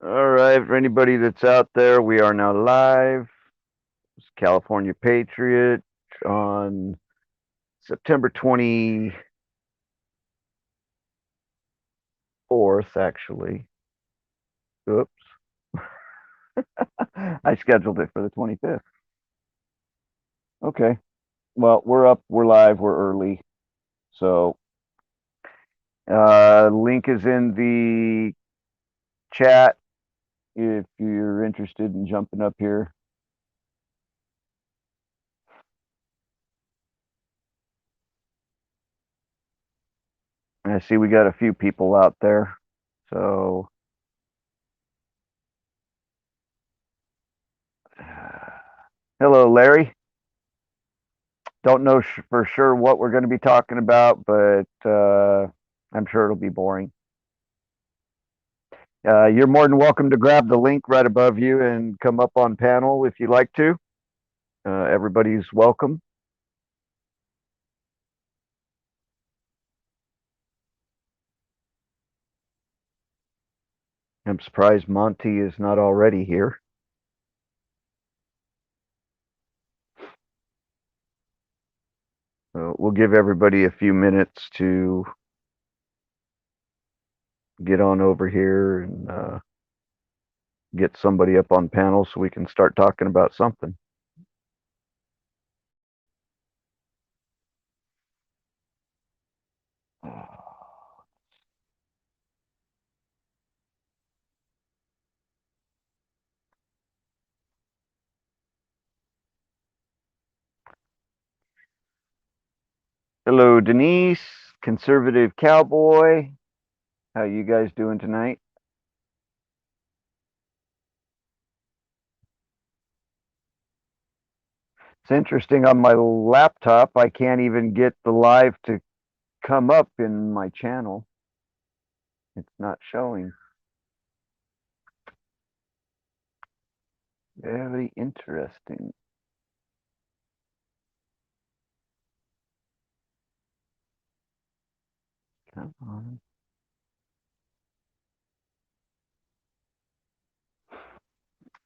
All right, for anybody that's out there, we are now live. It's California Patriot on September 24th, actually. Oops. I scheduled it for the 25th. Okay. Well, we're up, we're live, we're early. So, link is in the chat if you're interested in jumping up here. I see we got a few people out there. So, hello, Larry. Don't know for sure what we're going to be talking about, but I'm sure it'll be boring. You're more than welcome to grab the link right above you and come up on panel if you'd like to. Everybody's welcome. I'm surprised Monty is not already here. We'll give everybody a few minutes to get on over here and get somebody up on panel so we can start talking about something. Hello, Denise, conservative cowboy. How you guys doing tonight? It's interesting on my laptop, I can't even get the live to come up in my channel. It's not showing. Very interesting. Come on.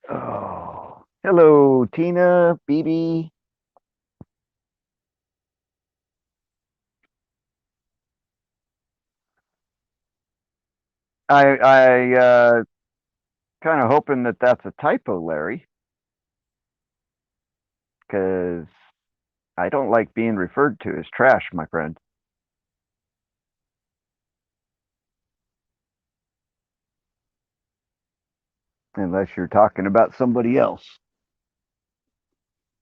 Oh, hello, Tina, BB. I kind of hoping that that's a typo, Larry, because I don't like being referred to as trash, my friend. Unless you're talking about somebody else.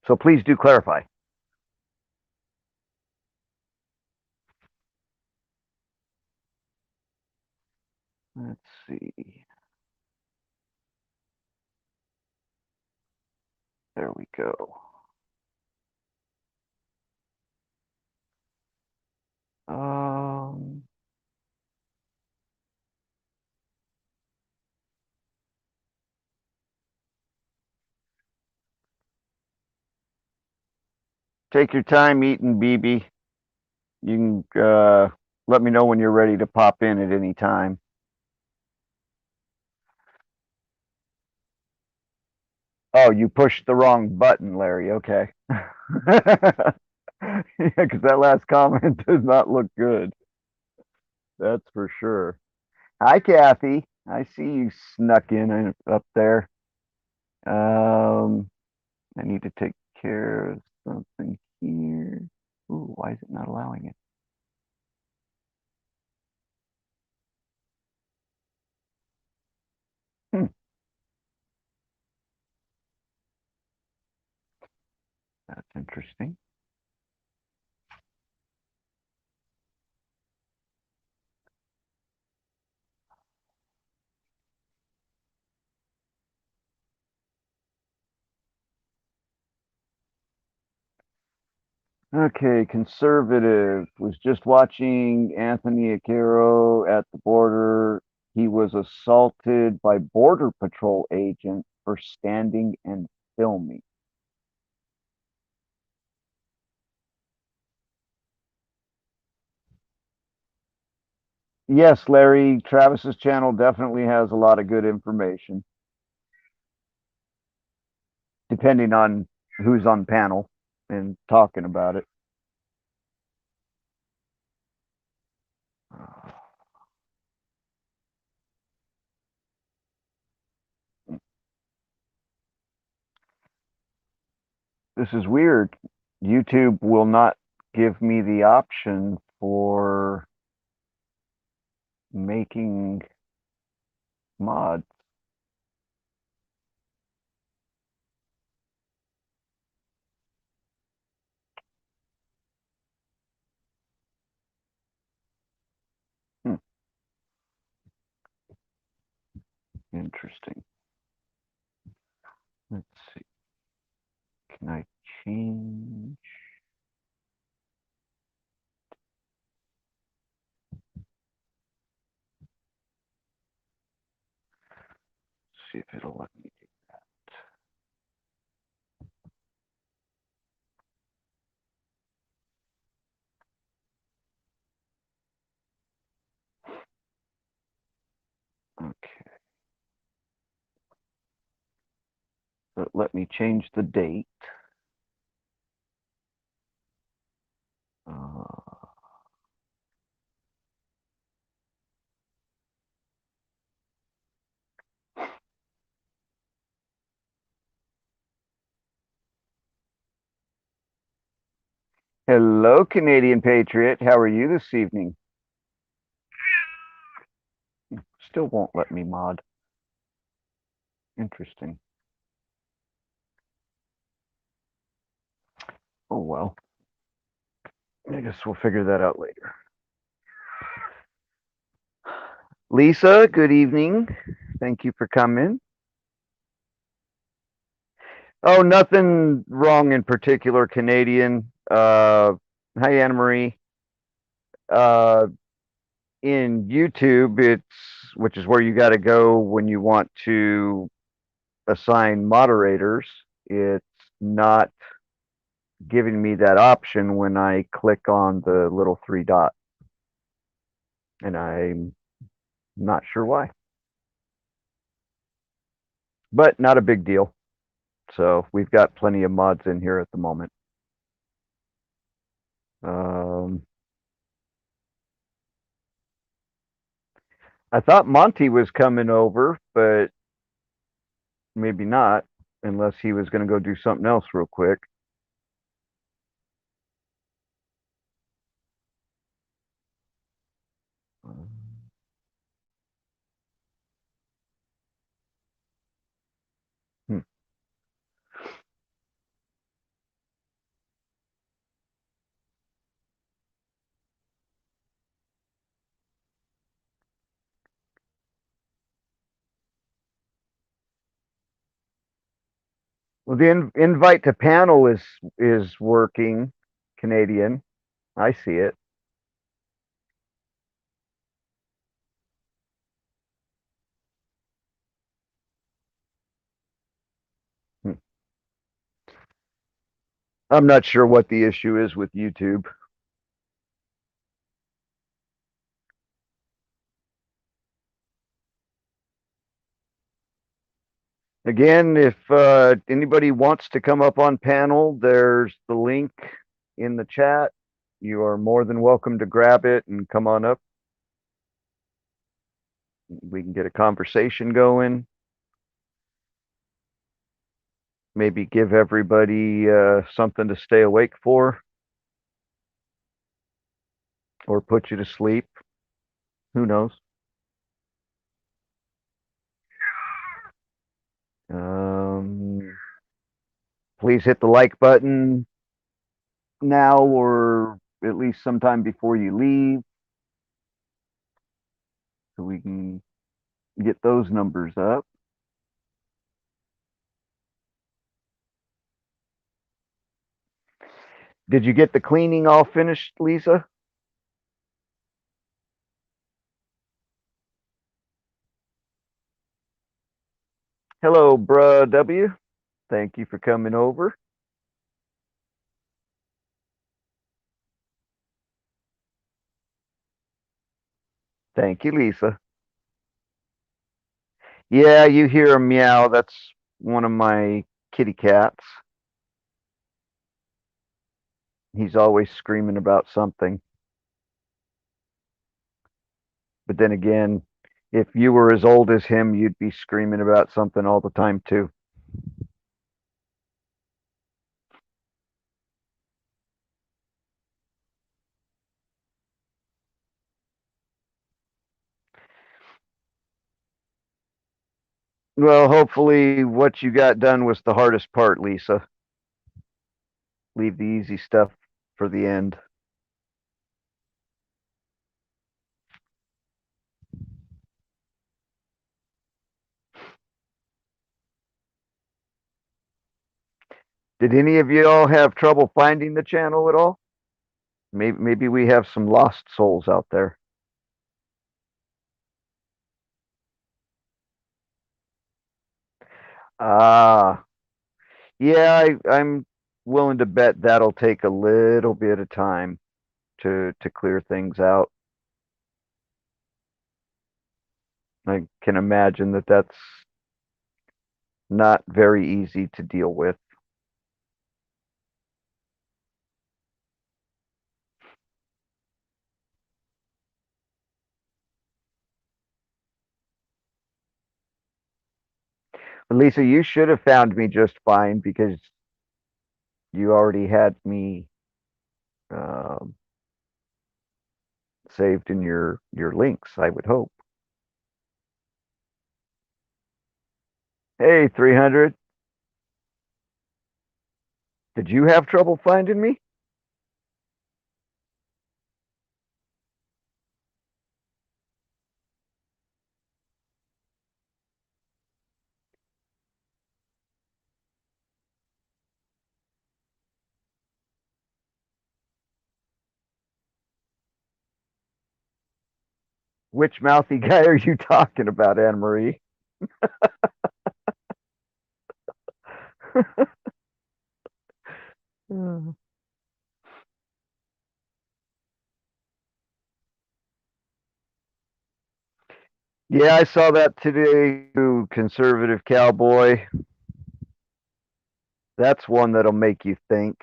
So please do clarify. Let's see. There we go. Um, Take your time eating, BB. You can let me know when you're ready to pop in at any time. Oh, you pushed the wrong button, Larry. Okay. Yeah, because that last comment does not look good. That's for sure. Hi, Kathy. I see you snuck in up there. Um, I need to take care of something here. Ooh, why is it not allowing it? Hmm, that's interesting. Okay, conservative. Was just watching Anthony Acaro at the border. He was assaulted by Border Patrol agent for standing and filming. Yes, Larry, Travis's channel definitely has a lot of good information, depending on who's on panel and talking about it. This is weird. YouTube will not give me the option for making mods. Hmm, interesting. Let's see. Can I change? See if it'll let me do that. Okay. So let me change the date. Uh, Hello, Canadian Patriot. How are you this evening? Still won't let me mod. Interesting. Oh well. I guess we'll figure that out later. Lisa, good evening. Thank you for coming. Oh, nothing wrong in particular, Canadian. Hi, Anna Marie. Uh, in YouTube, which is where you got to go when you want to assign moderators. It's not giving me that option when I click on the little three dot, and I'm not sure why, but not a big deal. So we've got plenty of mods in here at the moment. Um, I thought Monty was coming over, but maybe not, unless he was going to go do something else real quick. Hmm. Well, the invite to panel is working, Canadian. I see it. Hmm. I'm not sure what the issue is with YouTube. Again, if anybody wants to come up on panel, there's the link in the chat. You are more than welcome to grab it and come on up. We can get a conversation going. Maybe give everybody something to stay awake for or put you to sleep. Who knows? Um, please hit the like button now or at least sometime before you leave so we can get those numbers up. Did you get the cleaning all finished, Lisa? Hello, bruh W. Thank you for coming over. Thank you, Lisa. Yeah, you hear him meow. That's one of my kitty cats. He's always screaming about something. But then again, if you were as old as him, you'd be screaming about something all the time too. Well, hopefully what you got done was the hardest part, Lisa. Leave the easy stuff for the end. Did any of you all have trouble finding the channel at all? Maybe we have some lost souls out there. Ah, yeah, I'm willing to bet that'll take a little bit of time to clear things out. I can imagine that that's not very easy to deal with. But Lisa, you should have found me just fine because you already had me um, saved in your links, I would hope. Hey, 300, did you have trouble finding me? Which mouthy guy are you talking about, Anne Marie? Yeah, I saw that today, too, conservative cowboy. That's one that'll make you think.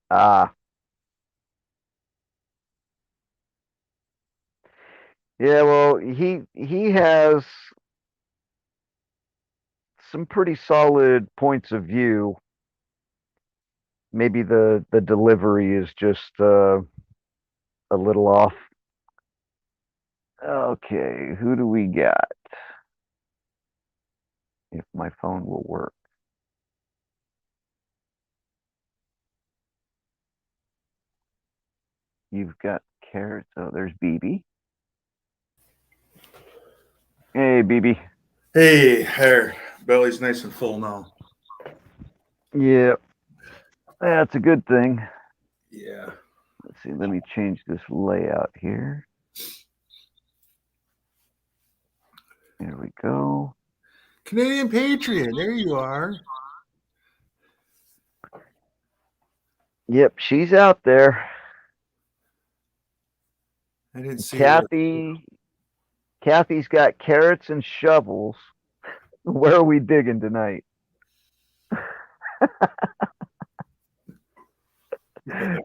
Ah, yeah, well, he has some pretty solid points of view. Maybe the delivery is just a little off. Okay, who do we got? If my phone will work. You've got carrots. Oh, there's BB. Hey, BB. Hey, hair. Belly's nice and full now. Yeah, that's a good thing. Yeah. Let's see, let me change this layout here. There we go. Canadian Patriot. There you are. Yep, she's out there. I didn't see her. Kathy's got carrots and shovels. Where are we digging tonight?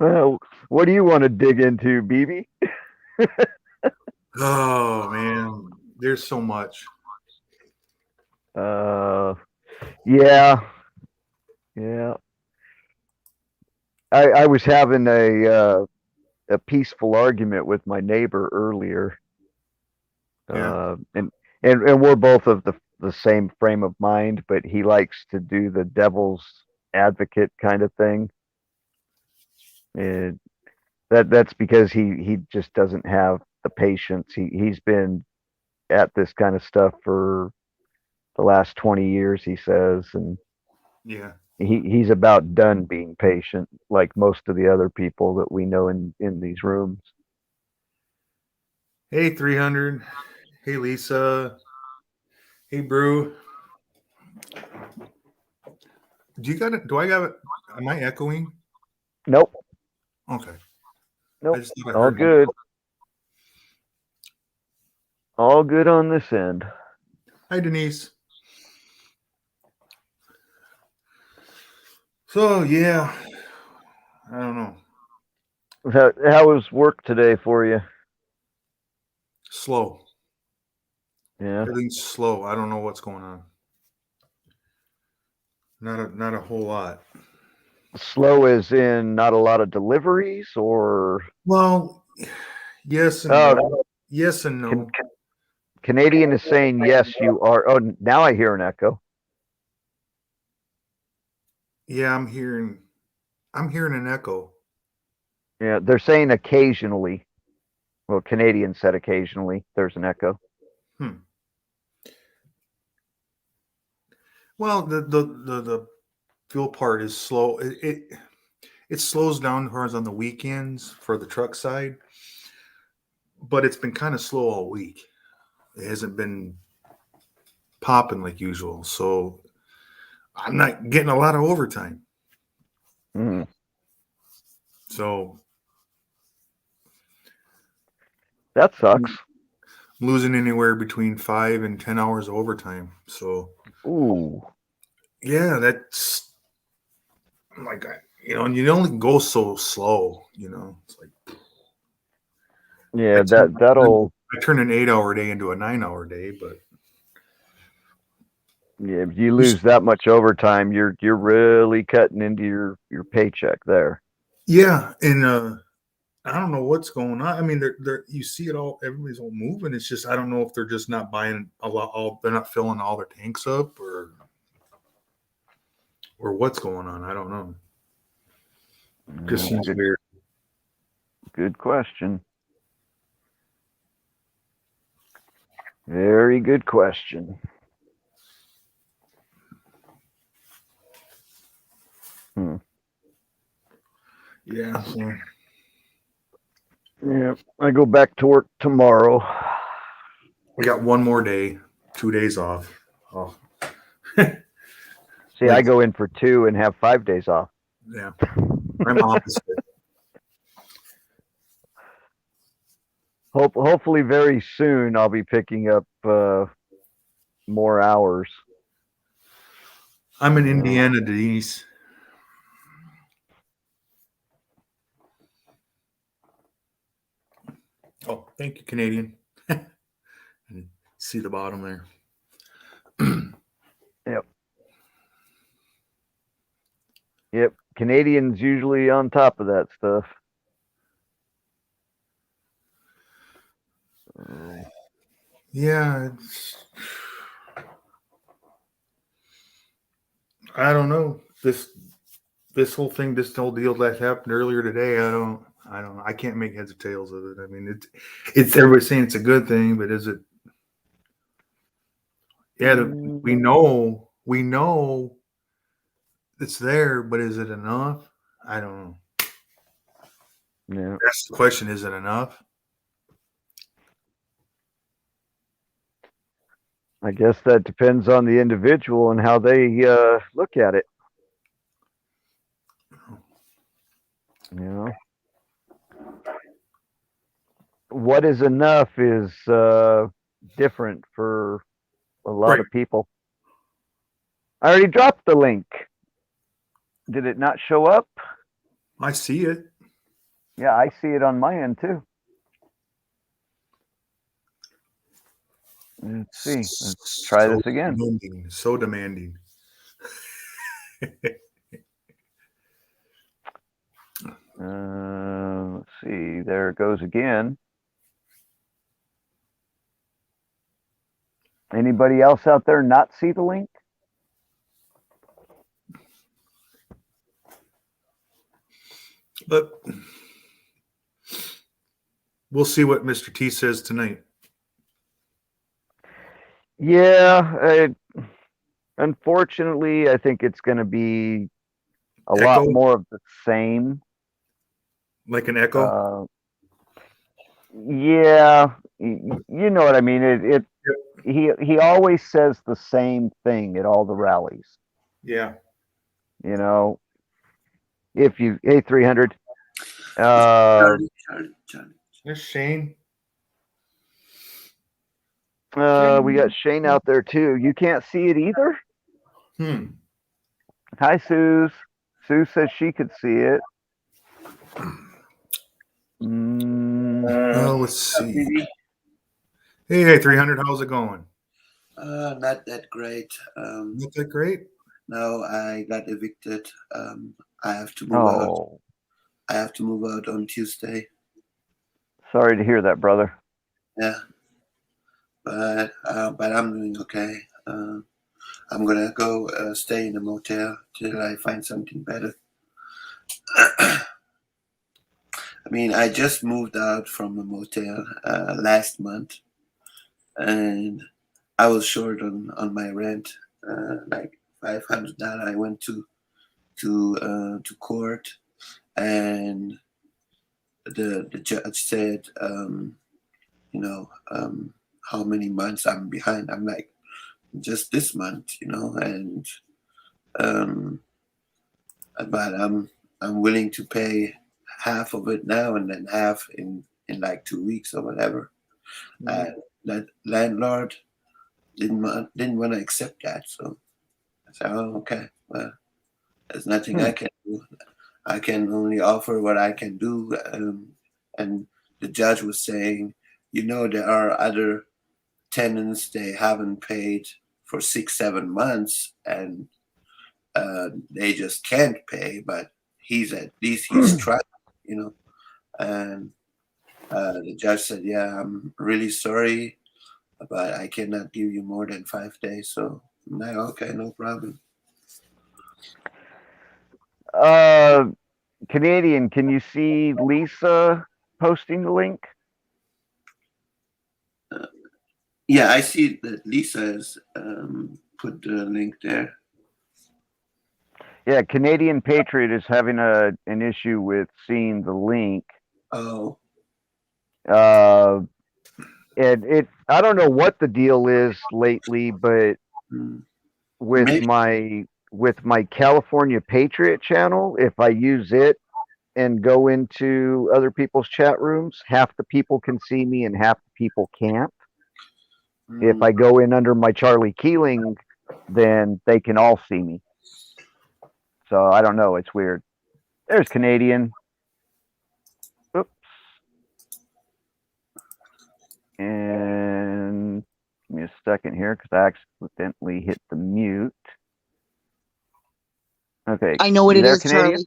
Well, what do you want to dig into, BB? Oh, man. There's so much. Uh, yeah, yeah. I was having a peaceful argument with my neighbor earlier, Yeah. uh, and we're both of the same frame of mind, but he likes to do the devil's advocate kind of thing. And that's because he just doesn't have the patience. He's been at this kind of stuff for the last 20 years, he says, and Yeah. he's about done being patient, like most of the other people that we know in these rooms. Hey, 300. Hey, Lisa. Hey, Brew. Do you got it? Do I got it? Am I echoing? Nope. Okay. I Nope. just thought I All heard one. good. All good on this end. Hi, Denise. So yeah, I don't know. How was work today for you? Slow. Yeah. Everything's slow. I don't know what's going on. Not a whole lot. Slow as in not a lot of deliveries or Well, yes and oh no. Yes and can, no. Canadian is saying yes you are. Oh, now I hear an echo. Yeah, I'm hearing an echo. Yeah, they're saying occasionally. Well, Canadian said occasionally. There's an echo. Hmm. Well, the fuel part is slow. It slows down towards on the weekends for the truck side, but it's been kind of slow all week. It hasn't been popping like usual, so I'm not getting a lot of overtime. Mm, So that I'm sucks. losing anywhere between 5 and 10 hours of overtime. So Ooh. yeah, that's like and you only go so slow. It's like I Yeah, turn, I turn an 8 hour day into a 9 hour day, but yeah, if you lose that much overtime, you're really cutting into your paycheck there. yeah, and I don't know what's going on. I mean, they're you see it all. Everybody's all moving. It's just I don't know if they're just not buying a lot. They're not filling all their tanks up, or what's going on. I don't know. Just That's seems a weird. good question. Very good question. Hmm. Yeah. So Yeah, I go back to work tomorrow. we got one more day, 2 days off. Oh, See, I like go in for 2 and have 5 days off. yeah, I'm opposite. Hopefully, very soon I'll be picking up more hours. I'm in So, Indiana, Denise. Oh, thank you, Canadian. And see the bottom there. yep, yep. Canadians usually on top of that stuff. So, Yeah, I don't know this whole thing, this whole deal that happened earlier today. I don't know. I can't make heads or tails of it. I mean, it's everybody's saying it's a good thing, but is it? Yeah, we mm, know it's there, but is it enough? I don't know. yeah, That's the question. Is it enough? I guess that depends on the individual and how they look at it. You know, what is enough is different for a lot Right. of people. I already dropped the link. Did it not show up? I see it. Yeah, I see it on my end too. Let's see. Let's try So this again. demanding. So demanding. Let's see. There it goes again. Anybody else out there not see the link? But we'll see what Mr. T says tonight. Yeah. Unfortunately, I think it's going to be a lot Echo, more of the same. like an echo. Uh, yeah, you know what I mean. He always says the same thing at all the rallies. Yeah. You know, If you, hey, 300. Charlie. There's Shane. We got Shane out there too. You can't see it either? Hi, Suze. Sue says she could see it. Well, let's see. Maybe. Hey, 300. How's it going? Not that great. Not that great. No, I got evicted. I have to move out. Oh, I have to move out on Tuesday. sorry to hear that, brother. Yeah, but I'm doing okay. I'm gonna go stay in a motel till I find something better. I mean, I just moved out from a motel last month, and I was short on my rent, like $500. I went to court, and the judge said, how many months I'm behind. I'm like, just this month, and um, but I'm willing to pay half of it now and then half in like 2 weeks or whatever. That landlord didn't want to accept that, so I said, oh, okay, well, there's nothing I can do. I can only offer what I can do. And the judge was saying, there are other tenants they haven't paid for 6-7 months, and they just can't pay. But at least he's trying, And the judge said, "Yeah, I'm really sorry, but I cannot give you more than 5 days." So I'm like, okay, no problem. Canadian, can you see Lisa posting the link? Yeah, I see that Lisa has put the link there. Yeah, Canadian Patriot is having an issue with seeing the link. Oh. And I don't know what the deal is lately, but with Maybe. my California Patriot channel, if I use it and go into other people's chat rooms, half the people can see me and half the people can't. If I go in under my Charlie Keeling, then they can all see me. So I don't know. It's weird. There's Canadian. Oops. And give me a second here because I accidentally hit the mute. Okay. I know what it is, Canadian? Charlie.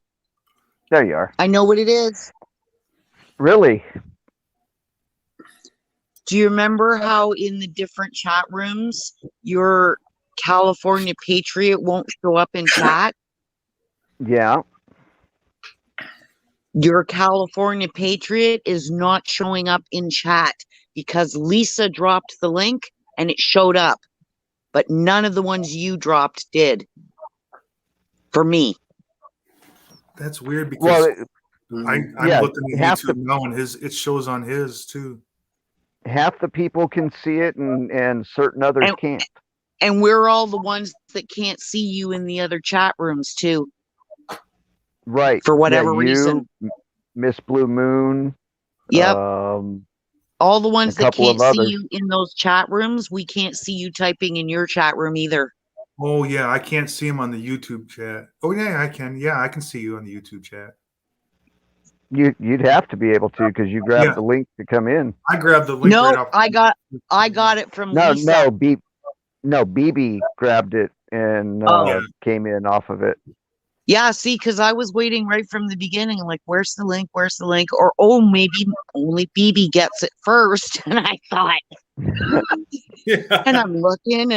There you are. I know what it is. Really? Do you remember how in the different chat rooms your California Patriot won't show up in chat? Yeah. Your California Patriot is not showing up in chat because Lisa dropped the link and it showed up, but none of the ones you dropped did. For me. That's weird because I'm yeah, looking at YouTube now and it shows on his too. Half the people can see it and certain others can't. And we're all the ones that can't see you in the other chat rooms too. Right. For whatever reason. Miss Blue Moon. Yep. All the ones that can't see you in those chat rooms, we can't see you typing in your chat room either. Oh yeah, I can't see him on the YouTube chat. Oh yeah, I can. Yeah, I can see you on the YouTube chat. You'd have to be able to because you grabbed the link to come in. I grabbed the link. No, right off. I got it from Lisa. BB grabbed it and came in off of it. Yeah, see, because I was waiting right from the beginning, like, where's the link? Where's the link? Or, oh, maybe only BB gets it first. And I thought, and I'm looking,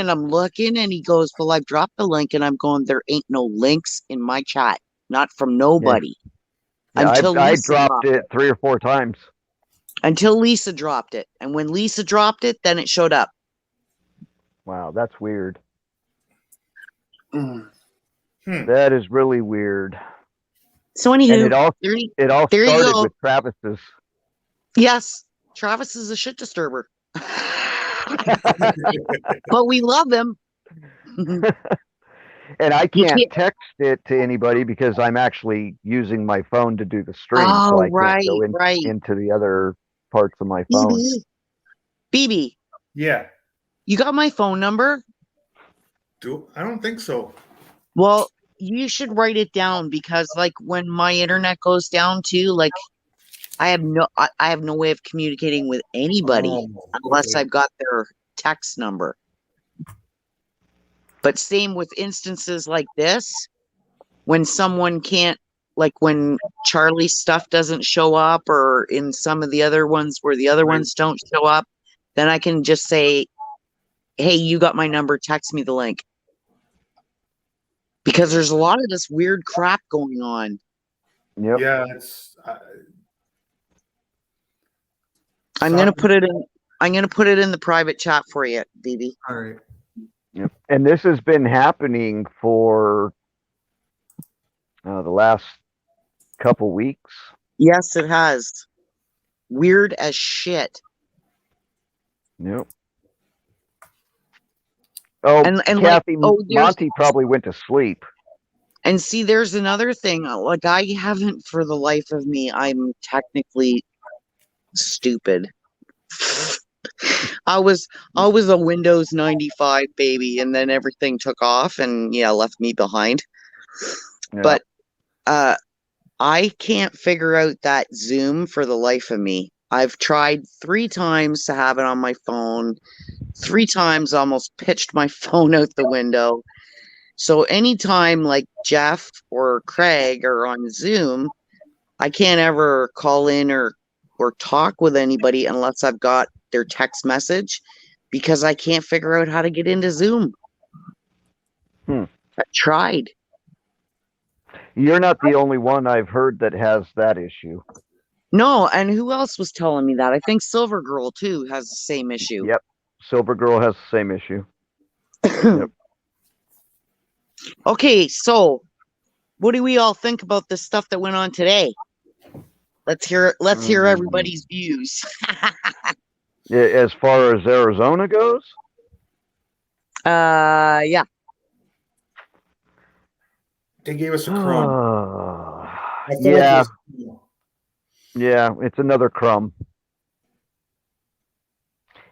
and he goes, well, I've dropped the link. And I'm going, there ain't no links in my chat, not from nobody. Yeah, I dropped it 3 or 4 times. Until Lisa dropped it. And when Lisa dropped it, then it showed up. Wow, that's weird. That is really weird. So anywho, it all started with Travis's. Yes, Travis is a shit disturber. But we love him. And I You can't can't. text it to anybody because I'm actually using my phone to do the stream, so Oh, I can't go right. into the other parts of my phone. BB, Yeah. you got my phone number? I don't think so. Well, you should write it down because like when my internet goes down too, like I have no way of communicating with anybody Oh, unless okay. I've got their text number. But same with instances like this, when someone can't, like when Charlie's stuff doesn't show up, or in some of the other ones where the other Right. ones don't show up, then I can just say, hey, you got my number, text me the link. Because there's a lot of this weird crap going on. Yep. Yeah, it's I'm gonna put it in the private chat for you, BB. all right. Yep. And this has been happening for the last couple weeks. Yes, it has. Weird as shit. Yep. Oh, And like, Kathy, oh, Monty probably went to sleep. and see, there's another thing. Like, I haven't, for the life of me, I'm technically stupid. I was a Windows 95 baby, and then everything took off and yeah, left me behind. Yeah. But I can't figure out that Zoom for the life of me. I've tried 3 times to have it on my phone. 3 times almost pitched my phone out the window. So anytime like Jeff or Craig are on Zoom, I can't ever call in or talk with anybody unless I've got their text message, because I can't figure out how to get into Zoom. I tried. You're not the only one I've heard that has that issue. No, and who else was telling me that? I think Silver Girl too has the same issue. Yep. Silver Girl has the same issue. Yep. Okay, so what do we all think about this stuff that went on today? Let's hear everybody's views. As far as Arizona goes? Yeah. They gave us a crumb. I feel like Yeah. it was- Yeah, it's another crumb.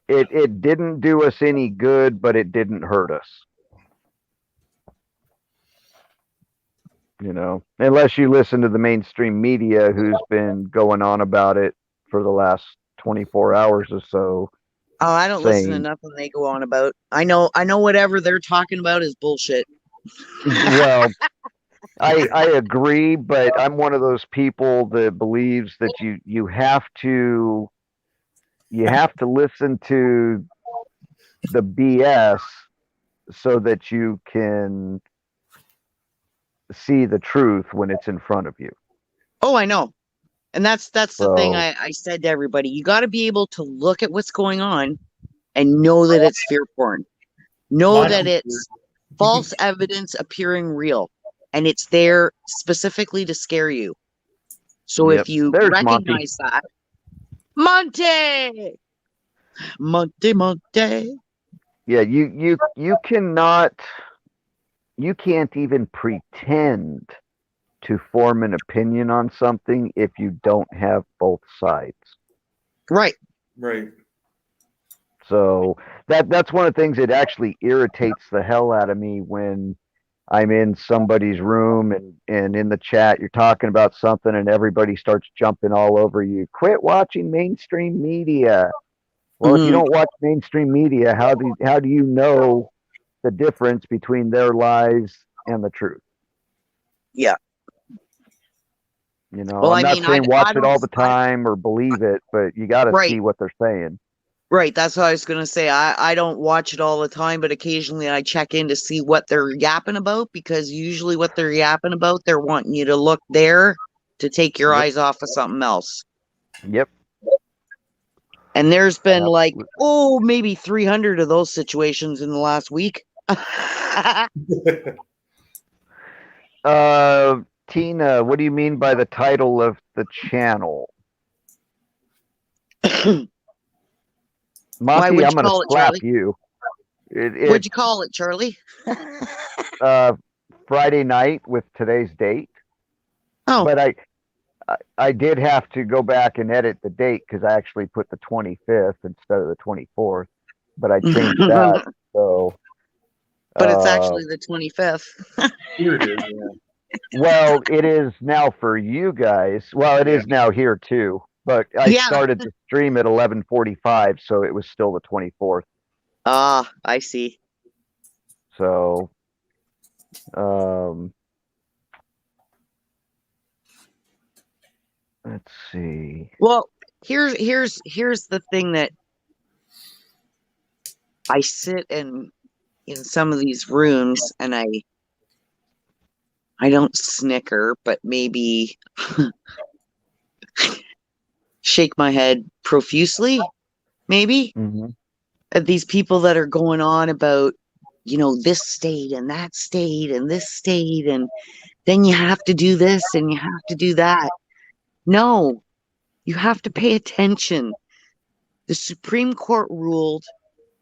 It didn't do us any good, but it didn't hurt us. You know, unless you listen to the mainstream media, who's been going on about it for the last 24 hours or so. Oh, I don't listen to saying- nothing they go on about. I know whatever they're talking about is bullshit. Well, I agree, but I'm one of those people that believes that you have to listen to the BS so that you can see the truth when it's in front of you. Oh, I know. And that's the thing So- I said to everybody. You got to be able to look at what's going on and know that it's fear porn. Know Monty- that it's false evidence appearing real. And it's there specifically to scare you. So Yep. if you There's recognize that, Monte! Yeah, you can't even pretend to form an opinion on something if you don't have both sides. Right. Right. So that's one of the things that actually irritates the hell out of me when I'm in somebody's room and in the chat you're talking about something and everybody starts jumping all over you. Quit watching mainstream media. Well, if you don't watch mainstream media, how do you know the difference between their lies and the truth? Yeah. You know, Well, I'm I not mean, saying I watch it don't- all the time or believe it, but you got to Right. see what they're saying. Right, that's what I was gonna say. I don't watch it all the time, but occasionally I check in to see what they're yapping about, because usually what they're yapping about, they're wanting you to look there to take your Yep. eyes off of something else. Yep. And there's been like, Absolutely. maybe 300 of those situations in the last week. Tina, what do you mean by the title of the channel? Monty, what'd I'm you gonna call it, slap Charlie? you. What'd you call it, Charlie? Friday night with today's date, Oh, but I did have to go back and edit the date because I actually put the 25th instead of the 24th, but I changed that. So, but it's uh, actually the 25th. Here it is. Yeah. well, it is now for you guys. Well, it Yeah. is now here too, but I Yeah. started the stream at 11:45, so it was still the 24th. Ah, I see. So, um, let's see. Well, here's the thing that I sit in some of these rooms and I don't snicker, but maybe shake my head profusely, maybe, Mhm. at these people that are going on about, this state and that state and this state, and then you have to do this and you have to do that. No, you have to pay attention. The Supreme Court ruled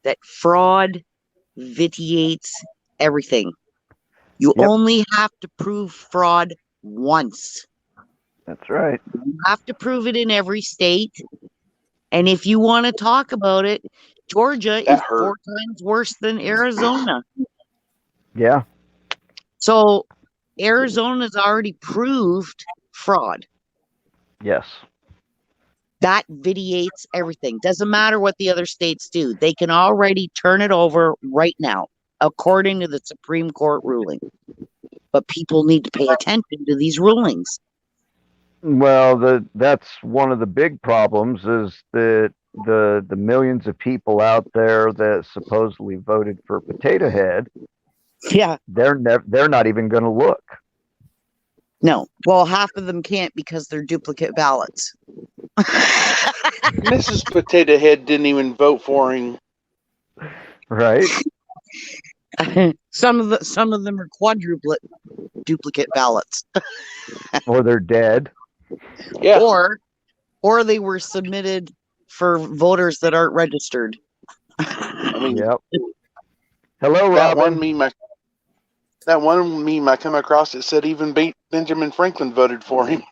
that fraud vitiates everything. You Yep. only have to prove fraud once. That's right. You have to prove it in every state. And if you want to talk about it, Georgia is hurt. 4 times worse than Arizona. Yeah. So Arizona's already proved fraud. Yes. That vitiates everything. Doesn't matter what the other states do. They can already turn it over right now, according to the Supreme Court ruling. But people need to pay attention to these rulings. Well, that's one of the big problems is that the millions of people out there that supposedly voted for Potato Head, Yeah. they're not even going to look. No. Well, half of them can't because they're duplicate ballots. Mrs. Potato Head didn't even vote for him. Right? Some of them are quadruplet duplicate ballots. Or they're dead. Yeah. Or they were submitted for voters that aren't registered. I mean, Yep. Hello, that Robin. one meme I come across that said even Benjamin Franklin voted for him.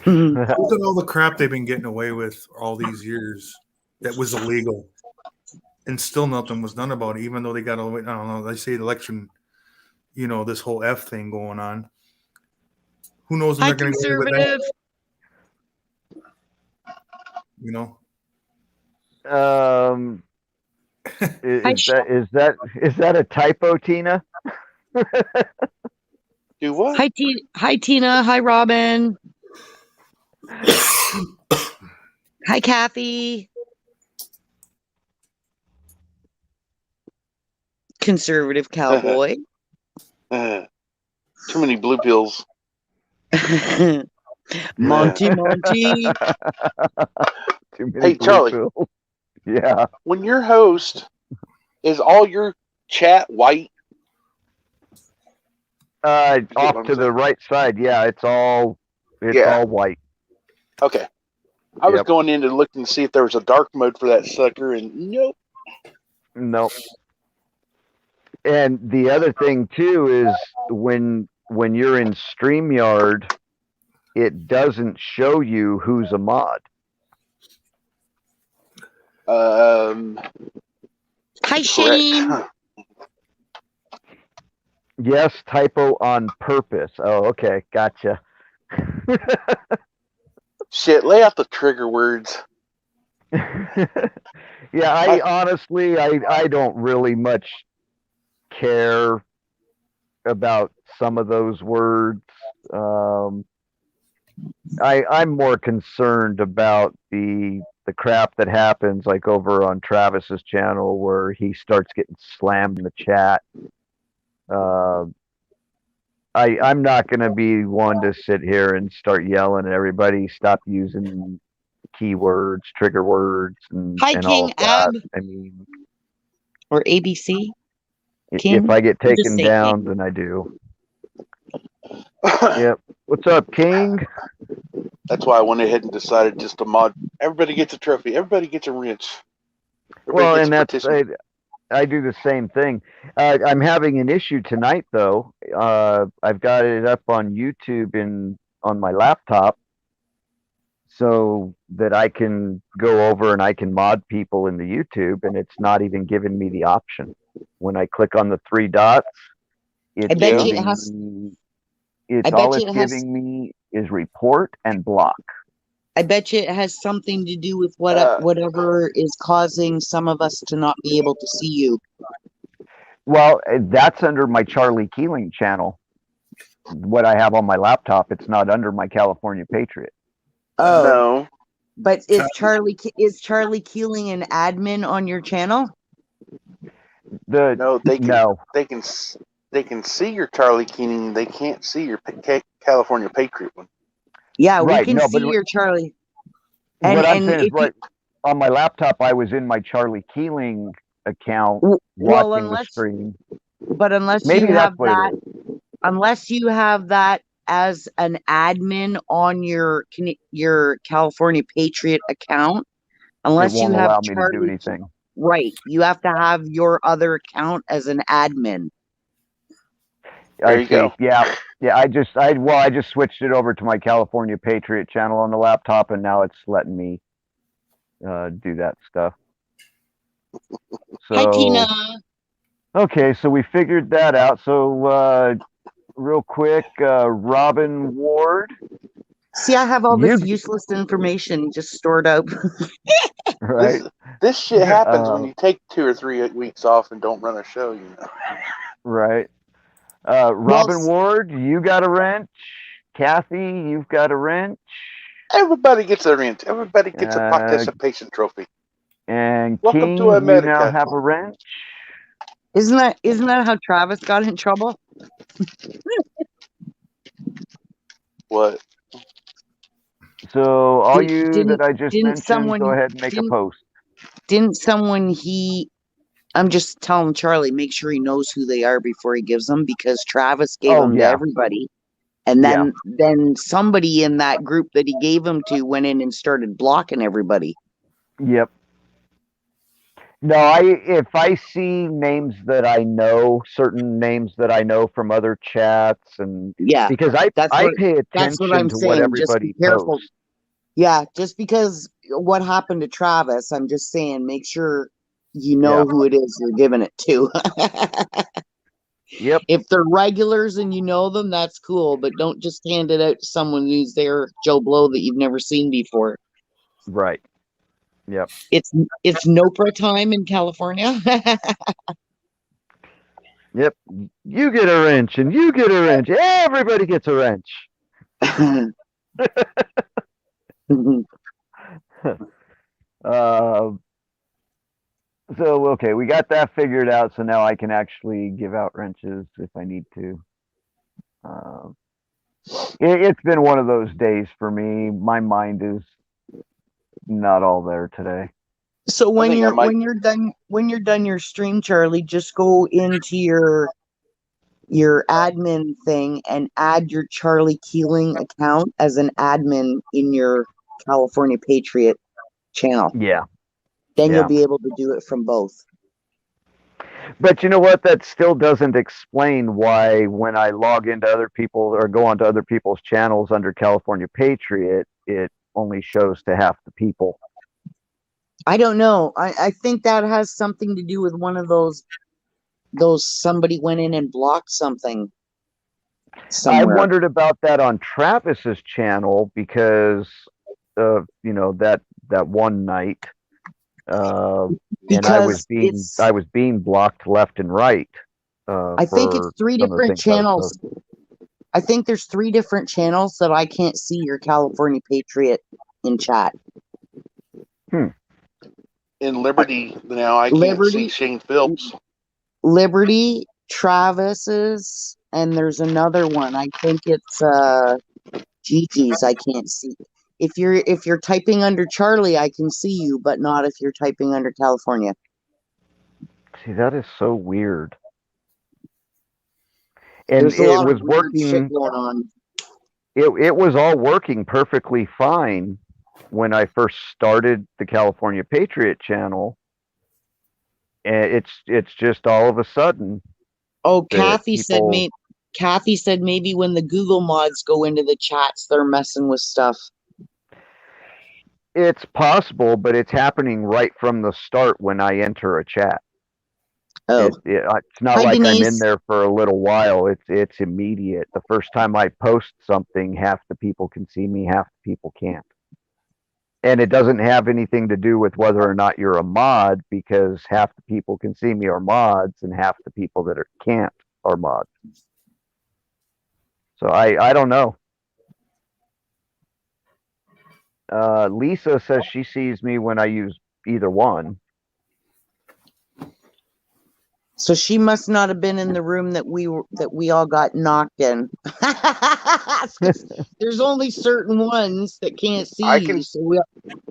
Look at all the crap they've been getting away with all these years that was illegal, and still nothing was done about it. Even though they got all the way, I don't know. They say the election, this whole F thing going on. Who knows when Hi, they're going to get away with conservative. that? Is that a typo, Tina? Do what? Hi, Tina. Hi, Robin. Hi, Kathy. Conservative cowboy. Too many blue pills. Monty. Too many Hey, blue Charlie. pills. Yeah. When your host, is all your chat white? Off what I'm to the saying? right side. Yeah, it's all Yeah. all white. Okay. I was Yep. going in to look and see if there was a dark mode for that sucker, and nope. No. And the other thing too is when you're in StreamYard, it doesn't show you who's a mod. Hi, Shane. Correct. Yes, typo on purpose. Oh, okay, gotcha. Shit, lay out the trigger words. Yeah, I honestly, I don't really much care about some of those words. I'm more concerned about the crap that happens like over on Travis's channel where he starts getting slammed in the chat. I'm not going to be one to sit here and start yelling at everybody, stop using keywords, trigger words, and Hi, and King all of that. Ab. I mean, Or ABC. if King? I get just taken say down, King. then I do. Yep. What's up, King? That's why I went ahead and decided just to mod. Everybody gets a trophy. Everybody gets a wrench. Everybody Well, gets and a that's participant. I do the same thing. I'm having an issue tonight though. I've got it up on YouTube on my laptop so that I can go over and I can mod people in the YouTube, and it's not even giving me the option. When I click on the three dots, it's I bet you it giving has. me, I it's bet all you it's it has. giving me is report and block. I bet you it has something to do with Uh, whatever is causing some of us to not be able to see you. Well, that's under my Charlie Keeling channel. What I have on my laptop, it's not under my California Patriot. Oh, no, but is Charlie Keeling an admin on your channel? no, No, they can see your Charlie Keening. They can't see your California Patriot one. Yeah, we right, can no, see but your Charlie. what I'm And saying is, if you, what on my laptop, I was in my Charlie Keeling account well, watching the stream. unless you Maybe that's have what that, it is. unless you have that as an admin on your California Patriot account, It unless you won't have allow me to do Charlie, anything. right? You have to have your other account as an admin. There I you see. go. Yeah. I just switched it over to my California Patriot channel on the laptop, and now it's letting me do that stuff. Hi, Tina. Okay, so we figured that out. So real quick, Robin Ward, See, I have all this you useless information just stored up. right? This shit happens when Uh, you take 2 or 3 weeks off and don't run a show. You know. right. Well, Robin Ward, you got a wrench. Kathy, you've got a wrench. Everybody gets a wrench. Everybody gets a Uh, participation trophy. and Welcome King, to you now America. have a wrench. isn't that how Travis got in trouble? What? So all you Didn't that I just didn't mentioned, someone go ahead and make a didn't post. didn't someone he I'm just telling Charlie, make sure he knows who they are before he gives them, because Travis gave Oh them to yeah, everybody. And yeah. then somebody in that group that he gave them to went in and started blocking everybody. Yep. No, if I see names that I know, certain names that I know from other chats, and Yeah, because that's I what pay that's what attention I'm to what saying. Just be everybody careful. posts. Yeah, just because what happened to Travis, I'm just saying, make sure you know Yeah. who it is you're giving it to. Yep. If they're regulars and you know them, that's cool, but don't just hand it out to someone who's there, Joe Blow, that you've never seen before. Right. Yep. It's Nopra time in California. Yep. You get a wrench, and you get a wrench. Everybody gets a wrench. Uh, so okay, we got that figured out. So now I can actually give out wrenches if I need to. It's been one of those days for me. My mind is not all there today. So I when think I you're might- when you're done your stream, Charlie, just go into your admin thing and add your Charlie Keeling account as an admin in your California Patriot channel. Yeah. Then Yeah. you'll be able to do it from both. But you know what? That still doesn't explain why when I log into other people or go onto other people's channels under California Patriot, it only shows to half the people. I don't know. I think that has something to do with one of those somebody went in and blocked something somewhere. I wondered about that on Travis's channel because of, that one night. And I was being blocked left and right. I think it's three different channels. I think there's 3 different channels that I can't see your California Patriot in chat. In Liberty now, I can't see Shane Phillips. Liberty, Travis's, and there's another one. I think it's Gigi's. I can't see. If you're typing under Charlie, I can see you, but not if you're typing under California. See, that is so weird. And There's a lot it was of weird working. shit going on. It was all working perfectly fine when I first started the California Patriot channel. And it's just all of a sudden Oh, that people. Kathy said maybe when the Google mods go into the chats, they're messing with stuff. It's possible, but it's happening right from the start when I enter a chat. Oh, It's not hi like I'm in Denise. there for a little while. It's immediate. The first time I post something, half the people can see me, half the people can't. And it doesn't have anything to do with whether or not you're a mod, because half the people can see me are mods and half the people that can't are mods. So I don't know. Lisa says she sees me when I use either one. So she must not have been in the room that we all got knocked in. 'Cause there's only certain ones that can't see I you. can- So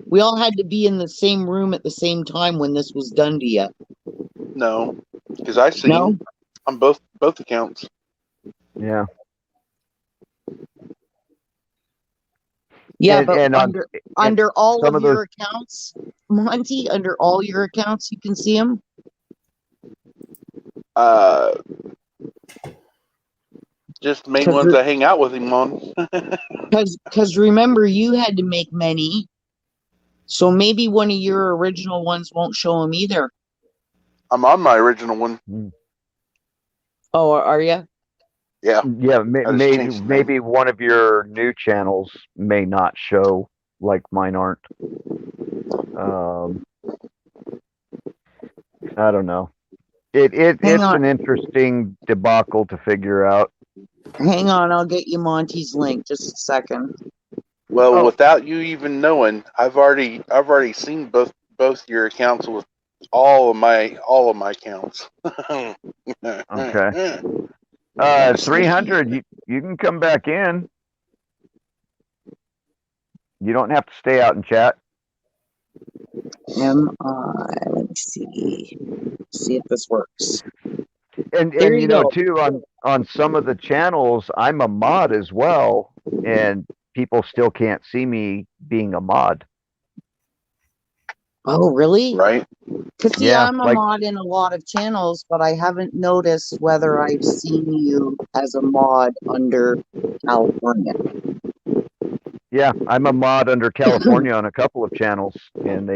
we all had to be in the same room at the same time when this was done to you. No, because I seen No? on both accounts. Yeah. Yeah, And- but and on- under all some of of your accounts, Monty, under all your accounts, you can see them. Just the main 'Cause ones the- I hang out with him on. Because remember, you had to make many, so maybe one of your original ones won't show them either. I'm on my original one. Oh, are you? Yeah. Yeah, I just changed the name. maybe one of your new channels may not show like mine aren't. I don't know. It's on. an interesting debacle to figure out. Hang on, I'll get you Monty's link. Just a second. Well, Oh. without you even knowing, I've already seen both your accounts with all of my accounts. Okay. 300. You can come back in. You don't have to stay out and chat. Let me see. See if this works. And There you you know go. too, on some of the channels, I'm a mod as well, and people still can't see me being a mod. Oh, really? Right? Because see, Yeah, I'm a like- mod in a lot of channels, but I haven't noticed whether I've seen you as a mod under California. Yeah, I'm a mod under California on a couple of channels, and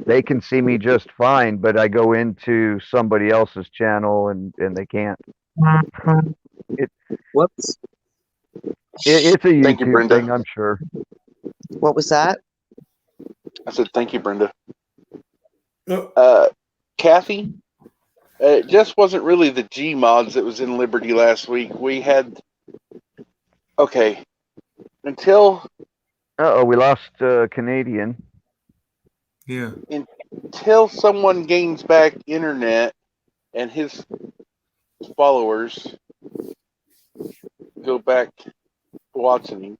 they can see me just fine, but I go into somebody else's channel and they can't. Whoops. It's a Thank you, YouTube Brenda. thing, I'm sure. What was that? I said thank you, Brenda. Oh, Kathy, it just wasn't really the G mods that was in Liberty last week. We had until We lost Canadian. yeah. someone gains back internet and his followers go back watching him.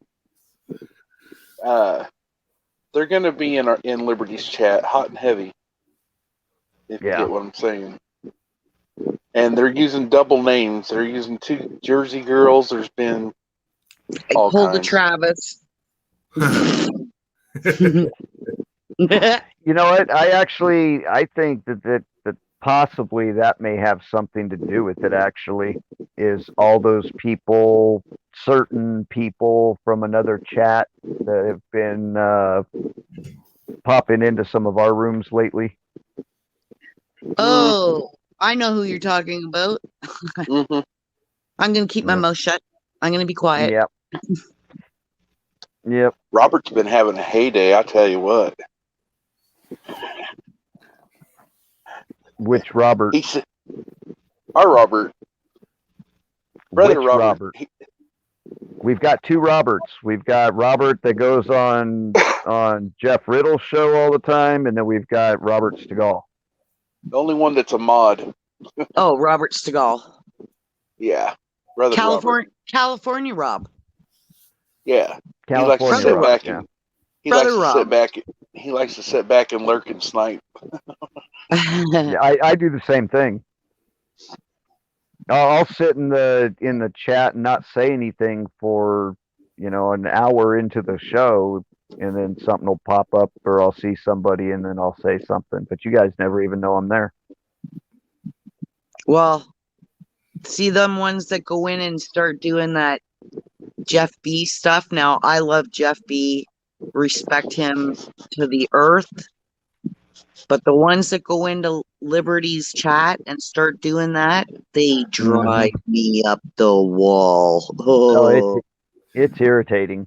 They're going to be in Liberty's chat, hot and heavy. If you Yeah. get what I'm saying. And they're using double names. They're using two Jersey girls. There's been I all pulled a kinds. Travis. You know what? I think that possibly that may have something to do with it. Actually, is all those people, certain people from another chat that have been popping into some of our rooms lately. Oh, I know who you're talking about. Mm-hmm. I'm going to keep my Yep. mouth shut. I'm going to be quiet. Yep. Yep. Robert's been having a heyday, I tell you what. Which Robert? He said, our Robert, brother Which Robert. We've got two Roberts. We've got Robert that goes on Jeff Riddle's show all the time, and then we've got Robert Stegall. The only one that's a mod. Oh, Robert Stegall. Yeah. Brother Robert. California Rob. Yeah. California he likes to sit Rob, back yeah. and he Brother likes to Rob. sit back. He likes to sit back and lurk and snipe. Yeah, I do the same thing. I'll sit in the chat and not say anything for an hour into the show, and then something will pop up, or I'll see somebody, and then I'll say something. But you guys never even know I'm there. Well, see them ones that go in and start doing that Jeff B stuff. Now, I love Jeff B. Respect him to the earth. But the ones that go into Liberty's chat and start doing that, they drive me up the wall. Oh, it's irritating.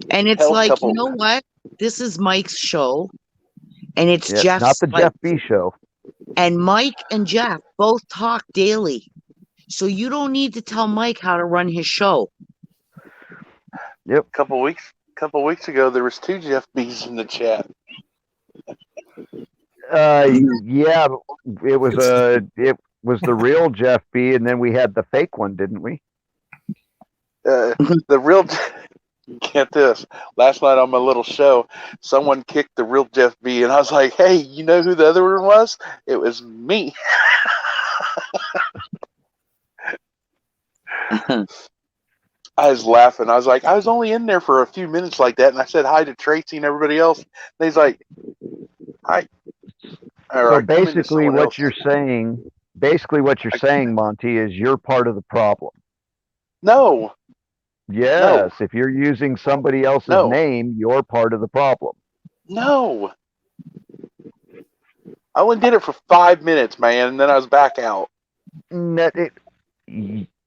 And it's Hell, like, couple- you know what? This is Mike's show. And it's Yeah, Jeff's. not the like, Jeff B show. And Mike and Jeff both talk daily. So you don't need to tell Mike how to run his show. Yep. couple weeks ago, there was 2 Jeff B's in the chat. Yeah, it was the real Jeff B, and then we had the fake one, didn't we? The real. Get this. Last night on my little show, someone kicked the real Jeff B, and I was like, "Hey, you know who the other one was? It was me." I was laughing. I was like, I was only in there for a few minutes like that, and I said hi to Tracy and everybody else. And he's like, "Hi." So basically, what you're saying, Monty, is you're part of the problem. No, Yes, if you're using somebody else's No. name, you're part of the problem. no. I only did it for 5 minutes, man, and then I was back out.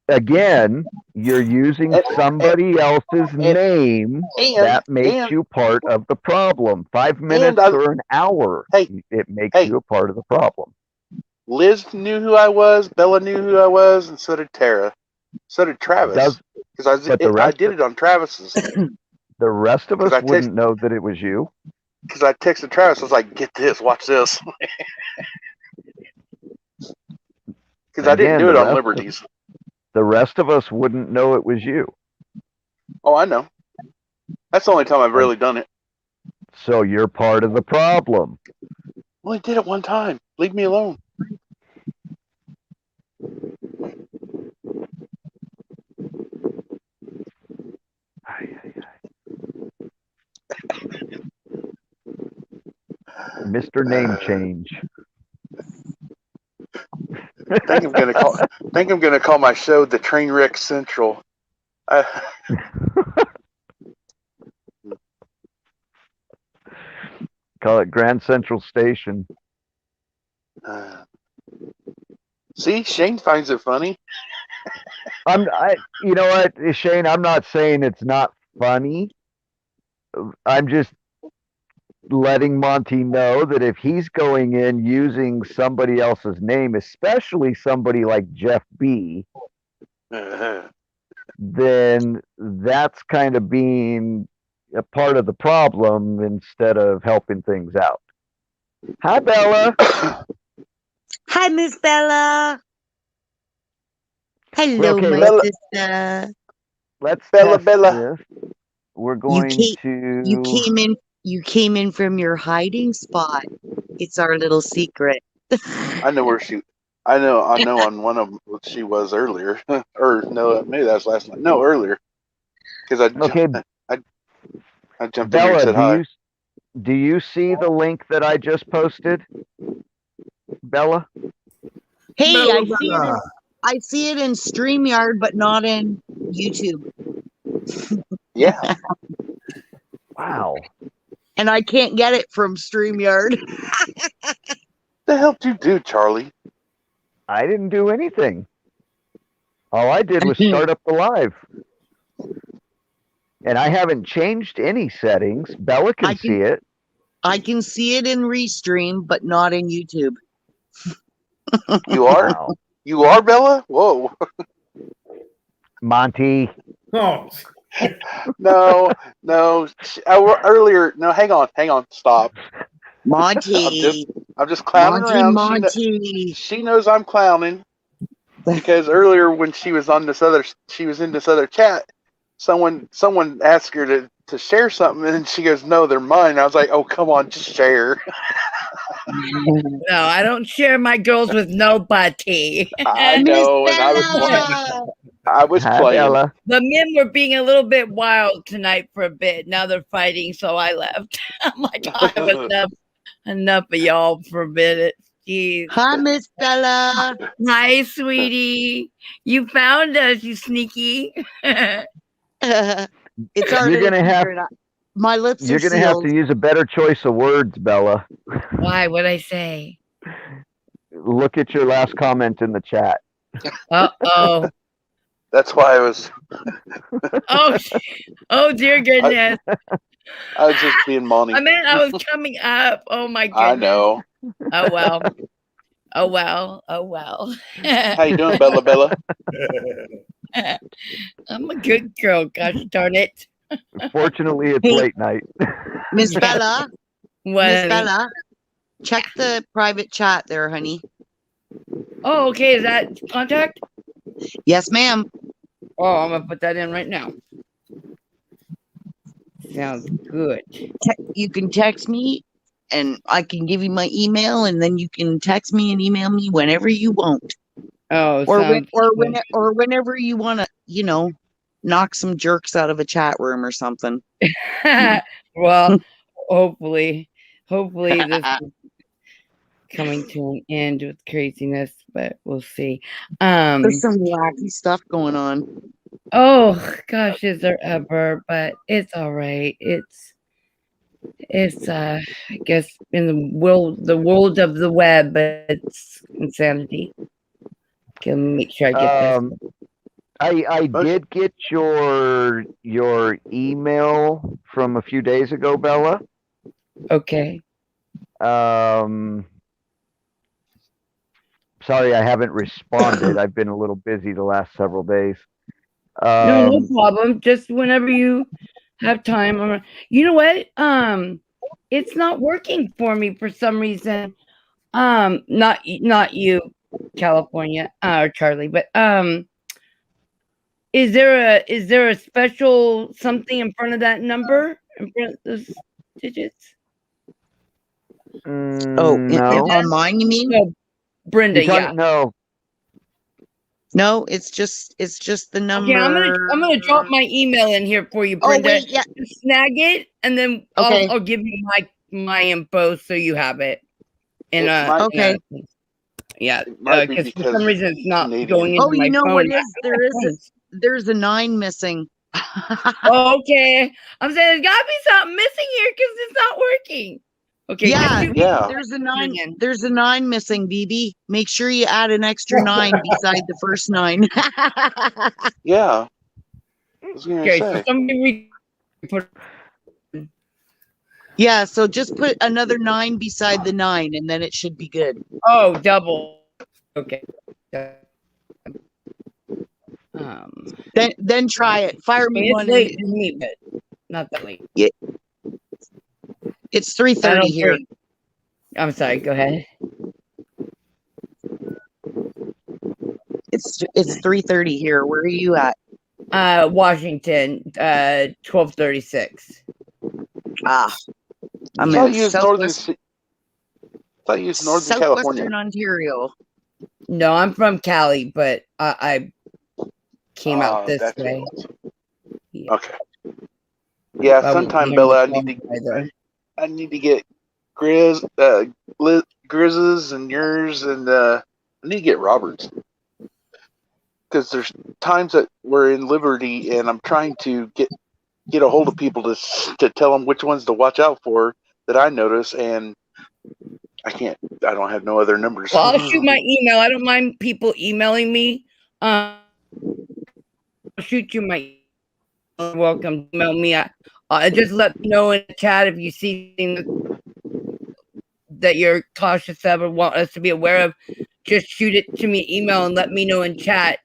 Again, you're using somebody else's name. That makes you part of the problem. 5 minutes or an hour, it makes you a part of the problem. Liz knew who I was, Bella knew who I was, and so did Tara. So did Travis. Because I did it on Travis's. The rest of us I wouldn't know that it was you. Because I texted Travis, I was like, "Get this, watch this." Because I didn't do it on Liberties. The rest of us wouldn't know it was you. Oh, I know. That's the only time I've really done it. So you're part of the problem. Only did it one time. Leave me alone. Mr. Name Change. Think I'm gonna call my show the Trainwreck Central. Call it Grand Central Station. See, Shane finds it funny. You know what, Shane? I'm not saying it's not funny. I'm just letting Monty know that if he's going in using somebody else's name, especially somebody like Jeff B, then that's kind of being a part of the problem instead of helping things out. Hi, Bella. Hi, Miss Bella. Hello, Okay, my Bella. sister. Let's Bella, test Bella. this. We're going to. You came in from your hiding spot. It's our little secret. I know where she. I know on one of them what she was earlier, or no, maybe that was last night. No, earlier, because I jumped in there and said hi. Do you see the link that I just posted, Bella? Hey, Bella, I see it in StreamYard, but not in YouTube. Yeah. Wow. And I can't get it from StreamYard. The hell did you do, Charlie? I didn't do anything. All I did was start up the live. And I haven't changed any settings. Bella can see it. I can see it in Restream, but not in YouTube. You are? Wow. You are, Bella? Whoa. Monty. Oh, No. Earlier. No, hang on. Stop. Monty. I'm just clowning around. Monty. She knows I'm clowning because earlier when she was in this other chat, someone asked her to share something, and she goes, "No, they're mine." I was like, "Oh, come on, just share." No, I don't share my girls with nobody. I know, and I was I was Hi, playing. Bella. The men were being a little bit wild tonight for a bit. Now they're fighting, so I left. I'm like, I have enough of y'all for a minute. Jeez. Hi, Miss Bella. Hi, sweetie. You found us, you sneaky. It's already You're gonna have my lips you're are gonna have sealed. to use a better choice of words, Bella. Why? What'd I say? Look at your last comment in the chat. Uh-oh. That's why I was Oh, dear goodness. I was just being Monty. I meant I was coming up. Oh, my goodness. I know. Oh, well. Oh, well. Oh, well. How you doing, Bella Bella? I'm a good girl. Gosh darn it. Fortunately, it's Hey. late night. Miss Yeah. Bella, What, Miss honey? Bella, check the private chat there, honey. Oh, okay. Is that contact? Yes, ma'am. Oh, I'm going to put that in right now. Sounds good. You can text me, and I can give you my email, and then you can text me and email me whenever you want, Oh, or sounds good. whenever you want to, knock some jerks out of a chat room or something. Well, hopefully this is coming to an end with craziness, but we'll see. There's some wacky stuff going on. Oh gosh, is there ever? But it's all right. It's I guess in the world of the web, but it's insanity. Can make sure I get this. I did get your email from a few days ago, Bella. Okay. Sorry, I haven't responded. I've been a little busy the last several days. No problem. Just whenever you have time. You know what? It's not working for me for some reason. Not you, California, or Charlie, but is there a special something in front of that number? In front of those digits? No. On mine, you mean? No, Brenda, yeah. No. No, it's just the number. Okay, I'm gonna drop my email in here for you, Oh Brenda. wait, yeah. Just snag it, and then Okay. I'll give you my info so you have it. It might- Okay. Yeah, It might be because for because some reason it's not Canadian. going into Oh, my you know phone. what is? There's a 9 missing. Okay, I'm saying there's gotta be something missing here because it's not working. Okay, Yeah, just Yeah. there's a 9. again. There's a 9 missing, BB. Make sure you add an extra 9 beside the first 9. Yeah. I was gonna Okay, so say. somebody put Yeah, so just put another 9 beside the 9, and then it should be good. double. Okay. Then try it. Fire me It's one. late to me, but not that late. It's I 3:30 don't here. think- I'm sorry. Go ahead. It's 3:30 here. Where are you at? Washington, 12:36. Ah, I'm I thought in you was northern. Southwest, Thought you was Northern California. Southwestern Ontario. No, I'm from Cali, but I came out this That's way. what it was. Yeah. Okay. Yeah, I won't sometime, be Bella, I on the need phone either. to get Grizz's and yours, and I need to get Robert's because there's times that we're in Liberty, and I'm trying to get a hold of people to tell them which ones to watch out for that I notice, and I can't. I don't have no other numbers. Well, I'll shoot my email. I don't mind people emailing me. I'll shoot you my. You're welcome to email me. Just let me know in the chat if you see things that you're cautious of or want us to be aware of. Just shoot it to me email and let me know in chat.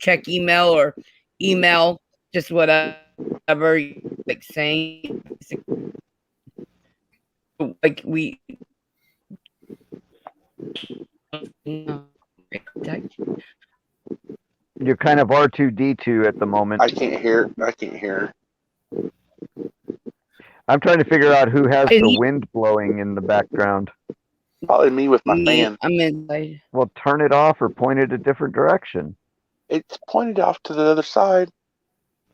Check email or email, just whatever you like saying. Like we. You're kind of R2D2 at the moment. I can't hear. I'm trying to figure out who has Is the he- wind blowing in the background. Probably me with my Me, fan. I'm inside. Well, turn it off or point it a different direction. It's pointed off to the other side.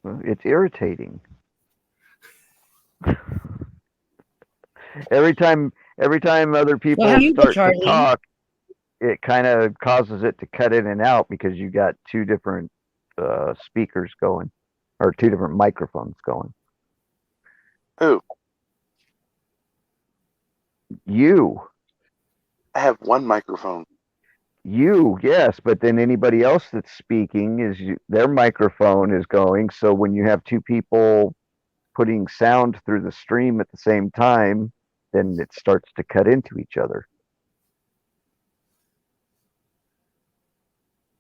Well, it's irritating. Every time other people how you go, start to Charlie? talk, it kind of causes it to cut in and out because you got two different speakers going, or two different microphones going. Who? You, I have one microphone. yes, but then anybody else that's speaking their microphone is going. So when you have two people putting sound through the stream at the same time, then it starts to cut into each other.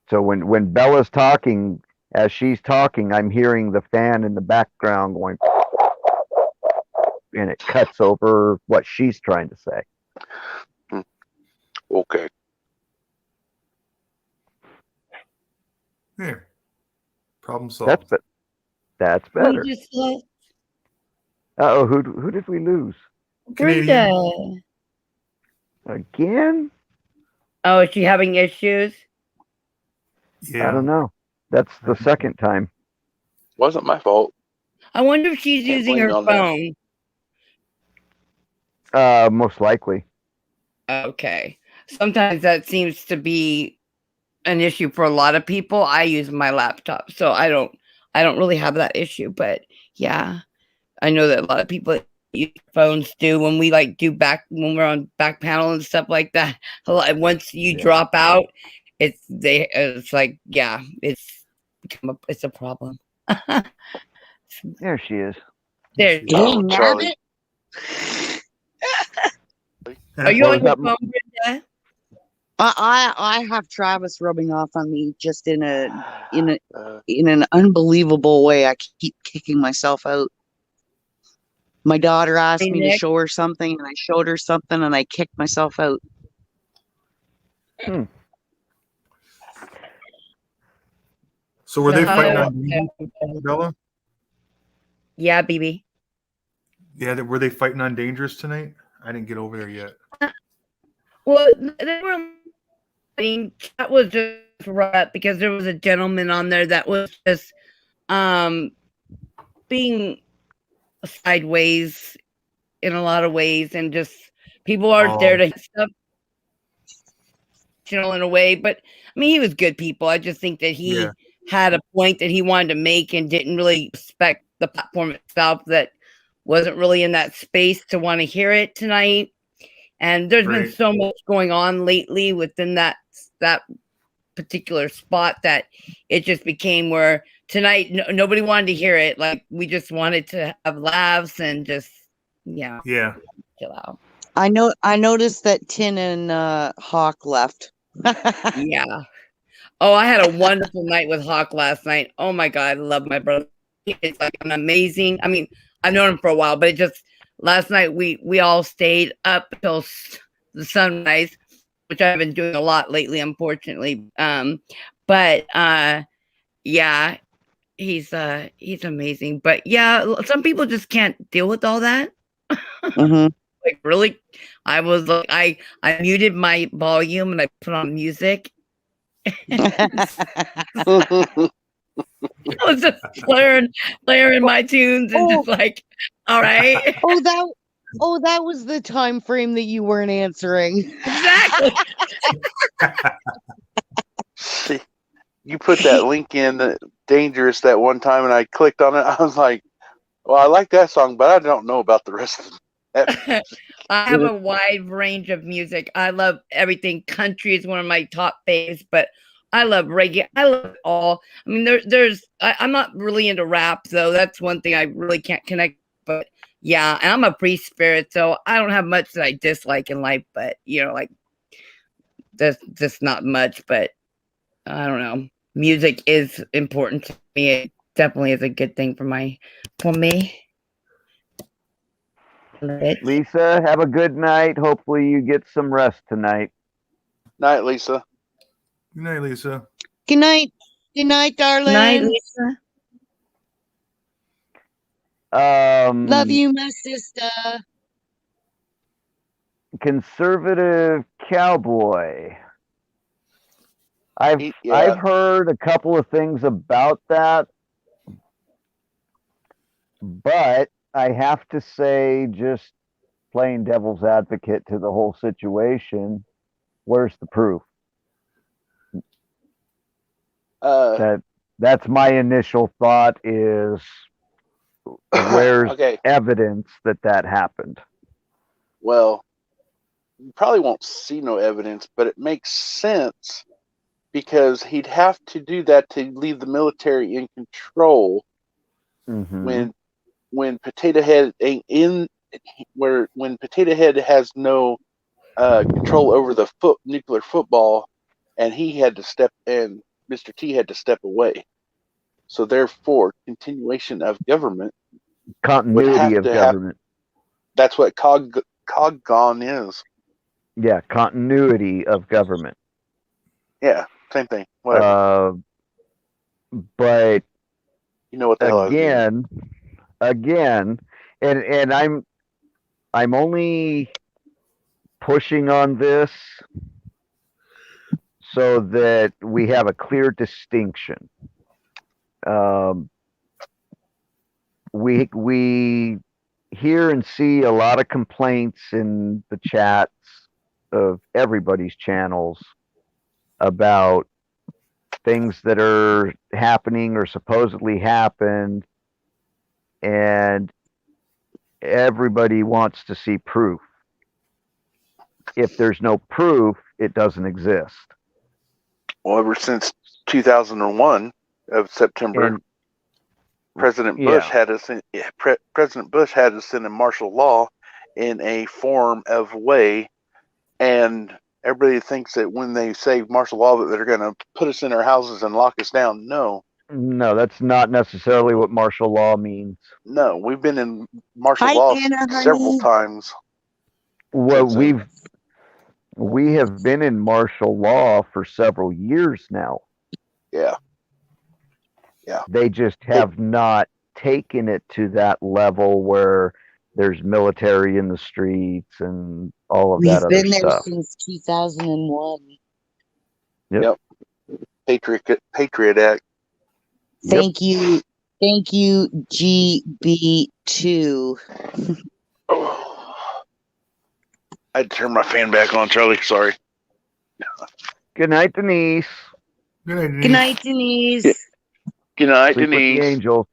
So when Bella's talking, as she's talking, I'm hearing the fan in the background going, and it cuts over what she's trying to say. Okay. There. Problem solved. That's better. We just left Uh-oh, who did we lose? Brenda. Again? Oh, is she having issues? Yeah. I don't know. That's the second time. Wasn't my fault. I wonder if she's Can't using blame her you on that. phone. Most likely. Okay. Sometimes that seems to be an issue for a lot of people. I use my laptop, so I don't really have that issue, but yeah. I know that a lot of people use phones do when we when we're on back panel and stuff like that. Once you drop out, it's like, yeah, it's a problem. There she is. There. Oh, Charlie. Are you What on was your that? phone, Brenda? I have Travis rubbing off on me just in an unbelievable way. I keep kicking myself out. My daughter asked Hey, me to Nick. show her something, and I showed her something, and I kicked myself out. So were they fighting Oh, on okay. Bella? Yeah, BB. Yeah, were they fighting on Dangerous tonight? I didn't get over there yet. Well, they were. I mean, that was just right because there was a gentleman on there that was just being sideways in a lot of ways, and just people aren't there to stuff, in a way. But I mean, he was good people. I just think that he had a point that he wanted to make and didn't really respect the platform itself, that wasn't really in that space to want to hear it tonight. And there's been so much going on lately within that particular spot that it just became where tonight nobody wanted to hear it. Like, we just wanted to have laughs and just chill out. I noticed that Tin and Hawk left. Yeah. Oh, I had a wonderful night with Hawk last night. Oh my God, I love my brother. It's like an amazing. I mean, I've known him for a while, but it just last night we all stayed up till the sunrise, which I've been doing a lot lately, unfortunately. But yeah, he's amazing. But yeah, some people just can't deal with all that. Mm-hmm. Like, really, I was like, I muted my volume and I put on music. I was just blaring my tunes and just like, all right. That was the time frame that you weren't answering. Exactly. See, you put that link in the Dangerous that one time, and I clicked on it. I was like, well, I like that song, but I don't know about the rest of them. I have a wide range of music. I love everything. Country is one of my top faves, but I love reggae. I love it all. I mean, I'm not really into rap, though. That's one thing I really can't connect. But yeah, and I'm a free spirit, so I don't have much that I dislike in life. But like, there's just not much. But I don't know. Music is important to me. It definitely is a good thing for me. Lisa, have a good night. Hopefully you get some rest tonight. Night, Lisa. Good night, Lisa. Good night. Good night, darling. Night, Lisa. Love you, my sister. Conservative cowboy. I've heard a couple of things about that, but I have to say, just playing devil's advocate to the whole situation, where's the proof? That's my initial thought is where's Okay. evidence that happened? Well, you probably won't see no evidence, but it makes sense because he'd have to do that to leave the military in control Mhm. when Potato Head ain't in when Potato Head has no control over the nuclear football, and he had to step and Mr. T had to step away. So therefore, continuation of government Continuity of government. That's what COGGON is. Yeah, continuity of government. Yeah, same thing. Whatever. But you know what the hell I was again, and I'm only pushing on this so that we have a clear distinction. We hear and see a lot of complaints in the chats of everybody's channels about things that are happening or supposedly happened, and everybody wants to see proof. If there's no proof, it doesn't exist. Well, ever since 2001 of September, And President Bush had us in President Bush had us in a martial law in a form of way, and everybody thinks that when they say martial law that they're going to put us in our houses and lock us down. No, that's not necessarily what martial law means. No, we've been in martial law several times. Well, we have been in martial law for several years now. Yeah. They just have not taken it to that level where there's military in the streets and all of that other We've been there stuff. since 2001. Yep. Patriot Act. Thank you, GB2. I had to turn my fan back on, Charlie. Sorry. Good night, Denise. Good night, Denise. Good night, Sleep with the Denise. angel.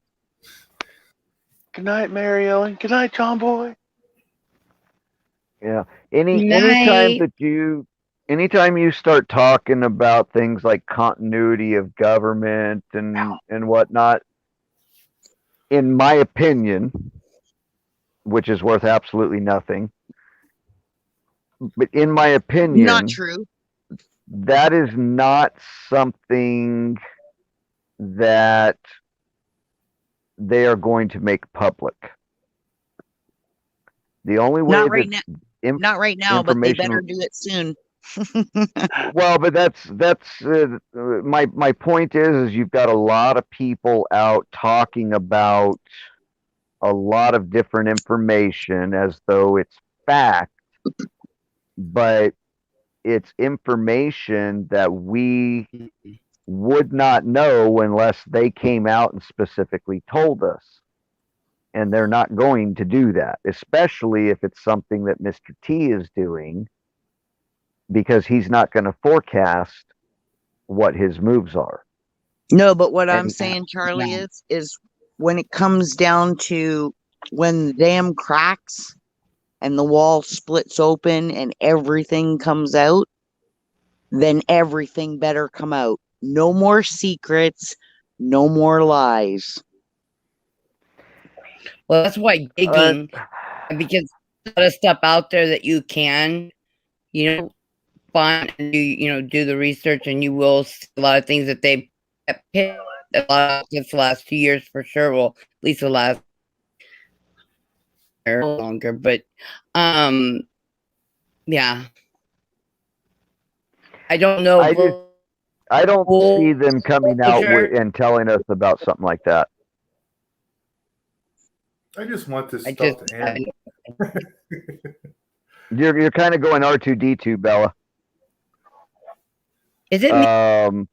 Good night, Mary Ellen. Good night, John Boy. Yeah. Anytime you start talking about things like continuity of government and whatnot, in my opinion, which is worth absolutely nothing, but in my opinion, Not true. that is not something that they are going to make public. The only way Not right now. Not right now, but they better do it soon. Well, but that's my point is you've got a lot of people out talking about a lot of different information as though it's fact, but it's information that we would not know unless they came out and specifically told us. And they're not going to do that, especially if it's something that Mr. T is doing, because he's not going to forecast what his moves are. No, but what I'm saying, Charlie, is when it comes down to when the dam cracks and the wall splits open and everything comes out, then everything better come out. No more secrets, no more lies. Well, that's why digging, because there's a lot of stuff out there that you can, find and do the research, and you will see a lot of things that they picked a lot of this last 2 years for sure. Well, at least the last year longer, but yeah, I don't know. I don't see them coming out and telling us about something like that. I just want this stuff to end. You're kind of going R2D2, Bella. Is it me?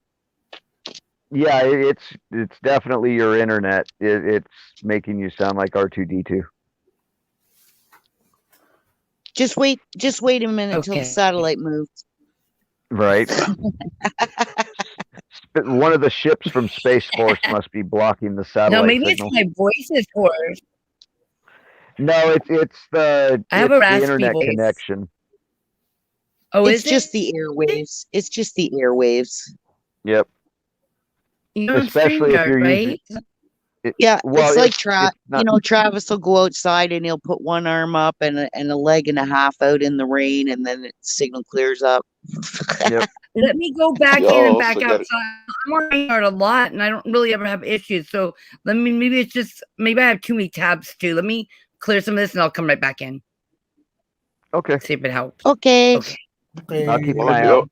Yeah, it's definitely your internet. It's making you sound like R2D2. Just wait a minute till the Okay. satellite moves. Right. One of the ships from Space Force must be blocking the No, satellite maybe signal. it's my voice is hoarse. No, it's the I have a it's the raspy internet voice. connection. Oh, It's is just it? the airwaves. It's just the airwaves. Yep. You're on Especially if StreamYard, you're right? Yeah, well, it's like it's not, Travis will go outside and he'll put one arm up and a leg and a half out in the rain, and then the signal clears up. Yep. Let me go back Y'all in and also back got it. outside. I'm on StreamYard a lot, and I don't really ever have issues. So maybe it's just maybe I have too many tabs too. Let me clear some of this, and I'll come right back in. Okay. See if it helps. Okay. Okay. I'll keep an Well, eye out.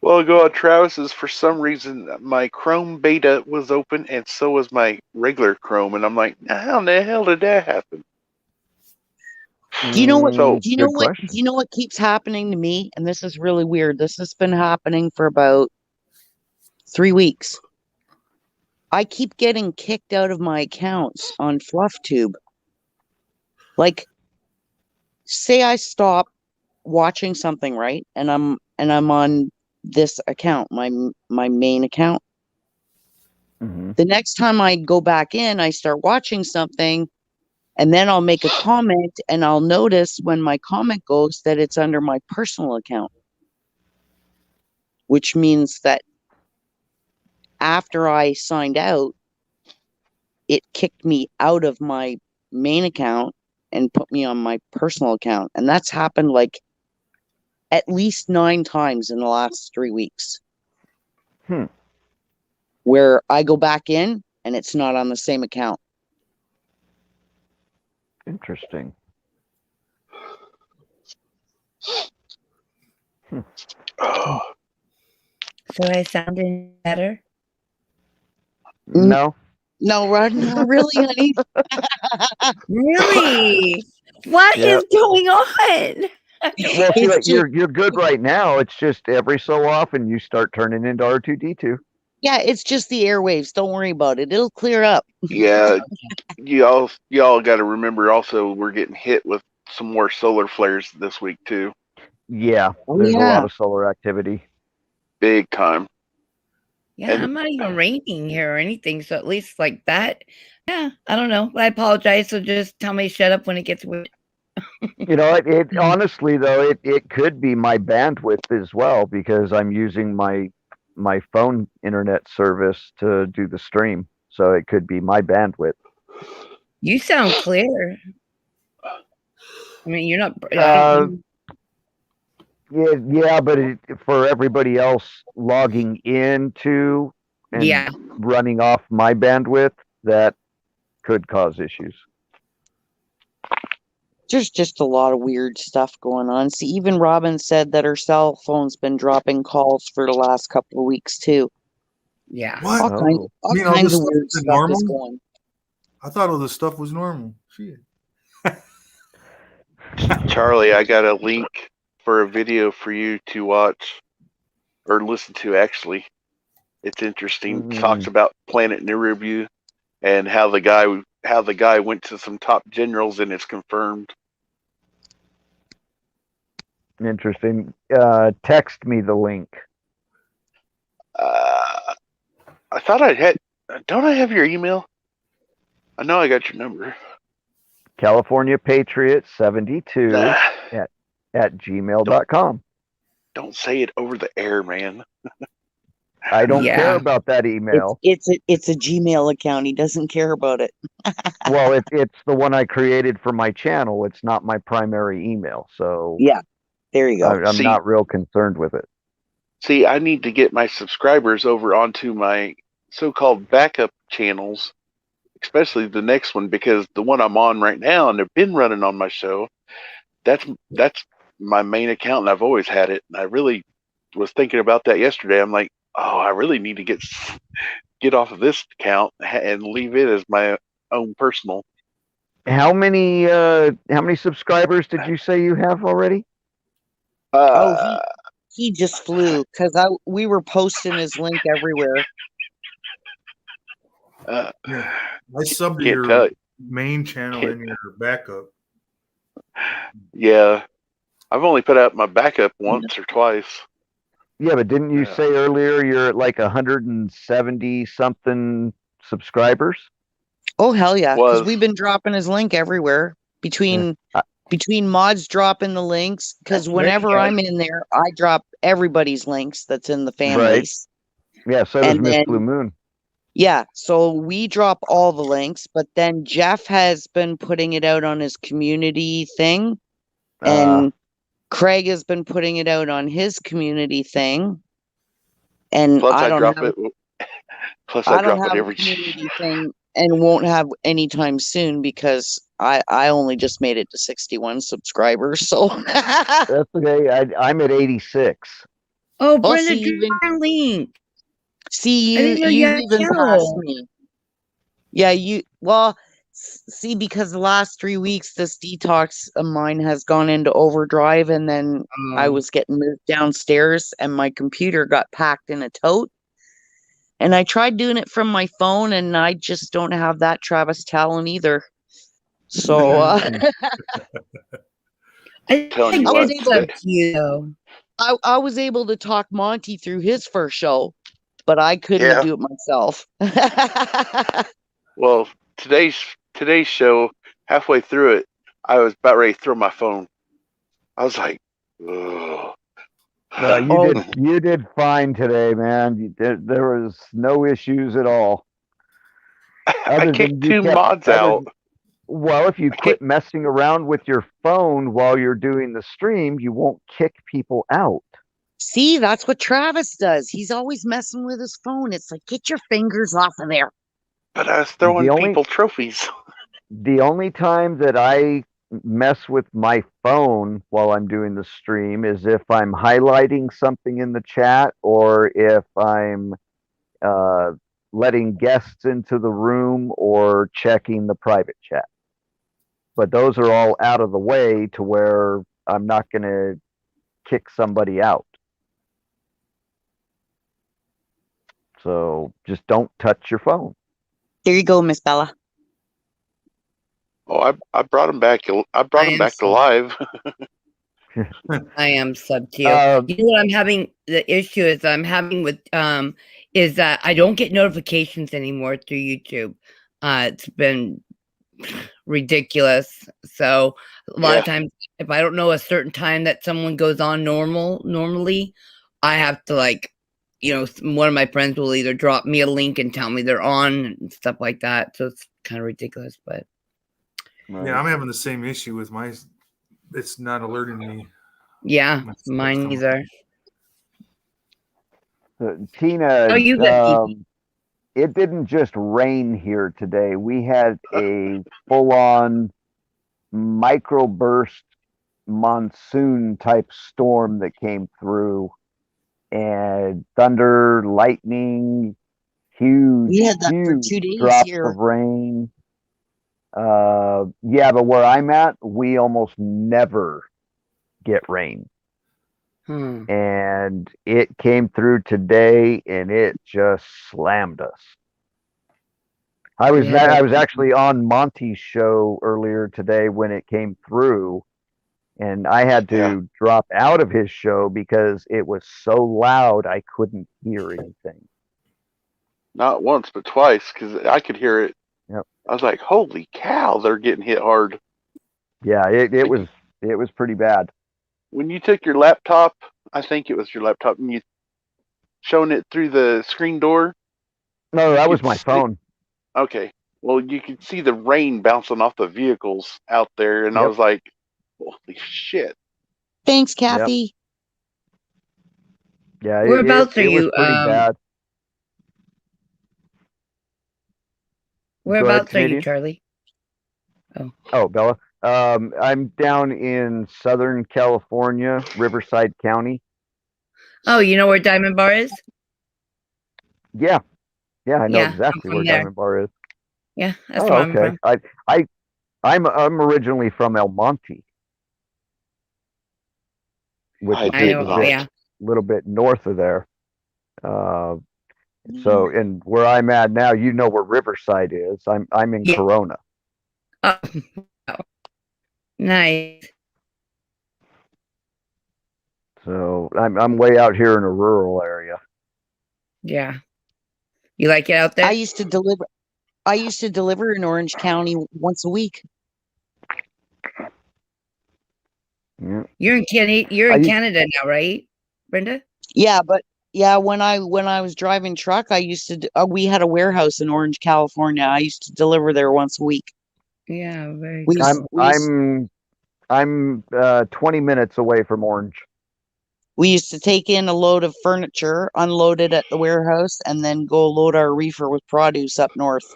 Well, ago on Travis's, for some reason, my Chrome beta was open, and so was my regular Chrome, and I'm like, how in the hell did that happen? Do you know what? So- Do you know Good what? question. Do you know what keeps happening to me? And this is really weird. This has been happening for about 3 weeks. I keep getting kicked out of my accounts on FluffTube. Like, say I stop watching something, right? And I'm on this account, my main account. Mhm. The next time I go back in, I start watching something, and then I'll make a comment, and I'll notice when my comment goes that it's under my personal account, which means that after I signed out, it kicked me out of my main account and put me on my personal account. And that's happened like at least 9 times in the last 3 weeks. Hmm. Where I go back in and it's not on the same account. Interesting. Oh, So I sounded better. No. No, Rod, not really, honey. Really? What is Yep. going on? Well, see, It's like, you're good right now. It's just every so often you start turning into R2D2. Yeah, it's just the airwaves. Don't worry about it. It'll clear up. yeah, y'all got to remember also we're getting hit with some more solar flares this week too, Yeah, Oh, there's a yeah. lot of solar activity. big time. Yeah, And- I'm not even raining here or anything. So at least like that. Yeah, I don't know. I apologize. So just tell me to shut up when it gets weird. You know, it honestly though, it could be my bandwidth as well because I'm using my phone internet service to do the stream. So it could be my bandwidth. You sound clear. I mean, you're not. I Uh, don't, Yeah, but for everybody else logging into and yeah. running off my bandwidth, that could cause issues. There's just a lot of weird stuff going on. See, even Robin said that her cell phone's been dropping calls for the last couple of weeks too. Yeah. What? All kinds, Oh. all You mean all kinds this of stuff weird is stuff normal? is going. I thought all this stuff was normal. Shit. Charlie, I got a link for a video for you to watch or listen to. Actually, it's interesting. Talks about Planet Nibiru and how the guy went to some top generals, and it's confirmed. Interesting. Text me the link. I thought I had. Don't I have your email? I know I got your number. California Patriot 72 Nah, at gmail.com. don't say it over the air, man. I don't care Yeah. about that email. It's a Gmail account. He doesn't care about it. Well, it's the one I created for my channel. It's not my primary email. So Yeah, there you go. I'm See- not real concerned with it. See, I need to get my subscribers over onto my so-called backup channels, especially the next one, because the one I'm on right now, and they've been running on my show, that's my main account, and I've always had it. And I really was thinking about that yesterday. I'm like, oh, I really need to get off of this account and leave it as my own personal. How many subscribers did you say you have already? he just flew because we were posting his link everywhere. Yeah. I subbed to Can't your tell. main channel Can't- and your backup. Yeah, I've only put out my backup once or twice. Yeah, but didn't you Yeah. say earlier you're at like 170 something subscribers? Oh hell yeah! Because Was. we've been dropping his link everywhere between mods dropping the links. Because whenever I'm in there, I drop everybody's links that's in the families. Yeah, so does And Miss then- Blue Moon. Yeah, so we drop all the links, but then Jeff has been putting it out on his community thing, and Craig has been putting it out on his community thing. And Plus, I I don't drop have, it. Plus, I I don't drop it have a every. community thing and won't have anytime soon because I only just made it to 61 subscribers. So That's okay. I'm at 86. Oh, Well, Brenda, see, do even- my link. see I didn't know you've you had a even passed channel. me. Yeah, well, see, because the last 3 weeks this detox of mine has gone into overdrive, and then I was getting moved downstairs and my computer got packed in a tote. And I tried doing it from my phone, and I just don't have that Travis talent either. So I Telling you I what, did sub to you though. I was able to talk Monty through his first show, but I couldn't Yeah. do it myself. Well, today's show, halfway through it, I was about ready to throw my phone. I was like, ugh. You did fine today, man. There was no issues at all. I kicked two mods out. Well, if you quit messing around with your phone while you're doing the stream, you won't kick people out. See, that's what Travis does. He's always messing with his phone. It's like, get your fingers off of there. But I was throwing The only- people trophies. The only time that I mess with my phone while I'm doing the stream is if I'm highlighting something in the chat or if I'm letting guests into the room or checking the private chat. But those are all out of the way to where I'm not going to kick somebody out. So just don't touch your phone. There you go, Miss Bella. Oh, I brought him back. I brought him am back to so- live. I am sub to you. Um, You know what I'm having? The issue is I'm having with is that I don't get notifications anymore through YouTube. It's been ridiculous. So a lot of times, if I don't know a certain time that someone goes on normally, I have to one of my friends will either drop me a link and tell me they're on and stuff like that. So it's kind of ridiculous, but Yeah, I'm having the same issue with my. It's not alerting me. yeah, That's mine something. either. Tina, Oh, you got it didn't just rain here today. We had a full-on microburst monsoon type storm that came through, and thunder, lightning, huge, We had that for huge 2 days drops here. of rain. Yeah, but where I'm at, we almost never get rain. And it came through today and it just slammed us. I was actually on Monty's show earlier today when it came through, and I had to drop out of his show because it was so loud I couldn't hear anything. Not once, but twice, because I could hear it. Yep. I was like, "Holy cow, they're getting hit hard." Yeah, it was pretty bad. When you took your laptop, I think it was your laptop, and you showing it through the screen door. No, that was could my see- phone. Okay, well, you could see the rain bouncing off the vehicles out there, and I Yep. was like, "Holy shit!" Thanks, Kathy. Yeah, Whereabouts are it was you, pretty bad. Whereabouts are you, Canadian. Charlie? Oh, Bella. I'm down in Southern California, Riverside County. Oh, you know where Diamond Bar is? Yeah, I know Yeah, I'm exactly from where there. Diamond Bar is. Yeah, that's Oh, where I'm okay. from. I'm originally from El Monte, which I is I did know. not. Yeah. little bit north of there. Uh, Mm-hmm. so, and where I'm at now, you know where Riverside is. I'm in Yeah. Corona. Oh, wow. Nice. So I'm way out here in a rural area. Yeah. You like it out there? I used to deliver in Orange County once a week. Yeah. You're in Canada. You're I in used- Canada now, right, Brenda? Yeah, but yeah, when I was driving truck, I used to we had a warehouse in Orange, California. I used to deliver there once a week. Yeah, very We cool. used, we used, I'm 20 minutes away from Orange. we used to take in a load of furniture, unload it at the warehouse, and then go load our reefer with produce up north.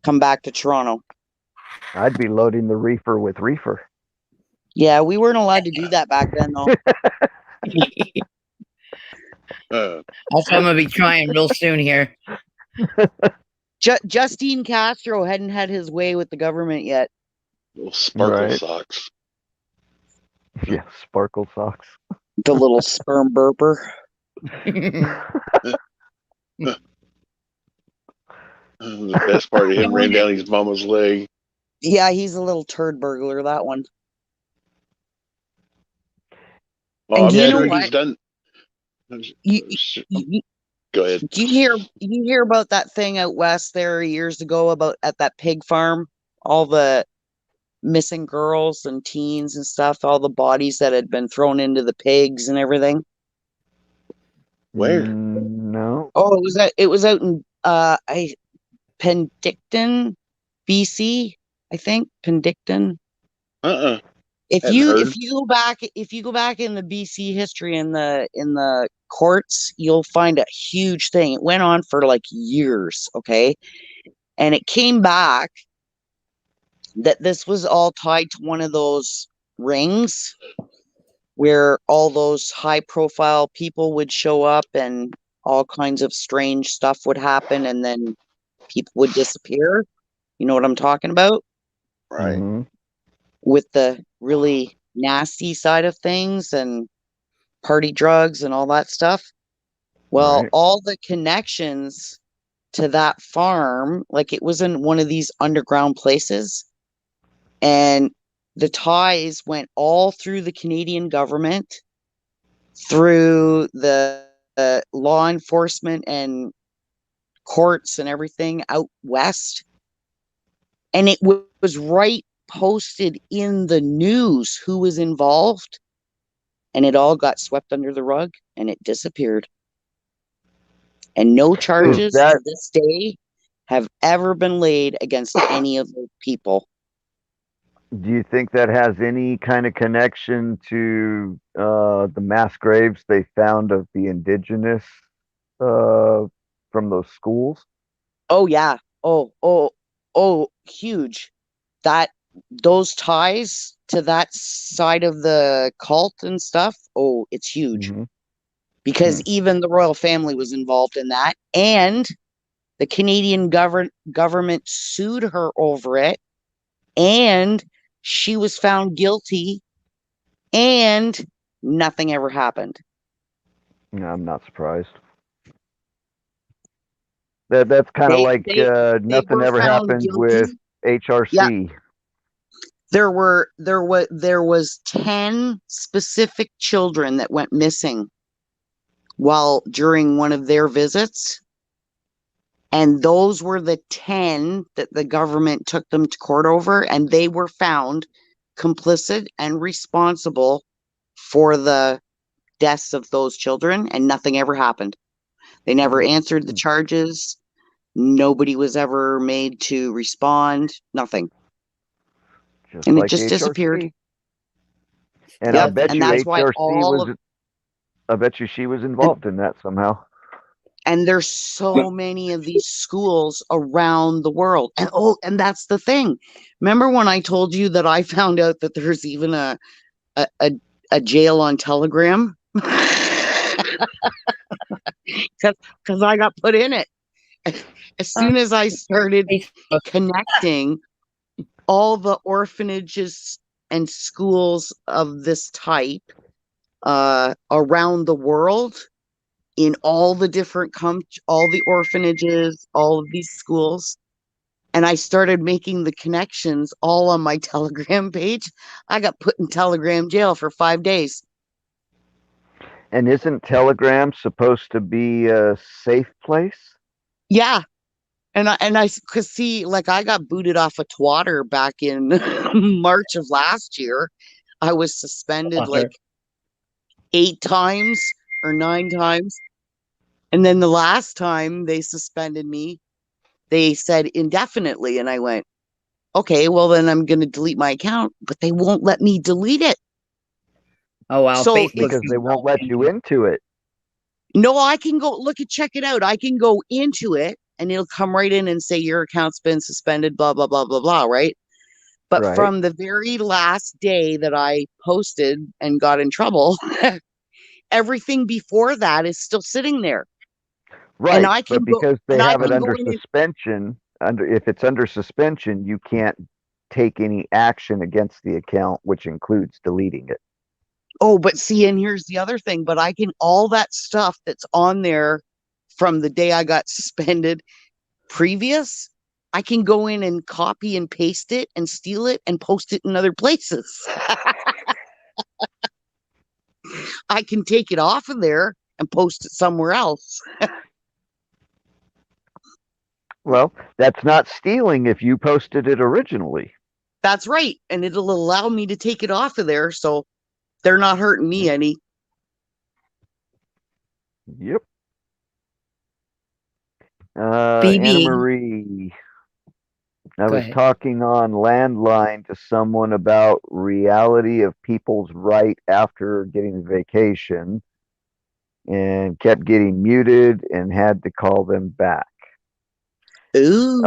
Come back to Toronto. I'd be loading the reefer with reefer. Yeah, we weren't allowed to do that back then, though. That's what I'm gonna be trying real soon here. Justine Castro hadn't had his way with the government yet. Little sparkle Right. socks. Yeah, sparkle socks. The little sperm burper. The best part of him ran down his mama's leg. Yeah, he's a little turd burglar, that one. Well, And I'm you know sure what? he's done. You, Go ahead. do you hear about that thing out west there years ago about at that pig farm? All the missing girls and teens and stuff, all the bodies that had been thrown into the pigs and everything. Where? No. Oh, it was out in Penticton, BC, I think. Penticton. If Hadn't you heard. if you go back in the BC history in the courts, you'll find a huge thing. It went on for like years, okay? And it came back that this was all tied to one of those rings where all those high profile people would show up and all kinds of strange stuff would happen and then people would disappear. You know what I'm talking about? Right. Mhm. With the really nasty side of things and party drugs and all that stuff. Well, Right. all the connections to that farm, like it was in one of these underground places, and the ties went all through the Canadian government, through the law enforcement and courts and everything out west. And it was right posted in the news who was involved, and it all got swept under the rug and it disappeared. And no charges to that- this day have ever been laid against any of those people. Do you think that has any kind of connection to the mass graves they found of the indigenous from those schools? Oh yeah. Oh, huge. Those ties to that side of the cult and stuff. Oh, it's huge. Mhm. Because even the royal family was involved in that, and the Canadian government sued her over it, and she was found guilty, and nothing ever happened. No, I'm not surprised. That's kind of They- like they nothing were ever found happened guilty. with HRC. There was 10 specific children that went missing while during one of their visits. And those were the 10 that the government took them to court over, and they were found complicit and responsible for the deaths of those children, and nothing ever happened. They never answered the charges. Nobody was ever made to respond. Nothing. Just And it like just HRC. disappeared. And I Yep, bet and you that's why HRC all was. of- I bet you she was involved in that somehow. And there's so many of these schools around the world. And that's the thing. Remember when I told you that I found out that there's even a jail on Telegram? Because I got put in it. As soon as I started connecting all the orphanages and schools of this type around the world in all the different all the orphanages, all of these schools. And I started making the connections all on my Telegram page. I got put in Telegram jail for 5 days. And isn't Telegram supposed to be a safe place? Yeah. Cause see, like I got booted off of Twitter back in March of last year. I was suspended like 8 times or 9 times. And then the last time they suspended me, they said indefinitely. And I went, okay, well, then I'm going to delete my account, but they won't let me delete it. Oh, wow. So Facebook Because they won't let you into it. No, I can go check it out. I can go into it and it'll come right in and say your account's been suspended, blah, blah, blah, blah, blah, right? But Right. from the very last day that I posted and got in trouble, everything before that is still sitting there. Right. And I can but because they and I have it can under go in and- suspension, if it's under suspension, you can't take any action against the account, which includes deleting it. Oh, but see, and here's the other thing, but I can, all that stuff that's on there from the day I got suspended previous, I can go in and copy and paste it and steal it and post it in other places. I can take it off of there and post it somewhere else. Well, that's not stealing if you posted it originally. That's right. And it'll allow me to take it off of there. So they're not hurting me any. Yep. Phoebe. Anna Marie. I Go was ahead. talking on landline to someone about reality of people's right after getting vacation and kept getting muted and had to call them back. Ooh.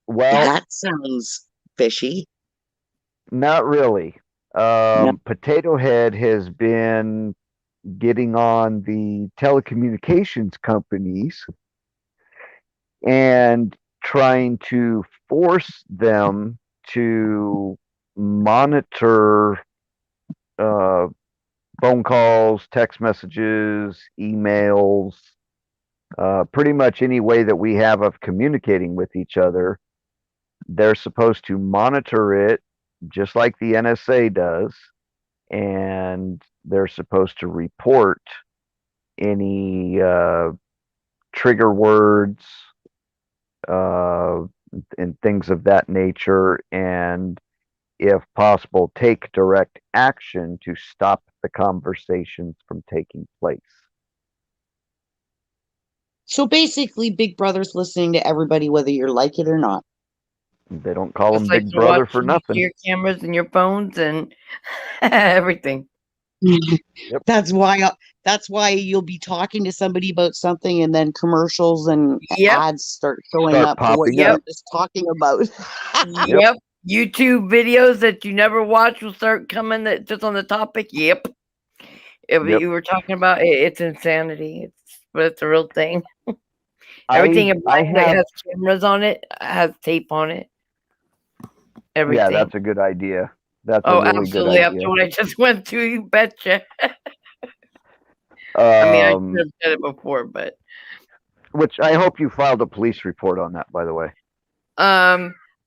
Well, that sounds fishy. not really. Potato Head has been getting on the telecommunications companies and trying to force them to monitor phone calls, text messages, emails, pretty much any way that we have of communicating with each other. They're supposed to monitor it just like the NSA does, and they're supposed to report any trigger words and things of that nature, and if possible, take direct action to stop the conversations from taking place. So basically, Big Brother's listening to everybody, whether you like it or not. They don't call Just him like Big to Brother watch for you nothing. your cameras and your phones and everything. That's why you'll be talking to somebody about something and then commercials and Yep. ads start showing Start up for what popping you're up. just talking about. Yep. YouTube videos that you never watch will start coming that just on the topic. Yep. If Yep. you were talking about it's insanity. But it's a real thing. Everything I that have, has cameras on it has tape on it. Everything. yeah, that's a good idea. That's a Oh, really absolutely. good After idea. what I just went through, you betcha. I mean, I should have said it before, but which I hope you filed a police report on that, by the way.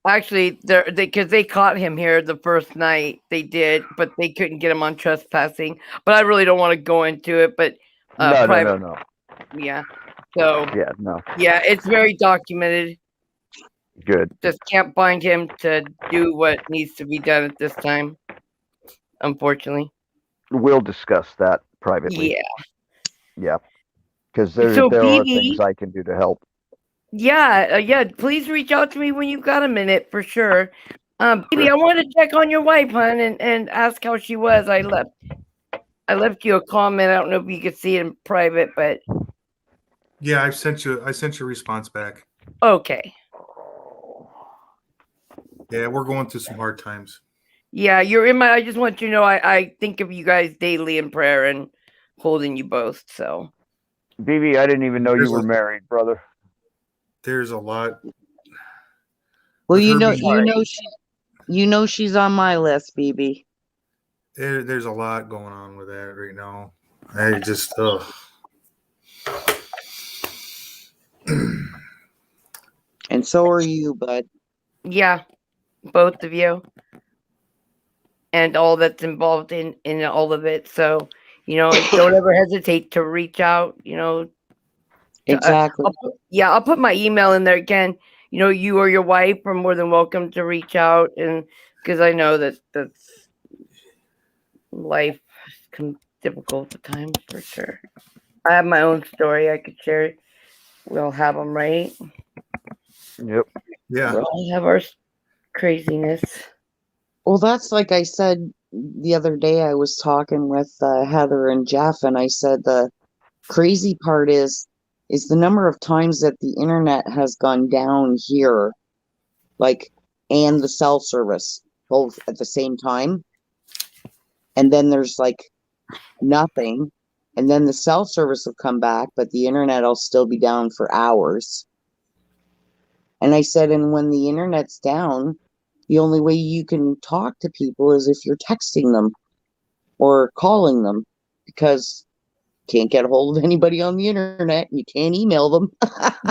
actually, because they caught him here the first night, they did, but they couldn't get him on trespassing. But I really don't want to go into it. But No. yeah. So Yeah, no. yeah, it's very documented. Good. Just can't find him to do what needs to be done at this time, unfortunately. We'll discuss that privately. Yeah. Yeah. Because there So, are BB, things I can do to help. yeah. Please reach out to me when you've got a minute, for sure. BB, I wanted to check on your wife, hon, and ask how she was. I left you a comment. I don't know if you could see it in private, but Yeah, I sent you a response back. okay. Yeah, we're going through some hard times. Yeah, you're in my. I just want you to know I think of you guys daily in prayer and holding you both. So, BB, I didn't even know you were married, brother. There's a lot. Well, With her you being- know she's on my list, BB. There's a lot going on with that right now. I just, ugh. And so are you, bud. Yeah, both of you, and all that's involved in all of it. So, don't ever hesitate to reach out. Exactly. I'll put my email in there again. You or your wife are more than welcome to reach out, and because I know that's life can difficult at times for sure. I have my own story I could share. We all have them, right? Yep. Yeah. We all have our craziness. Well, that's like I said the other day. I was talking with Heather and Jeff, and I said the crazy part is the number of times that the internet has gone down here, like, and the cell service both at the same time. And then there's like nothing. And then the cell service will come back, but the internet will still be down for hours. And I said, and when the internet's down, the only way you can talk to people is if you're texting them or calling them, because you can't get a hold of anybody on the internet. You can't email them.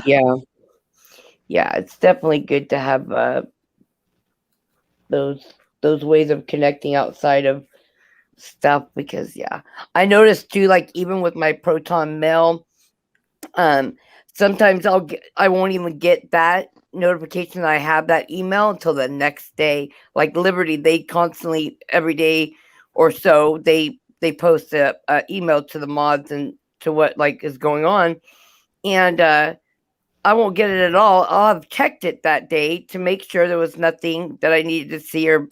Yeah, it's definitely good to have those ways of connecting outside of stuff, because I noticed too, like even with my Proton Mail, sometimes I won't even get that notification that I have that email until the next day. Like Liberty, they constantly every day or so they post a email to the mods and to what like is going on, and I won't get it at all. I'll have checked it that day to make sure there was nothing that I needed to see or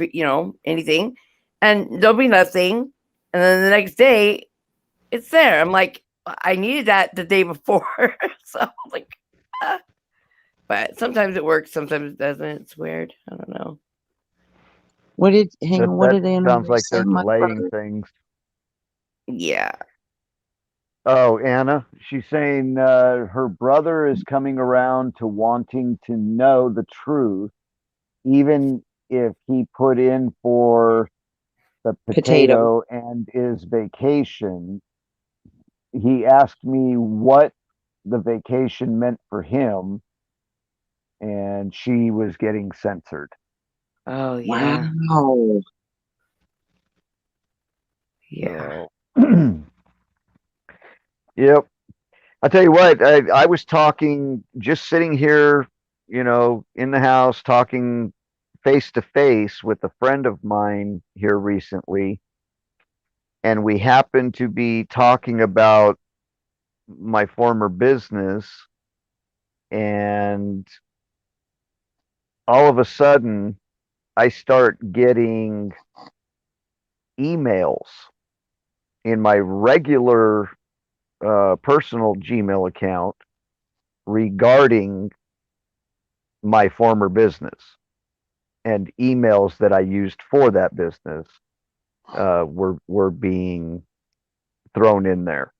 anything, and there'll be nothing. And then the next day, it's there. I'm like, I needed that the day before, so I'm like, but sometimes it works, sometimes it doesn't. It's weird. I don't know. What did Anna Sounds like say, they're my delaying brother? things. Yeah. Oh, Anna, she's saying her brother is coming around to wanting to know the truth, even if he put in for the potato and his vacation. He asked me what the vacation meant for him, and she was getting censored. Oh yeah. Wow. Yeah. So, yep. I'll tell you what, I was talking, just sitting here, in the house, talking face to face with a friend of mine here recently. And we happened to be talking about my former business. And all of a sudden, I start getting emails in my regular personal Gmail account regarding my former business, and emails that I used for that business were being thrown in there.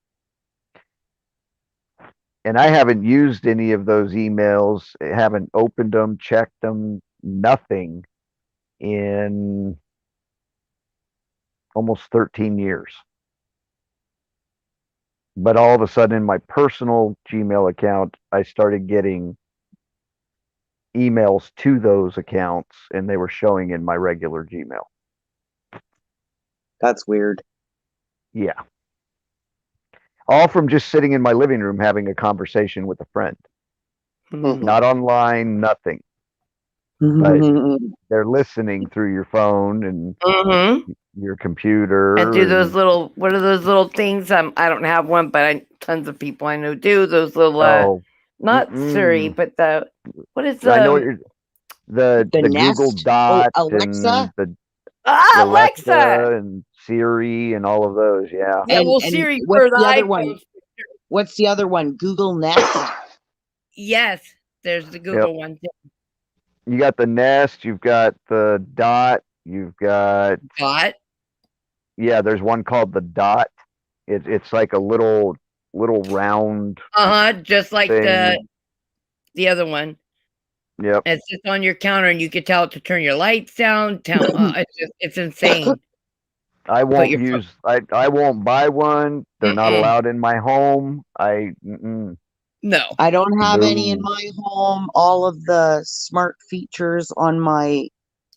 And I haven't used any of those emails, haven't opened them, checked them, nothing in almost 13 years. But all of a sudden in my personal Gmail account, I started getting emails to those accounts, and they were showing in my regular Gmail. That's weird. Yeah. All from just sitting in my living room having a conversation with a friend. Mhm. Not online, nothing. But they're listening through your phone and Mhm. your computer. And do those little, what are those little things? I don't have one, but tons of people I know do those little, oh, not Siri, but what is I know what you're, the The Google Nest? Dot Oh, Alexa? and the Alexa. and Siri and all of those. Yeah. Yeah, well, And Siri what's for the the other one? iPhone. What's the other one? Google Nest? Yes, there's the Yep. Google one. You got the Nest, you've got the Dot, you've got, Dot. yeah, there's one called the Dot. It's like a little round Just like thing. the other one. Yep. It's just on your counter, and you can tell it to turn your lights down. It's insane. I won't your phone- use. I won't buy one. They're not Mm-mm. allowed in my home. Mm-mm. No. I don't have any in No. my home. All of the smart features on my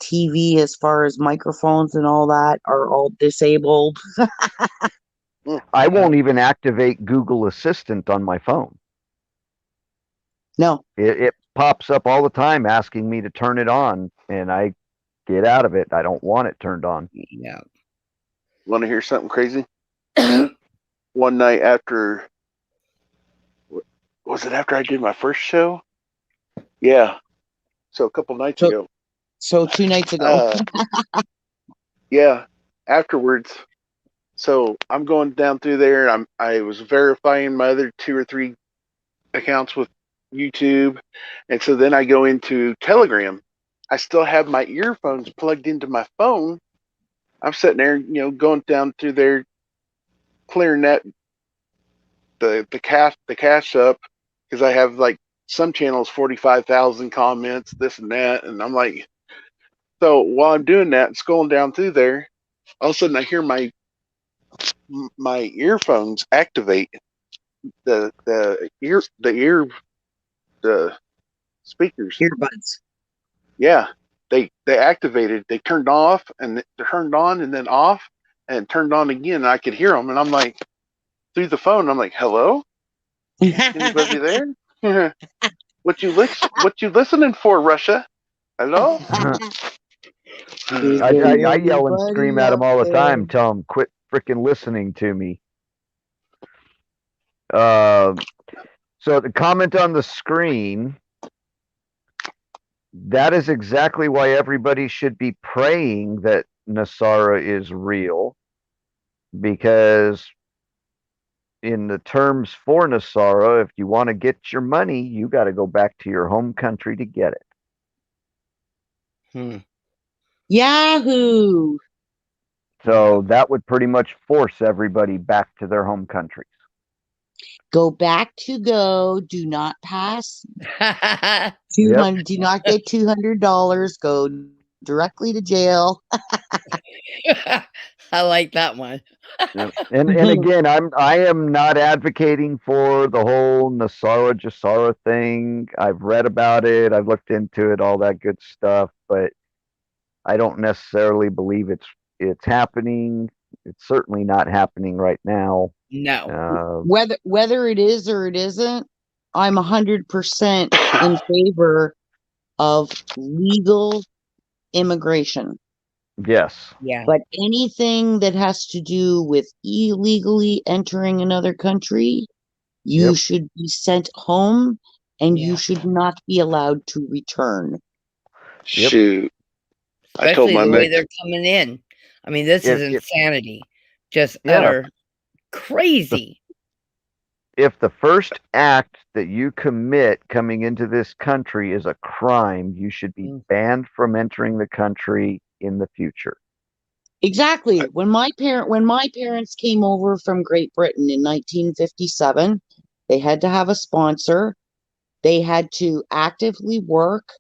TV, as far as microphones and all that, are all disabled. I won't even activate Google Assistant on my phone. No. It pops up all the time asking me to turn it on, and I get out of it. I don't want it turned on. Yeah. Want to hear something crazy? One night after, was it after I did my first show? Yeah. So a couple nights So- ago. So 2 nights ago. Yeah. Afterwards. So I'm going down through there. I was verifying my other 2 or 3 accounts with YouTube, and so then I go into Telegram. I still have my earphones plugged into my phone. I'm sitting there, going down through there, clearing the cache up, because I have like some channels 45,000 comments, this and that, and I'm like, so while I'm doing that, scrolling down through there, all of a sudden I hear my earphones activate the speakers. Earbuds. Yeah, they activated. They turned off and they turned on and then off and turned on again. And I could hear them, and I'm like, through the phone, I'm like, "Hello, anybody there? What you listening for, Russia? Hello?" I yell and scream at them all the time. Tell them quit freaking listening to me. So the comment on the screen. That is exactly why everybody should be praying that Nasara is real, because in the terms for Nasara, if you want to get your money, you got to go back to your home country to get it. Yahoo! So that would pretty much force everybody back to their home countries. Go back to go. Do not pass 200. Do not get $200. Go directly to jail. I like that one. And again, I am not advocating for the whole Nasara Jasara thing. I've read about it, I've looked into it, all that good stuff, but I don't necessarily believe it's happening. It's certainly not happening right now. No. Whether it is or it isn't, I'm 100% in favor of legal immigration. Yes. Yeah. But anything that has to do with illegally entering another country, you Yep. should be sent home and you Yeah. should not be allowed to return. Yep. Shoot. I told Especially my the way mate, they're coming in. I mean, this is If- insanity. Just Yeah. utter crazy. If the first act that you commit coming into this country is a crime, you should be banned from entering the country in the future. Exactly. When my parents came over from Great Britain in 1957, they had to have a sponsor. They had to actively work.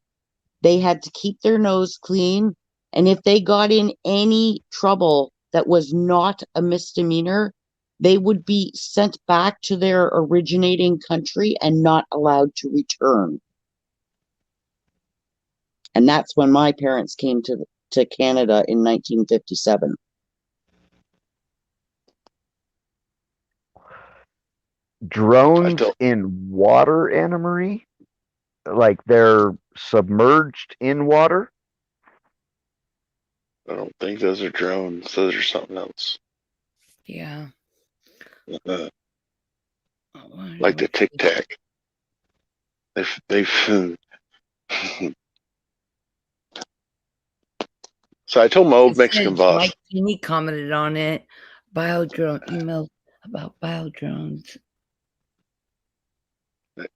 They had to keep their nose clean. And if they got in any trouble that was not a misdemeanor, they would be sent back to their originating country and not allowed to return. And that's when my parents came to Canada in 1957. Drones in water, Anna Marie? Like they're submerged in water? I don't think those are drones. Those are something else. Yeah. Like the Tic Tac. They've So I told my old Mexican boss. Mike Keeney commented on it. Biodrone email about biodrones.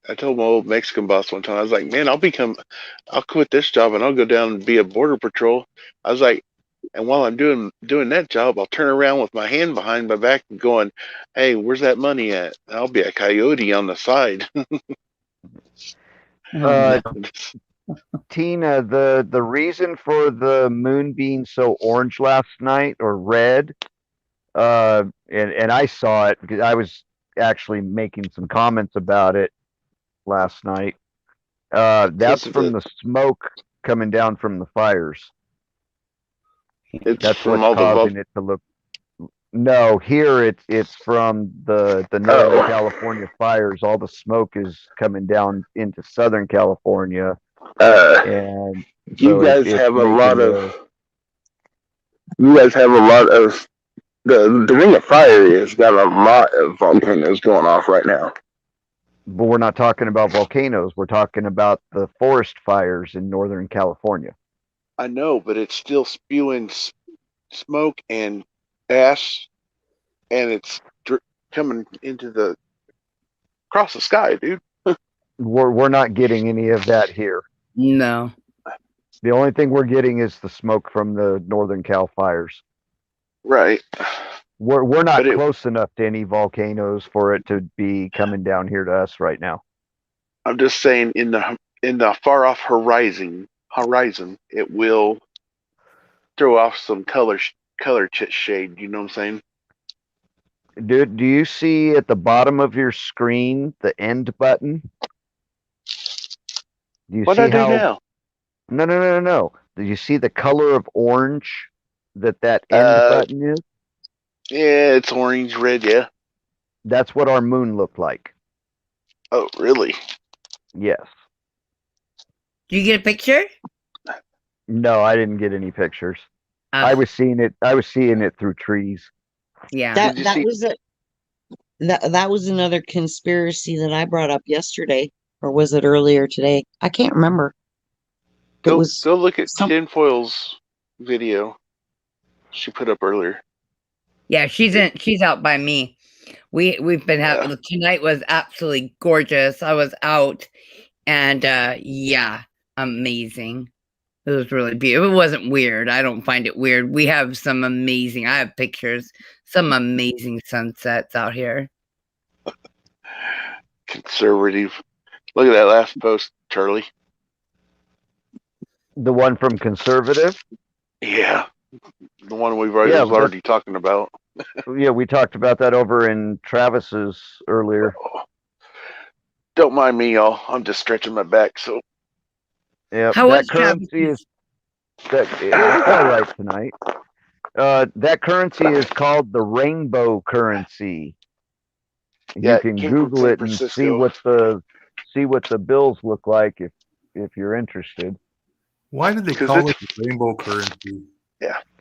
I told my old Mexican boss one time, I was like, man, I'll quit this job and I'll go down and be a border patrol. I was like, and while I'm doing that job, I'll turn around with my hand behind my back and going, hey, where's that money at? And I'll be a coyote on the side. Tina, the reason for the moon being so orange last night or red, and I saw it because I was actually making some comments about it last night. That's of from the- the smoke coming down from the fires. It's That's from what's all the causing it to look. No, here it's from the Northern California fires. All the smoke is coming down into Southern California, and you so guys it's have a making lot the. of. You guys have a lot of the Ring of Fire has got a lot of volcanoes going off right now. But we're not talking about volcanoes. We're talking about the forest fires in Northern California. I know, but it's still spewing smoke and ash, and it's coming into the across the sky, dude. We're not getting any of that here. No. The only thing we're getting is the smoke from the Northern Cal fires. Right. We're not But it- close enough to any volcanoes for it to be coming down here to us right now. I'm just saying, in the far off horizon, it will throw off some color shade. You know what I'm saying? Dude, do you see at the bottom of your screen the end button? Do you What see I do how? now? No. Do you see the color of orange that end button is? Yeah, it's orange, red. Yeah. That's what our moon looked like. Oh, really? Yes. Do you get a picture? No, I didn't get any pictures. I Ah, was seeing it through trees. yeah. That you that see- was that was another conspiracy that I brought up yesterday, or was it earlier today? I can't remember. It Go was look at some- Tinfoil's video she put up earlier. Yeah, she's out by me. We've been having tonight was absolutely gorgeous. I was out and yeah, amazing. It was really beautiful. It wasn't weird. I don't find it weird. We have some amazing, I have pictures, some amazing sunsets out here. Conservative. Look at that last post, Charlie. The one from Conservative? Yeah, the one we've Yeah, already talking about. Yeah, we talked about that over in Travis's earlier. Don't mind me, y'all. I'm just stretching my back. So Yeah, How that was currency Travis's? it's all right tonight. That currency is called the rainbow currency. Yeah, You it can came from Google San it and Francisco. see what the bills look like if you're interested. Why did they 'Cause call it it's- rainbow currency?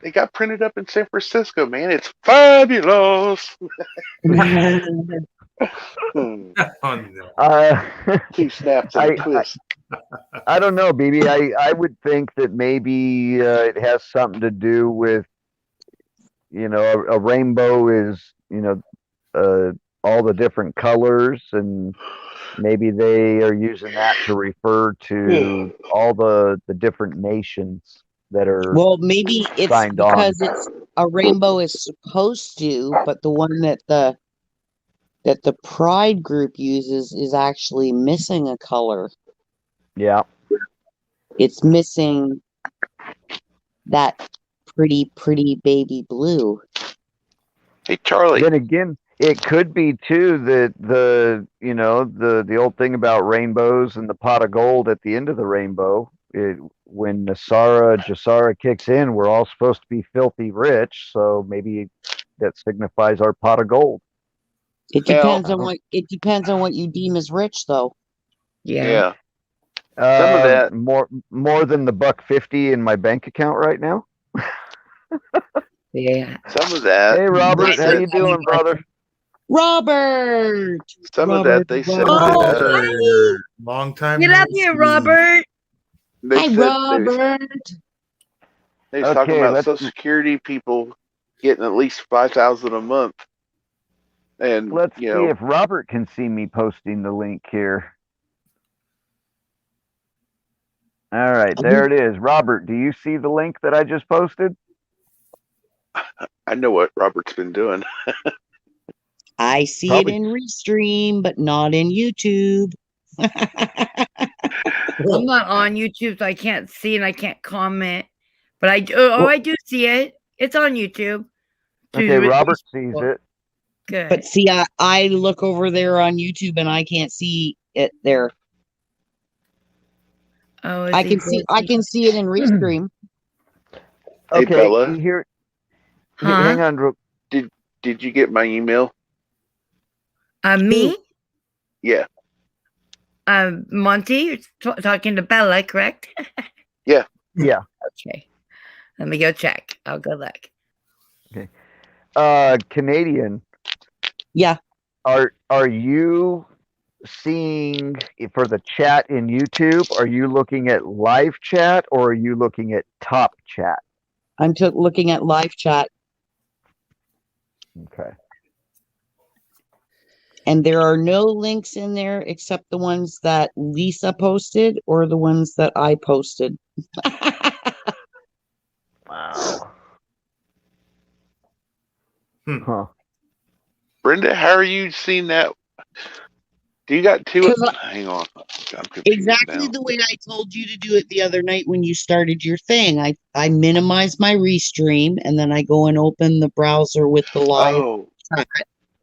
they got printed up in San Francisco, man. It's fabulous. Oh no. Two snaps and a I- twist. I don't know, BB. I would think that maybe it has something to do with, a rainbow is, all the different colors, and maybe they are using that to refer to all the different nations that are. well, maybe it's Signed on. because it's a rainbow is supposed to, but the one that the Pride group uses is actually missing a color. Yeah. It's missing that pretty baby blue. Hey, Charlie. Then again, it could be too that the old thing about rainbows and the pot of gold at the end of the rainbow. When Jasara kicks in, we're all supposed to be filthy rich, so maybe that signifies our pot of gold. It Now- depends on what you deem as rich, though. Yeah. Some of that- more than the $1.50 in my bank account right now. Yeah. Some of that. Hey Robert, Right, how you right. doing, brother? Robert. Some of that they said. Oh, Long time. Get no up here, see. Robert. They Hi, said Robert. they was talking Okay, about let's- Social Security people getting at least 5,000 a month, and Let's you see know, if Robert can see me posting the link here. All right, there it is. Robert, do you see the link that I just posted? I know what Robert's been doing. I see Probably- it in Restream, but not in YouTube. I'm not on YouTube, so I can't see and I can't comment. But I do. Oh, I do see it. It's on YouTube. Okay, Robert sees it. Good. But see, I look over there on YouTube and I can't see it there. Oh, is I he can see it in Restream. Hey, Okay, Bella. here. Huh? Hang on. Did you get my email? Me? Yeah. Monty, you're talking to Bella, correct? Yeah. Yeah. Okay. Let me go check. I'll go look. Canadian. Yeah. Are you seeing for the chat in YouTube? Are you looking at live chat or are you looking at top chat? I'm looking at live chat, Okay. and there are no links in there except the ones that Lisa posted or the ones that I posted. Wow. Hmm. Huh. Brenda, how are you seeing that? Do you got two? 'Cause Hang on. I'm confused Exactly now. the way I told you to do it the other night when you started your thing. I minimize my restream and then I go and open the browser with the live Oh. chat,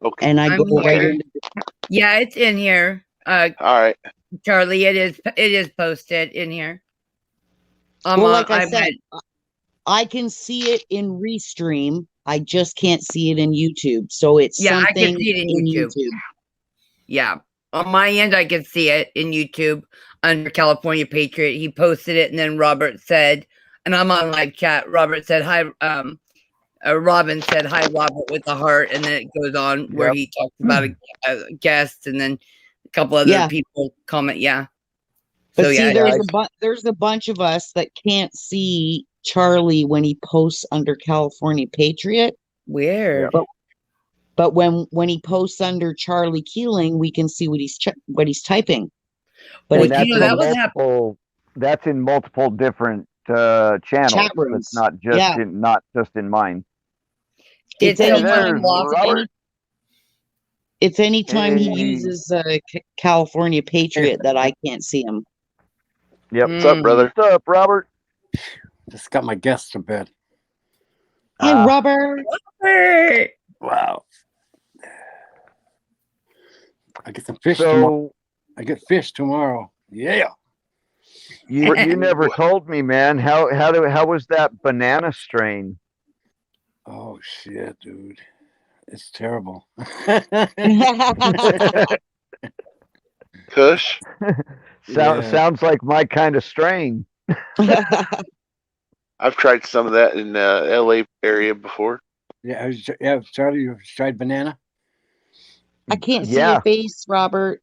Okay. and I I'm go right here. into Yeah, it's in here. All right. Charlie, it is posted in here. well, like I I'm said, I can see it in Restream. I just can't see it in YouTube. So it's Yeah, I can something see it in in YouTube. YouTube. Yeah. On my end, I can see it in YouTube under California Patriot. He posted it, and then Robert said, and I'm on live chat. Robert said, hi, Robin said, hi, Robert, with the heart. And then it goes on where Yep. he talks about a guest, and then a couple other Yeah. people comment. Yeah. But So, see, yeah. there's a bunch of us that can't see Charlie when he posts under California Patriot. Weird. But when he posts under Charlie Keeling, we can see what he's typing. But Well, if that's you you know, in that was multiple. That's in multiple different channels. Chat rooms. It's not just Yeah. not just in mine. It's Hey, anytime there's lost. Robert. It's anytime he Hey. uses California Patriot that I can't see him. Yep. What's up, brother? What's up, Robert? Just got my guests to bed. Hey, Ah. Robert. Hey. Wow. I get some fish tomorrow. So I get fish tomorrow. Yeah. you never told me, man. How was that banana strain? Oh shit, dude. It's terrible. Kush. Yeah. Sounds like my kind of strain. I've tried some of that in LA area before. Yeah, Charlie, you've tried banana? I can't see Yeah. your face, Robert.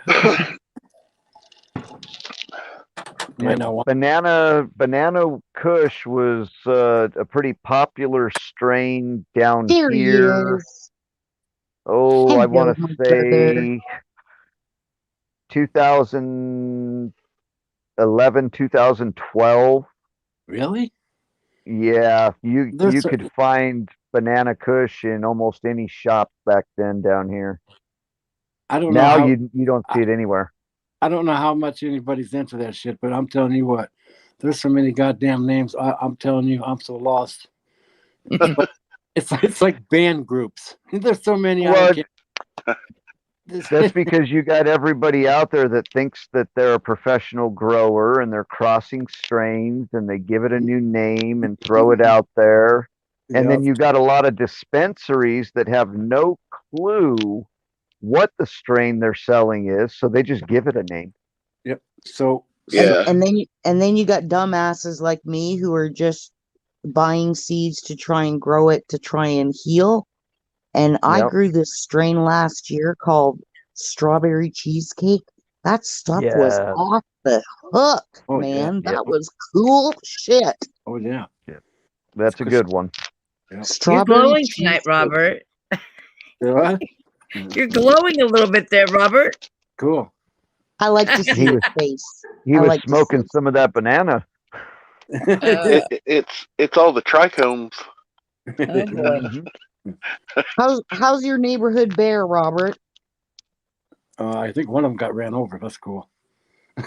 I know. Banana Kush was a pretty popular strain down There he here. is. Oh, I Hello, want my to brother. say 2011, 2012. Really? Yeah, you There's could find Banana Kush in almost any shop back then down here. I don't know Now how, you don't see it anywhere. I don't know how much anybody's into that shit, but I'm telling you what, there's so many goddamn names. I'm telling you, I'm so lost. It's like band groups. There's so many. Well, I that's because you got everybody out there that thinks that they're a professional grower and they're crossing strains and they give it a new name and throw it out there. And then you got a lot of dispensaries that have no clue what the strain they're selling is, so they just give it a name. Yep. So Yeah. And then you got dumbasses like me who are just buying seeds to try and grow it to try and heal. And I Yep. grew this strain last year called strawberry cheesecake. That stuff was Yes. off the hook, Oh, yeah. man. Yep. That was cool shit. oh yeah. That's a good one. You're Strawberry glowing cheesecake. tonight, Robert. What? You're glowing a little bit there, Robert. Cool. I like to see He your was- face. He I was like to smoking see- some of that banana. It's all the trichomes. Oh boy. Mhm. How's your neighborhood bear, Robert? I think one of them got ran over. That's cool.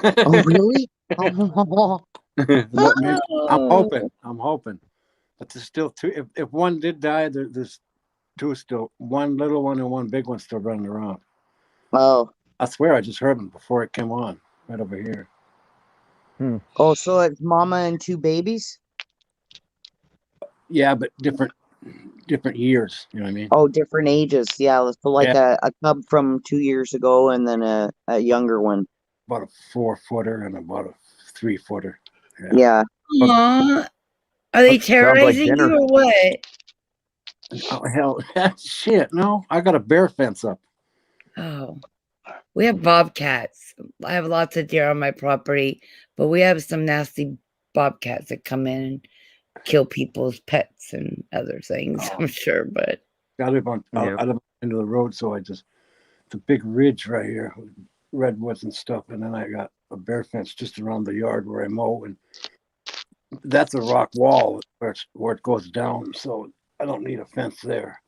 Oh, really? Oh, Maybe- I'm Oh. hoping. I'm hoping. But there's still two. If one did die, there's two still. One little one and one big one still running around. oh, I swear I just heard them before it came on, right over here. oh, so it's mama and two babies? Yeah, but different years. You know what I mean? Oh, different ages. Yeah, so like a cub from 2 years ago and then a younger one. About a 4-footer and about a 3-footer. Yeah. Aw. Are they Sounds like terrorizing dinner. you or what? Oh hell, shit! No, I got a bear fence up. Oh, we have bobcats. I have lots of deer on my property, but we have some nasty bobcats that come in and kill people's pets and other things. Oh. I'm sure, but I live on Yeah. I live into the road, so it's a big ridge right here, with redwoods and stuff, and then I got a bear fence just around the yard where I mow, and that's a rock wall where it goes down, so I don't need a fence there.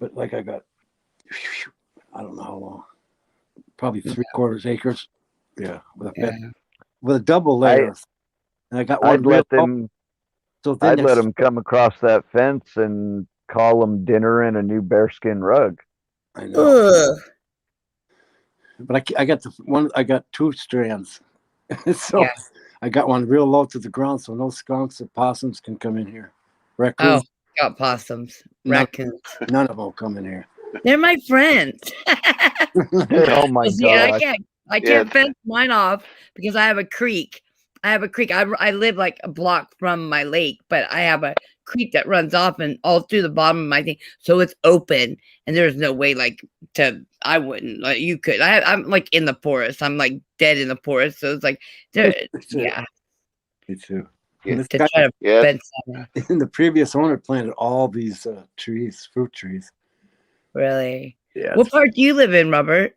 But like I got, I don't know how long, probably 3/4 acres, yeah, with a double layer, and I got one. I'd let them. So then I'd let them come across that fence and call them dinner in a new bearskin rug. I know. ugh. But I got I got two strands. So Yeah. I got one real low to the ground so no skunks or possums can come in here. Raccoons, Oh, got possums, No. raccoons. none of them come in here. They're my friends. Oh my See, I god! can't Yeah. fence mine off because I have a creek. I live like a block from my lake, but I have a creek that runs off and all through the bottom of my thing, so it's open, and there's no way I wouldn't like you could. I'm like in the forest. I'm like dead in the forest, so it's like yeah, Me too. Yeah. And this to guy try to Yeah. fence them in. in the previous owner planted all these trees, fruit trees. Really. Yeah. What part do you live in, Robert?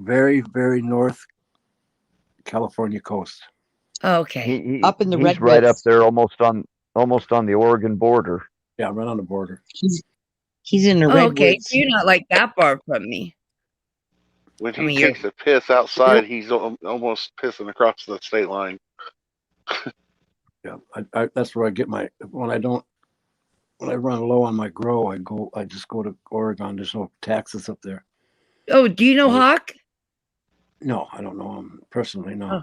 Very, very north California coast. Oh, okay. Up in the He's right up redwoods. there, almost on the Oregon border. Yeah, right on the border. He's in the Oh, redwoods. okay. So you're not like that far from me. When I he mean, you're- takes a piss outside, he's almost pissing across the state line. Yeah, that's where I get my when I run low on my grow, I just go to Oregon. There's no taxes up there. Oh, do you know Hawk? No, I don't know him personally. No.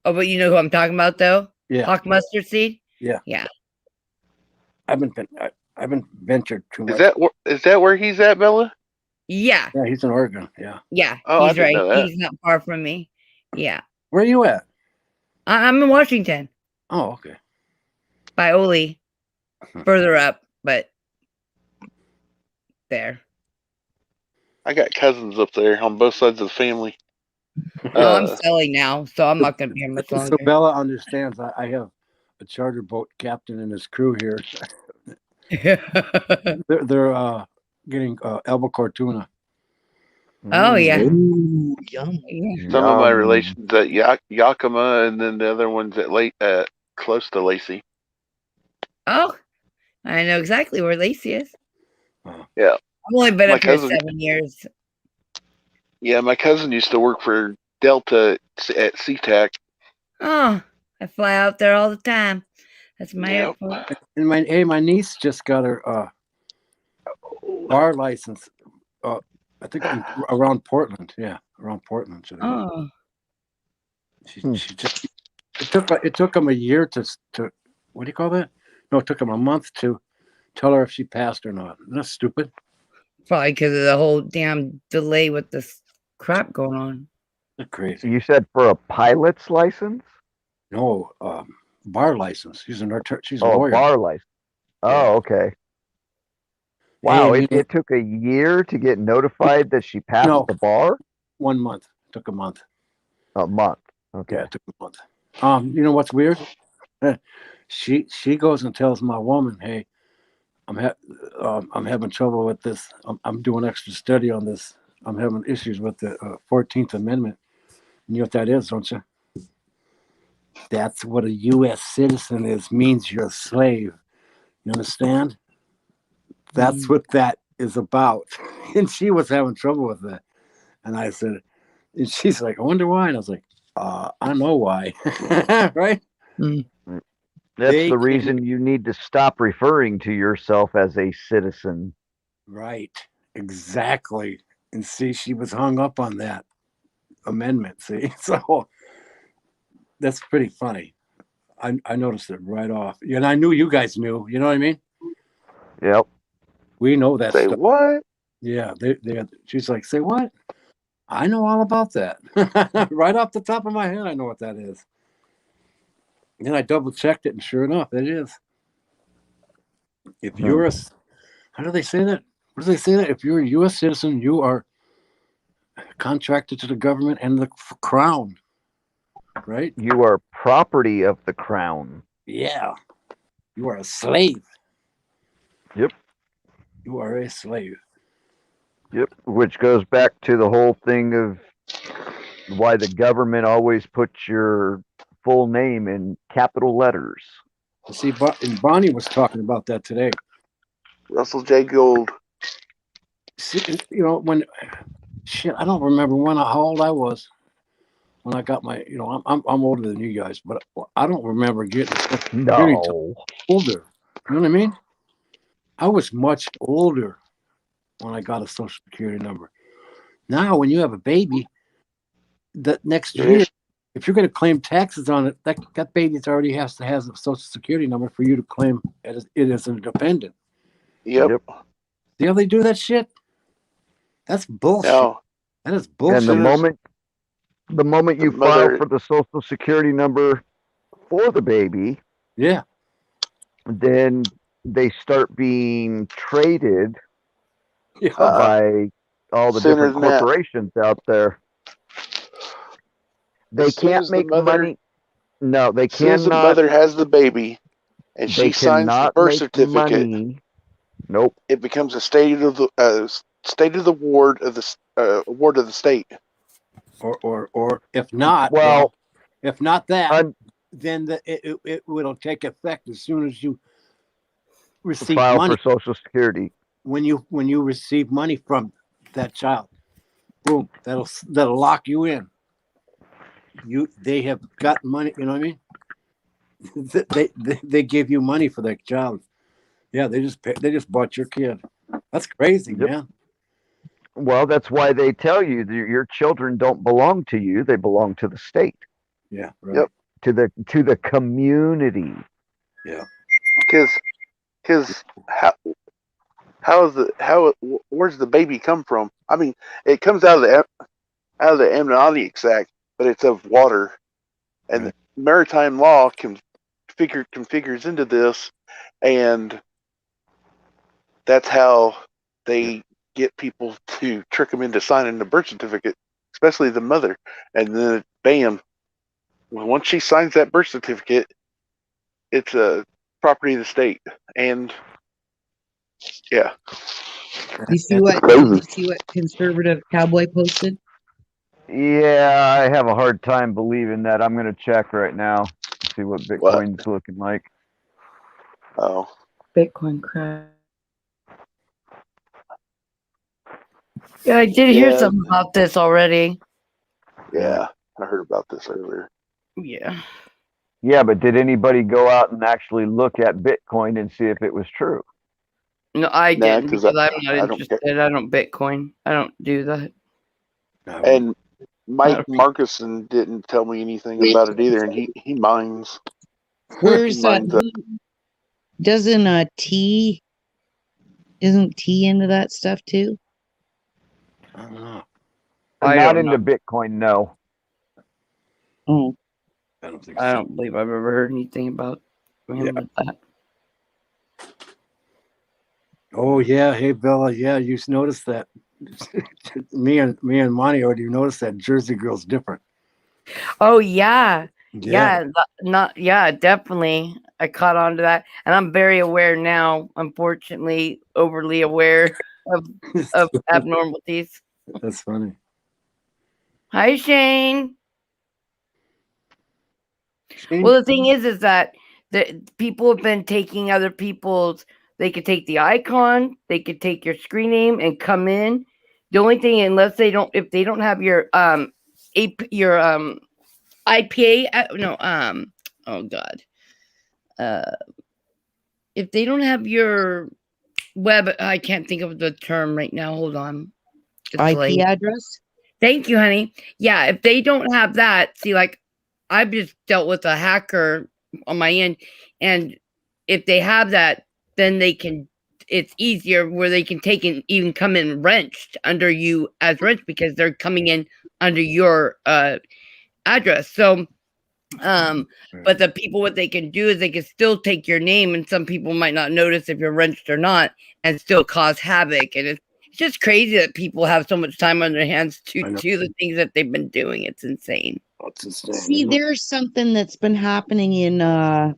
Oh, but you know who I'm talking about, though? Yeah, Hawk mustard seed? I haven't ventured too much. Is that where he's at, Bella? Yeah. Yeah, he's in Oregon. Yeah. Yeah. Oh, I He's didn't right. know that. He's not far from me. Yeah. Where are you at? I'm in Washington Oh, okay. by Ole, further up, but there. I got cousins up there on both sides of the family. Oh, I'm selling now, so I'm not going to be here much So longer. Bella understands. I have a charter boat captain and his crew here. They're getting albacore tuna. Oh, yeah. Ooh, yum. Yeah. Some of my Yum. relations at Yakima, and then the other ones at close to Lacey. Oh, I know exactly where Lacey is. Yeah. I've only been My up here cousin- 7 years. Yeah, my cousin used to work for Delta at SeaTac. Oh, I fly out there all the time. That's my Yep. airport. And my niece just got her bar license. I think around Portland. Yeah, around Portland. Oh, She just it took them a year to what do you call that? No, it took them a month to tell her if she passed or not. Isn't that stupid? probably because of the whole damn delay with this crap going on. That's crazy. You said for a pilot's license? No, bar license. She's a Oh, lawyer. bar license. Yeah. Oh, okay. Wow, And, it took a year to get notified that she passed No. the bar? 1 month. It took a month. A month. Okay. Yeah, it took a month. You know what's weird? She goes and tells my woman, "Hey, I'm having trouble with this. I'm doing extra study on this. I'm having issues with the 14th Amendment. You know what that is, don't you? That's what a U.S. citizen is. Means you're a slave. You understand? That's what that is about." And she was having trouble with that. And I said, And she's like, I wonder why. And I was like, I know why. Right? That's They the can- reason you need to stop referring to yourself as a citizen. Right. Exactly. And see, she was hung up on that amendment. See, so that's pretty funny. I noticed it right off. And I knew you guys knew. You know what I mean? Yep. We know that Say stuff. what? Yeah. She's like, say what? I know all about that. Right off the top of my head, I know what that is. And I double checked it, and sure enough, it is. If you're a, how do they say that? What do they say that? If you're a U.S. citizen, you are contracted to the government and the crown, right? You are property of the crown. Yeah. You are a slave. Yep. You are a slave. Yep. Which goes back to the whole thing of why the government always puts your full name in capital letters. See, and Bonnie was talking about that today. Russell J. Gould. See, you know, when shit, I don't remember how old I was when I got my. You know, I'm older than you guys, but I don't remember getting No. older. You know what I mean? I was much older when I got a social security number. Now, when you have a baby, that next year, if you're going to claim taxes on it, that baby already has to have a social security number for you to claim it as a dependent. Yep. See how they do that shit? That's bullshit. No. That is bullshit. And the moment you mother- file for the social security number for the baby, Yeah. then they start being traded Yeah. by all the Sooner different than that. corporations out there. They As soon can't as the make mother- money. No, they As soon as the cannot. mother has the baby and They she signs the cannot birth make certificate, money. Nope. it becomes a state of the ward of the state. Or if not, Well, if not that, un- then it will take effect as soon as you receive file money. for social security. When you receive money from that child, boom, that'll lock you in. They have got money. You know what I mean? They give you money for that child. Yeah, they just bought your kid. That's crazy, Yep. man. Well, that's why they tell you that your children don't belong to you; they belong to the state, Yeah, right. Yep. to the community. Because where's the baby come from? I mean, it comes out of the Amniotics Act, but it's of water, and Right. the maritime law configures into this, and that's how they get people to trick them into signing the birth certificate, especially the mother, and then bam, once she signs that birth certificate, it's a property of the state, and yeah. You see what conservative cowboy posted? Yeah, I have a hard time believing that. I'm going to check right now, see what Bitcoin's looking like. Oh, Bitcoin crash. Yeah, I did hear Yeah. something about this already. yeah, I heard about this earlier. Yeah. Yeah, but did anybody go out and actually look at Bitcoin and see if it was true? No, I Nah, didn't 'cause because I'm I not don't interested. I don't Bitcoin. I don't do that. And Mike Okay. Markuson didn't tell me anything about it either, and he mines. Where's Mine's up. doesn't T isn't T into that stuff too? I don't know. I Not don't into Bitcoin, no. Oh, I don't think so. I don't believe I've ever heard anything about him Yeah. with that. Oh yeah, hey Bella, yeah, you noticed that. me and Monty already noticed that Jersey girl's different. Oh yeah. Yeah, definitely. I caught on to that, and I'm very aware now. Unfortunately, overly aware of abnormalities. That's funny. Hi, Shane. Shane, Well, the thing is that the people have been taking other people's. They could take the icon, they could take your screen name and come in. The only thing, if they don't have your your IPA. No, oh God. If they don't have your web, I can't think of the term right now. Hold on. It's IP late. address. Thank you, honey. Yeah, if they don't have that, see, like I've just dealt with a hacker on my end, and if they have that, then they can. It's easier where they can take and even come in wrenched under you as wrench because they're coming in under your address. So, but the people, what they can do is they can still take your name, and some people might not notice if you're wrenched or not, and still cause havoc. And it's just crazy that people have so much time on their hands to do the things that they've been doing. It's insane. It's insane. See, there's something that's been happening in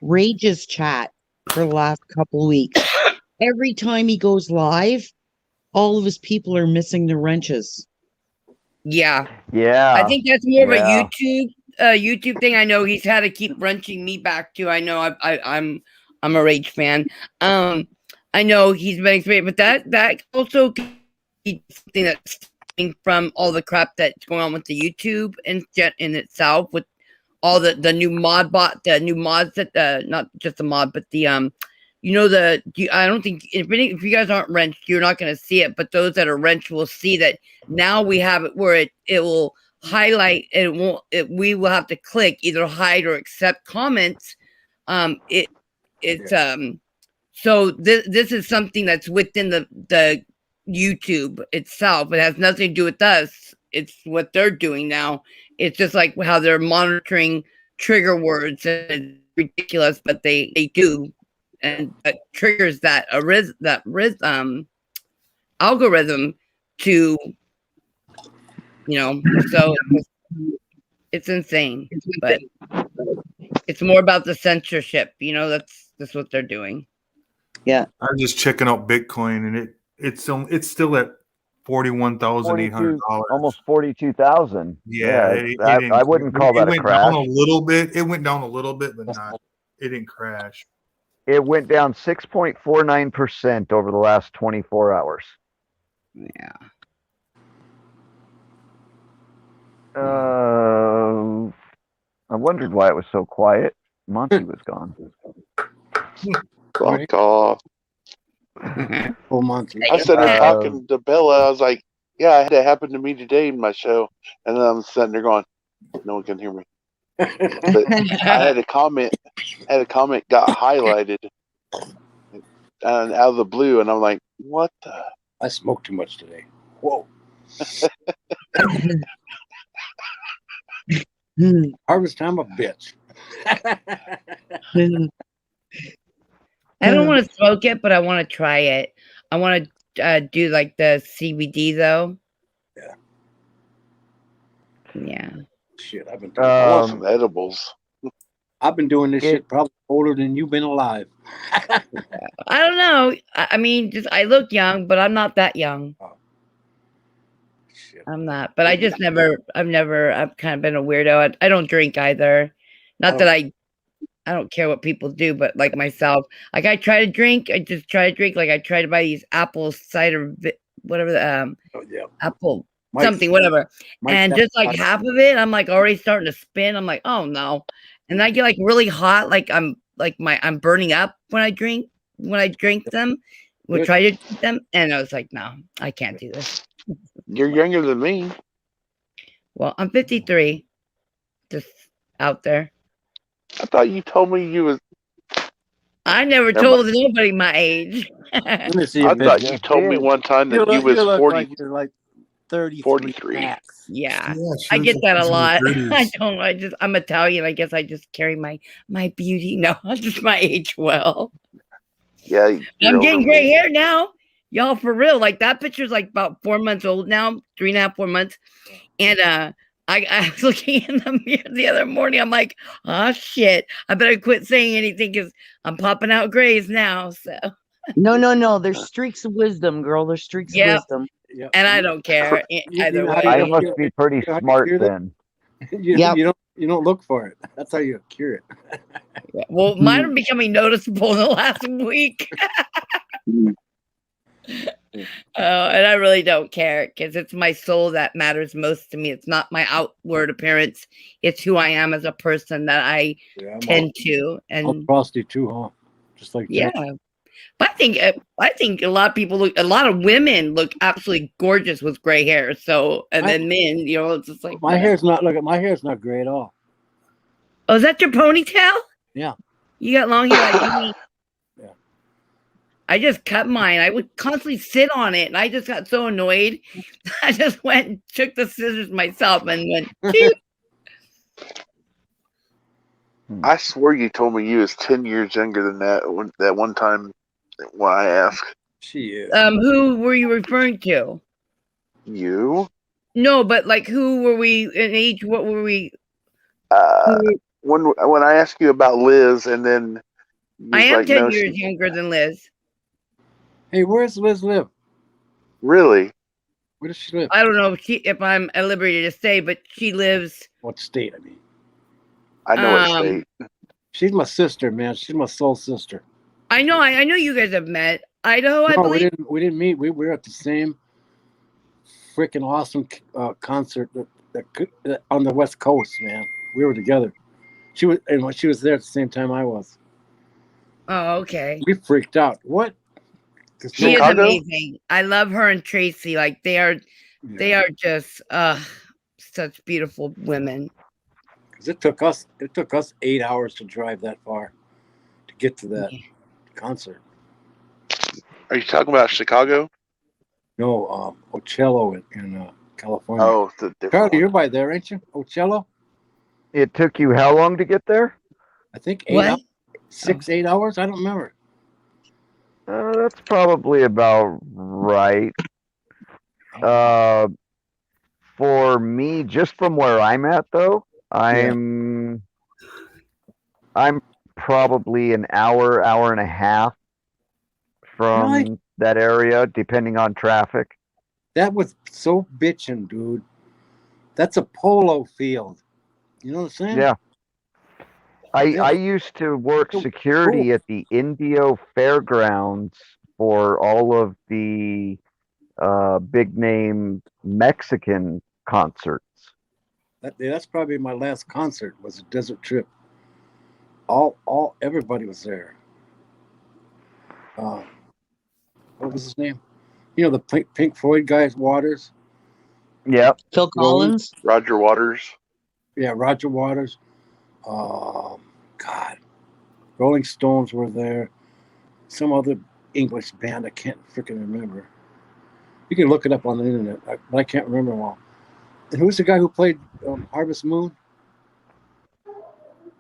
Rage's chat for the last couple of weeks. Every time he goes live, all of his people are missing the wrenches. Yeah. Yeah. I think that's more of a Yeah. YouTube thing. I know he's had to keep wrenching me back too. I know I'm a Rage fan. I know he's been experienced, but that also could be something that's stemming from all the crap that's going on with the YouTube and in itself, with all the new mod bot, the new mods that not just the mod, but the I don't think if you guys aren't wrenched, you're not going to see it, but those that are wrenched will see that now we have it where it will highlight, we will have to click either hide or accept comments. So this is something that's within the YouTube itself. It has nothing to do with us. It's what they're doing now. It's just like how they're monitoring trigger words, and it's ridiculous, but they do, and that triggers that algorithm to, so it's insane. But it's more about the censorship. That's what they're doing. Yeah, I was just checking out Bitcoin, and it's still at $41,800, almost 42,000. Yeah, I wouldn't call that a went crash. down a little bit. It went down a little bit, but not. It didn't crash. It went down 6.49% over the last 24 hours. Yeah. I wondered why it was so quiet. Monty was gone. Fuck off. Full Monty. I said her talking to Bella. I was like, yeah, I had that happen to me today in my show. And then I'm sitting there going, no one can hear me. But I had a comment got highlighted out of the blue, and I'm like, what the? I smoked too much today. Whoa. Harvest time, a bitch. I don't want to smoke it, but I want to try it. I want to do like the CBD though. Yeah. Yeah. Shit, I've been I want some edibles. I've been doing this shit probably older than you've been alive. I don't know. I mean, I look young, but I'm not that young. Oh. Shit. I'm not. But I've kind of been a weirdo. I don't drink either. Not that I don't care what people do, but like myself, like I try to drink. I just try to drink. Like I try to buy these apple cider, whatever the apple something, whatever. And just like half of it, I'm like already starting to spin. I'm like, oh no. And I get like really hot. Like I'm burning up when I drink them. We'll try to drink them. And I was like, no, I can't do this. You're younger than me. Well, I'm 53. Just out there. I thought you told me you was. I never told nobody my age. I thought you told me one time that you was 40. Like you're like 30, 43. Yeah, she I was get that a in her lot. 30s. I'm Italian. I guess I just carry my beauty. No, just my age well. Yeah, I'm getting gray hair now. Y'all, for real. Like that picture's like about 4 months old now, 3.5, 4 months. And I was looking in the mirror the other morning. I'm like, oh shit. I better quit saying anything because I'm popping out grays now. So no. There's streaks of wisdom, girl. There's streaks of wisdom. Yep. And I don't care either way. I must be pretty smart then. You don't look for it. That's how you cure it. Well, mine are becoming noticeable in the last week. And I really don't care because it's my soul that matters most to me. It's not my outward appearance. It's who I am as a person that I Yeah, I'm tend to. all And frosty too, huh? Just like yeah, that. but I think a lot of people a lot of women look absolutely gorgeous with gray hair. So, and then men, you know, it's just like My hair's not my hair's not gray at all. Oh, is that your ponytail? Yeah. You got long hair like me. Yeah. I just cut mine. I would constantly sit on it, and I just got so annoyed. I just went and took the scissors myself and went. Cheep. I swear you told me you was 10 years younger than that one time when I asked. She is. Who were you referring to? You? No, but like, who were we in age? What were we? When I asked you about Liz, and then you I was am like, 10 no, years younger than Liz. Hey, where's Liz live? Really? Where does she live? I don't know if I'm at liberty to say, but she lives. What state? I mean, I know what state. she's my sister, man. She's my soul sister. I know you guys have met. Idaho, I No, believe. we didn't meet. We were at the same freaking awesome concert that on the West Coast, man. We were together. She was there at the same time I was. Oh, okay. We freaked out. What? She is Chicago? amazing. I love her and Tracy. Like they are just such beautiful women. Because it took us 8 hours to drive that far to get to that concert. Are you talking about Chicago? No, Ocello in California. Oh, the different Charlie, one. you're by there, ain't you? Ocello? It took you how long to get there? I think What? 8 hours. I don't remember. That's probably about right. For me, just from where I'm at though, I'm probably an hour and a half from Really? that area, depending on traffic. That was so bitching, dude. That's a polo field. You know what I'm saying? Yeah. I Yeah. used to work So security cool. at the Indio Fairgrounds for all of the big name Mexican concerts. That's probably my last concert. Was a Desert Trip. Everybody was there. What was his name? You know the Pink Floyd guy, Waters. Yep. Phil Collins. Roger Waters. Yeah, Roger Waters. God, Rolling Stones were there. Some other English band I can't freaking remember. You can look it up on the internet, but I can't remember them all. And who's the guy who played Harvest Moon?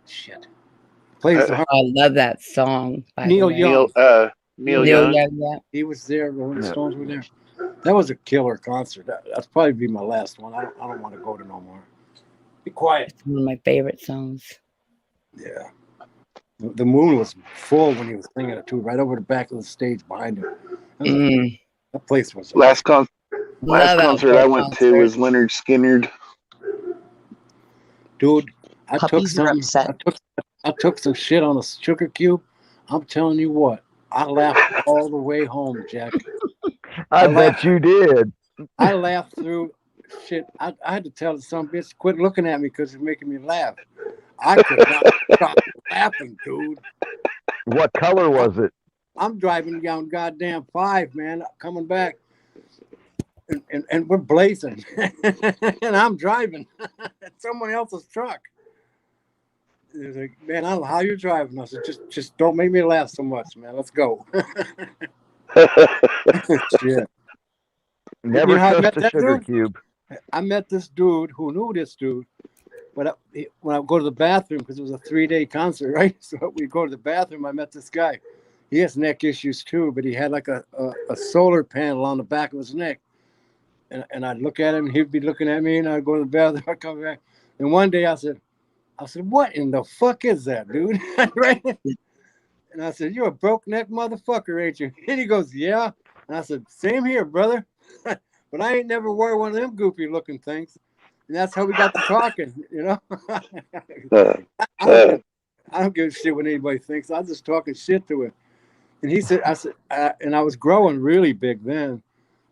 Shit. Plays the I love that song. By Neil the way. Young. Neil Young. Yeah. He was there. Rolling Yeah. Stones were there. That was a killer concert. That's probably be my last one. I don't want to go to no more. Be quiet. It's one of my favorite songs. Yeah. The moon was full when he was singing it too, right over the back of the stage behind him. That place was Last concert Love I outdoor went to was concerts. Leonard Skinner. dude. I took Puppies are some. upset. I took some shit on a sugar cube. I'm telling you what, I laughed all the way home, Jack. I bet you did. I laughed through shit. I had to tell some bitch quit looking at me because it's making me laugh. I could not stop laughing, dude. What color was it? I'm driving down goddamn 5, man, coming back. And we're blazing. And I'm driving. Someone else's truck. He's like, man, I don't know how you're driving. I said, just don't make me laugh so much, man. Let's go. Shit. Never You know how I met trust a that sugar dude? cube. I met this dude who knew this dude. But when I go to the bathroom, because it was a 3-day concert, right? So we go to the bathroom, I met this guy. He has neck issues too, but he had like a solar panel on the back of his neck. And I'd look at him, and he'd be looking at me, and I'd go to the bathroom, I'd come back. And one day I said, what in the fuck is that, dude? Right? And I said, you're a broke neck motherfucker, ain't you? And he goes, yeah. And I said, same here, brother. But I ain't never wore one of them goofy looking things. And that's how we got to talking, you know? I don't give a shit what anybody thinks. I was just talking shit to him. And he said, and I was growing really big then.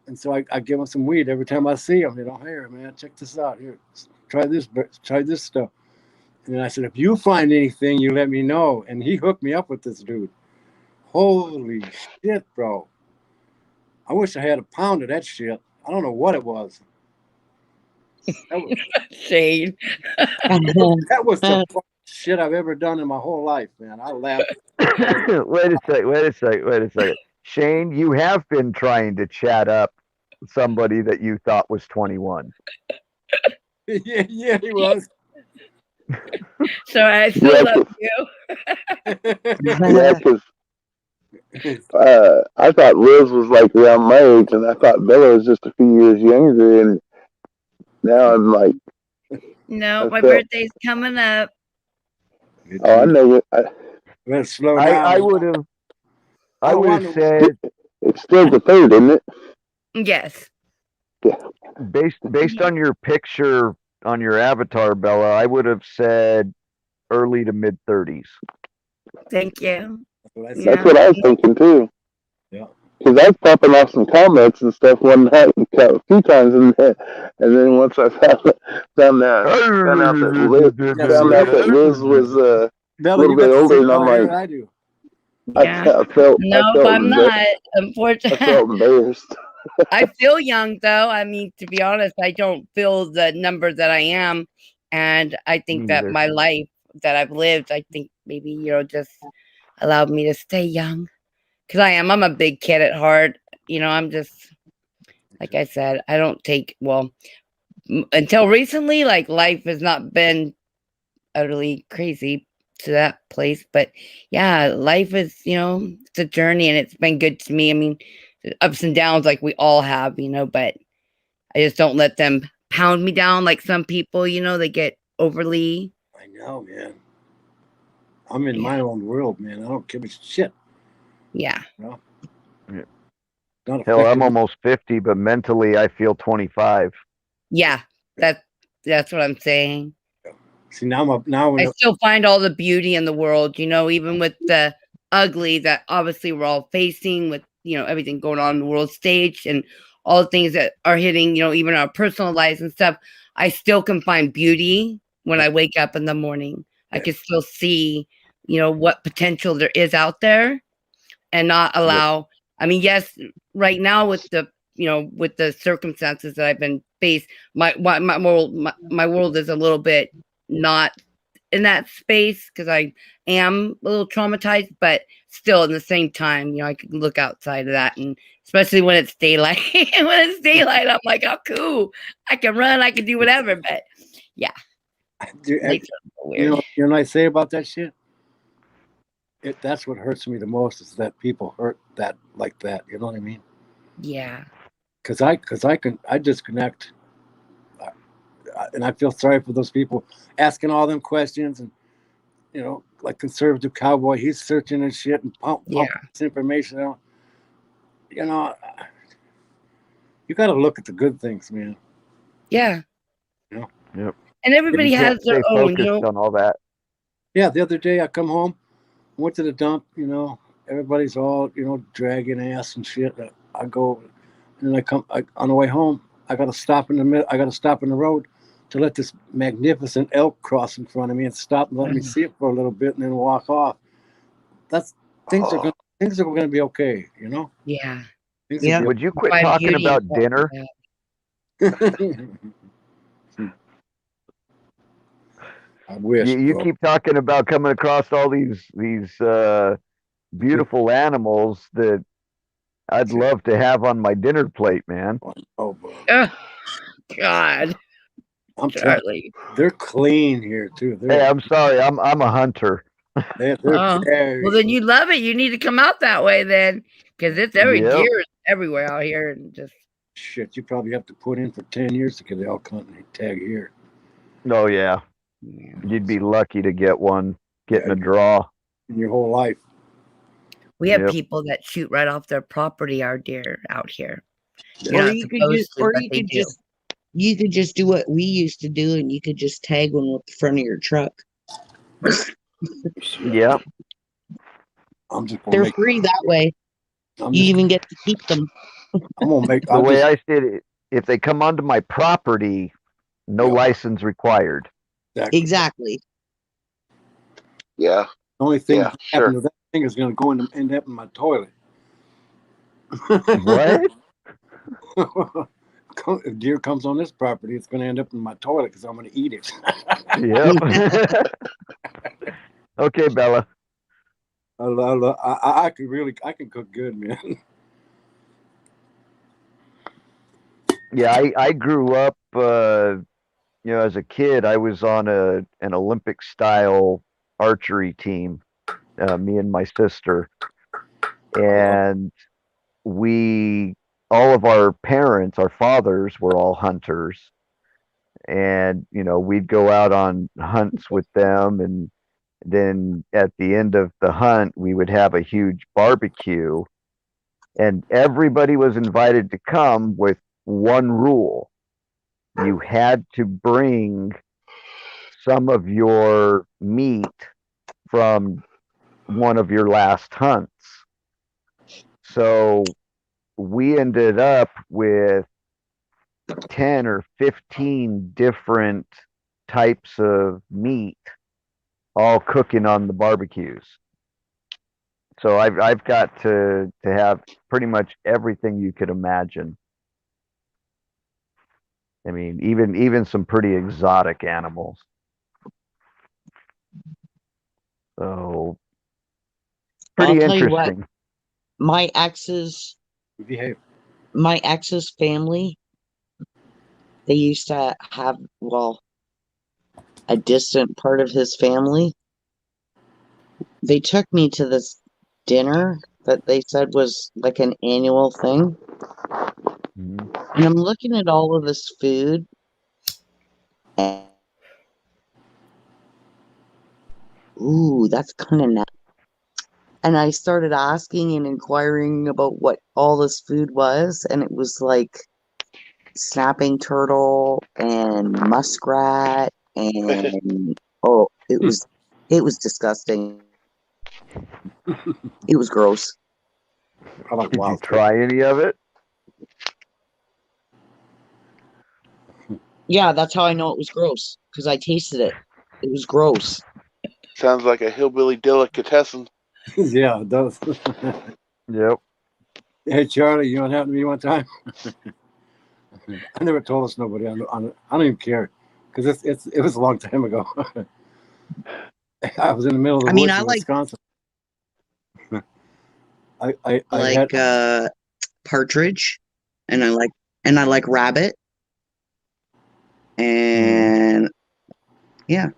And so I give him some weed every time I see him. You know, here, man, check this out. Here, try this stuff. And I said, if you find anything, you let me know. And he hooked me up with this dude. Holy shit, bro. I wish I had a pound of that shit. I don't know what it was. Shade. That was the fucking shit I've ever done in my whole life, man. I laughed. Wait a second. Shane, you have been trying to chat up somebody that you thought was 21. Yeah, he was. So I still love you. Yeah, because I thought Liz was like around my age, and I thought Bella was just a few years younger, and now I'm like, No, I my felt- birthday's coming up. oh, I know it. Let's slow down. I would have said It's still the third, isn't it? Yes. based on your picture on your avatar, Bella, I would have said early to mid 30s. Thank you. That's what I said. That's what I was thinking too. Yeah. Because I was popping off some comments and stuff one night a few times, and then once I found out that Liz was a Bella, little you got bit the older, same and I'm color hair like, I do. Yeah. I felt I'm not. I Unfortunately, felt embarrassed. I feel young though. I mean, to be honest, I don't feel the number that I am, and I think Me that neither. my life that I've lived, I think maybe just allowed me to stay young. Because I'm a big kid at heart. I'm just like I said. I don't take until recently. Like life has not been utterly crazy to that place, but yeah, life is it's a journey, and it's been good to me. I mean, ups and downs like we all have, but I just don't let them pound me down like some people, they get overly. I know, man. I'm in my own world, man. I don't give a shit. Yeah. Not Hell, affected. I'm almost 50, but mentally I feel 25. Yeah. That's what I'm saying. See, now when I still find all the beauty in the world, even with the ugly that obviously we're all facing with, everything going on in the world stage and all the things that are hitting, even our personal lives and stuff. I still can find beauty when I wake up in the morning. I can still see, what potential there is out there and not allow, I mean, yes, right now with the, with the circumstances that I've been faced, my world is a little bit not in that space because I am a little traumatized, but still in the same time, I can look outside of that, and especially when it's daylight. When it's daylight, I'm like, oh, cool. I can run, I can do whatever, but yeah. Makes it weird. You know what I say about that shit? That's what hurts me the most is that people hurt that like that. You know what I mean? Yeah. Because I disconnect. And I feel sorry for those people asking all them questions and, like conservative cowboy, he's searching and shit and pumping this information out. You got to look at the good things, man. Yeah. Yep. And everybody You has can't their stay own, focused on all that. Yeah, the other day I come home, went to the dump, everybody's all, dragging ass and shit. I go, and on the way home, I got to stop in the road to let this magnificent elk cross in front of me and stop and let me see it for a little bit and then walk off. Things are going to be okay, Yeah. Yeah. Would you quit Find talking beauty about in dinner? that. I wish. You keep talking about coming across all these beautiful animals that I'd love to have on my dinner plate, man. Oh, boy. Oh, God. I'm telling Charlie. you, they're clean here too. Hey, I'm sorry, I'm a hunter. They're Oh, very well, then you love it. You need to come out that way then, because it's Yep. deer is everywhere out here, and just shit. You probably have to put in for 10 years to get the elk hunting tag here. Oh yeah, you'd be lucky to get one, getting a draw. In your whole life. we have Yep. people that shoot right off their property. Our deer out here. Yeah. You're not supposed to, but they do. You could just do what we used to do, and you could just tag one with the front of your truck. Yep. I'm just gonna They're make, free that way. I'm You just, even get to keep them. I'm gonna make. The way I see it, if they come onto my property, no Yeah. license required. Exactly. Yeah. The only thing Yeah, that sure. happened to that thing is going to go and end up in my toilet. What? If deer comes on this property, it's going to end up in my toilet because I'm going to eat it. Yep. Okay, Bella. I can cook good, man. Yeah, I grew up, as a kid, I was on an Olympic style archery team, me and my sister, and all of our parents, our fathers were all hunters, and we'd go out on hunts with them, and then at the end of the hunt we would have a huge barbecue, and everybody was invited to come with one rule: you had to bring some of your meat from one of your last hunts. So we ended up with 10 or 15 different types of meat all cooking on the barbecues. So I've got to have pretty much everything you could imagine. I mean, even some pretty exotic animals. So pretty I'll tell you what, interesting. my ex's Behave. my ex's family, they used to have, well, a distant part of his family. They took me to this dinner that they said was like an annual thing. Mhm. And I'm looking at all of this food. And, ooh, that's kind of nice. And I started asking and inquiring about what all this food was. And it was like snapping turtle and muskrat. And oh, it was disgusting. It was gross. I like Did you wild try any of it? Yeah, that's how I know it was gross, because I tasted it. It was gross. Sounds like a hillbilly delicatessen. Yeah, it does. Yep. Hey, Charlie, you know what happened to me one time? I never told us nobody. I don't even care because it was a long time ago. I was in the middle of the I mean, woods I in like Wisconsin. I had partridge, and I like rabbit, and yeah,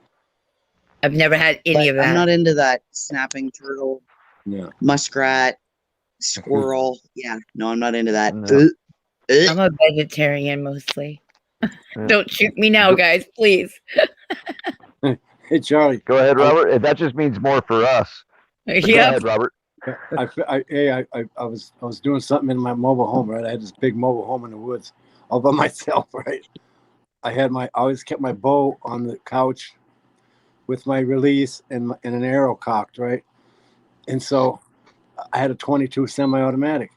I've never had any but of that. I'm not into that snapping turtle, yeah. muskrat, squirrel. Yeah, no, I'm not into that. No. I'm a vegetarian mostly. Yeah. Don't shoot me now, guys, please. Hey, Charlie. Go ahead, Robert. That just means more for us. But Go Yep. ahead, Robert. I was doing something in my mobile home, right? I had this big mobile home in the woods, all by myself, right? I always kept my bow on the couch with my release and an arrow cocked, right? And so I had a 22 semi-automatic.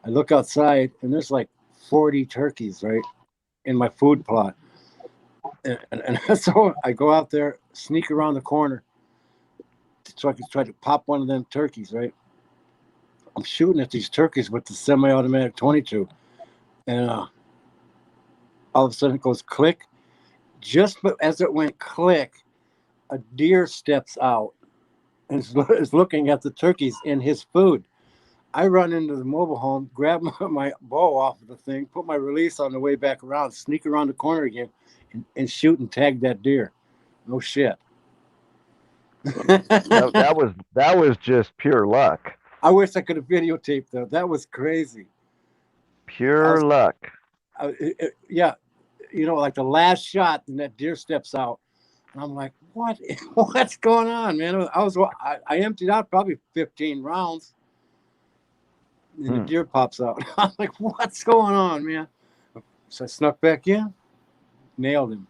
I look outside and there's like 40 turkeys, right, in my food plot. And so I go out there, sneak around the corner, so I could try to pop one of them turkeys, right? I'm shooting at these turkeys with the semi-automatic 22, and all of a sudden it goes click. Just as it went click, a deer steps out and is looking at the turkeys in his food. I run into the mobile home, grab my bow off of the thing, put my release on the way back around, sneak around the corner again, and shoot and tag that deer. No shit. That was just pure luck. I wish I could have videotaped that. That was crazy. Pure luck. Yeah, like the last shot, and that deer steps out, and I'm like, "What? What's going on, man?" I emptied out probably 15 rounds, and the deer pops out. I'm like, "What's going on, man?" So I snuck back in, nailed him.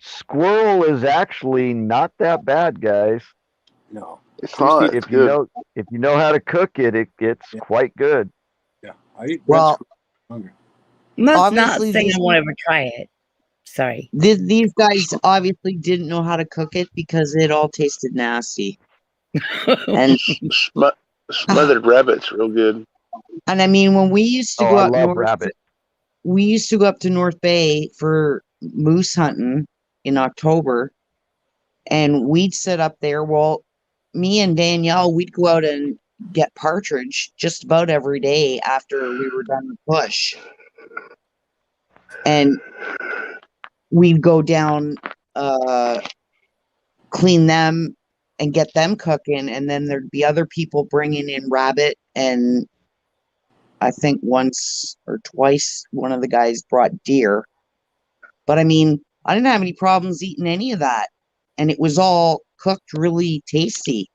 Squirrel is actually not that bad, guys. No, It's not. It's If you good. know how to cook it, it gets Yeah. quite good. Yeah, I eat Well, vegetables. Hungry. Must not obviously say I these, won't ever try it. Sorry. these guys obviously didn't know how to cook it because it all tasted nasty. And Smothered rabbit's real good. I mean, when we used to Oh, go I up love north, rabbit. we used to go up to North Bay for moose hunting in October, and we'd sit up there. Well, me and Danielle, we'd go out and get partridge just about every day after we were done the push. And we'd go down, clean them and get them cooking, and then there'd be other people bringing in rabbit, and I think once or twice one of the guys brought deer. But I mean, I didn't have any problems eating any of that, and it was all cooked really tasty.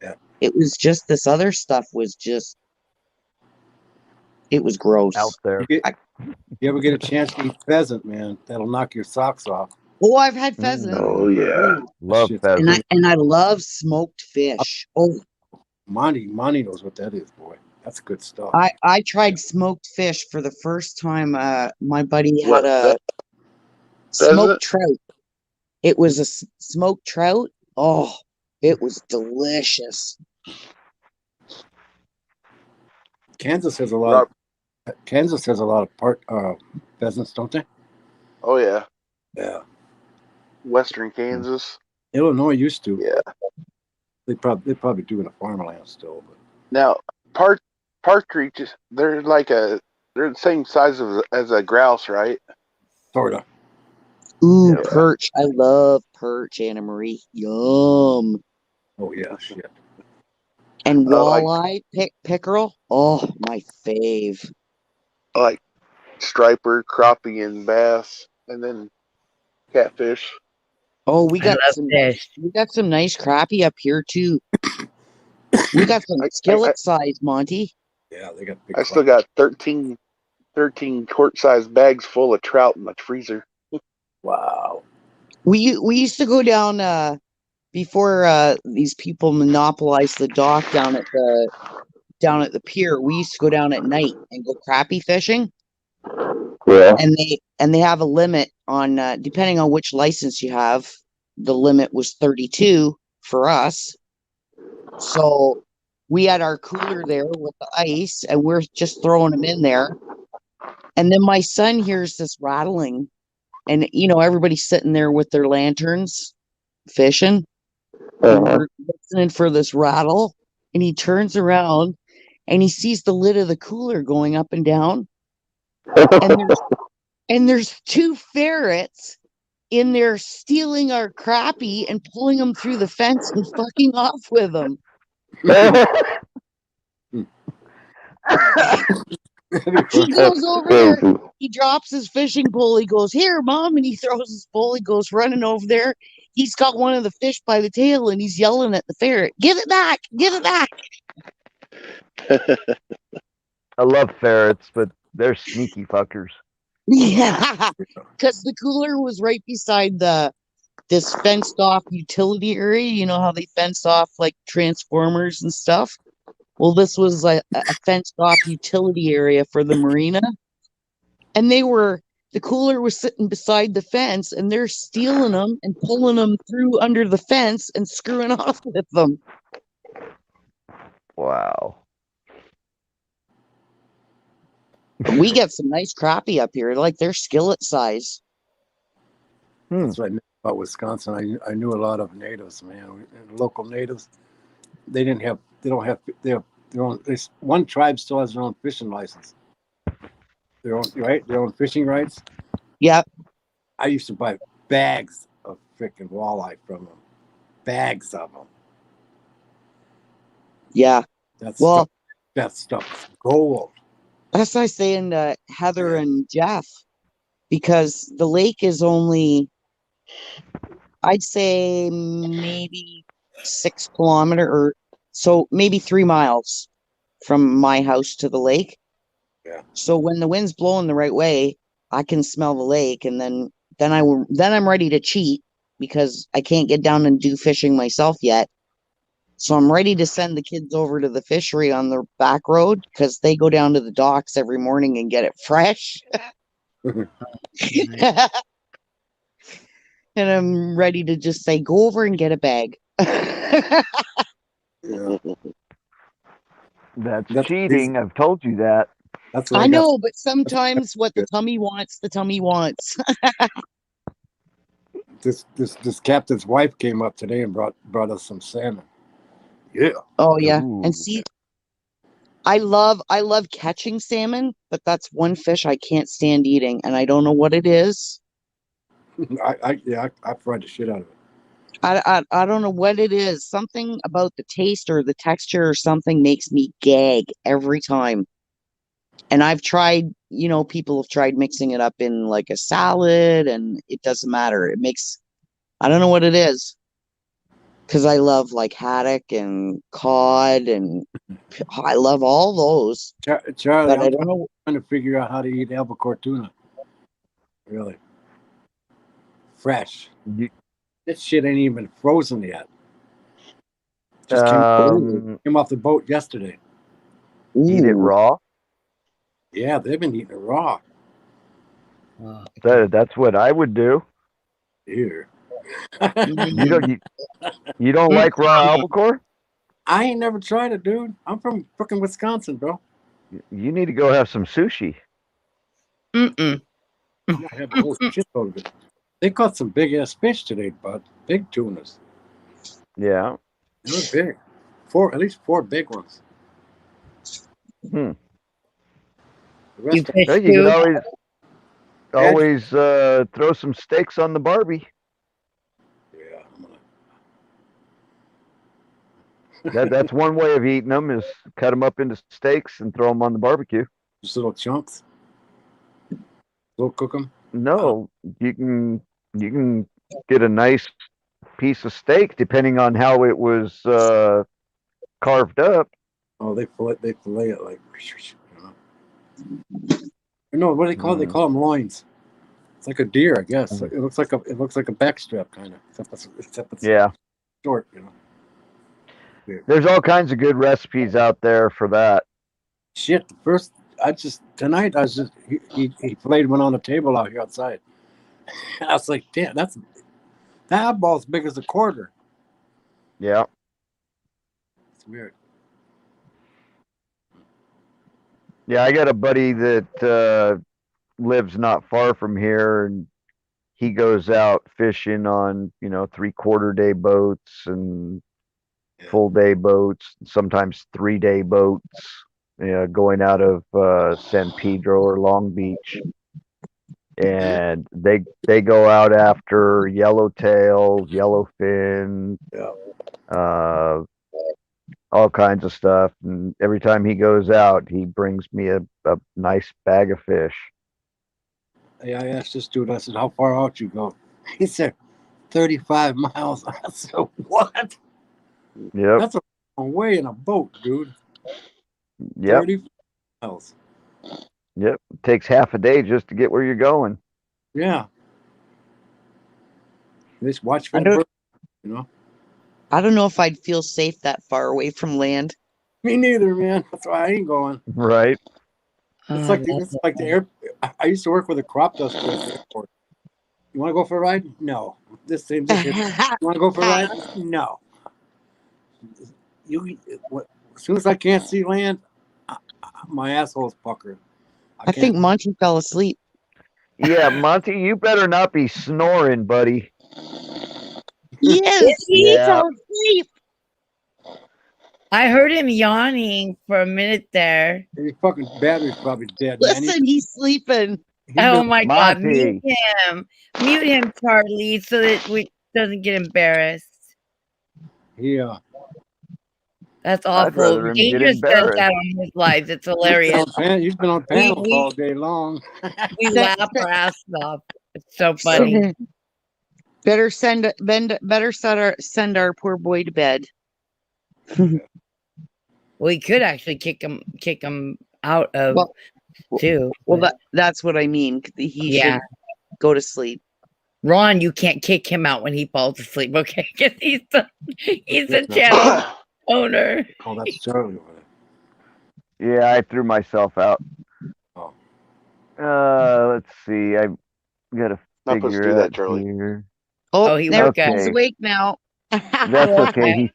Yeah. It was just this other stuff was just, it was gross. Out there. You ever get a chance to eat pheasant, man? That'll knock your socks off. Oh, I've had pheasant. Oh yeah. Love Shit's pheasant. And I love smoked fish. Oh, Monty knows what that is, boy. That's good stuff. I tried smoked fish for the first time. My buddy What, had a pheasant? smoked trout. It was a smoked trout. Oh, it was delicious. Kansas has a lot. Kansas has a lot of pheasants, don't they? Oh yeah. Yeah. Western Kansas. Illinois used to. Yeah. They probably do in a farmland still, but Now partridge, they're the same size as a grouse, right? sorta. Ooh, Yeah. perch. I love perch, Anna Marie. Yum. Oh yeah, shit. And I like- walleye, pickerel. Oh, my fave. I like striper, crappie, and bass, and then catfish. Oh, we I got love some fish. nice crappie up here too. We got some skillet size, Monty. Yeah, they got big. I still got 13 quart-sized bags full of trout in my freezer. Wow. We used to go down before these people monopolized the dock down at the pier. We used to go down at night and go crappie fishing. Yeah. And they have a limit on depending on which license you have. The limit was 32 for us. So we had our cooler there with the ice, and we're just throwing them in there. And then my son hears this rattling, and everybody's sitting there with their lanterns fishing. And we're listening for this rattle, and he turns around and he sees the lid of the cooler going up and down. And there's two ferrets in there stealing our crappie and pulling them through the fence and fucking off with them. He goes over there, he drops his fishing pole, he goes, "Here, Mom," and he throws his pole, he goes running over there. He's got one of the fish by the tail and he's yelling at the ferret, "Give it back, give it back." I love ferrets, but they're sneaky fuckers. Yeah, because the cooler was right beside this fenced off utility area. You know how they fence off like transformers and stuff? Well, this was a fenced off utility area for the marina. And the cooler was sitting beside the fence, and they're stealing them and pulling them through under the fence and screwing off with them. Wow. We get some nice crappie up here. Like they're skillet size. That's what I knew about Wisconsin. I knew a lot of natives, man. Local natives. They don't have their own. One tribe still has their own fishing license. Their own fishing rights. Yep. I used to buy bags of freaking walleye from them. Bags of them. Yeah. That stuff is gold. That's what I was saying to Heather and Jeff, because the lake is only, I'd say maybe 6 kilometers or so, maybe 3 miles from my house to the lake. Yeah. So when the wind's blowing the right way, I can smell the lake, and then I'm ready to cheat because I can't get down and do fishing myself yet. So I'm ready to send the kids over to the fishery on the back road because they go down to the docks every morning and get it fresh. And I'm ready to just say, go over and get a bag. Yeah. That's That's cheating. I've told you that. That's what I I got. know, but sometimes what the tummy wants, the tummy wants. This captain's wife came up today and brought us some salmon. Yeah. Oh yeah. Ooh. And see, I love catching salmon, but that's one fish I can't stand eating, and I don't know what it is. I fried the shit out of it. I don't know what it is. Something about the taste or the texture or something makes me gag every time. And I've tried, people have tried mixing it up in like a salad, and it doesn't matter. I don't know what it is. Because I love like haddock and cod, and I love all those. Charlie, But I I'm don't know. trying to figure out how to eat albacore tuna. Really. Fresh. You- This shit ain't even frozen yet. Just came off the boat yesterday. Eat it Ooh. raw. Yeah, they've been eating it raw. That's what I would do. Here. You don't like raw albacore? I ain't never tried it, dude. I'm from fucking Wisconsin, bro. You need to go have some sushi. Mm-mm. I have a whole shitload of it. They caught some big ass fish today, bud. Big tunas. Yeah. They were big. At least four big ones. Hmm. The rest You of fish Well, you too? could always throw some steaks on the Barbie. yeah, That's one way of eating them is cut them up into steaks and throw them on the barbecue. just little chunks. Slow cook them. No, you can get a nice piece of steak depending on how it was carved up. Oh, they fillet it like. No, what do they call it? They call them loins. It's like a deer, I guess. It looks like a backstrap kind of, except it's Yeah. short, There's all kinds of good recipes out there for that. Shit, tonight he filleted one on the table out here outside. I was like, damn, that eyeball's big as a quarter. Yeah. It's weird. Yeah, I got a buddy that lives not far from here, and he goes out fishing on, 3/4 day boats and full day boats, sometimes 3-day boats, going out of San Pedro or Long Beach. And they go out after yellowtails, yellowfin, Yeah. all kinds of stuff. And every time he goes out, he brings me a nice bag of fish. Hey, I asked this dude, I said, how far out you go? He said, 35 miles. I said, what? Yep. That's a long way in a boat, dude. Yep. 30 miles. Yep. It takes half a day just to get where you're going. Yeah. Just watch for I the don't- bird, I don't know if I'd feel safe that far away from land. Me neither, man. That's why I ain't going. Right. It's like the air. I used to work with a crop duster at the airport. You want to go for a ride? No. This same. You want to go for a ride? No. As soon as I can't see land, my asshole's puckered. I think Monty fell asleep. Yeah, Monty, you better not be snoring, buddy. Yes, he Yeah. fell asleep. I heard him yawning for a minute there. His fucking battery's probably dead, man. Listen, he's sleeping. Oh my God, Monty. mute him, Charlie, so that we doesn't get embarrassed. Yeah. That's I'd rather awful. him He get just does embarrassed. that on his lives. It's hilarious. He's been on panels we- all day long. We laugh our ass off. It's so funny. Better send our poor boy to bed. We could actually kick him out of Well- too. Well, that's what I mean. He should go to sleep. Ron, you can't kick him out when he falls asleep, okay? Because he's the channel. owner. Oh, that's Charlie over there. Yeah, I threw myself out. Oh. Let's see. I gotta Not supposed to figure do that, out Charlie. here. Oh, Oh, he there woke up. he's Okay. awake now. That's okay.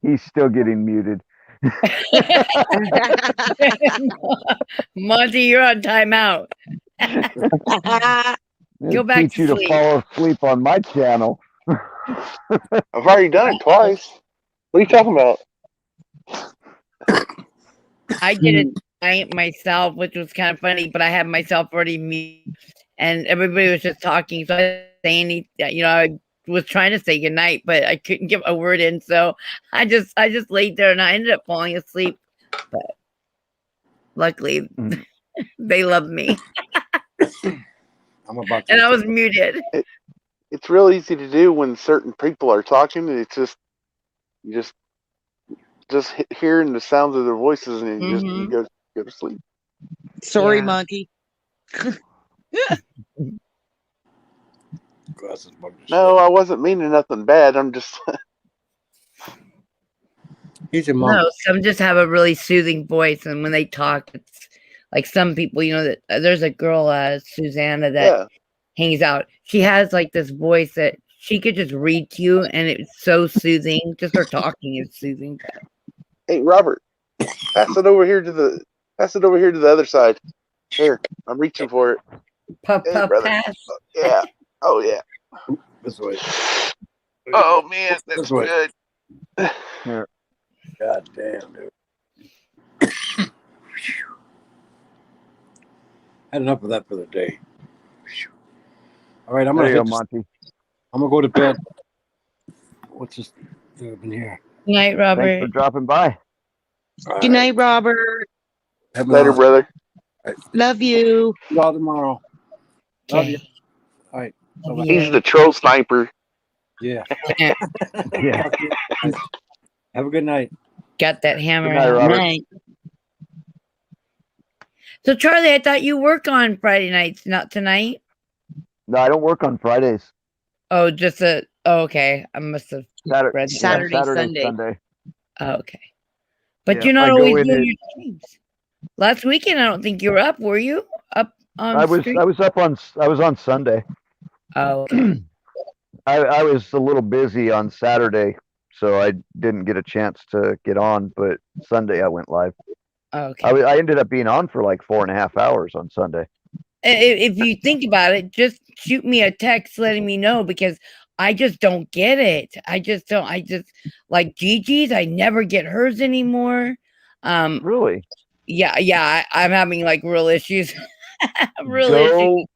He's still getting muted. Monty, you're on timeout. Go back Teach to you to sleep. fall asleep on my channel. I've already done it twice. What are you talking about? I did it tonight myself, which was kind of funny, but I had myself already muted, and everybody was just talking. So I didn't say anything. You know, I was trying to say goodnight, but I couldn't get a word in. So I just laid there, and I ended up falling asleep. But luckily, they loved me, I'm about to. and I was muted. It's real easy to do when certain people are talking. It's just you just hearing the sounds of their voices, and you just you go to sleep. Sorry, Yeah. monkey. Glasses bugged the No, shit. I wasn't meaning nothing bad. I'm just He's your mom. No, some just have a really soothing voice, and when they talk, it's like some people. You know that there's a girl, Susanna, that yeah. hangs out. She has like this voice that she could just read to you, and it's so soothing. Just her talking is soothing. Hey, Robert, pass it over here to the other side. Here, I'm reaching for it. Puff, Hey, puff, brother. pass. Yeah. Oh yeah. This way. Oh man, that's This way. good. God damn, dude. Had enough of that for the day. All right, I'm There gonna you go, hit. Monty. I'm gonna go to bed. What's this thing up in here? Good night, Thanks Robert. for dropping by. All Good night, Robert. Have a Later, nice- brother. Love you. See y'all tomorrow. Love you. Okay. All right. Love Bye-bye. He's you. the troll sniper. Yeah. Yeah. Have a good night. Got that hammer Good night, out. Robert. Night. So, Charlie, I thought you work on Friday nights, not tonight. No, I don't work on Fridays. Oh, just a. Oh, okay. I must have Saturday, read Saturday, Saturday, Sunday. Oh, okay. But Yeah, you're not I go always in doing at- your streams. Last weekend, I don't think you were up. Were you up on? I was stream? I was on Sunday. Oh, okay. I was a little busy on Saturday, so I didn't get a chance to get on. But Sunday I went live. Okay. I ended up being on for like 4.5 hours on Sunday. If you think about it, just shoot me a text letting me know, because I just don't get it. I just don't. I just like Gigi's. I never get hers anymore. Really? Yeah. I'm having like real issues. Real issues.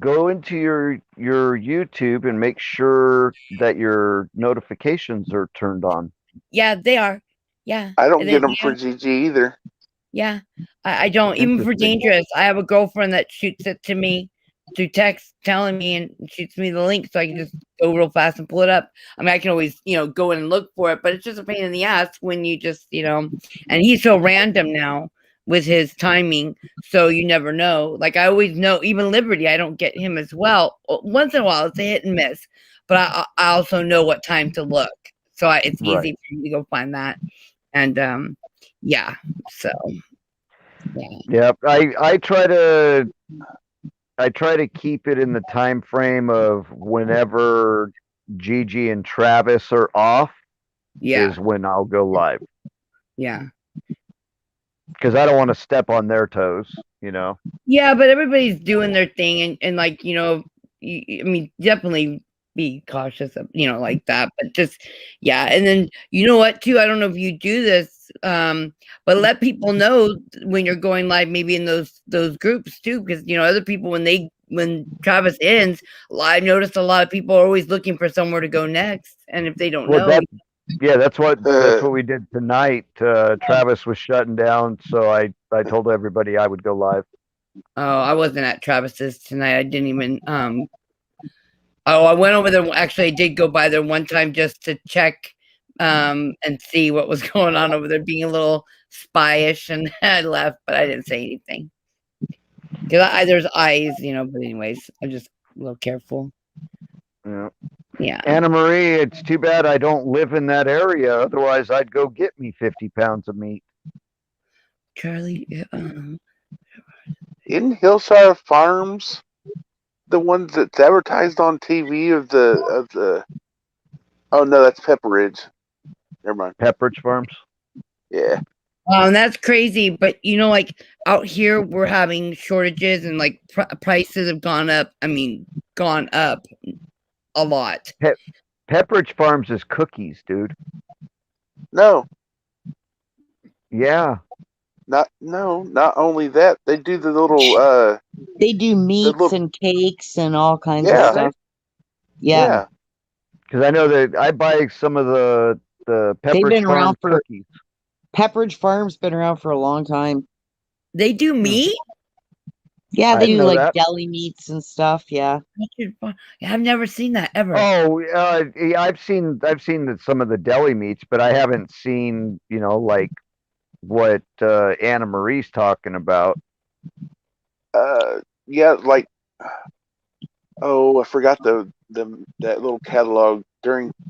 Go into your YouTube and make sure that your notifications are turned on. Yeah, they are. Yeah. I don't And get then, them for GG either. Yeah, I don't. Even for Interesting. Dangerous, I have a girlfriend that shoots it to me through text, telling me, and shoots me the link so I can just go real fast and pull it up. I mean, I can always, go in and look for it, but it's just a pain in the ass when you just, and he's so random now with his timing, so you never know. Like, I always know, even Liberty, I don't get him as well. Once in a while, it's a hit and miss, but I also know what time to look, so it's easy Right. for me to go find that. And yeah, so yeah. Yep. I try to keep it in the time frame of whenever Gigi and Travis are off Yeah, is when I'll go live. yeah. Because I don't want to step on their toes, Yeah, but everybody's doing their thing, and like, I mean, definitely be cautious of, like that, but just, yeah. And then, you know what, too, I don't know if you do this, but let people know when you're going live, maybe in those groups too, because, other people, when Travis ends, I noticed a lot of people are always looking for somewhere to go next, and if they don't Well, know, that's what we did tonight. Travis was shutting down, so I told everybody I would go live. oh, I wasn't at Travis's tonight. I didn't even I went over there. Actually, I did go by there one time just to check and see what was going on over there, being a little spyish, and I left, but I didn't say anything. Because there's eyes, but anyways, I'm just a little careful. Yeah. Yeah. Anna Marie, it's too bad I don't live in that area. Otherwise, I'd go get me 50 pounds of meat. Charlie, In Hillshire Farms, the one that's advertised on TV of the. Oh no, that's Pepper Ridge. Never mind. Pepperidge Farms. Yeah. that's crazy. But like out here, we're having shortages and like prices have gone up. I mean, gone up a lot. Pepperidge Farms is cookies, dude. No, Yeah. not only that, they do the little They do meats look- and cakes and all kinds Yeah. of stuff. Yeah. yeah. Because I know that I buy some of the Pepperidge been Farm around for- cookies. Pepperidge Farm's been around for a long time. They do meat. Yeah, I they didn't do know like that. deli meats and stuff. Yeah. I've never seen that ever. Oh, yeah, I've seen some of the deli meats, but I haven't seen like what Anna Marie's talking about. Yeah, like I forgot that little catalog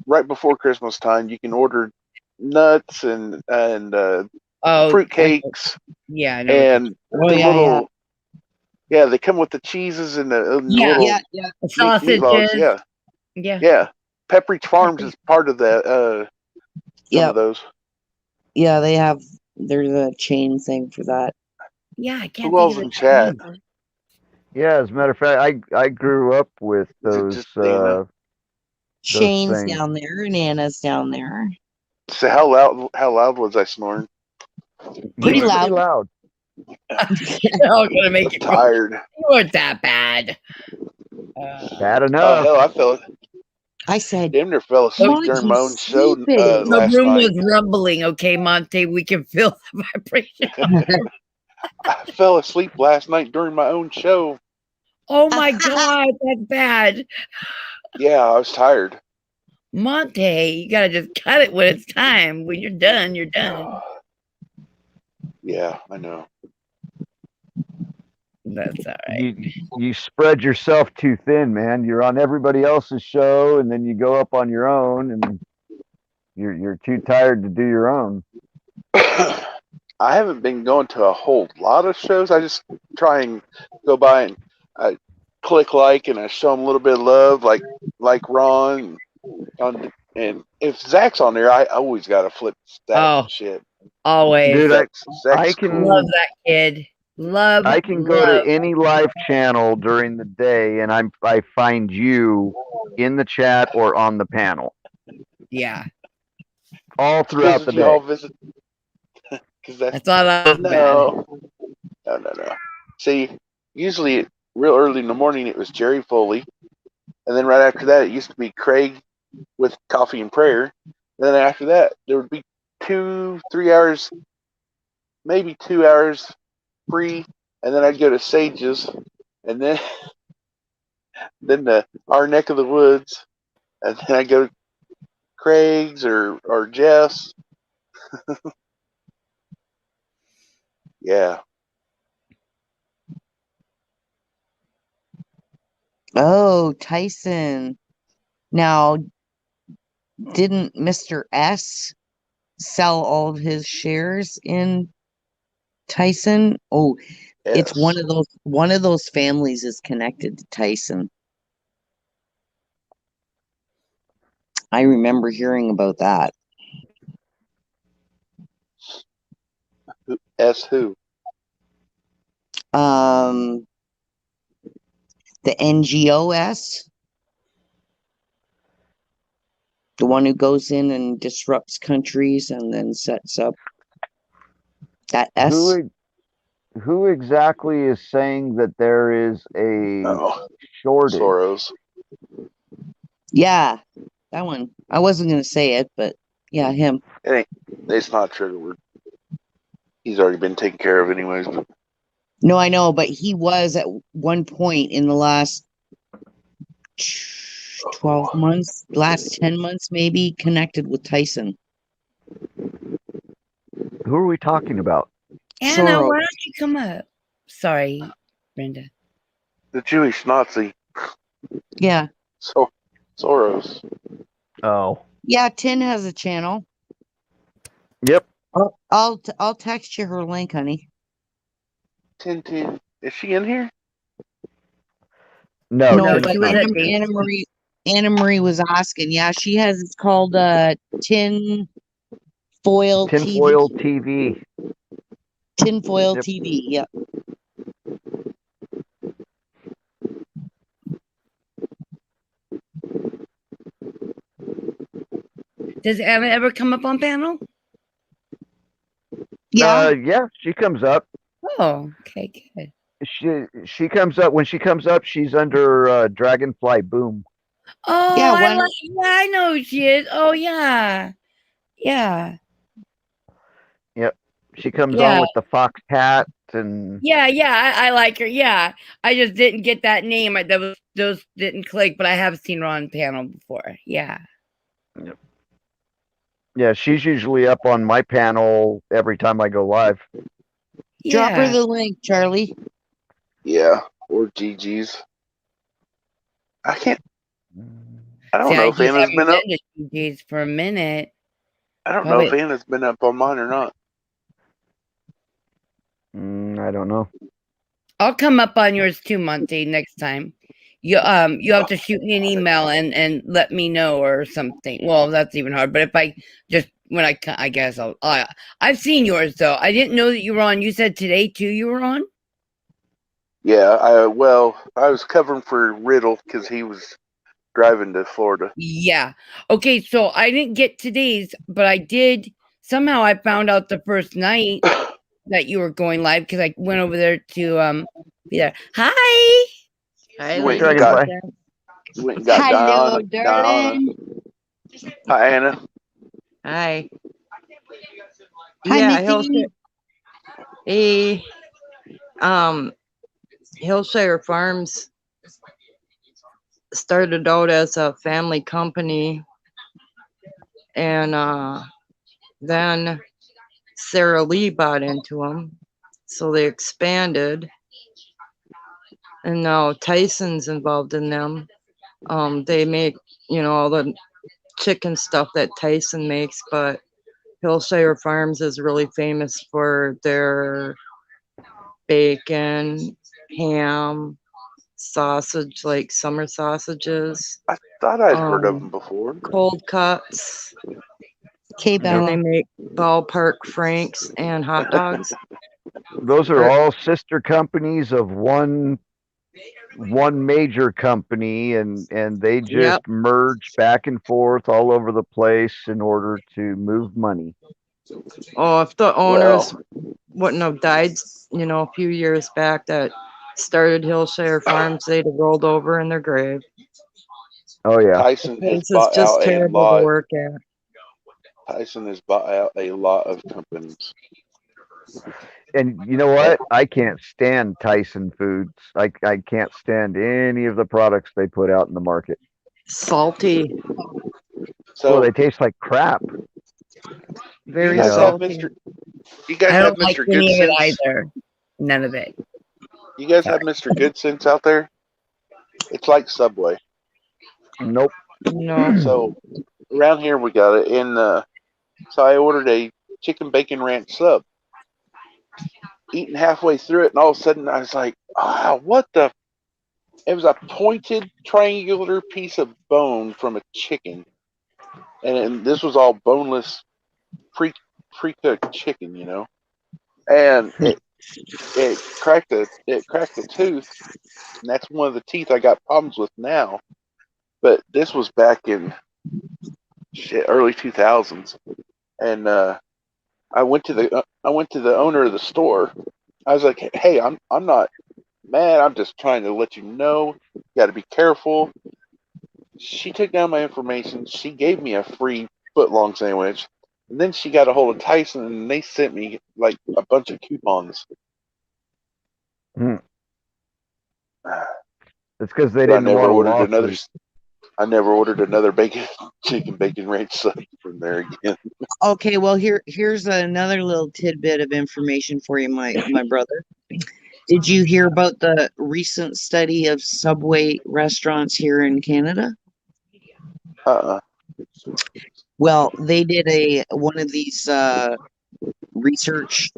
right before Christmas time. You can order nuts and fruit cakes Yeah, I know. and Oh, the yeah, little they come with the cheeses and the Yeah. little Yeah. meat Sausages. logs. Yeah, Yeah. yeah. Pepperidge Farms is part of that. Some Yeah. of those. Yeah. They have. There's a chain thing for that. Yeah, I can't Who else think in of the chat? name. Yeah, as a matter of fact, I grew up with Is it those. just Dana? Shane's things. down there and Anna's down there. So how loud was I snoring? Pretty You were loud. They're all gonna make it. Tired. You weren't that bad. Bad Oh enough. hell, I fell. I said, Damn near fell asleep Why during you my own show sleeping? The last room night. was rumbling. Okay, Monte, we can feel the vibration. I fell asleep last night during my own show. Oh my God, that's bad. Yeah, I was tired. Monte, you gotta just cut it when it's time. When you're done, you're done. Yeah, I know. That's all right. You spread yourself too thin, man. You're on everybody else's show, and then you go up on your own, and you're too tired to do your own. I haven't been going to a whole lot of shows. I just try and go by and I click like and I show them a little bit of love, like Ron. And if Zach's on there, I always got to flip that Oh. shit. Always. Dude, Zach's I can- cool. Love that kid. I can go love. to any live channel during the day, and I find you in the chat or on the panel Yeah, all throughout the Because y'all day. visit. Because that's that's all I love bad. No. See, usually real early in the morning it was Jerry Foley, and then right after that it used to be Craig with Coffee and Prayer. And then after that there would be 2-3 hours, maybe 2 hours free, and then I'd go to Sage's, and then our neck of the woods, and then I'd go to Craig's or Jeff's. Yeah. oh, Tyson. Now, didn't Mr. S sell all of his shares in Tyson? Oh, it's Yes. one of those families is connected to Tyson. I remember hearing about that. S who? The NGOS, the one who goes in and disrupts countries and then sets up that S. Who exactly is saying that there is a Oh, shortage? Soros. Yeah, that one. I wasn't gonna say it, but yeah, him. It's not a trigger word. He's already been taken care of anyways. But No, I know, but he was at one point in the last 12 months, last 10 months maybe, connected with Tyson. Who are we talking about? Anna, Soros. why don't you come up? Sorry, Brenda. the Jewish Nazi. Yeah. So Soros. Oh, Yeah, Tin has a channel. yep. I'll text you her link, honey. Tintin. Is she in here? No, No, No, Tim's but she was not. at Anna Marie was asking. Yeah, she has. It's called Tin Foil TV. Tinfoil TV. Tinfoil Yep. TV. Yep. Does Anna ever come up on panel? Yeah. Yeah, she comes up. Oh, okay, good. She comes up. When she comes up, she's under Dragonfly Boom. Oh, Yeah, yeah, I know who she is. Oh, yeah. Yeah. Yep. She comes Yeah. on with the fox hat and Yeah, I like her. Yeah. I just didn't get that name. Those didn't click, but I have seen her on panel before. Yeah. yeah, she's usually up on my panel every time I go live. Drop her Yeah. the link, Charlie. Yeah. Or Gigi's. I can't. I don't See, know I if just Anna's haven't been up. been to TJ's for a minute. I don't know if Probably. Anna's been up on mine or not. I don't know. I'll come up on yours too, Monty, next time. You have to shoot me an email and let me know or something. Well, that's even hard. But if I just when I guess I've seen yours though. I didn't know that you were on. You said today too. You were on. Yeah. I was covering for Riddle because he was driving to Florida. Yeah. Okay. So I didn't get today's, but I did. Somehow I found out the first night that you were going live because I went over there to be there. Hi. You went and got Hello, Diana. darling. Hi, Anna. Hi. Hi, Yeah, Mickey. Hillshire Farms started out as a family company, and then Sarah Lee bought into them, so they expanded, and now Tyson's involved in them. They make, all the chicken stuff that Tyson makes, but Hillshire Farms is really famous for their bacon, ham, sausage, like summer sausages, I thought I'd heard of them before. cold cuts, Okay, and Bella. they make ballpark franks and hot dogs. Those are all sister companies of one major company, and they just Yep. merge back and forth all over the place in order to move money. Oh, if the owners wouldn't have died, a few years back that started Hillshire Farms, they'd have rolled over in their grave. Oh yeah. Tyson has It's bought just out a terrible lot. to work at. Tyson has bought out a lot of companies. And you know what? I can't stand Tyson Foods. I can't stand any of the products they put out in the market. Salty. So Well, they taste like crap. Very you guys salty. have you guys I have don't like Mr. any of it Goodsense? either. None of it. You guys have Mr. Goodsense out there? It's like Subway. Nope. No. So around here we got it. So I ordered a chicken bacon ranch sub. Eating halfway through it, and all of a sudden I was like, what the? It was a pointed triangular piece of bone from a chicken, and this was all boneless, pre-cooked chicken, and it cracked a tooth, and that's one of the teeth I got problems with now. But this was back in early 2000s, and I went to the owner of the store. I was like, "Hey, I'm not mad. I'm just trying to let you know. You got to be careful." She took down my information. She gave me a free foot-long sandwich, and then she got a hold of Tyson, and they sent me like a bunch of coupons. It's because they I didn't never want a ordered lawsuit. another chicken bacon ranch sub from there again. Okay, well here's another little tidbit of information for you, my brother. Did you hear about the recent study of Subway restaurants here in Canada? Uh-uh. Well, they did one of these research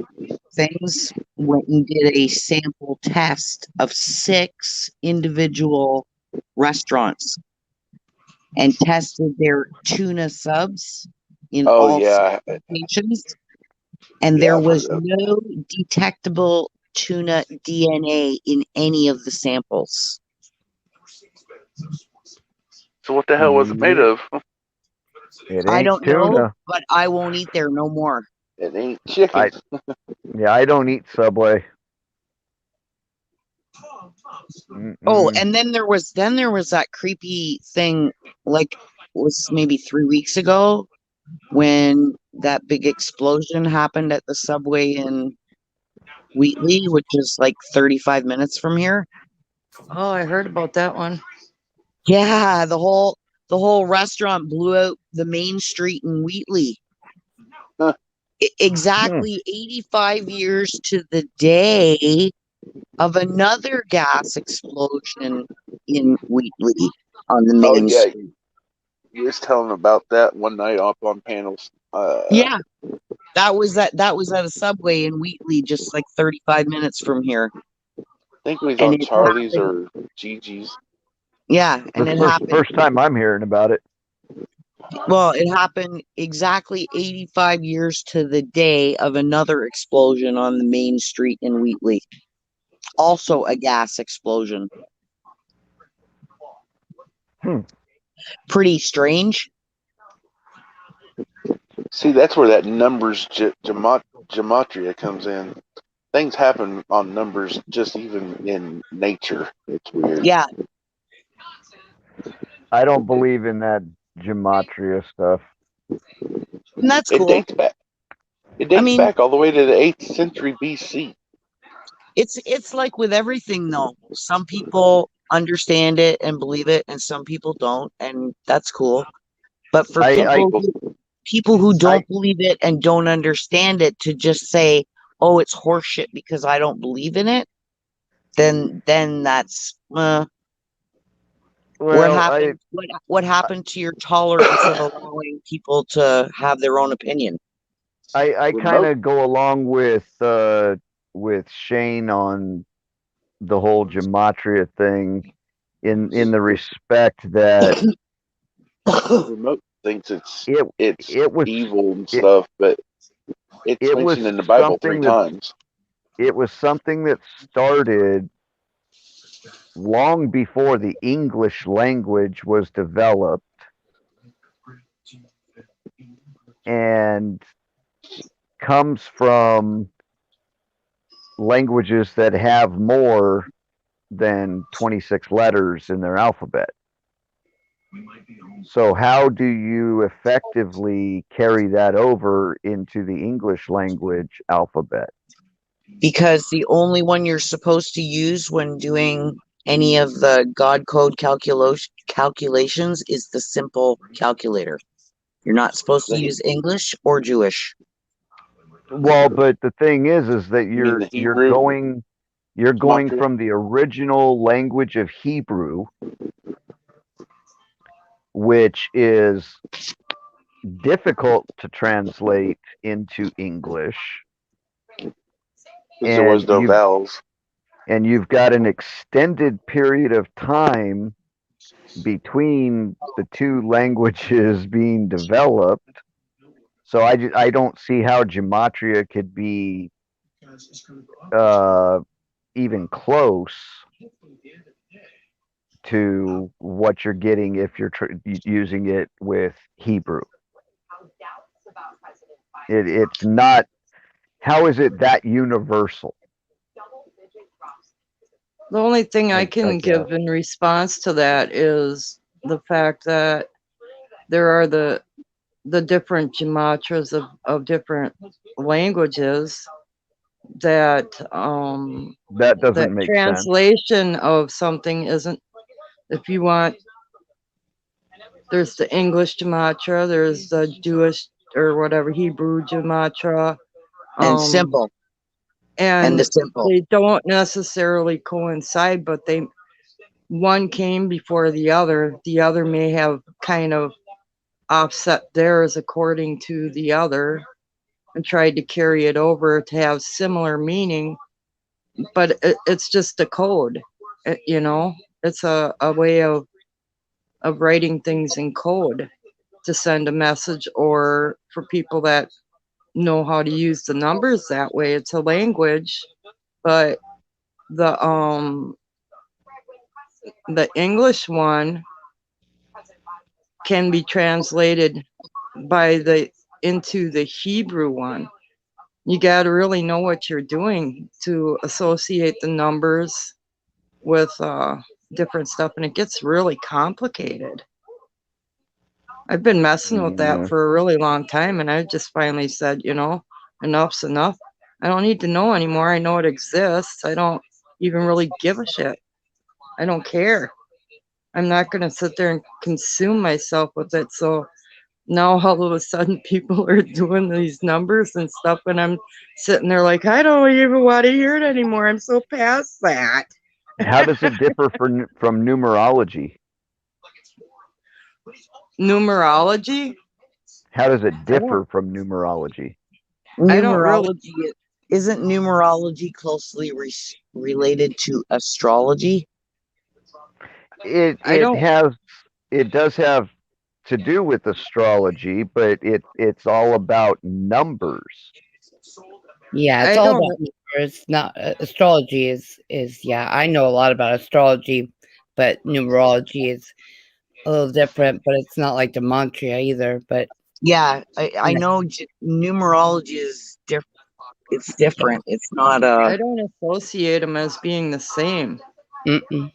things when you did a sample test of 6 individual restaurants and tested their tuna subs in Oh all 6 yeah, locations, and yeah. there I've was heard of. no detectable tuna DNA in any of the samples. So what the hell was it made of? It I ain't don't know, tuna. but I won't eat there no more. It ain't chicken. Yeah, I don't eat Subway. Oh, Mm-mm. and then there was that creepy thing, like was maybe 3 weeks ago when that big explosion happened at the subway in Wheatley, which is like 35 minutes from here. Oh, I heard about that one. Yeah, the whole restaurant blew out the main street in Wheatley. Huh. Exactly 85 years to the day of another gas explosion in Wheatley on the Oh main yeah, street. you was telling about that one night up on panels. Yeah, that was at a subway in Wheatley, just like 35 minutes from here. I think we was And on it Charlie's happened. or Gigi's. Yeah, and This it first happened. first time I'm hearing about it. Well, it happened exactly 85 years to the day of another explosion on the main street in Wheatley. Also a gas explosion. Pretty strange. See, that's where that numbers gematria comes in. Things happen on numbers, just even in nature. It's weird. Yeah, I don't believe in that gematria stuff. and that's It cool. dates back. It dates mean- back all the way to the 8th century BC. It's like with everything though. Some people understand it and believe it, and some people don't, and that's cool. But for people who don't believe it and don't understand it, to just say, "Oh, it's horseshit because I don't believe in it," then that's what happened. What happened to your tolerance of allowing people to have their own opinion? I kind of go along with Shane on the whole gematria thing in the respect that Remote thinks it's it was evil and stuff, but it's it was mentioned in the Bible something 3 times. It was something that started long before the English language was developed, and comes from languages that have more than 26 letters in their alphabet. So how do you effectively carry that over into the English language alphabet? Because the only one you're supposed to use when doing any of the God code calculations is the simple calculator. You're not supposed to use English or Jewish. Well, but the thing is that mean the you're Hebrew? going Gematria? from the original language of Hebrew, which is difficult to translate into English. Because there was no vowels. And you've got an extended period of time between the two languages being developed. So I don't see how gematria could be even close to what you're getting if you're using it with Hebrew. It's not. How is it that universal? The only thing I can give in response to that is the fact that there are the different gematrias of different languages that that doesn't make translation of something isn't. If you want, there's the English gematria, there's the Jewish or whatever Hebrew gematria, and simple. And the simple. They don't necessarily coincide, but one came before the other. The other may have kind of offset theirs according to the other and tried to carry it over to have similar meaning, but it's just a code. You know, it's a way of writing things in code to send a message, or for people that know how to use the numbers that way. It's a language, but the English one can be translated into the Hebrew one. You got to really know what you're doing to associate the numbers with different stuff, and it gets really complicated. I've been messing with Yeah. that for a really long time, and I just finally said, you know, enough's enough. I don't need to know anymore. I know it exists. I don't even really give a shit. I don't care. I'm not going to sit there and consume myself with it. So now all of a sudden people are doing these numbers and stuff, and I'm sitting there like, I don't even want to hear it anymore. I'm so past that. How does it differ from numerology? Numerology? How does it differ from numerology? I don't really- Numerology, isn't numerology closely related to astrology? It does have to do with astrology, but it's all about numbers. Yeah, it's I all don't- about numbers. Not astrology is yeah. I know a lot about astrology, but numerology is a little different. But it's not like gematria either. But Yeah, I know numerology is different. It's different. It's not I don't associate them as being the same. mm-mm.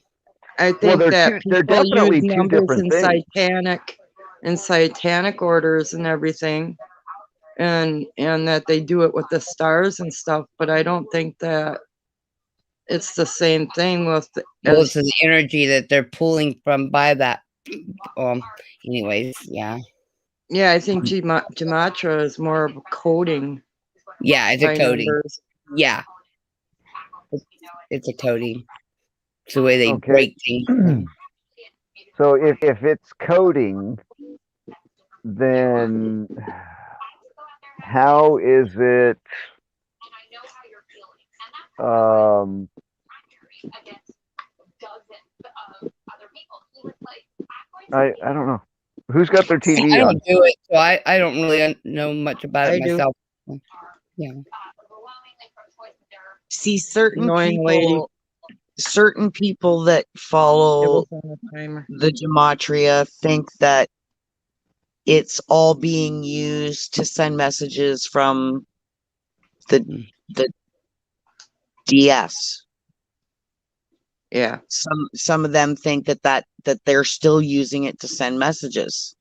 I think they're that they're people definitely use two numbers different in things. satanic orders and everything, and that they do it with the stars and stuff. But I don't think that it's the same thing with Most of the energy that they're pulling from by that. Anyways, yeah, yeah. I think gematria is more of a coding. yeah. It's a by coding. numbers. Yeah, it's a coding. It's the way they Okay. break things. So if it's coding, then how is it I don't know. Who's got their I TV on? don't do it, so I don't really know much about it I do. myself. Yeah. See, certain Annoying lady. people that It follow was on the timer. the gematria think that it's all being used to send messages from the DS. Yeah. Some of them think that they're still using it to send messages.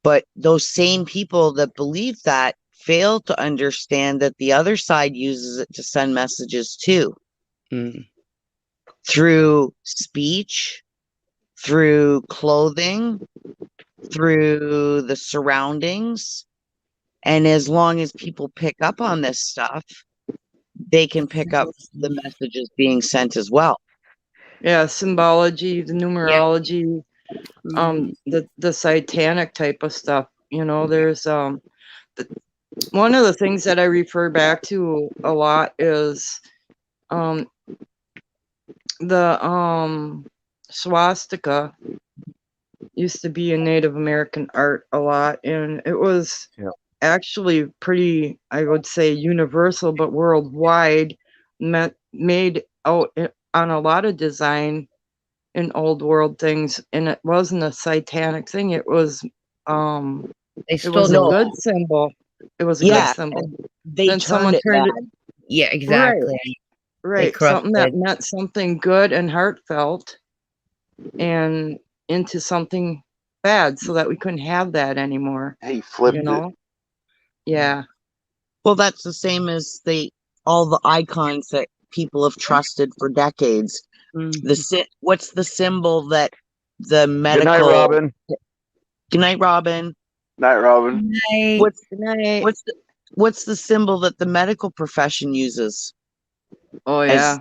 But those same people that believe that fail to understand that the other side uses it to send messages too. Mm. Through speech, through clothing, through the surroundings. And as long as people pick up on this stuff, they can pick up the messages being sent as well. Yeah, symbology, the numerology, the satanic type of stuff. You know, there's one of the things that I refer back to a lot is the swastika used to be in Native American art a lot, and it was actually pretty, I would say, universal but worldwide, made out on a lot of design in old world things, and it wasn't a satanic thing. It was it was a good symbol. It was a good symbol. They then someone turned it. Yeah, exactly. Right. Something that meant something good and heartfelt, and into something bad, so that we couldn't have that anymore. He flipped it. Yeah. Well, that's the same as all the icons that people have trusted for decades. What's the symbol that the medical? Good night, Robin. Good night, Robin. Night, Robin. What's the symbol that the medical profession uses? Oh yeah.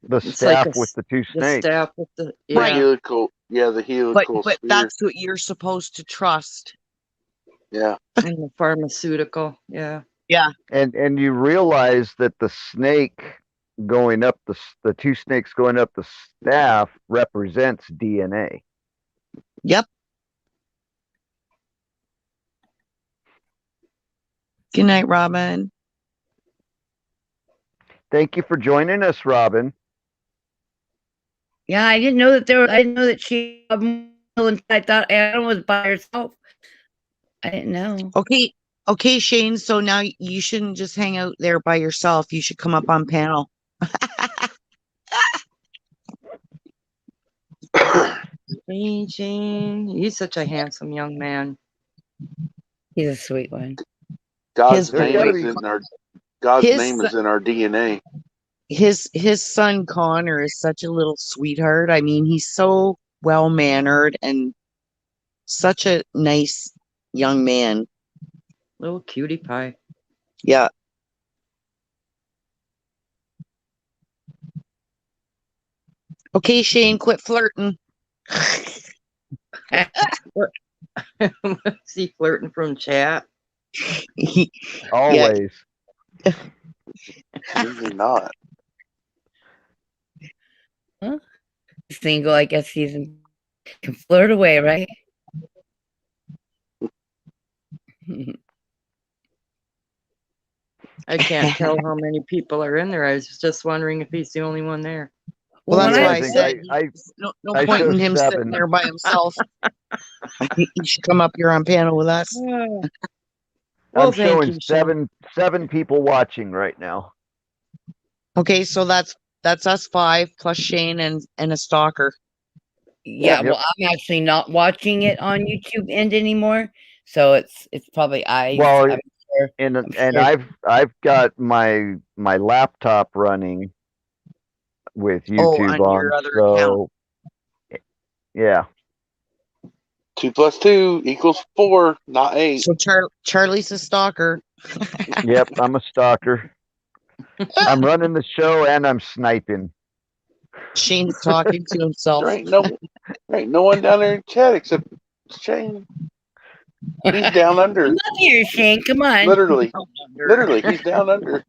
The staff with the two snakes. The staff with the Helical Yeah, the helical but sphere. that's what you're supposed to trust. Yeah. And the pharmaceutical. Yeah. And you realize that the snake going up the two snakes going up the staff represents DNA. Yep. Good night, Robin. Thank you for joining us, Robin. Yeah, I didn't know that I didn't know that she. I thought Anna was by herself. I didn't know. Okay, Shane. So now you shouldn't just hang out there by yourself. You should come up on panel. Shane, he's such a handsome young man. He's a sweet one. God's There's name gotta is be- in our God's His name is in our DNA. His son Connor is such a little sweetheart. I mean, he's so well mannered and such a nice young man. Little cutie pie. Yeah. Okay, Shane, quit flirting. Is he flirting from chat? Always. Usually not. Single, I guess can flirt away, right? I can't tell how many people are in there. I was just wondering if he's the only one there. Well, that's when why I I think said I no I point in chose him 7. sitting there by himself. I think he should come up here on panel with us. Well, I'm thank showing you, Sean. seven people watching right now. Okay, so that's us 5 plus Shane and a stalker. Yeah, Yep. well, I'm actually not watching it on YouTube End anymore, so it's probably Well, I'm sure. And sure. I've got my laptop running with Oh, YouTube on on, your other so yeah. 2 + 2 = 4, not 8. So Charlie's a stalker. Yep, I'm a stalker. I'm running the show and I'm sniping. Shane's talking to himself. There ain't no one down there in chat except Shane. He's down under. Come up here, Shane. Come on. Literally, he's down under.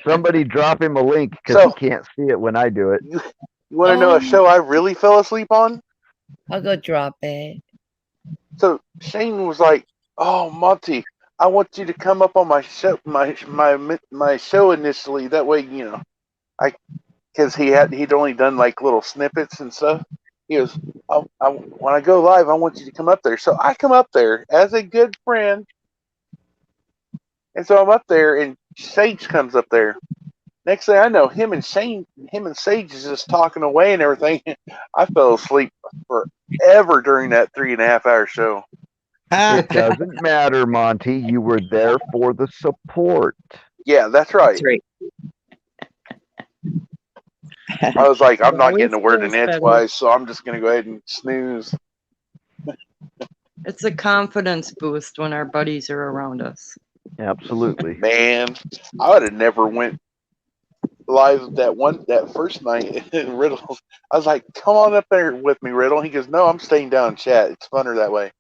Somebody drop him a link because So- he can't see it when I do it. You want to know a show I really fell asleep on? I'll go drop it. So Shane was like, "Oh, Monty, I want you to come up on my show, my show initially. That way, you know, because he'd only done like little snippets and stuff. He goes, when I go live, I want you to come up there. So I come up there as a good friend, and so I'm up there, and Sage comes up there. Next thing I know, him and Sage is just talking away and everything. I fell asleep forever during that 3.5-hour show. It doesn't matter, Monty. You were there for the support. Yeah, that's right. That's right. I was like, I'm not Always getting a word in feels better. edgewise, so I'm just going to go ahead and snooze. It's a confidence boost when our buddies are around us. Absolutely. Man, I would have never went live that first night in Riddle. I was like, come on up there with me, Riddle. He goes, no, I'm staying down in chat. It's funner that way.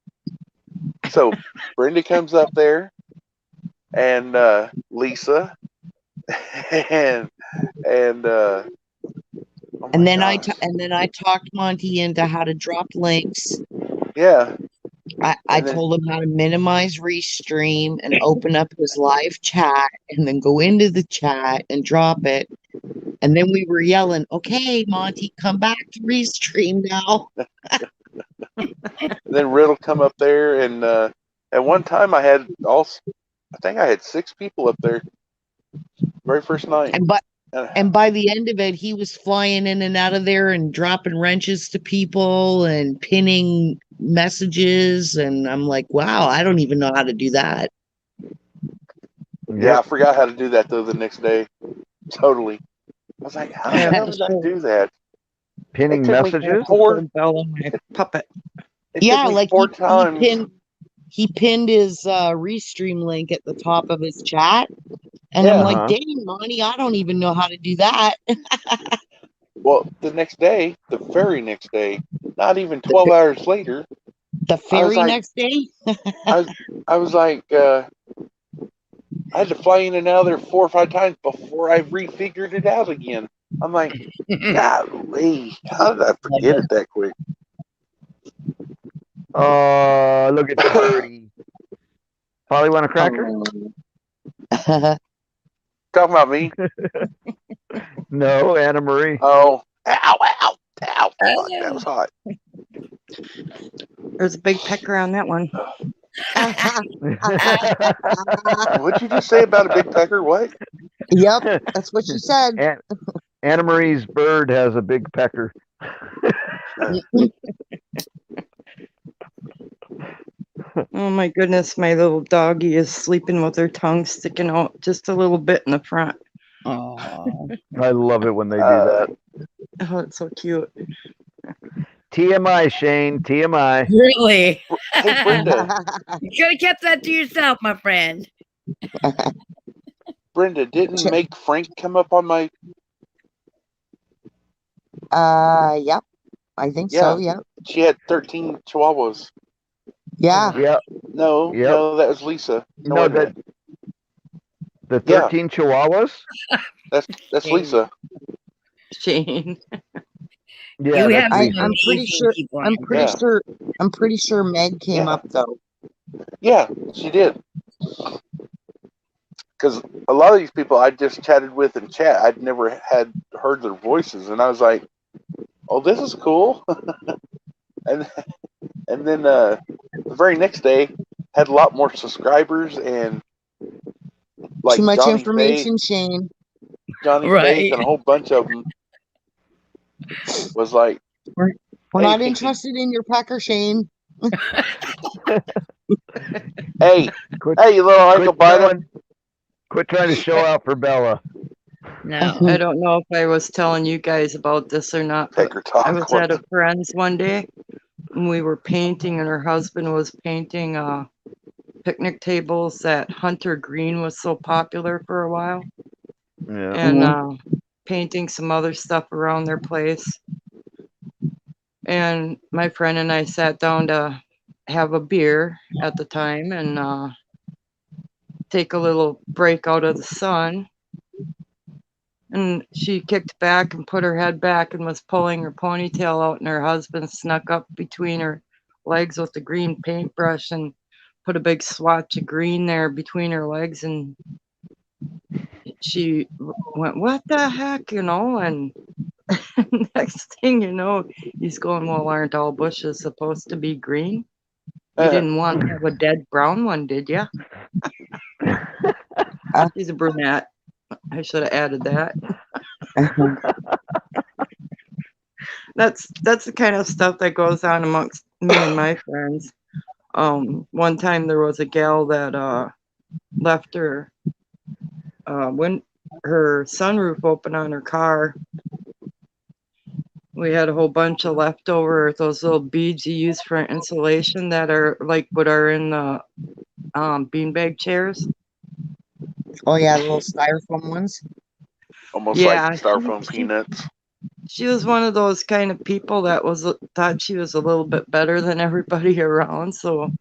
So Brenda comes up there, and Lisa, and oh my And then gosh. I talked Monty into how to drop links. Yeah. I And then- told him how to minimize Restream and open up his live chat and then go into the chat and drop it. And then we were yelling, okay, Monty, come back to Restream now. And then Riddle come up there, and at one time I think I had 6 people up there. Very first night. And by the end of it, he was flying in and out of there and dropping wrenches to people and pinning messages. And I'm like, wow, I don't even know how to do that. Yeah, I forgot how to do that though the next day. Totally. I was like, how the hell did I do that? Pinning It took me messages? four- Bell on my puppet. It Yeah, took me like 4 times. he pinned his Restream link at the top of his chat. And Yeah. I'm like, Uh-huh. dang, Monty, I don't even know how to do that. Well, the next day, the very next day, not even 12 hours later, The very like- next day? I was like, I had to fly in and out of there 4 or 5 times before I refigured it out again. I'm like, golly, how did I forget it that quick? Oh, look at the birdie. Polly want a cracker? Oh. Talking about me? No, Anna Marie. Oh, ow, ow, ow. Fuck, that was hot. There's a big pecker on that one. What'd you just say about a big pecker? What? Yep, that's what she said. Anna Marie's bird has a big pecker. Oh my goodness, my little doggy is sleeping with her tongue sticking out just a little bit in the front. Oh. I love it when they do that. Oh, it's so cute. TMI, Shane. TMI. Really? Hey, Brenda. You could have kept that to yourself, my friend. Brenda, didn't Make Frank come up on my... Yep. I think so, Yeah. yep. She had 13 chihuahuas. Yeah. Yeah. No, Yep. no, that was Lisa. No, wait a minute. the Yeah. 13 chihuahuas? That's Shane. Lisa. Shane. Yeah, You that's have Lisa. I'm pretty sure I'm pretty sure Meg came Yeah. up though. Yeah, she did. Because a lot of these people I just chatted with in chat, I'd never had heard their voices, and I was like, "Oh, this is cool." and then the very next day had a lot more subscribers and like Too much Johnny information, Shane. Johnny Right. Faith and a whole bunch of them was like, We're Hey. not interested in your pecker, Shane. "Hey, Quit, hey, you little ankle biter." quit trying to show out for Bella. No. I don't know if I was telling you guys about this or not, but Pecker talk. I was at a friend's one day and we were painting and her husband was painting picnic tables that Hunter Green was so popular for a while Yeah. and painting some other stuff around their place. And my friend and I sat down to have a beer at the time and take a little break out of the sun. And she kicked back and put her head back and was pulling her ponytail out, and her husband snuck up between her legs with the green paintbrush and put a big swatch of green there between her legs. And she went, "What the heck?" You know, and next thing you know, he's going, "Well, aren't all bushes supposed to be green? You didn't want to have a dead brown one, did you?" She's a brunette. I should have added that. That's the kind of stuff that goes on amongst me and my friends. One time there was a gal that left her when her sunroof open on her car. We had a whole bunch of leftover those little beads you use for insulation that are like what are in the beanbag chairs. Oh yeah, the little styrofoam ones. Almost Yeah, like styrofoam peanuts. She was one of those kind of people that thought she was a little bit better than everybody around. So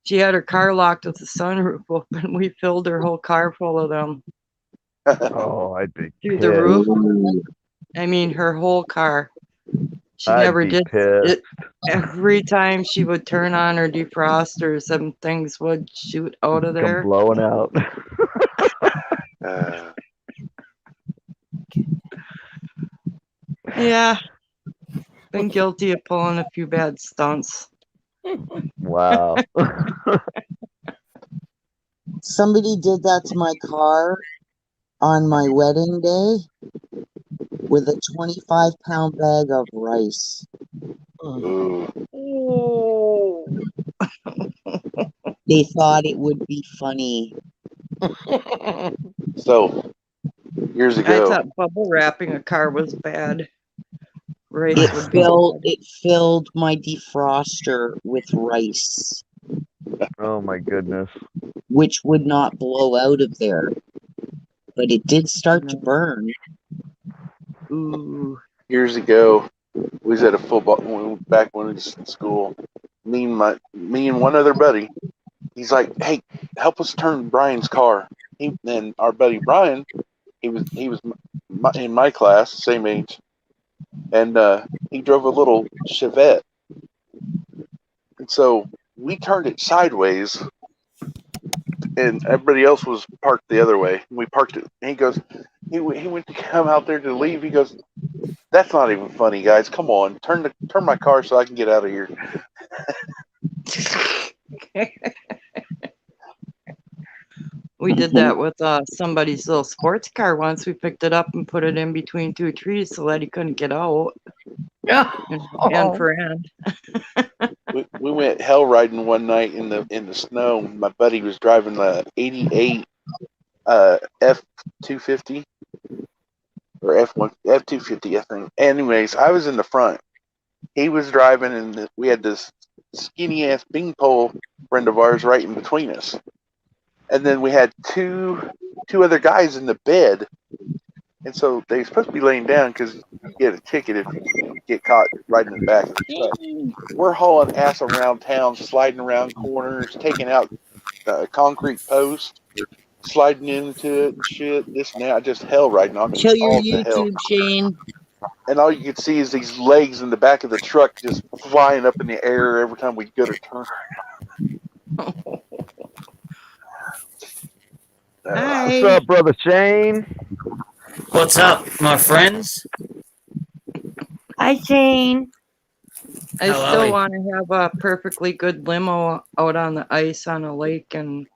she had her car locked with the sunroof open. We filled her whole car full of them Oh, I'd be through pissed. the roof. I mean, her whole car. She I'd never be did pissed. it. Every time she would turn on her defroster, some things would shoot out of Come there. blowing out. Yeah. Been guilty of pulling a few bad stunts. Wow. Somebody did that to my car on my wedding day with a 25-pound bag of rice. Ooh. They thought it would be funny. So, years I ago, thought bubble wrapping a car was bad. Rice It would be filled my defroster with rice, Oh my goodness. which would not blow out of there. But it did start to burn. Ooh. years ago, we was at a football back when we was in school. Me and one other buddy. He's like, "Hey, help us turn Brian's car." And our buddy Brian, he was in my class, same age, and he drove a little Chevette, and so we turned it sideways, and everybody else was parked the other way. We parked it. And he went to come out there to leave. He goes, "That's not even funny, guys. Come on, turn my car so I can get out of here." We did that with somebody's little sports car once. We picked it up and put it in between two trees so that he couldn't get out. End for end. We went hell riding one night in the snow. My buddy was driving the '88 F250 or F250, I think. Anyways, I was in the front. He was driving, and we had this skinny ass beanpole friend of ours right in between us. And then we had two other guys in the bed, and so they were supposed to be laying down because you get a ticket if you get caught right in the back of the truck. We're hauling ass around town, sliding around corners, taking out concrete posts, sliding into it and shit. This and that, just hell riding on Kill your all to hell. YouTube, Shane. And all you could see is these legs in the back of the truck just flying up in the air every time we go to turn. What's up, brother Shane? What's up, my friends? Hi, Shane. I How are still we? want to have a perfectly good limo out on the ice on a lake, and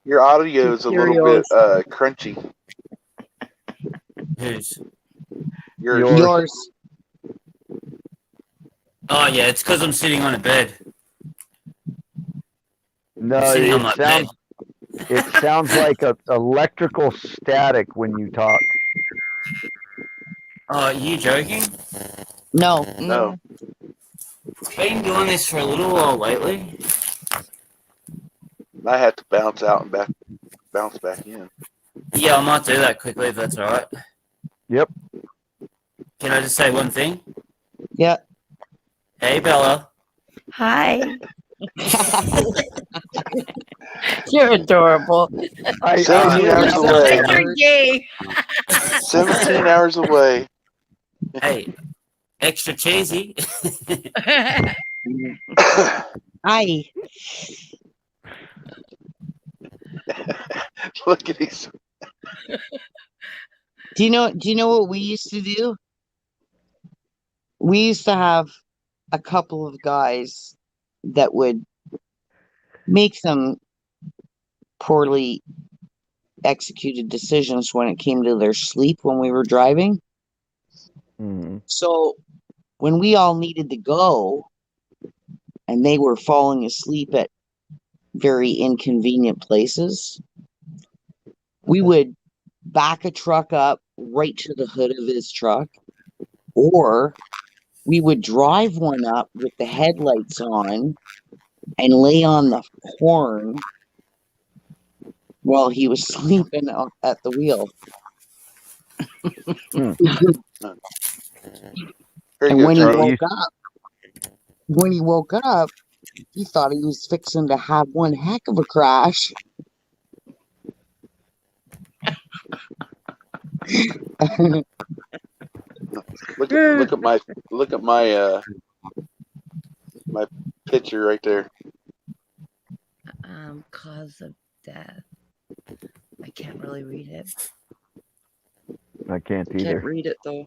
Your audio is a little bit crunchy. Who's? Yours. Oh yeah, it's because I'm sitting on a bed. No, I'm sitting on my bed. it sounds like a electrical static when you talk. Oh, are you joking? No. No. Been doing this for a little while lately. I had to bounce out and bounce back in. Yeah, I might do that quickly if that's all right. Yep. Can I just say one thing? Yeah. Hey, Bella. Hi. You're adorable. 17 hours away. You're gay. 17 hours away. Hey, extra cheesy. Hi. Look at these. Do you know what we used to do? We used to have a couple of guys that would make some poorly executed decisions when it came to their sleep when we were driving. Mhm. So when we all needed to go and they were falling asleep at very inconvenient places, we would back a truck up right to the hood of his truck, or we would drive one up with the headlights on and lay on the horn while he was sleeping at the wheel. Very And good, when Charlie. he woke up, he thought he was fixing to have one heck of a crash. Look at my my picture right there. Cause of death. I can't really read it. I can't can't either. read it though.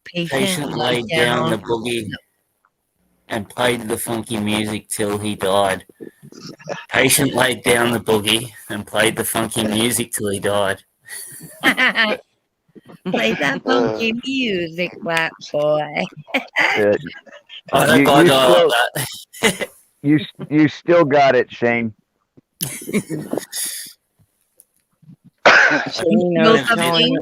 Patient laid down the boogie and played the funky music till he died. Patient laid down the boogie and played the funky music till he died. Play that funky music, black boy. Yeah, I hope You- I you die still- like that. you still got it, Shane. Shane, No was telling-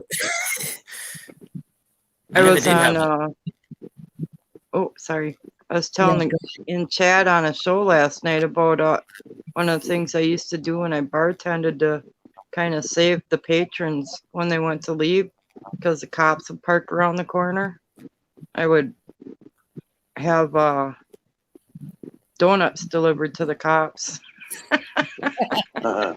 I never was did have on sorry. I was telling the guy in chat on a show last night about one of the things I used to do when I bartended to kind of save the patrons when they went to leave because the cops would park around the corner. I would have donuts delivered to the cops. Uh,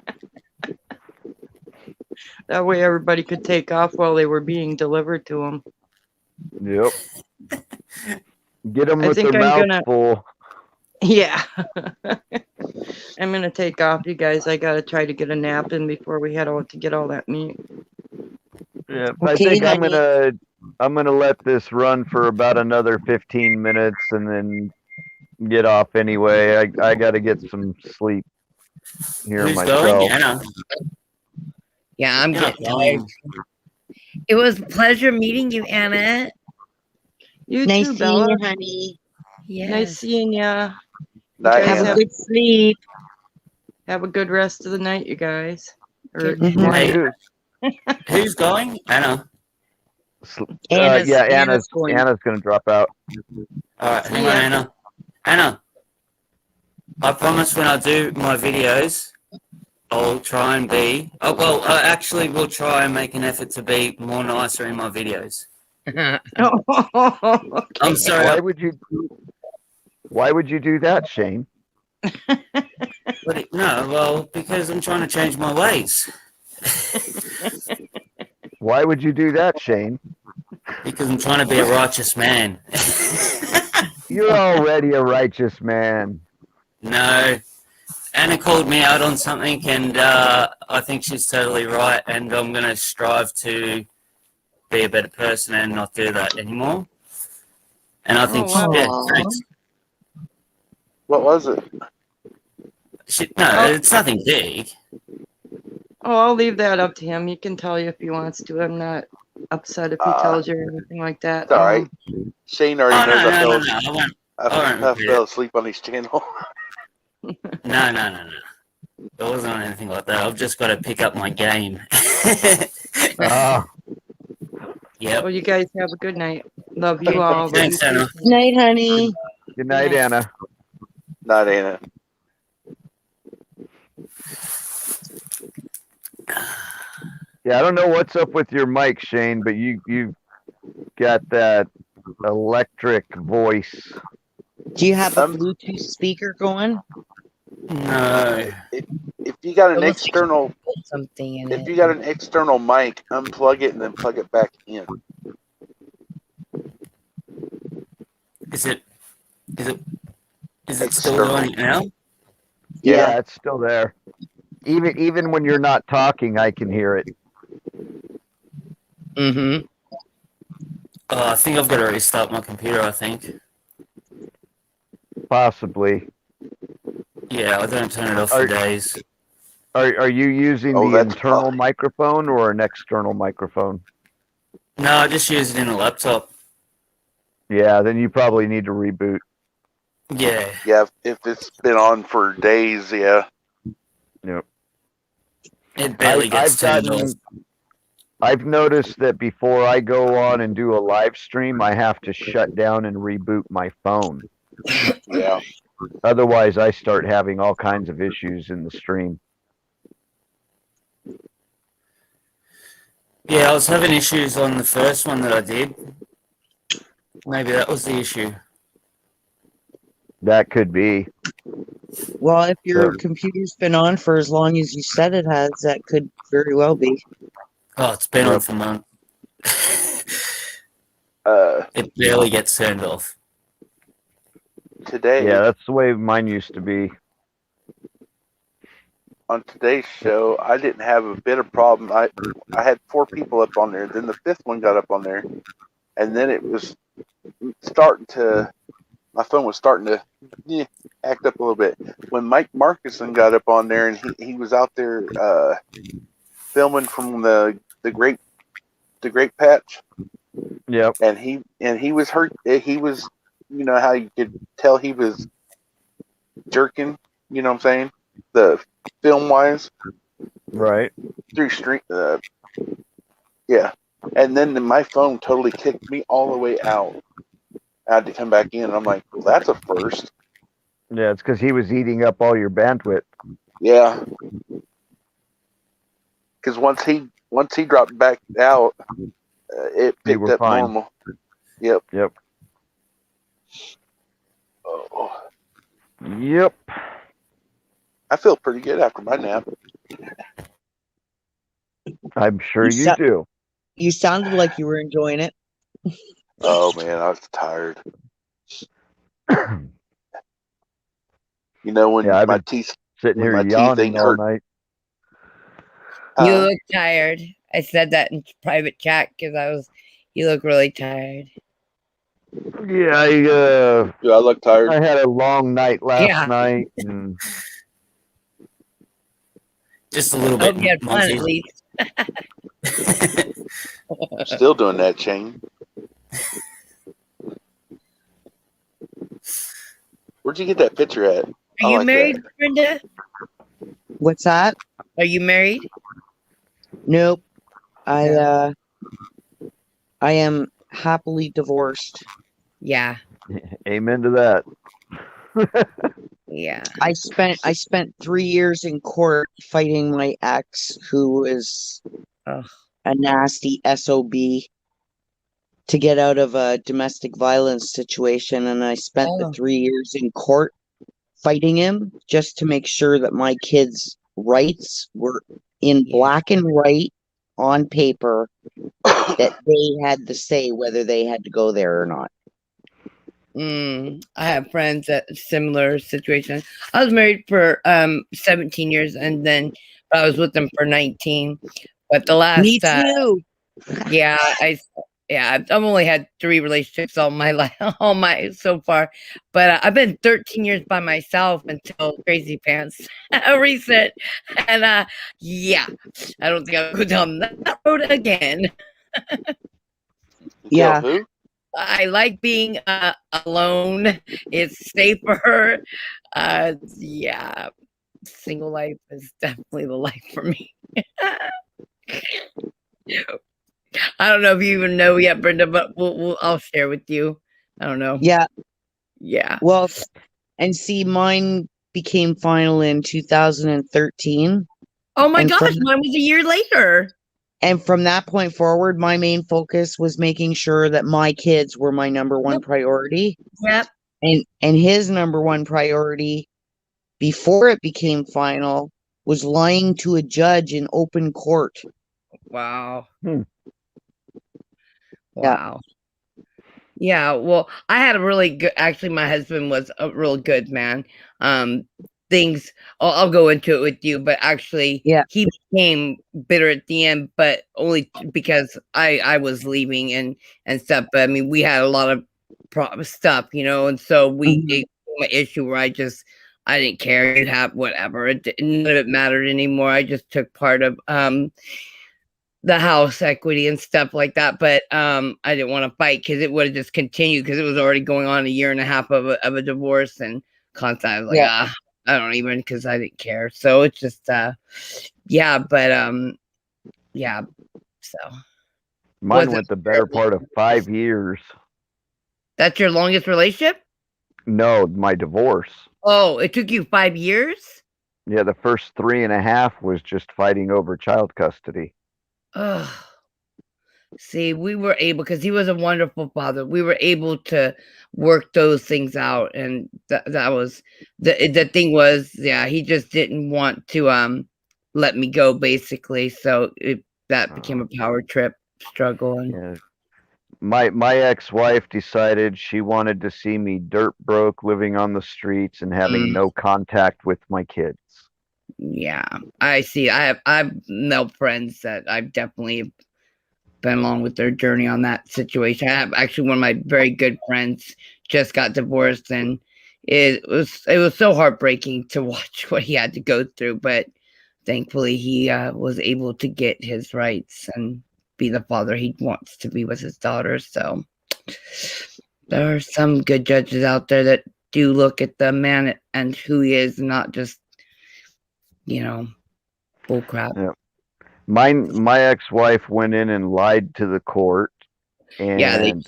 That way everybody could take off while they were being delivered to them. Yep. Get them I with think their I'm mouth gonna- full. Yeah. I'm going to take off, you guys. I got to try to get a nap in before we head out to get all that meat. Yeah, I Okay, think honey. I'm gonna let this run for about another 15 minutes and then get off anyway. I gotta get some sleep here Who's myself. going? Anna. Yeah, I'm You're not getting tired. going. It was a pleasure meeting you, Anna. You Nice too, seeing Bella. you, honey. Yes. Nice seeing ya. Have Diana. a good sleep. Have a good rest of the night, you guys. Or Good Mhm. morning. Hey, who's going? Anna. Anna's- Yeah, Anna's going. Anna's gonna drop out. All right, hang See on, ya. Anna. Anna, I promise when I do my videos, I'll try and be. Oh, well, I actually will try and make an effort to be more nicer in my videos. I'm sorry. Why would you do that, Shane? No, well, because I'm trying to change my ways. Why would you do that, Shane? Because I'm trying to be a righteous man. You're already a righteous man. No. Anna called me out on something, and I think she's totally right, and I'm going to strive to be a better person and not do that anymore. And I think, Oh, wow. yeah, thanks. What was it? No, it's nothing big. Oh, I'll leave that up to him. He can tell you if he wants to. I'm not upset if he tells you or anything like that. It's all right. Shane already Oh, knows no, I no, fell, no, no, I won't. I fell asleep on his channel. No. It wasn't on anything like that. I've just got to pick up my game. Yep. Well, you guys have a good night. Love you all. Thanks, Anna. Night, honey. Good night, Anna. Not Anna. Yeah, I don't know what's up with your mic, Shane, but you've got that electric voice. Do you have a Bluetooth speaker going? No. If you got an external something in if you got an external mic, unplug it and then plug it back in. Is it still going now? Yeah, it's still there. Even when you're not talking, I can hear it. Mm-hmm. I think I've got to restart my computer, I think. Possibly. Yeah, I don't turn it off for days. Are you using the internal microphone or an external microphone? No, I just use it in the laptop. Yeah, then you probably need to reboot. Yeah. Yeah, if it's been on for days, yeah. Yep. It barely gets turned off. I've noticed that before I go on and do a live stream, I have to shut down and reboot my phone. Yeah. Otherwise, I start having all kinds of issues in the stream. Yeah, I was having issues on the first one that I did. Maybe that was the issue. That could be. Well, if your computer's been on for as long as you said it has, that could very well be. Oh, it's been on for months. It barely gets turned off. Today, Yeah, that's the way mine used to be. on today's show, I didn't have a bit of problem. I had 4 people up on there. Then the 5th one got up on there, and then it was starting to. My phone was starting to act up a little bit. When Mike Markuson got up on there, and he was out there filming from the Great Patch. Yep. And he was hurt. He was, you know how you could tell he was jerking. You know what I'm saying? The film wise, Right. through stream. Yeah. And then my phone totally kicked me all the way out. I had to come back in, and I'm like, well, that's a first. Yeah, it's because he was eating up all your bandwidth. Yeah. Because once he dropped back out, it You picked were up fine. normal. Yep. Yep. Oh, Yep. I feel pretty good after my nap. I'm sure You you sa- do. You sounded like you were enjoying it. Oh man, I was tired. You know when Yeah, I've my been teeth sitting when here my teeth yawning ain't all hurt. night. You Uh, look tired. I said that in private chat because you look really tired. Yeah, do I look tired? I had a long night last Yeah. night, and Just a little I hope bit, you had fun at Muzzy. least. Still doing that, Shane. Where'd you get that picture at? Are I you like married, that. Brenda? What's that? Are you married? Nope. I No. I am happily divorced. Yeah. amen to that. Yeah. I spent 3 years in court fighting my ex, who is Ugh. a nasty SOB, to get out of a domestic violence situation, and I spent the Oh. 3 years in court fighting him just to make sure that my kids' rights were in Yeah. black and white on paper, that they had the say whether they had to go there or not. I have friends that similar situation. I was married for 17 years, and then I was with them for 19. But the Me last too. yeah, I've only had 3 relationships all my life, all my so far. But I've been 13 years by myself until Crazy Pants recent, and yeah, I don't think I'll go down that road again. Yeah. Who? I like being alone. It's safer. Yeah, single life is definitely the life for me. I don't know if you even know yet, Brenda, but I'll share with you. I don't know. Yeah. Yeah. Well, and see, mine became final in 2013. Oh my And gosh, from mine was a year later. and from that point forward, my main focus was making sure that my kids were my number one Yep. priority. Yep. And his number one priority before it became final was lying to a judge in open court. Wow. Hmm. Wow. Yeah, well, I had a really good actually my husband was a real good man. Things I'll go into it with you, but actually Yeah. he became bitter at the end, but only because I was leaving and stuff. But I mean, we had a lot of stuff, and so Mhm. it became an issue where I didn't care. You'd have whatever. None of it mattered anymore. I just took part of the house equity and stuff like that, but I didn't want to fight because it would have just continued because it was already going on a year and a half of a divorce, and constantly I was like, Yeah. I don't even, because I didn't care. So it's just yeah, but yeah, so Mine Was went it the better part of 5 years. that's your longest relationship? No, my divorce. Oh, it took you 5 years? Yeah, the first 3.5 was just fighting over child custody. Ugh. See, we were able, because he was a wonderful father. We were able to work those things out, and that was the thing was, yeah, he just didn't want to let me go, basically. So that became a power trip struggle, and Yeah. My ex-wife decided she wanted to see me dirt broke, living on the streets, and having no contact with my kids. yeah, I see. I've no friends that I've definitely been along with their journey on that situation. I have actually one of my very good friends just got divorced, and it was so heartbreaking to watch what he had to go through. But thankfully, he was able to get his rights and be the father he wants to be with his daughter. So there are some good judges out there that do look at the man and who he is, not just bull crap. Yeah. My ex-wife went in and lied to the court Yeah, they and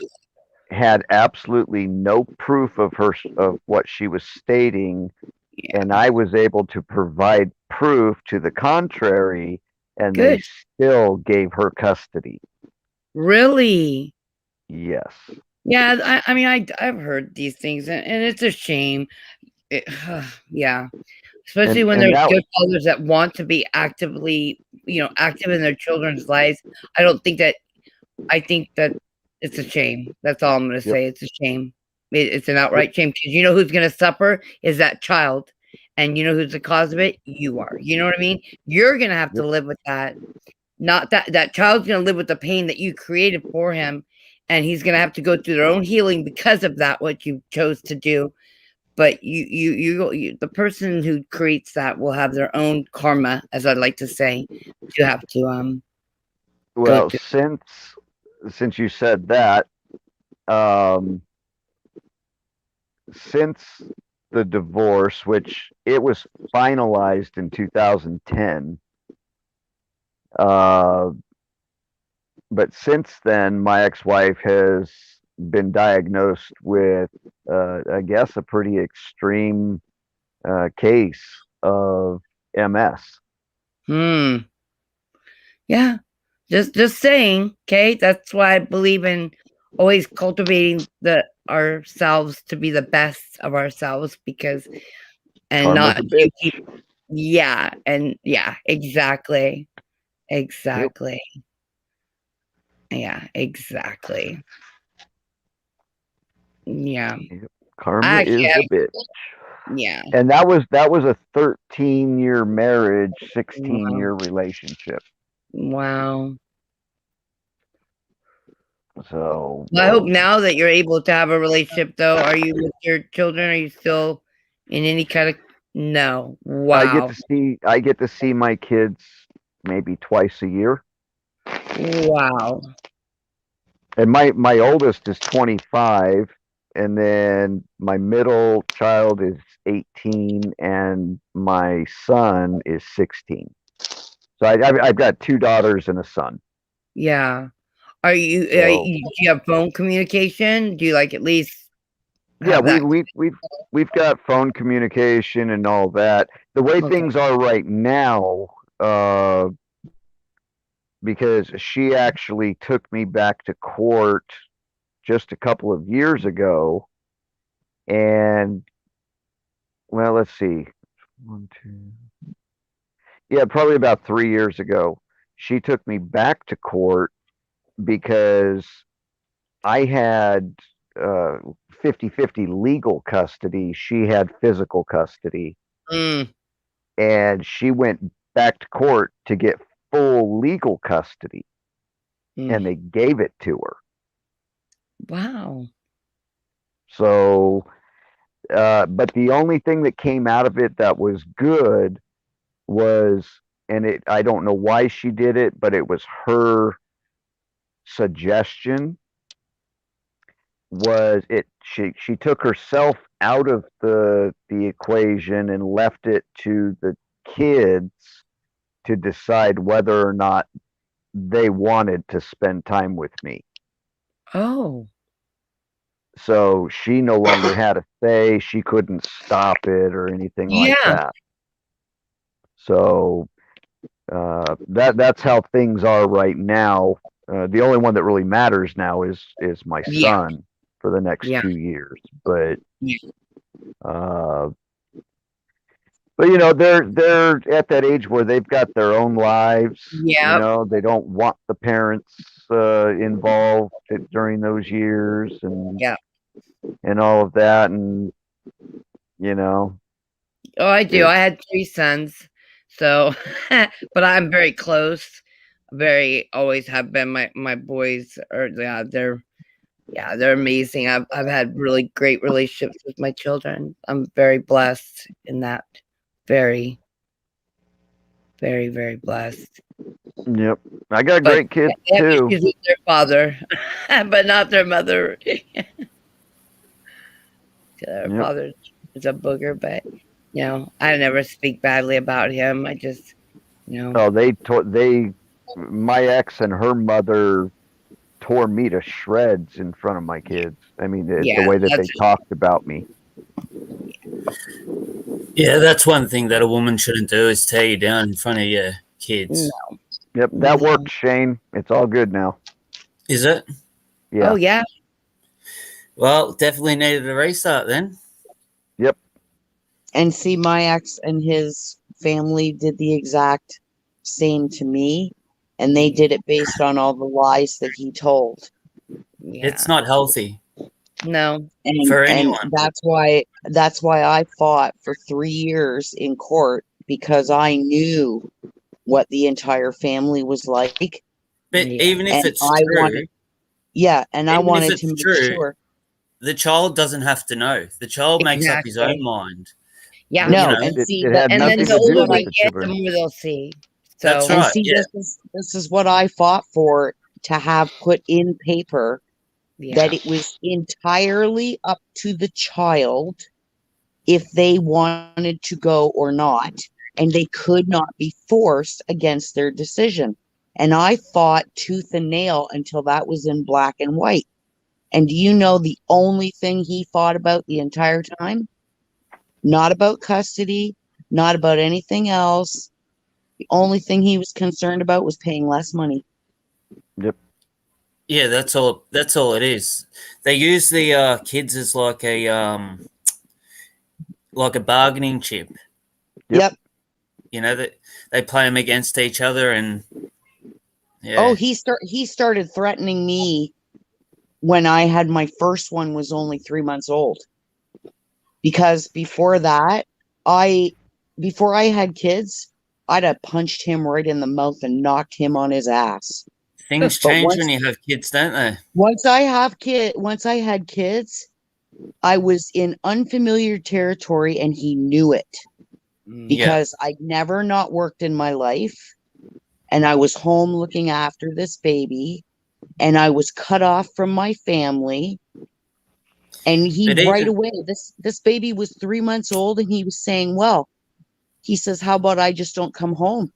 had absolutely no proof of what she was stating, and I was able to provide proof to the contrary, and they Good. still gave her custody. Really? Yes. Yeah, I mean, I've heard these things, and it's a shame. It, yeah, especially when And there's that good fathers that want to be actively, active in their children's lives. I think that it's a shame. That's all I'm going to yep, say. It's a shame. It's an outright shame because you know who's going to suffer is that child, and you know who's the cause of it. You are. You know what I mean? You're going to have to yep. live with that. Not that child's going to live with the pain that you created for him, and he's going to have to go through their own healing because of that what you chose to do. But the person who creates that will have their own karma, as I like to say, to have to go Well, through. since you said that, um, since the divorce, which it was finalized in 2010, uh, but since then, my ex-wife has been diagnosed with, I guess, a pretty extreme case of MS. Yeah. Just saying, okay? That's why I believe in always cultivating ourselves to be the best of ourselves because and Karma's not a bitch. exactly. Yep. Exactly. Yeah, exactly. Yeah. Karma Actually, is a bitch. yeah. And that was a 13-year marriage, Wow. 16-year relationship. Wow. So Well, I hope now that you're able to have a relationship though, are you with your children? Are you still in any kind of no. Wow. I get to see my kids maybe twice a year. Wow. And my oldest is 25, and then my middle child is 18, and my son is 16. So I've got 2 daughters and a son. Yeah. Do So you have phone communication? Do you like at least yeah, have that? we've got phone communication and all that. The way Okay. things are right now, because she actually took me back to court just a couple of years ago, and well, let's see, 1, 2, yeah, probably about 3 years ago, she took me back to court because I had 50-50 legal custody. She had physical custody. Mm. And she went back to court to get full legal custody. And they gave it to her. Wow. So, but the only thing that came out of it that was good was, and I don't know why she did it, but it was her suggestion, she took herself out of the equation and left it to the kids to decide whether or not they wanted to spend time with me. Oh. So she no longer had a say. She couldn't stop it or anything like that. So that's how things are right now. The only one that really matters now is my son for the next 2 years. But but they're at that age where they've got their own lives. They don't want the parents involved during those years and all of that, and Oh, I do. I had 3 sons. So but I'm very close. Always have been. My boys are they're amazing. I've had really great relationships with my children. I'm very blessed in that. Very, very, very blessed. Yep. I got great kids too. With their father, but not their mother. Their father is a booger, but I never speak badly about him. I just Oh, my ex and her mother tore me to shreds in front of my kids. I mean, the way that they talked about me. Yeah, that's one thing that a woman shouldn't do is tear you down in front of your kids. No. Yep, that worked, Shane. It's all good now. Is it? Yeah. Oh, yeah. Well, definitely needed a restart then. And see, my ex and his family did the exact same to me, and they did it based on all the lies that he told. Yeah. It's not healthy. No. For And anyone. that's why I fought for 3 years in court, because I knew what the entire family was like. But Yeah. even if And it's I true, wanted, and I even if wanted it's to make true, sure. the child doesn't have to know. The child makes up his Exactly. own mind. Yeah. You No, know, and see It that, had And then nothing the to do older with they the get, the children. more they'll see. So That's and right. see, Yeah. this is what I fought for, to have put in paper yeah. that it was entirely up to the child if they wanted to go or not, and they could not be forced against their decision. And I fought tooth and nail until that was in black and white. And do you know the only thing he fought about the entire time? Not about custody, not about anything else. The only thing he was concerned about was paying less money. Yeah, that's all it is. They use the kids as like a bargaining chip. Yep. You know, that they play them against each other, and yeah. Oh, he started threatening me when I had my first one, was only 3 months old. Because before that, before I had kids, I'd have punched him right in the mouth and knocked him on his ass. Things But change when you have kids, don't they? once I had kids, I was in unfamiliar territory, and he knew it, because I'd never not worked in my life, and I was home looking after this baby, and I was cut off from my family. And he But right even- away, this baby was 3 months old, and he was saying, well, he says, how about I just don't come home,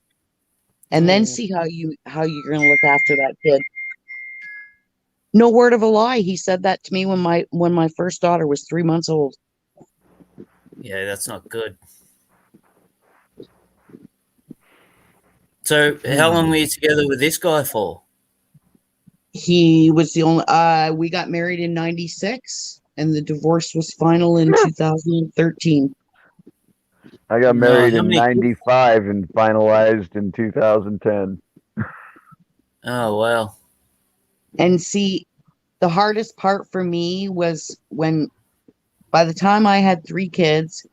and then see how you're going to look after that kid. No word of a lie. He said that to me when my first daughter was 3 months old. Yeah, that's not good. So, how long were you together with this guy for? He was the only, we got married in 96, and the divorce was final in 2013. I got No, married how in many kids- 95 and finalized in 2010. Oh, wow. And see, the hardest part for me was when, by the time I had 3 kids,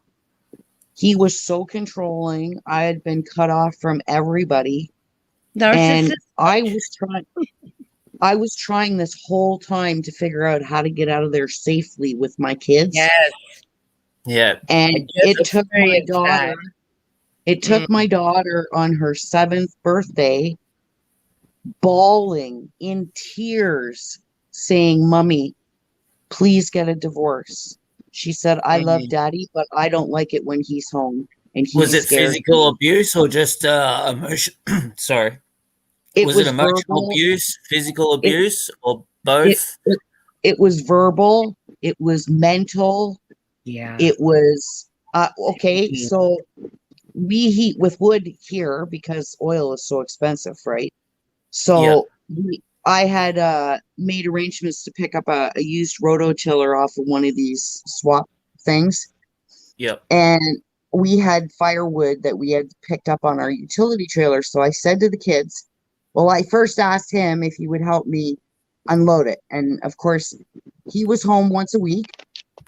he was so controlling. I had been cut off from everybody. And I was trying this whole time to figure out how to get out of there safely with my kids. Yes. Yeah. And I just it took my experienced daughter. that. It took my daughter on her 7th birthday, bawling in tears, saying, "Mommy, please get a divorce." She said, "I love Daddy, but I don't like it when he's home, and he's Was it scared." physical abuse or just emotion? Sorry. Was it emotional verbal. abuse, physical abuse, or both? It was verbal. It was mental. Yeah. It was okay. So we heat with wood here because oil is so expensive, right? So I had made arrangements to pick up a used rototiller off of one of these swap things. Yep. And we had firewood that we had picked up on our utility trailer. So I said to the kids, well, I first asked him if he would help me unload it. And of course, he was home once a week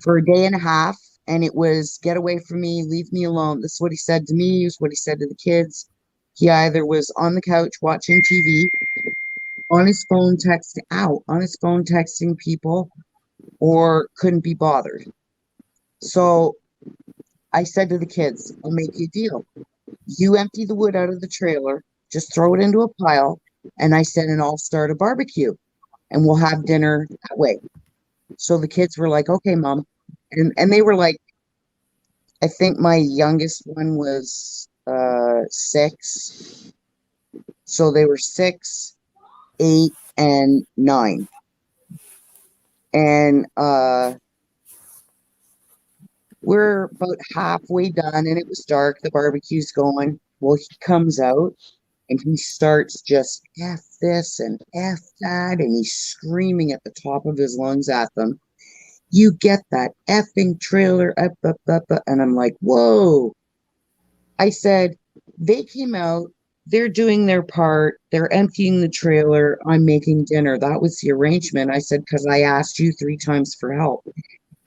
for a day and a half. And it was, get away from me, leave me alone. This is what he said to me, is what he said to the kids. He either was on the couch watching TV, on his phone texting people, or couldn't be bothered. So I said to the kids, I'll make you a deal. You empty the wood out of the trailer, just throw it into a pile, and I said, and I'll start a barbecue, and we'll have dinner that way. So the kids were like, okay, Mom. And they were like, I think my youngest one was 6. So they were 6, 8, and 9. And we're about halfway done, and it was dark. The barbecue's going. Well, he comes out and he starts just F this and F that, and he's screaming at the top of his lungs at them. You get that effing trailer up, up, up, up. And I'm like, whoa. I said, they came out, they're doing their part, they're emptying the trailer, I'm making dinner. That was the arrangement. I said, because I asked you 3 times for help.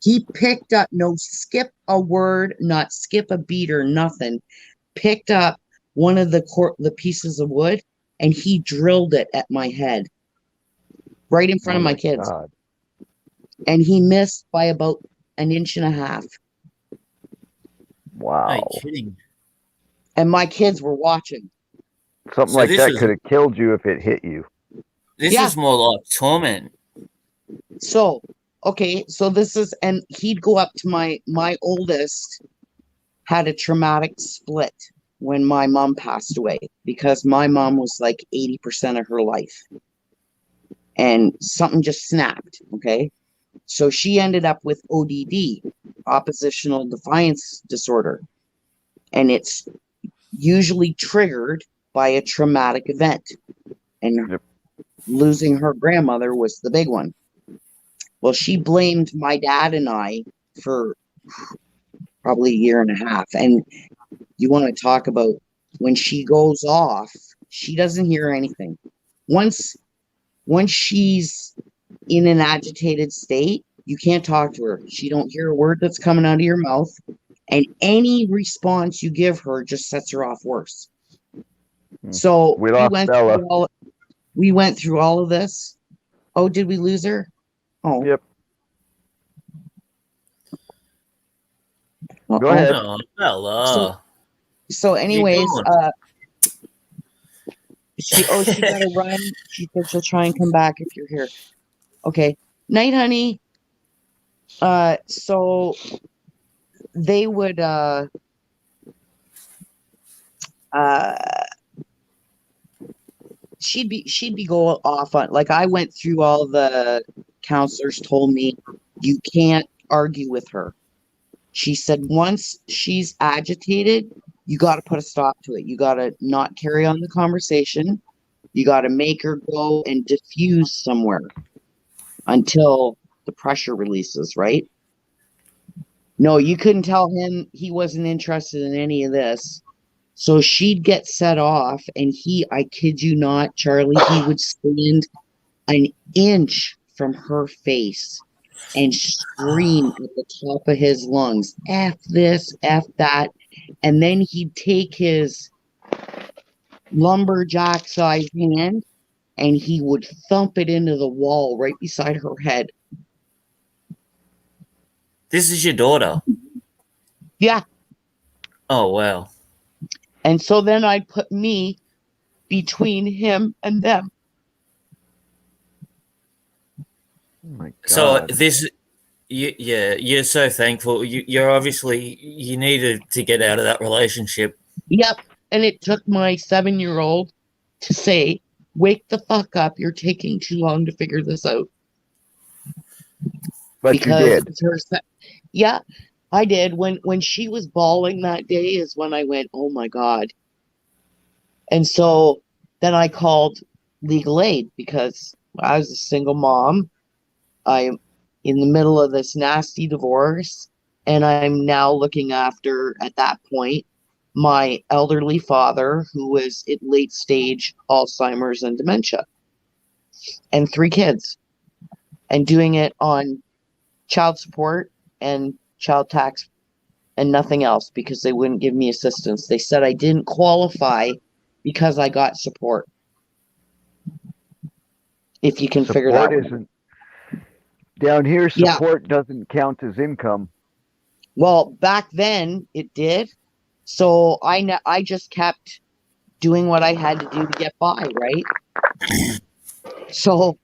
He picked up, no skip a word, not skip a beat or nothing, picked up one of the pieces of wood and he drilled it at my head right in front Oh of my my kids. God. And he missed by about 1.5 inches. Wow. Are you kidding? And my kids were watching. Something So like this that was- could have killed you if it hit you. This Yeah. is more like torment. So, okay, so this is, and he'd go up to my oldest had a traumatic split when my mom passed away because my mom was like 80% of her life. And something just snapped, okay? So she ended up with ODD, oppositional defiance disorder. And it's usually triggered by a traumatic event. And Yep. losing her grandmother was the big one. Well, she blamed my dad and I for probably 1.5 years. And you want to talk about when she goes off, she doesn't hear anything. Once she's in an agitated state, you can't talk to her. She don't hear a word that's coming out of your mouth. And any response you give her just sets her off worse. So We lost Bella. we went through all of this. Oh, did we lose her? Oh. Yep. Uh-oh. Go ahead. Oh, Bella. So anyways, going? she gotta run. She said she'll try and come back if you're here. Okay. Night, honey. So they would she'd be go off on, like, I went through all the counselors told me you can't argue with her. She said once she's agitated, you got to put a stop to it. You got to not carry on the conversation. You got to make her go and diffuse somewhere until the pressure releases, right? No, you couldn't tell him he wasn't interested in any of this. So she'd get set off, and I kid you not, Charlie, he would stand 1 inch from her face and scream at the top of his lungs, F this, F that. And then he'd take his lumberjack sized hand and he would thump it into the wall right beside her head. This is your daughter. Yeah. Oh, wow. And so then I'd put me between him and them. Oh my God. So this, you're so thankful. You're obviously, you needed to get out of that relationship. Yep. And it took my 7-year-old to say, wake the fuck up. You're taking too long to figure this out. But you did. Yeah, I did. When she was bawling that day is when I went, oh my God. And so then I called legal aid because I was a single mom. I'm in the middle of this nasty divorce, and I'm now looking after, at that point, my elderly father who was at late stage Alzheimer's and dementia, and 3 kids, and doing it on child support and child tax and nothing else because they wouldn't give me assistance. They said I didn't qualify because I got support. If you can figure that Support out. isn't down here. Yeah. Support doesn't count as income. Well, back then it did. So I just kept doing what I had to do to get by, right? So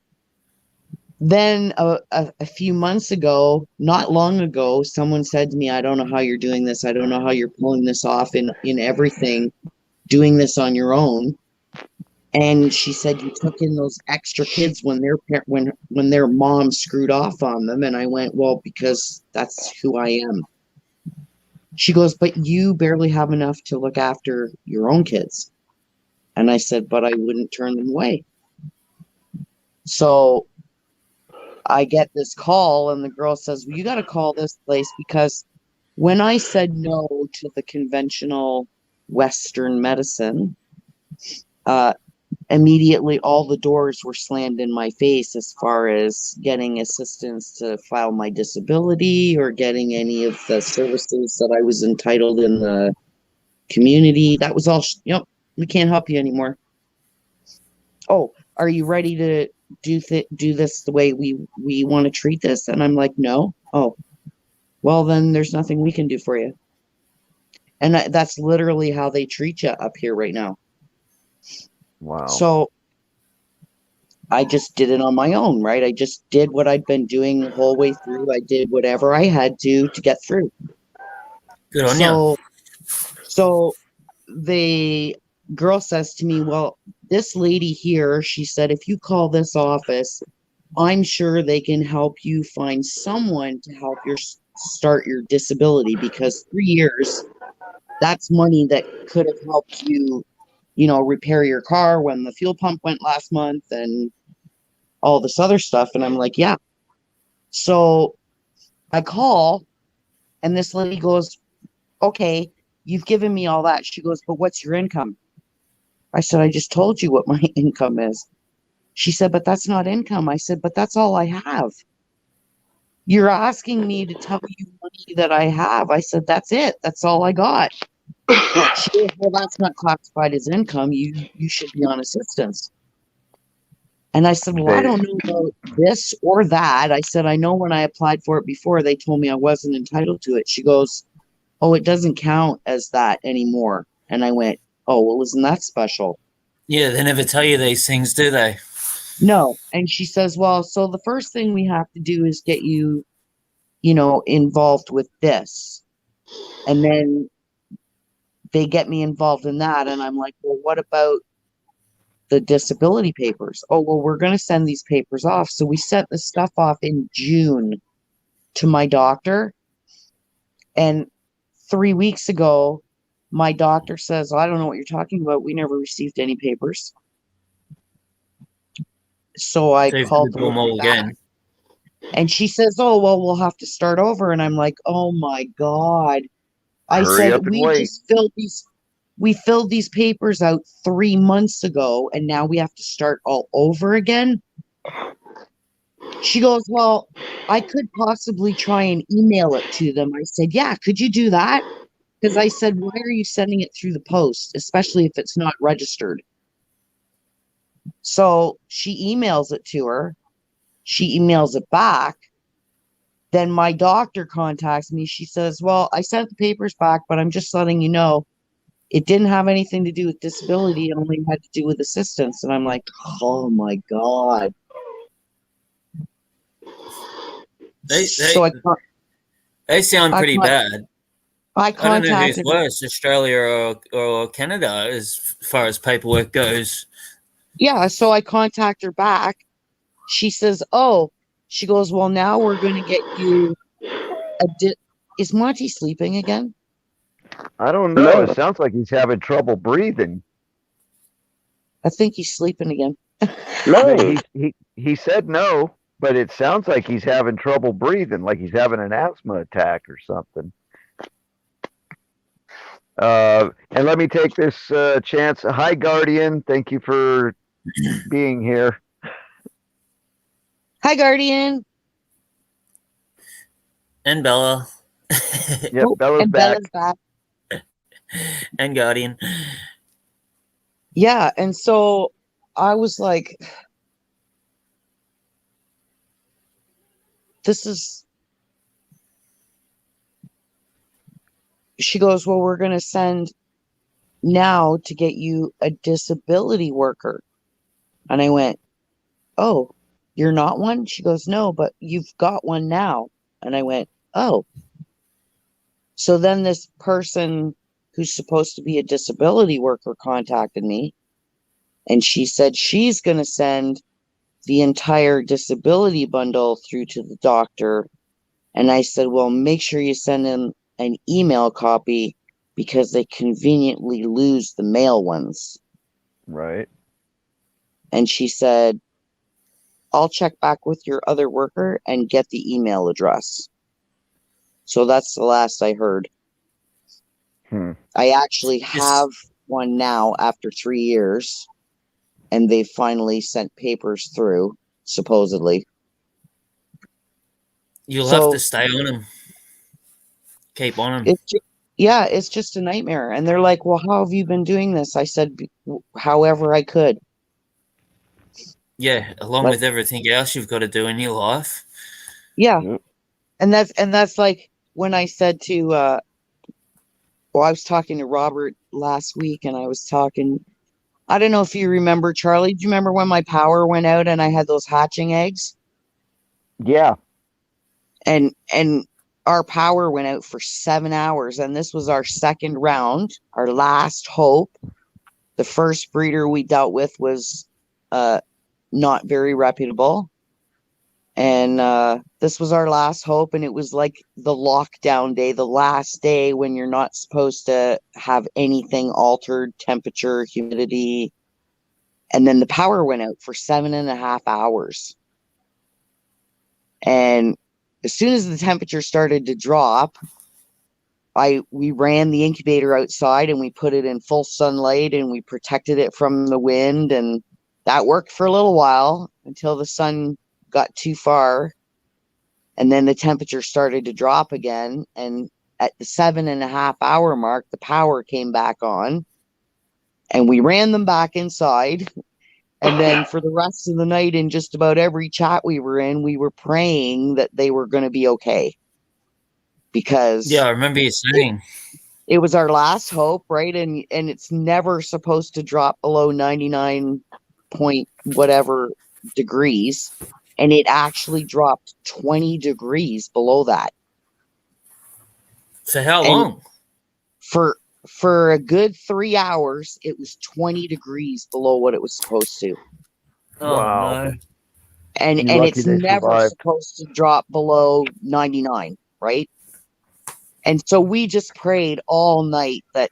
then a few months ago, not long ago, someone said to me, I don't know how you're doing this. I don't know how you're pulling this off in everything, doing this on your own. And she said, you took in those extra kids when their mom screwed off on them. And I went, well, because that's who I am. She goes, but you barely have enough to look after your own kids. And I said, but I wouldn't turn them away. So I get this call, and the girl says, well, you got to call this place because when I said no to the conventional Western medicine, immediately all the doors were slammed in my face as far as getting assistance to file my disability or getting any of the services that I was entitled in the community. That was all, we can't help you anymore. Oh, are you ready to do this the way we want to treat this? And I'm like, no. Oh, well, then there's nothing we can do for you. And that's literally how they treat you up here right now. Wow. So I just did it on my own, right? I just did what I'd been doing the whole way through. I did whatever I had to get through. Good on you. So the girl says to me, well, this lady here, she said, if you call this office, I'm sure they can help you find someone to help you start your disability, because 3 years, that's money that could have helped you, repair your car when the fuel pump went last month and all this other stuff. And I'm like, yeah. So I call, and this lady goes, okay, you've given me all that. She goes, but what's your income? I said, I just told you what my income is. She said, but that's not income. I said, but that's all I have. You're asking me to tell you money that I have. I said, that's it. That's all I got. She goes, well, that's not classified as income. You should be on assistance. And I said, well, I don't know about this or that. I said, I know when I applied for it before, they told me I wasn't entitled to it. She goes, oh, it doesn't count as that anymore. And I went, oh, well, isn't that special? Yeah, they never tell you these things, do they? No. And she says, well, so the first thing we have to do is get you, involved with this. And then they get me involved in that. And I'm like, well, what about the disability papers? Oh, well, we're going to send these papers off. So we sent the stuff off in June to my doctor. And 3 weeks ago, my doctor says, I don't know what you're talking about. We never received any papers. So I called them all again. And she says, oh, well, we'll have to start over. And I'm like, oh my God. I Hurry up said, and we wait. just filled these papers out 3 months ago, and now we have to start all over again. She goes, well, I could possibly try and email it to them. I said, yeah, could you do that? Because I said, why are you sending it through the post, especially if it's not registered? So she emails it to her. She emails it back. Then my doctor contacts me. She says, well, I sent the papers back, but I'm just letting you know it didn't have anything to do with disability. It only had to do with assistance. And I'm like, oh my God. They sound pretty bad. I don't know who's contacted worse, Australia or Canada, as far as paperwork goes. Yeah, so I contact her back. She says, oh, she goes, well, now we're going to get you is Monty sleeping again? I don't know. It sounds like he's having trouble breathing. I think he's sleeping again. No, he said no, but it sounds like he's having trouble breathing, like he's having an asthma attack or something. And let me take this chance. Hi, Guardian. Thank you for being here. Hi, Guardian. And Bella. Yep, Bella's back. Bella's back. And Guardian. Yeah, and so I was like, she goes, well, we're going to send now to get you a disability worker. And I went, oh, you're not one? She goes, no, but you've got one now. And I went, oh. So then this person who's supposed to be a disability worker contacted me, and she said she's going to send the entire disability bundle through to the doctor. And I said, well, make sure you send in an email copy because they conveniently lose the mail ones. Right. And she said, I'll check back with your other worker and get the email address. So that's the last I heard. I actually have one now after 3 years, and they finally sent papers through, supposedly. You'll So- have to stay on him. Keep on him. It's just a nightmare. And they're like, well, how have you been doing this? I said, however I could. Yeah, along Like- with everything else you've got to do in your life. Yeah. Yep. And that's like when I said to I was talking to Robert last week, and I don't know if you remember, Charlie, do you remember when my power went out and I had those hatching eggs? Yeah. And our power went out for 7 hours, and this was our second round, our last hope. The first breeder we dealt with was not very reputable. And this was our last hope, and it was like the lockdown day, the last day when you're not supposed to have anything altered, temperature, humidity. And then the power went out for 7.5 hours. And as soon as the temperature started to drop, we ran the incubator outside and we put it in full sunlight and we protected it from the wind, and that worked for a little while until the sun got too far, and then the temperature started to drop again, and at the 7.5 hour mark the power came back on, and we ran them back inside. And then for the rest of the night, in just about every chat we were in, we were praying that they were going to be okay, because Yeah, I remember you saying. it was our last hope, right? And it's never supposed to drop below 99 point whatever degrees, and it actually dropped 20 degrees below that. For how And- long? For a good 3 hours, it was 20 degrees below what it was supposed to. Oh, Wow. no. And You're and lucky it's they never survived. supposed to drop below 99, right? And so we just prayed all night that,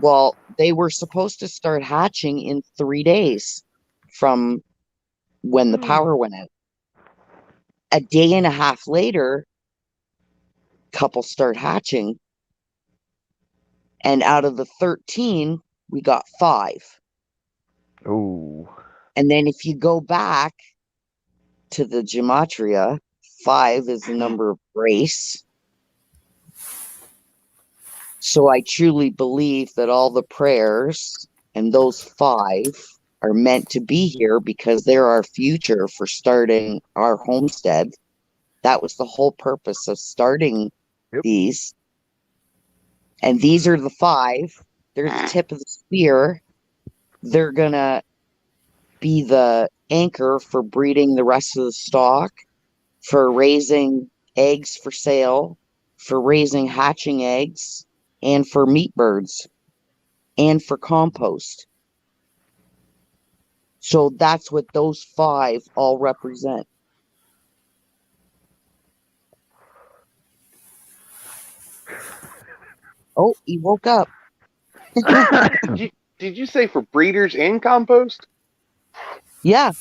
well, they were supposed to start hatching in 3 days from when the power went out. A day and a half later, couples start hatching. And out of the 13, we got 5. Oh. And then if you go back to the gematria, 5 is the number of grace. So I truly believe that all the prayers and those 5 are meant to be here because they're our future for starting our homestead. That was the whole purpose of starting Yep. these. And these are the 5. They're the tip of the spear. They're going to be the anchor for breeding the rest of the stock, for raising eggs for sale, for raising hatching eggs, and for meat birds, and for compost. So that's what those 5 all represent. Oh, he woke up. Did you say for breeders and compost? Yeah.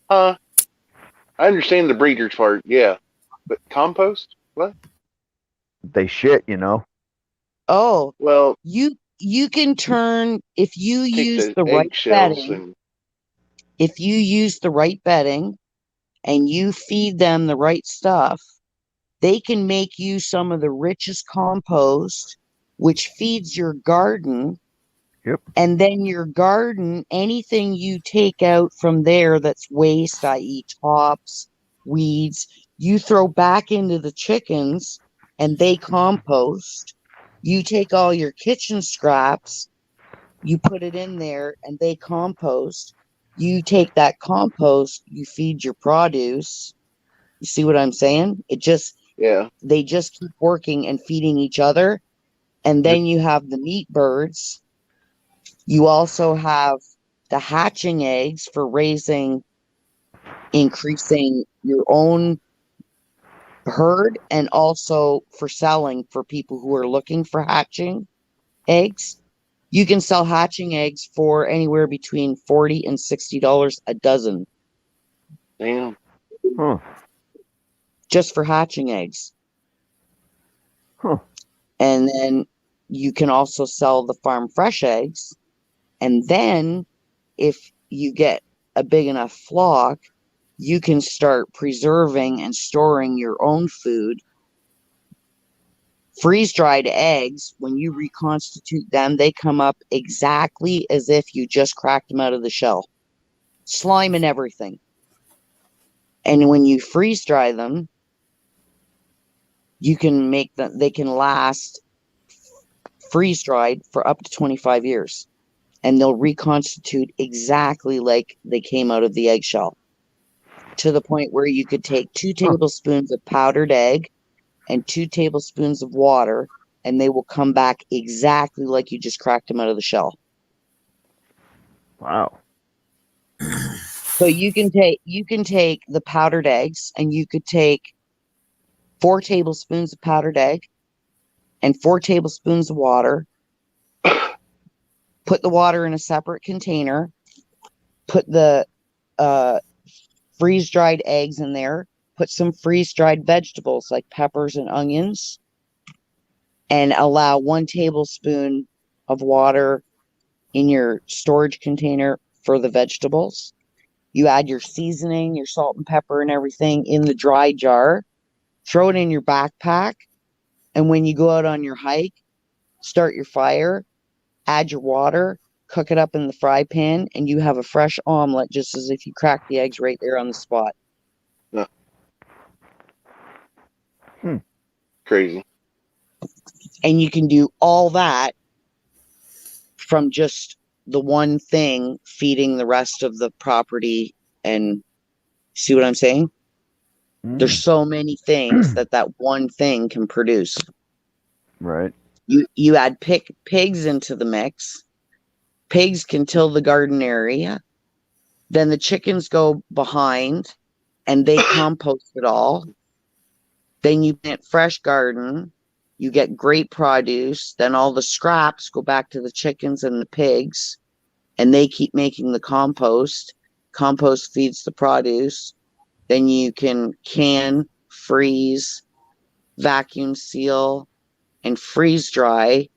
I understand the breeders part, yeah. But compost? What? They shit, you know. Oh, Well, you can turn, if you take use the the right eggshells bedding, and if you use the right bedding and you feed them the right stuff, they can make you some of the richest compost, which feeds your garden. Yep. And then your garden, anything you take out from there that's waste, i.e. tops, weeds, you throw back into the chickens and they compost. You take all your kitchen scraps, you put it in there and they compost. You take that compost, you feed your produce. You see what I'm saying? yeah. They just keep working and feeding each other. And then you have the meat birds. You also have the hatching eggs for increasing your own herd, and also for selling for people who are looking for hatching eggs. You can sell hatching eggs for anywhere between $40 and $60 a dozen Damn. Huh. just for hatching eggs. Huh. And then you can also sell the farm fresh eggs. And then if you get a big enough flock, you can start preserving and storing your own food. Freeze-dried eggs, when you reconstitute them, they come up exactly as if you just cracked them out of the shell. Slime and everything. And when you freeze-dry them, you can make them, they can last freeze-dried for up to 25 years. And they'll reconstitute exactly like they came out of the eggshell. To the point where you could take 2 tablespoons of powdered egg and 2 tablespoons of water, and they will come back exactly like you just cracked them out of the shell. Wow. So you can take the powdered eggs, and you could take 4 tablespoons of powdered egg and 4 tablespoons of water. Put the water in a separate container. Put the freeze-dried eggs in there. Put some freeze-dried vegetables like peppers and onions, and allow 1 tablespoon of water in your storage container for the vegetables. You add your seasoning, your salt and pepper and everything in the dry jar. Throw it in your backpack. And when you go out on your hike, start your fire, add your water, cook it up in the fry pan, and you have a fresh omelet just as if you cracked the eggs right there on the spot. Crazy. And you can do all that from just the one thing feeding the rest of the property. And see what I'm saying? There's so many things that one thing can produce. Right. You add pigs into the mix. Pigs can till the garden area. Then the chickens go behind and they compost it all. Then you plant fresh garden. You get great produce. Then all the scraps go back to the chickens and the pigs, and they keep making the compost. Compost feeds the produce. Then you can can, freeze, vacuum seal, and freeze dry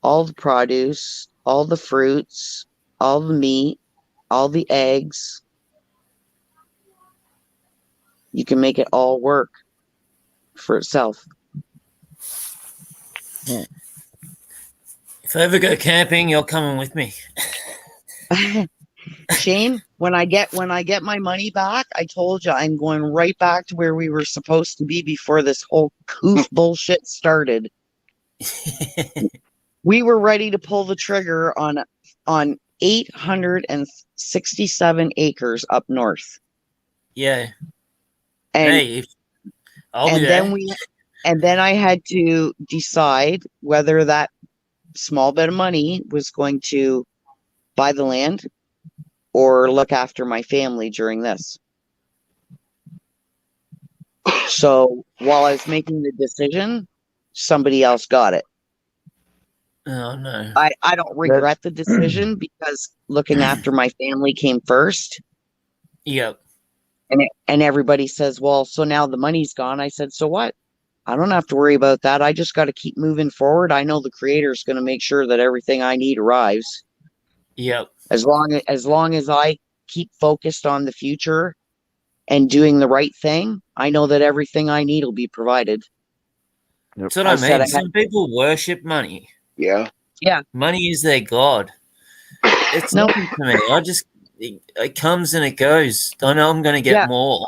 all the produce, all the fruits, all the meat, all the eggs. You can make it all work for itself. If I ever go camping, you're coming with me. Shane, when I get my money back, I told you I'm going right back to where we were supposed to be before this whole coof bullshit started. We were ready to pull the trigger on 867 acres up north. Yeah. And, Hey, I'll be there. then I had to decide whether that small bit of money was going to buy the land or look after my family during this. So while I was making the decision, somebody else got it. Oh no. I don't regret the decision because looking after my family came first. Yep. And everybody says, well, so now the money's gone. I said, so what? I don't have to worry about that. I just got to keep moving forward. I know the creator is going to make sure that everything I need arrives. Yep. As long as I keep focused on the future and doing the right thing, I know that everything I need will be provided. That's what I mean. Some people worship money. Yeah. Yeah. Money is their god. It's nothing to me. It comes and it goes. I know I'm going to get more.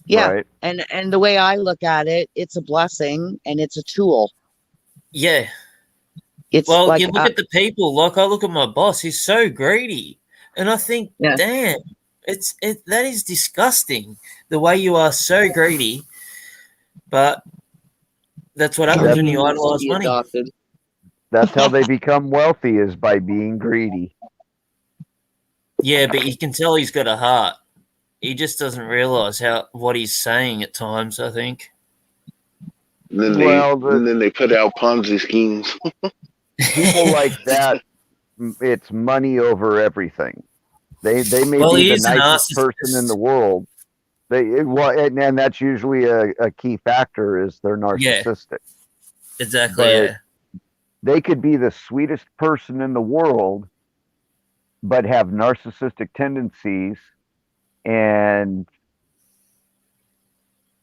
Yeah. Right. And the way I look at it, it's a blessing and it's a tool. Yeah. It's well, like, you look at the people. Like I look at my boss. He's so greedy, and I think, damn, that is disgusting. The way you are so greedy, but that's what happens when you idolize money. Adopted. That's how they become wealthy, is by being greedy. Yeah, but you can tell he's got a heart. He just doesn't realize what he's saying at times, I think. And then they put out Ponzi schemes. People like that it's money over everything. They may Well, be he the is a nicest person in narcissist. the world. And that's usually a key factor is they're Yeah. narcissistic. Exactly. But Yeah. they could be the sweetest person in the world, but have narcissistic tendencies and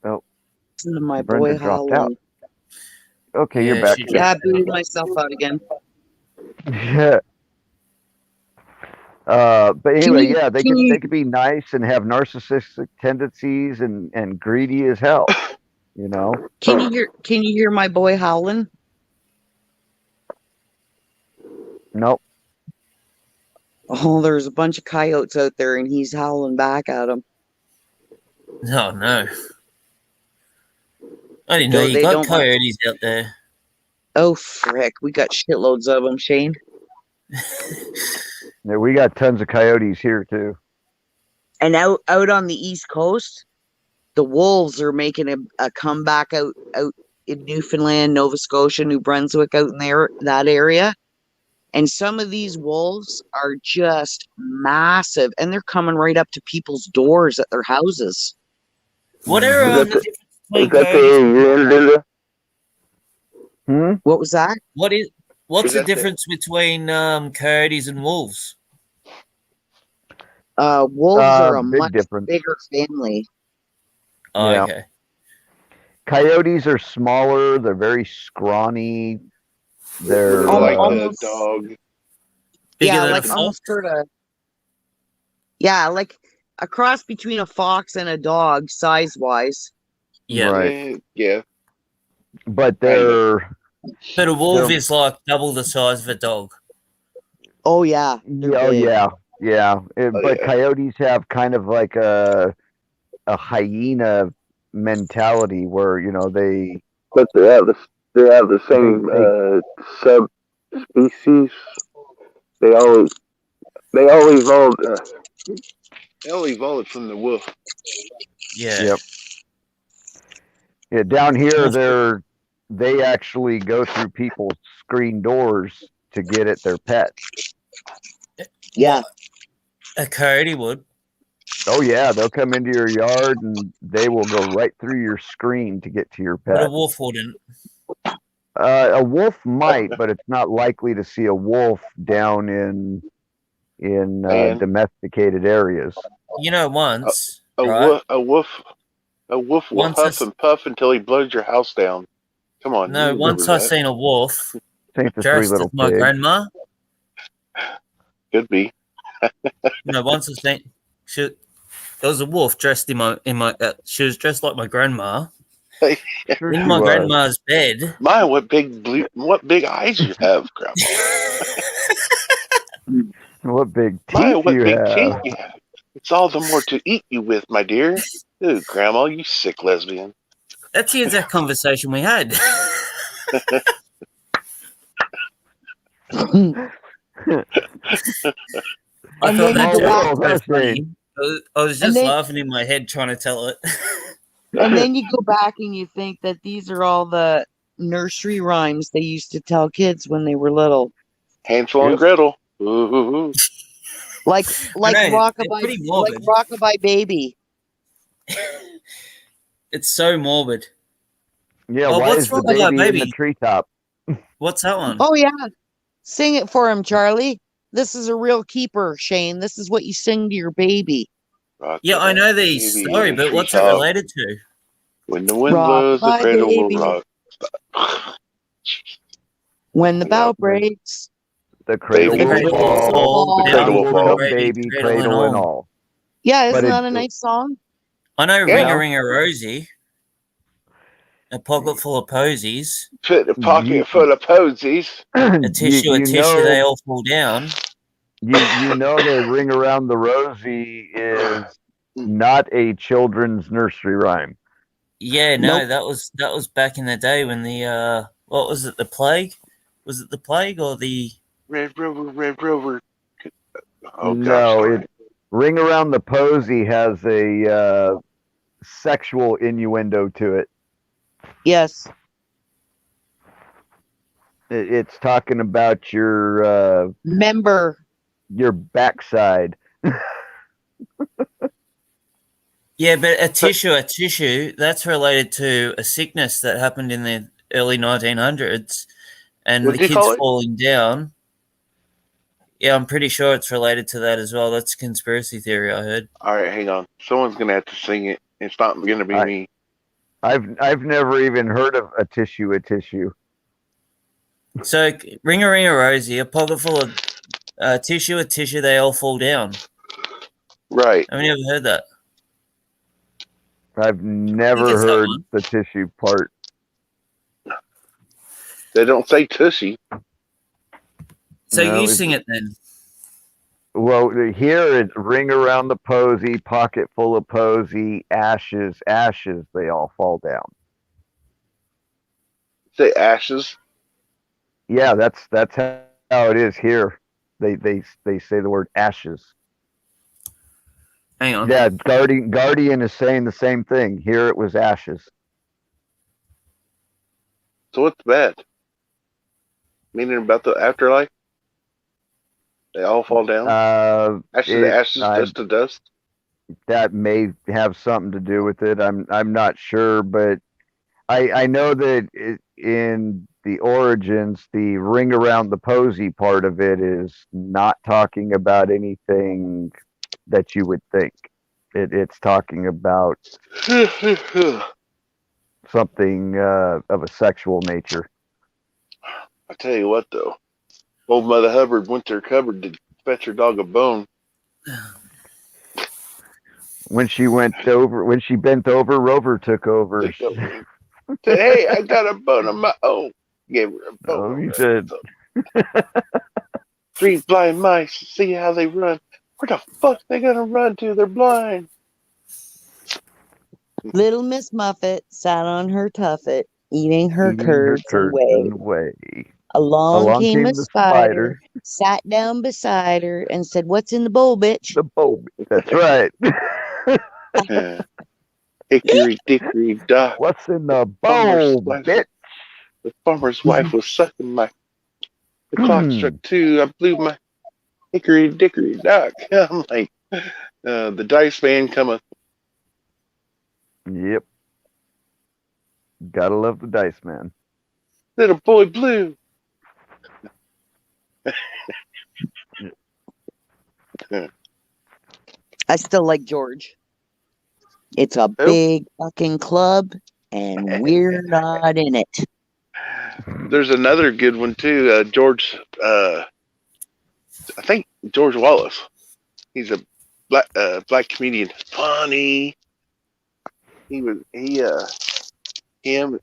Listen to my Brenda boy dropped out. howling. Okay, Yeah, you're back. she Yeah, I dropped booted out. myself out again. Yeah. But Can anyway, you yeah, they can could you they could be nice and have narcissistic tendencies and greedy as hell. You know? can you hear my boy howling? Nope. Oh, there's a bunch of coyotes out there, and he's howling back at them. Oh no. I didn't know you They got don't like. coyotes out there. Oh frick, we got shitloads of them, Shane. Yeah, we got tons of coyotes here too. And out on the East Coast, the wolves are making a comeback out in Newfoundland, Nova Scotia, New Brunswick, out in there that area. And some of these wolves are just massive, and they're coming right up to people's doors at their houses. What are Is that the difference between Is that the coyotes? area in Linda? What was that? What's Is the that the- difference between coyotes and wolves? Wolves are a Big much difference. bigger family. Oh, Yeah. okay. Coyotes are smaller. They're very scrawny. They're Like Almost- the dog. Bigger Yeah, than like a almost fox? sort of. Yeah, like a cross between a fox and a dog, size wise. Yeah. right. Yeah. But Kind they're But a wolf They're- is like double the size of a dog. Oh yeah, they're oh big. yeah. But yeah. coyotes have kind of like a hyena mentality where they But they have the same subspecies. They all evolved. They all evolved from the wolf. Yeah. Yep. Yeah, down here Wolf- they actually go through people's screen doors to get at their pet. Yeah. A coyote would. Oh yeah, they'll come into your yard and they will go right through your screen to get to your But a pet. wolf wouldn't. A wolf might, but it's not likely to see a wolf down in Man. domesticated areas. You know, once. A right? wolf will Once huff I- and puff until he blows your house down. Come on. No, you once remember I that. seen a wolf Think the three dressed as little my pigs. grandma. Could be. Once I seen there was a wolf dressed in my she was dressed like my grandma Sure in she my was. grandma's bed. My, what big eyes you have, Grandma. What big My, teeth what you big have. teeth you have. It's all the more to eat you with, my dear. Ooh, Grandma, you sick lesbian. That's the exact conversation we had. I And thought then that you joke go was back- so funny. I was And just then- laughing in my head trying to tell it. And then you go back and you think that these are all the nursery rhymes they used to tell kids when they were little. Hansel and Yep. Gretel. Ooh. Like know, they're rockabye, pretty like morbid. rockabye baby. It's so morbid. Yeah, Oh, why what's is the wrong with that baby in the baby? treetop? What's that one? Oh yeah. Sing it for him, Charlie. This is a real keeper, Shane. This is what you sing to your baby. Rock Yeah, I know the baby story, in the but what's it treetop. related to? When the wind Rock blows, the my cradle baby. will rock. When the Yeah. bow breaks, The cradle Baby will will fall. fall. The Cradle cradle will will fall. come, baby, Cradle and cradle and all. all. Yeah, isn't But that a it- nice song? I know Yeah. Ring a Ring a Rosie. A pocket full of posies. Fit a pocket full of posies. A tissue, you they know, all fall down. you know the Ring Around the Rosie is not a children's nursery rhyme. Yeah, no, Nope. that was back in the day when the what was it, the plague? Was it the plague or the Red Rover, Red Rover. Oh, gosh. No, sorry. Ring Around the Posy has a sexual innuendo to it. Yes. It's talking about Member. your backside. Yeah, but a tissue, that's related to a sickness that happened in the early 1900s and What'd the you kids call it? falling down. Yeah, I'm pretty sure it's related to that as well. That's a conspiracy theory I heard. All right, hang on. Someone's gonna have to sing it. It's not gonna be me. I've never even heard of a tissue. So, ring a Rosie, a pocket full of tissue, they all fall down. Right. Have you ever heard that? I've never it's that heard one. the tissue part. They don't say tushy. So No, you it's- sing it then. Well, here it's ring around the posy, pocket full of posy, ashes, they all fall down. Say ashes. Yeah, that's how it is here. They say the word ashes. Hang on. Yeah, Guardian is saying the same thing. Here it was ashes. So what's bad? Meaning about the afterlife? They all fall down. Ashes, dust to dust. That may have something to do with it. I'm not sure, but I know that in the origins, the ring around the posy part of it is not talking about anything that you would think. It's talking about something of a sexual nature. I tell you what, though, old Mother Hubbard went to her cupboard to fetch her dog a bone. When she bent over, Rover took over. Said, "Hey, I got a bone of my own." Gave her a bone. Oh, you did. 3 blind mice. See how they run. Where the fuck they gonna run to? They're blind. Little Miss Muffet sat on her tuffet, eating her curds and whey. Along came a spider, sat down beside her, and said, "What's in the bowl, bitch?" The bowl. That's right. Hickory dickory dock. What's in the Farmer's bowl, wife- bitch? The farmer's wife was sucking my. The clock struck 2. I blew my hickory dickory dock. I'm like, the dice man cometh. Yep. Gotta love the dice man. Little boy blue. I still like George. It's a big fucking club, and we're not in it. There's another good one too. George, I think George Wallace. He's a black comedian. Funny. He knew Sam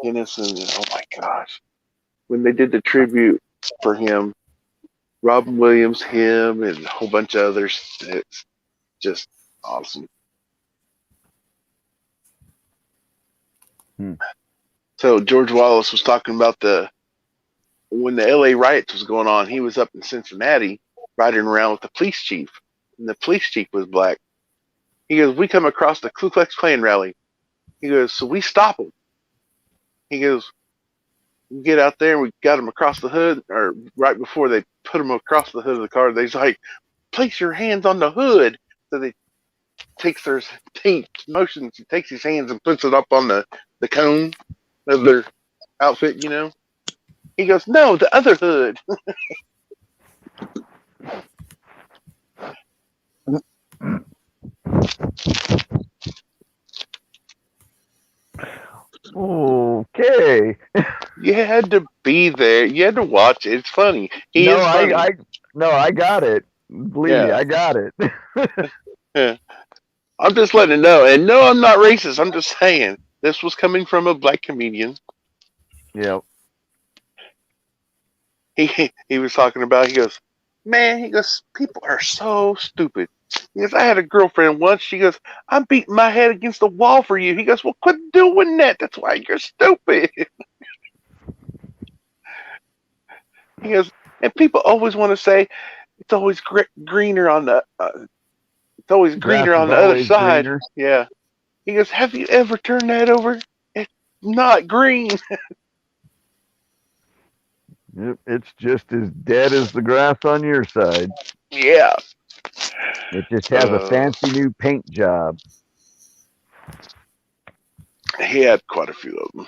Kinison, and oh my gosh, when they did the tribute for him, Robin Williams, him, and a whole bunch of others. It's just awesome. So George Wallace was talking about when the LA riots was going on. He was up in Cincinnati riding around with the police chief, and the police chief was black. He goes, "We come across the Ku Klux Klan rally." He goes, "So we stop them." He goes, "We get out there and we got them across the hood," or right before they put them across the hood of the car, they's like, "Place your hands on the hood." So they takes motions. He takes his hands and puts it up on the cone of their outfit, you know. He goes, "No, the other hood." Okay. You had to be there. You had to watch it. It's funny. He is funny. I got it. Believe me, I got it. Yeah. I'm just letting it know. And no, I'm not racist. I'm just saying this was coming from a black comedian. Yep. He was talking about, he goes, "Man," he goes, "people are so stupid." He goes, "I had a girlfriend once." She goes, "I'm beating my head against the wall for you." He goes, "Well, quit doing that. That's why you're stupid." He goes, and people always want to say it's always greener on the it's always greener on the other side. Greener. Yeah. He goes, "Have you ever turned that over? It's not green." Yep, it's just as dead as the grass on your side. Yeah. It just has a fancy new paint job. He had quite a few of them.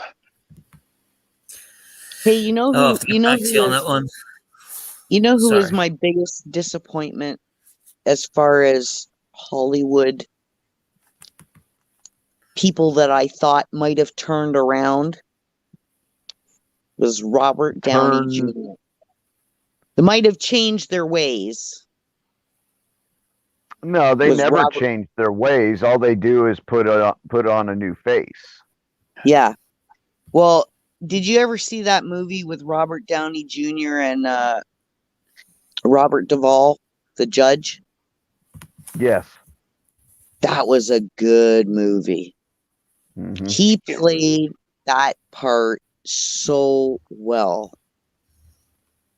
Hey, you know I'll who? have to get back to you on that one. You know who is Sorry. my biggest disappointment as far as Hollywood people that I thought might have turned around was Robert Downey Turn- Jr. They might have changed their ways. No, they Was never Robert- change their ways. All they do is put on a new face. Yeah. Well, did you ever see that movie with Robert Downey Jr. and Robert Duvall, the judge? Yes. That was a good movie. Mhm. He played that part so well.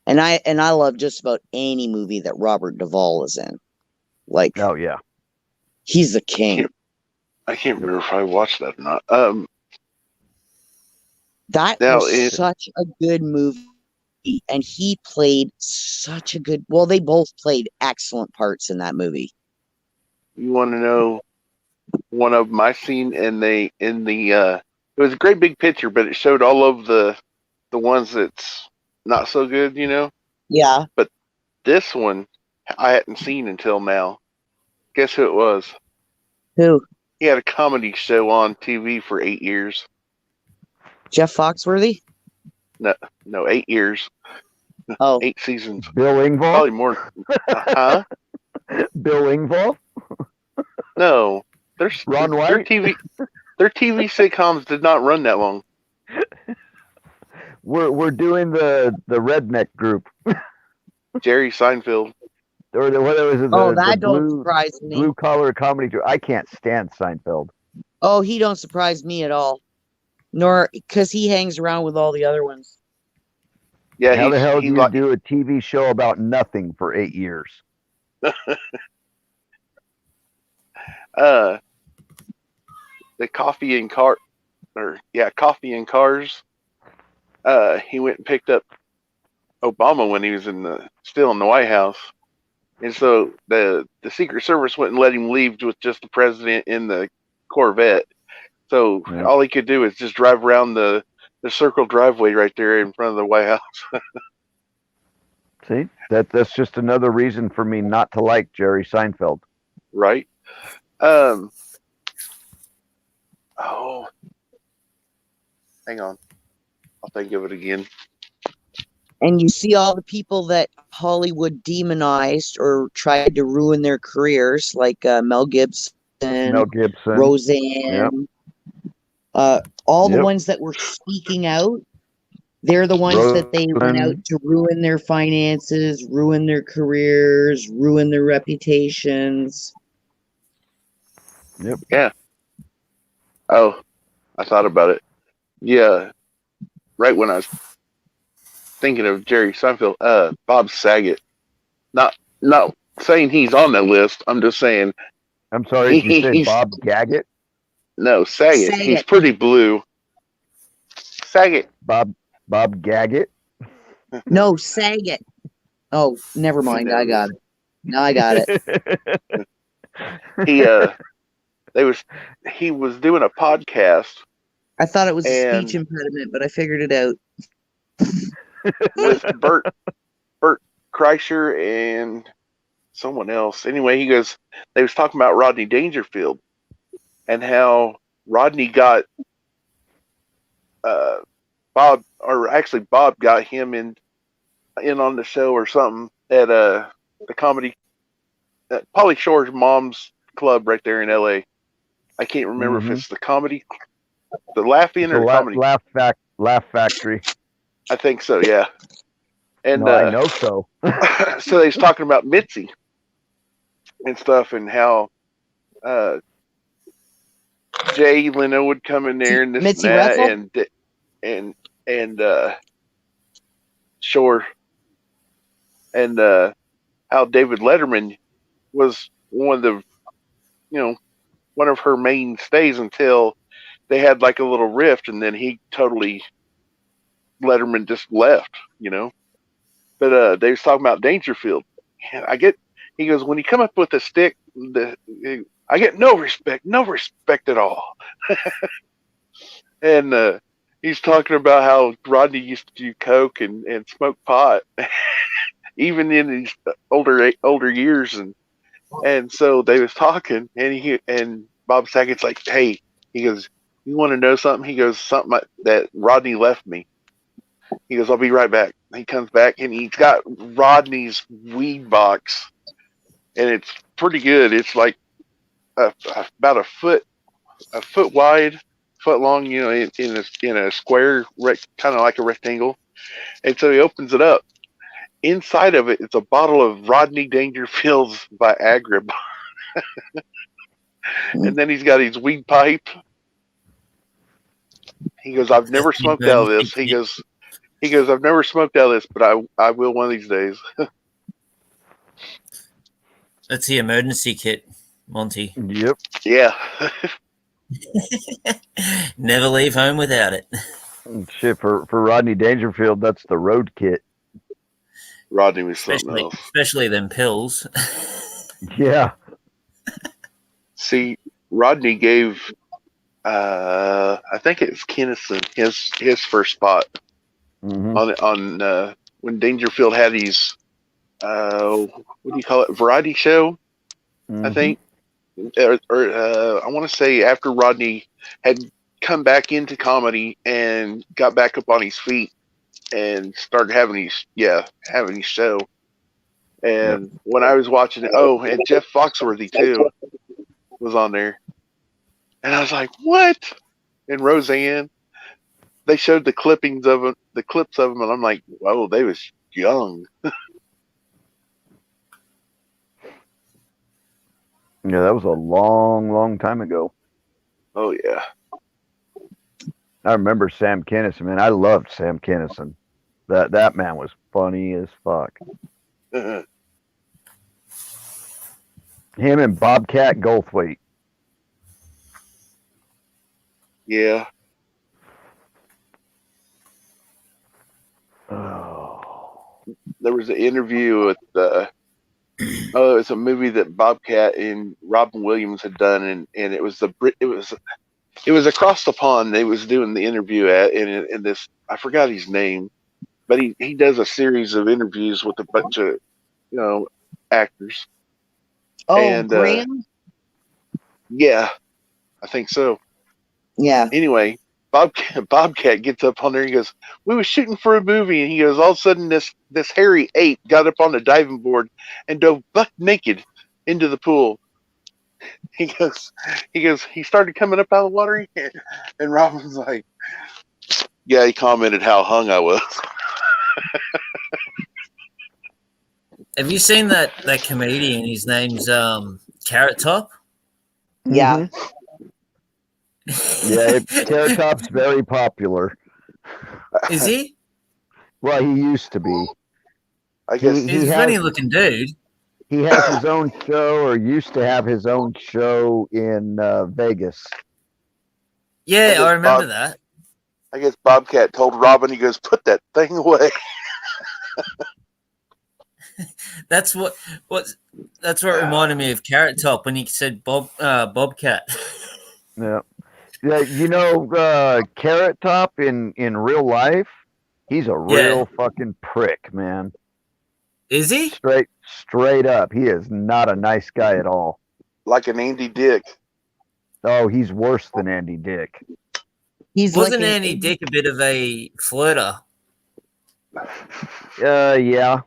And I love just about any movie that Robert Duvall is in. Like, Oh yeah. he's the king. I can't remember if I watched that or not. That Now, was such a good movie. And he played such a good, well, they both played excellent parts in that movie. You want to know one of my scene it was a great big picture, but it showed all of the ones that's not so good, you know. Yeah. This one I hadn't seen until now. Guess who it was? Who? He had a comedy show on TV for 8 years. Jeff Foxworthy? No, 8 years, Oh, 8 seasons, Bill Engvall. probably more. Huh? Bill Engvall. No, Ron their White? TV sitcoms did not run that long. We're doing the redneck group, Jerry Seinfeld. or what was it? oh, The that don't blue surprise me. blue collar comedy group. I can't stand Seinfeld. Oh, he don't surprise me at all. Nor because he hangs around with all the other ones. Yeah, How the hell do you like, do a TV show about nothing for 8 years? the Coffee and Cars. He went and picked up Obama when he was still in the White House, and so the Secret Service wouldn't let him leave with just the president in the Corvette. So Yeah. all he could do is just drive around the circle driveway right there in front of the White House. See, that's just another reason for me not to like Jerry Seinfeld. Right? Oh, hang on, I'll think of it again. And you see all the people that Hollywood demonized or tried to ruin their careers, like Mel Gibson, Mel Gibson. Roseanne, all the Yep. ones that were speaking out. They're the ones that they went Roseanne. out to ruin their finances, ruin their careers, ruin their reputations. Oh, I thought about it. Yeah, right when I was thinking of Jerry Seinfeld, Bob Saget. Not saying he's on that list. I'm just saying I'm sorry, you said He's- Bob Gaggett? no, Saget. He's Saget. pretty blue. Saget. Bob Gaggett? No, Saget. Oh, never mind. I got it. Now I got it. He was doing a podcast I thought it was a And- speech impediment, but I figured it out. with Bert Kreischer and someone else. Anyway, they was talking about Rodney Dangerfield and how Rodney got Bob got him in on the show or something at the comedy at Pauly Shore's mom's club right there in LA. I can't remember if it's the comedy, the Laugh-In or the comedy. Laugh Factory. I think so, yeah. And No, I know so. so they was talking about Mitzi and stuff, and how Jay Leno would come in there and this Mitzi and that, Reffel? and Shore, and how David Letterman was one of her mainstays until they had like a little rift, and then he totally Letterman just left, you know. But they was talking about Dangerfield. And he goes, when you come up with a stick, I get no respect at all. And he's talking about how Rodney used to do coke and smoke pot, even in his older years, and so they was talking, and Bob Saget's like, hey, he goes, you want to know something? He goes, something that Rodney left me. He goes, I'll be right back. He comes back and he's got Rodney's weed box, and it's pretty good. It's like about a foot wide, foot long, you know, in a square, kind of like a rectangle. And so he opens it up. Inside of it, it's a bottle of Rodney Dangerfield's Viagra. And then he's got his weed pipe. He goes, I've never smoked out of this. He goes, I've never smoked out of this, but I will one of these days. That's the emergency kit, Monty. Yep. Yeah. Never leave home without it. Shit, for Rodney Dangerfield, that's the road kit. Rodney was something else. Especially them pills. Yeah. See, Rodney gave, I think it was Kinnison, his first spot on when Dangerfield had his, what do you call it, variety show, I think. Or I want to say after Rodney had come back into comedy and got back up on his feet and started having his show. And when I was watching it, and Jeff Foxworthy too was on there, and I was like, what? And Roseanne, they showed the clips of him, and I'm like, whoa, they was young. Yeah, that was a long, long time ago. Oh yeah. I remember Sam Kinison, man. I loved Sam Kinison. That man was funny as fuck. Him and Bobcat Goldthwait. Yeah. Oh. There was an interview with it's a movie that Bobcat and Robin Williams had done, and it was it was across the pond. They was doing the interview at in this, I forgot his name, but he does a series of interviews with a bunch of actors. Oh, and Graham? Yeah, I think so. Yeah. Anyway, Bobcat gets up on there and he goes, we were shooting for a movie, and he goes, all of a sudden this hairy ape got up on the diving board and dove buck naked into the pool. He goes, he started coming up out of the water, and Robin's like, yeah, he commented how hung I was. Have you seen that comedian? His name's Carrot Top. Yeah. Yeah, Carrot Top's very popular. Is he? Well, he used to be. I guess He's a funny looking dude. He has his own show, or used to have his own show in Vegas. Yeah, I remember that. I guess Bobcat told Robin, he goes, put that thing away. That's what reminded me of Carrot Top when he said Bobcat. Yeah. Yeah, you know, Carrot Top in real life, he's a real fucking prick, man. Is he? Straight up. He is not a nice guy at all. Like an Andy Dick. Oh, he's worse than Andy Dick. Wasn't Andy Dick a bit of a flirter? Yeah.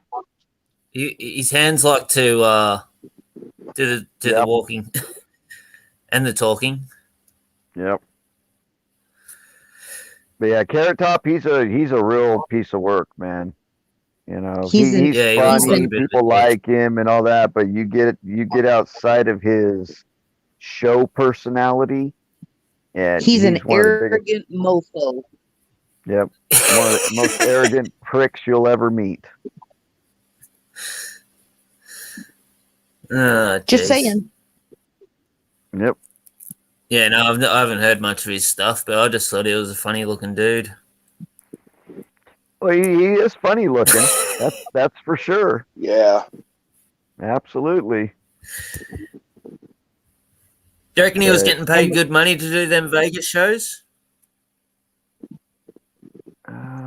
His hands like to do the walking and the talking. Yep. But yeah, Carrot Top, he's a real piece of work, man. You know, he's funny, people like him and all that, but you get outside of his show personality, and he's an arrogant mofo. Yep, one of the most arrogant pricks you'll ever meet. Just saying. Yep. Yeah, no, I haven't heard much of his stuff, but I just thought he was a funny looking dude. Well, he is funny looking. That's for sure. Yeah. Absolutely. Do you reckon he was But- getting paid good money to do them Vegas shows?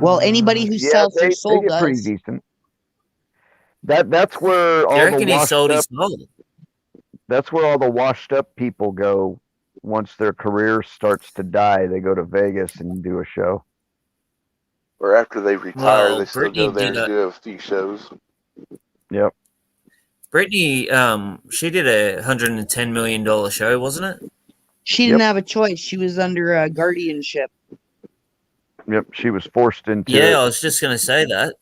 Well, anybody who sells their soul they get pretty does. decent. That's where Do all you the reckon he washed sold up. his soul? That's where all the washed up people go once their career starts to die. They go to Vegas and do a show. Or after they retire, Well, they still Brittany go there did and do a few shows. Yep. Brittany, she did a $110 million show, wasn't it? She didn't Yep. have a choice. She was under guardianship. Yep. She was forced into Yeah, it. I was just going to say that.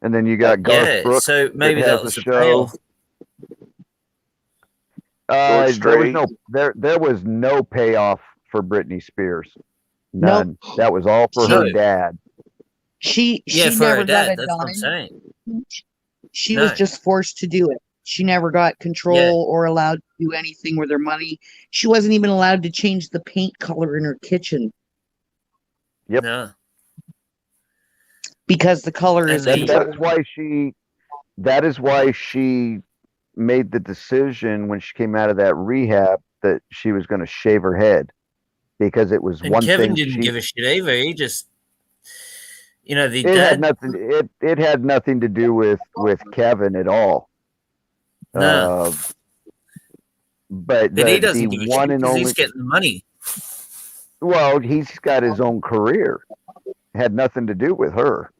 And then you got Garth Yeah, Brooks. so maybe has that a was the show. payoff. George There was Strait. there was no payoff for Britney Spears. None. That was all for No. her dad. She Yeah, for never her got dad. a That's what I'm dime. saying. She No. was just forced to do it. She never got control or allowed to do anything with her money. She wasn't even allowed to change the paint color in her kitchen Yep. No. because the color is And the- That is why she made the decision when she came out of that rehab that she was going to shave her head because it was And one Kevin thing didn't give a shit either. He just, the it had dad. nothing it had nothing to do with Kevin at all. No. But But he the doesn't give a one shit and because only he's getting the money. well, he's got his own career. Had nothing to do with her.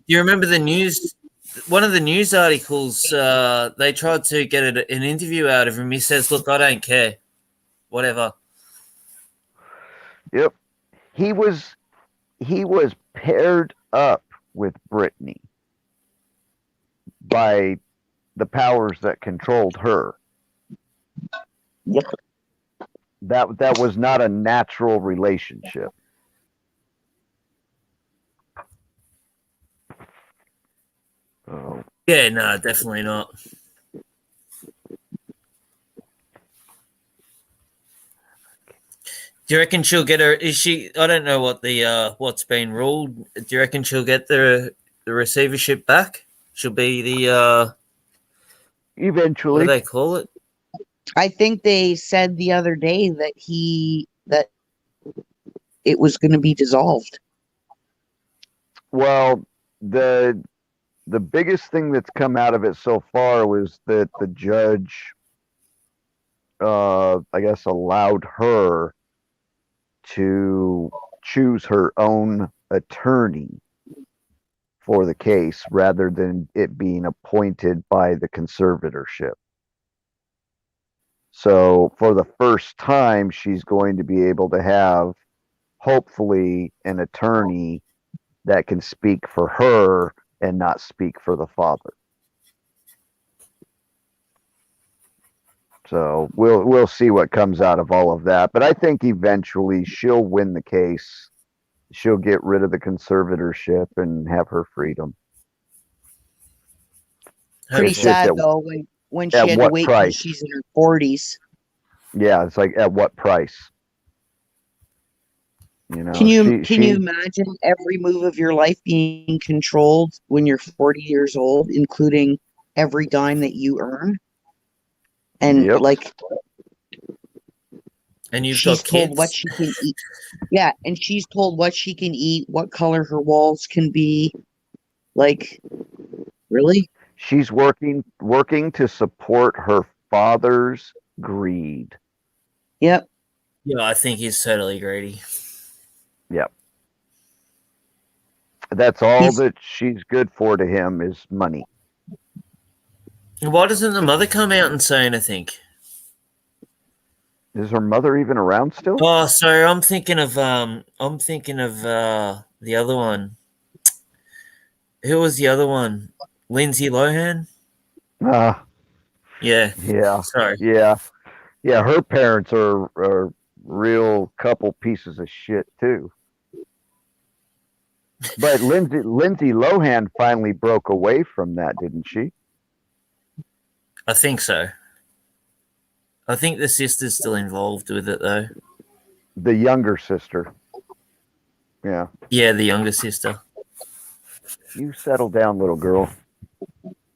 You remember the news? One of the news articles, they tried to get an interview out of him. He says, "Look, I don't care, whatever." Yep. He was paired up with Britney by the powers that controlled her. Yep. That was not a natural relationship. Oh, Yeah, no, definitely not. Do you reckon she'll get her? Is she? I don't know what the what's been ruled. Do you reckon she'll get the receivership back? She'll be the what eventually. do they call it? I think they said the other day that it was going to be dissolved. Well, the biggest thing that's come out of it so far was that the judge, I guess, allowed her to choose her own attorney for the case rather than it being appointed by the conservatorship. So for the first time, she's going to be able to have, hopefully, an attorney that can speak for her and not speak for the father. So we'll see what comes out of all of that. But I think eventually she'll win the case. She'll get rid of the conservatorship and have her freedom. Pretty It's just sad at- though when she at had to what wait till price? she's in her 40s. Yeah, it's like at what price? You know, Can you she imagine every move of your life being controlled when you're 40 years old, including every dime that you earn? And Yep. like And you've she's got told kids. what she can eat. Yeah, and she's told what she can eat, what color her walls can be. Like, really? she's working to support her father's greed. Yep. Yeah, I think he's totally greedy. That's all He's- that she's good for to him is money. Why doesn't the mother come out and say anything? Is her mother even around still? Oh, sorry, I'm thinking of the other one. Who was the other one? Lindsay Lohan? Yeah. Yeah, Sorry. yeah, yeah. Her parents are real couple pieces of shit too. But Lindsay Lohan finally broke away from that, didn't she? I think so. I think the sister's still involved with it though. The younger sister. Yeah. Yeah, the younger sister. You settle down, little girl.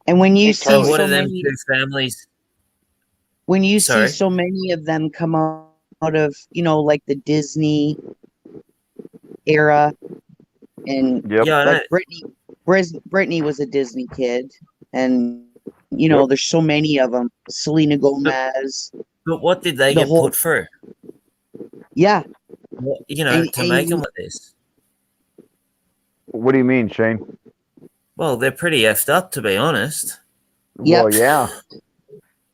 And when you Hey, see Charlie. What so are them many, two families? when you see Sorry. so many of them come out of, like the Disney era, and Yep. Yeah, I like know. Brittany was a Disney kid, and Yep. there's so many of them. Selena Gomez, But what did they the get whole, put through? yeah, What, and to make you, them like this? What do you mean, Shane? Well, they're pretty effed up, to be honest. yep, Well, yeah.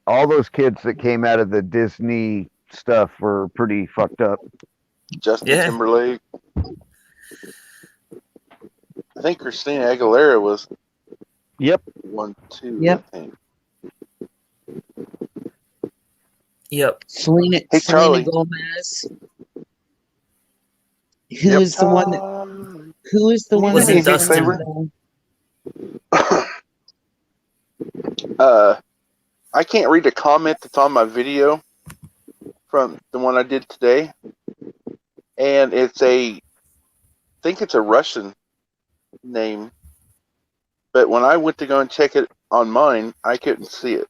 All those kids that came out of the Disney stuff were pretty fucked up. Justin Yeah. Timberlake. I think Christina Aguilera was Yep. one too. Yep. I think. Yep. Selena Hey, Charlie. Gomez. Yep. Who is the one you Was do me it a big Dustin? favor? I can't read the comment that's on my video from the one I did today, and I think it's a Russian name, but when I went to go and check it on mine, I couldn't see it.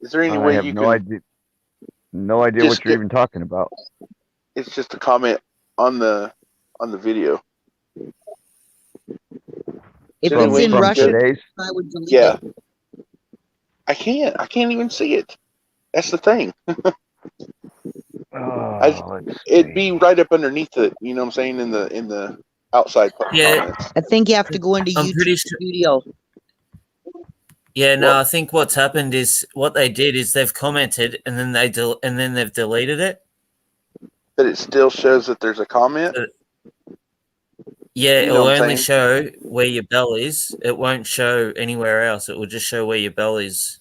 Is there any I way have you no can? idea. No idea Just what you're get- even talking about. It's just a comment on the video. If Is there any it's way in you can Russian, get- today's. I would delete Yeah. it. I can't even see it. That's the thing. Let's It'd see. be right up underneath it. You know what I'm saying? In the outside Yeah. comments. I think you have to go into I'm pretty YouTube sure- Studio. Yeah, no, What? I think what's happened is what they did is they've commented and then they've deleted it. But it still shows that there's a comment. Yeah, You know it'll what I'm only saying? show where your bell is. It won't show anywhere else. It will just show where your bell is.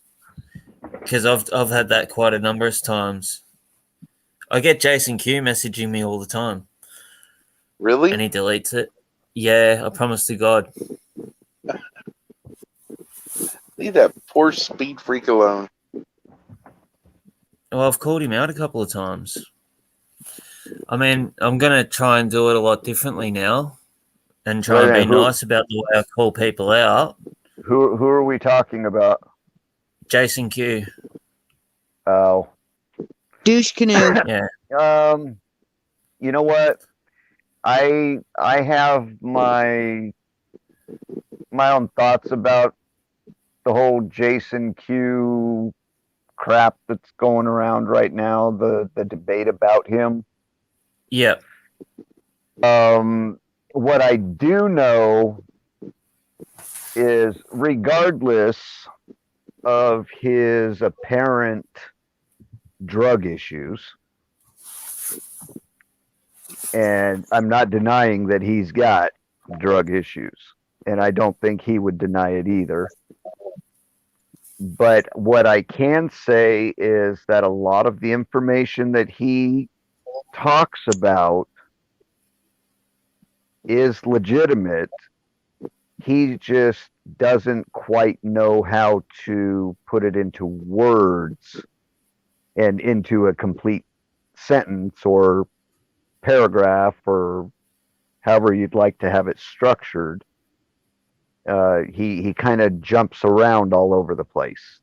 Because I've had that quite a number of times. I get Jason Q messaging me all the time, Really? and he deletes it. Yeah, I promise to God. Leave that poor speed freak alone. Well, I've called him out a couple of times. I mean, I'm gonna try and do it a lot differently now, and try Wait a and be minute, who- nice about the way I call people out. Who are we talking about? Jason Q. Oh. Douche canoe. Yeah. You know what? I have my own thoughts about the whole Jason Q crap that's going around right now, the debate about him. Yep. What I do know is, regardless of his apparent drug issues, and I'm not denying that he's got drug issues, and I don't think he would deny it either. But what I can say is that a lot of the information that he talks about is legitimate. He just doesn't quite know how to put it into words and into a complete sentence or paragraph, or however you'd like to have it structured. He kind of jumps around all over the place.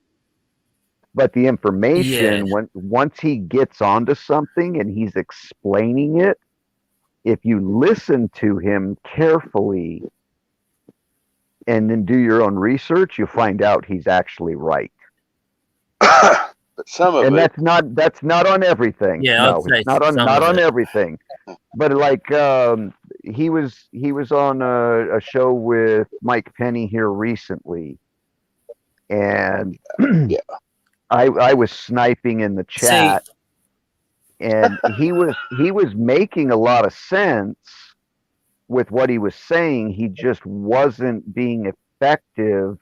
But the information, once he gets onto something and he's explaining it, if you listen to him carefully and then do your own research, you find out he's actually right. But some of And it. that's not on everything. Yeah, no, I'd say it's not on some of it. everything. But like he was on a show with Mike Penny here recently, and Yeah. I was sniping in the chat, and he was making a lot of sense with what he was saying. He just wasn't being effective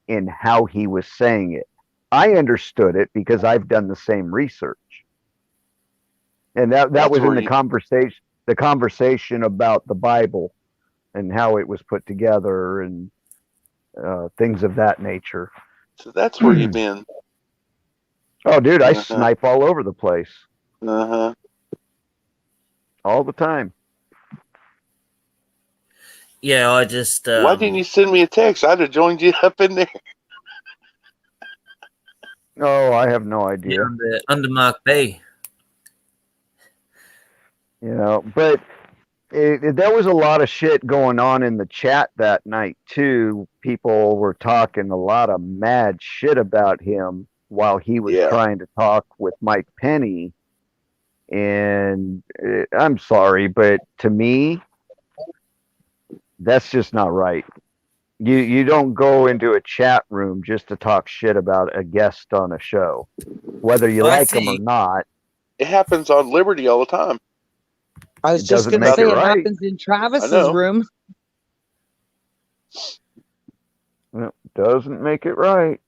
in how he was saying it. I understood it because I've done the same research. And that That's was in where the conversation about the Bible and how it was put together and things of that nature. So that's where you've been. Oh, dude, I Uh-huh. snipe all over the place Uh huh. all the time. Yeah, I just Why didn't you send me a text? I'd have joined you up in there. Oh, I have no yeah, idea. under Mark B. You know, but there was a lot of shit going on in the chat that night too. People were talking a lot of mad shit about him while he was Yeah. trying to talk with Mike Penny. And I'm sorry, but to me, that's just not right. You don't go into a chat room just to talk shit about a guest on a show, whether you I like them or think- not. It happens on Liberty all the time. I was It just doesn't going to make say it it right. happens in Travis's know. room. It doesn't make it right.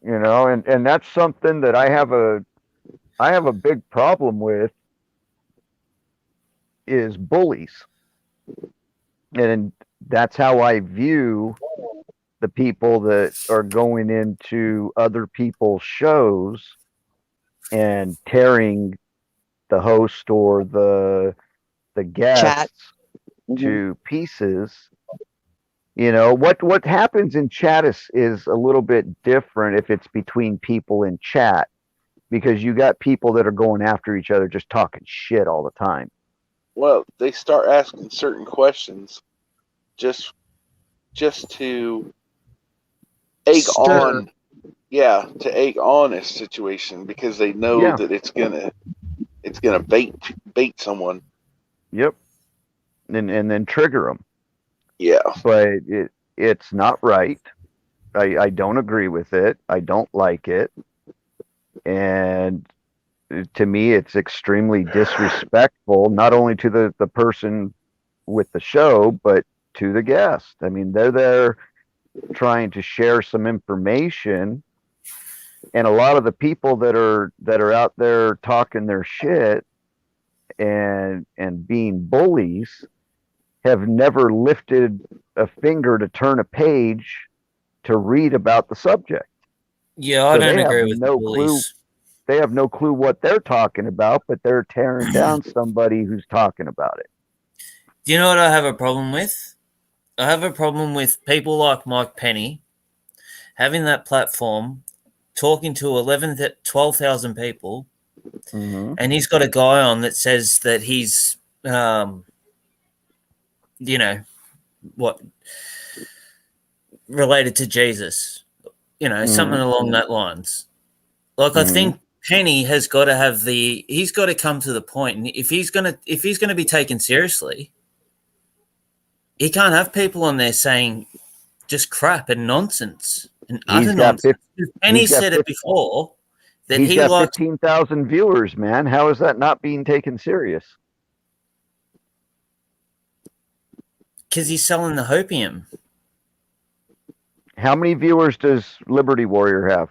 You know, and that's something that I have a big problem with is bullies. And that's how I view the people that are going into other people's shows and tearing the host or the guests to pieces. You know, what happens in chat is a little bit different if it's between people in chat, because you got people that are going after each other just talking shit all the time. Well, they start asking certain questions just to egg Stir. on. Yeah, to egg on a situation because they know Yeah. that it's gonna bait someone. Yep. And then trigger them. Yeah. But it's not right. I don't agree with it. I don't like it. And to me, it's extremely disrespectful, not only to the person with the show, but to the guest. I mean, they're there trying to share some information, and a lot of the people that are out there talking their shit and being bullies have never lifted a finger to turn a page to read about the subject. Yeah, I So don't they have agree with no the bullies. They have no clue what they're talking about, but they're tearing down somebody who's talking about it. Do you know what I have a problem with? I have a problem with people like Mike Penny having that platform, talking to 12,000 people, Mm-hmm. and he's got a guy on that says that he's, related to Jesus, something along that lines. Like, I think Penny has got to he's got to come to the point, and if he's gonna be taken seriously, he can't have people on there saying just crap and nonsense and utter nonsense. Penny said it before that He's he got likes 15,000 viewers, man. How is that not being taken serious? because he's selling the hopium. How many viewers does Liberty Warrior have?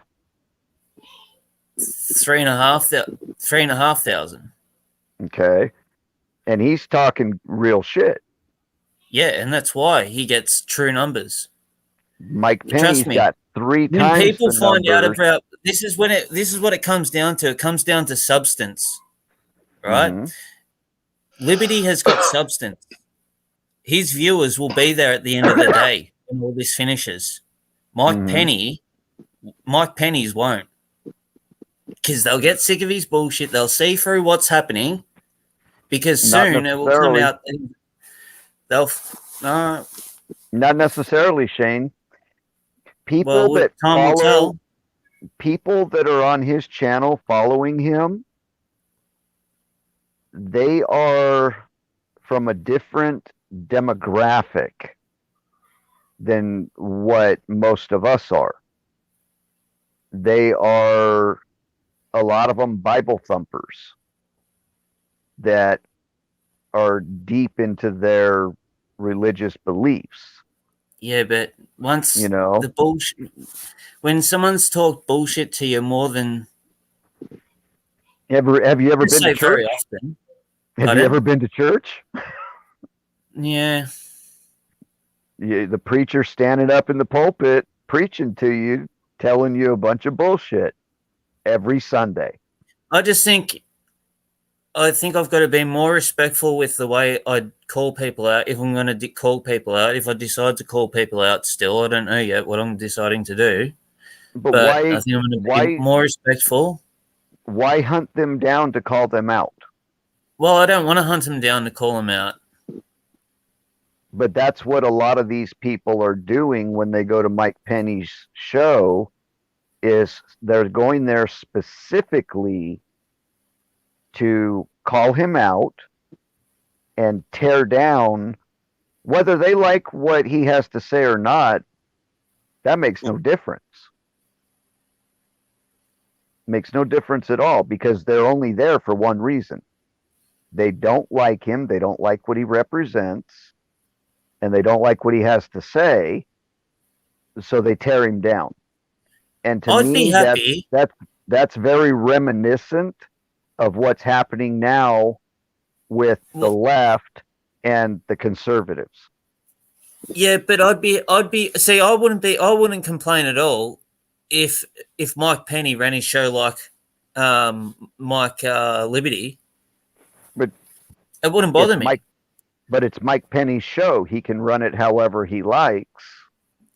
3,500. Okay. And he's talking real shit. Yeah, and that's why he gets true numbers. Mike Trust Penny's me, got three when times people the find out numbers. about this is what it comes down to. It comes down to substance, right? Mhm. Liberty has got substance. His viewers will be there at the end of the day when all this finishes. Mike Penny's won't, because they'll get sick of his bullshit. They'll see through what's happening, because Not soon it will come necessarily. out. And they'll Not necessarily, Shane. People Well, that time will follow, tell. people that are on his channel following him, they are from a different demographic than what most of us are. They are, a lot of them, Bible thumpers that are deep into their religious beliefs. Yeah, but once know, the bullshit, when someone's talked bullshit to you more than have you ever Let's been say to very church? often. Have Pardon? you ever been to church? Yeah, The preacher standing up in the pulpit preaching to you, telling you a bunch of bullshit every Sunday. I just think I think I've got to be more respectful with the way I call people out. If I'm going to call people out, if I decide to call people out, still, I don't know yet what I'm deciding to do. But But why I think I'm going to be why more respectful. why hunt them down to call them out? Well, I don't want to hunt them down to call them out. But that's what a lot of these people are doing when they go to Mike Penny's show, is they're going there specifically to call him out and tear down, whether they like what he has to say or not. That makes no difference. Makes no difference at all, because they're only there for one reason. They don't like him, they don't like what he represents, and they don't like what he has to say, so they tear him down. And to I'd be me, happy. that's very reminiscent of what's happening now with the left and the conservatives. Yeah, but I wouldn't complain at all if Mike Penny ran his show like Mike Liberty. But it wouldn't bother me. But it's Mike Penny's show. He can run it however he likes.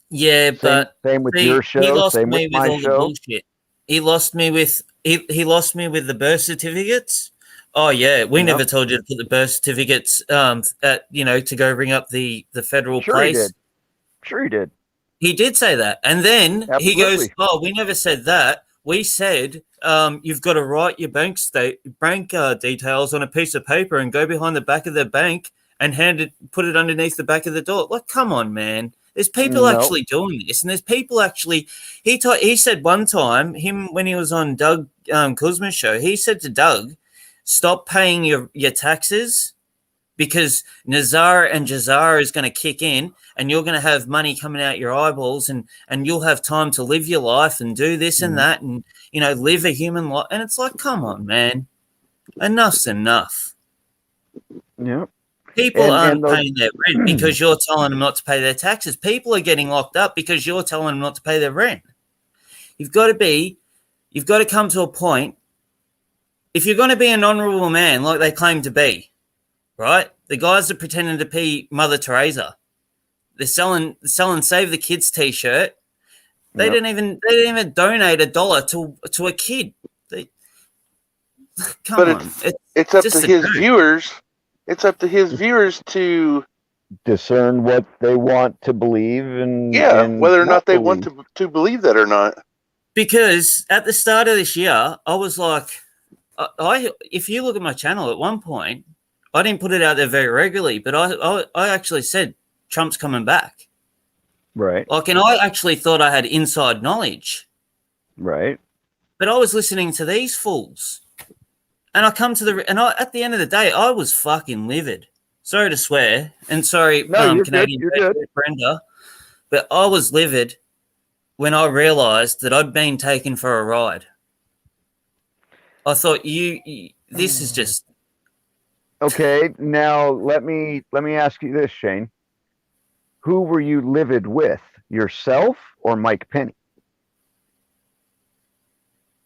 Yeah, but same with your show, same with my show. Bullshit. He lost me with he lost me with the birth certificates. Oh yeah, we never told you to put the birth certificates to go ring up the federal place. Sure he did. He did say that. And then he goes, Absolutely. "Oh, we never said that. We said you've got to write your bank details on a piece of paper and go behind the back of the bank and put it underneath the back of the door." Like, come on, man. There's people actually doing this, and there's people actually. He said one time, when he was on Doug Kuzma's show, he said to Doug, "Stop paying your taxes, because Nazar and Jazar is going to kick in, and you're going to have money coming out your eyeballs, and you'll have time to live your life and do this and that, and live a human life." And it's like, come on, man, enough's enough. Yeah. People aren't paying their rent because you're telling them not to pay their taxes. People are getting locked up because you're telling them not to pay their rent. You've got to come to a point. If you're going to be an honorable man like they claim to be, right? The guys are pretending to be Mother Teresa. They're selling Save the Kids t-shirt. They didn't even donate $1 to a kid. It's up to his viewers. It's up to his viewers to discern what they want to believe and whether or not they want to believe that or not. Because at the start of this year, I was like, if you look at my channel at one point, I didn't put it out there very regularly, but I actually said Trump's coming back. Right. Like, and I actually thought I had inside knowledge. Right. But I was listening to these fools. And at the end of the day, I was fucking livid. Sorry to swear, and sorry, Canadian Brenda, but I was livid when I realised that I'd been taken for a ride. I thought, this is just okay. Now let me ask you this, Shane. Who were you livid with, yourself or Mike Penny?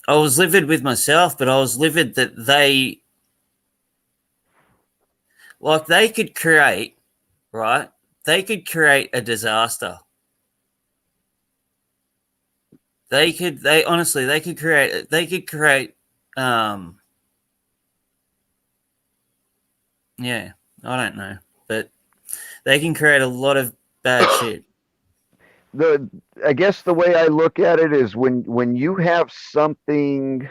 I was livid with myself, but I was livid that they could create, right? They could create a disaster. They could create, yeah, I don't know, but they can create a lot of bad shit. I guess the way I look at it is when you have something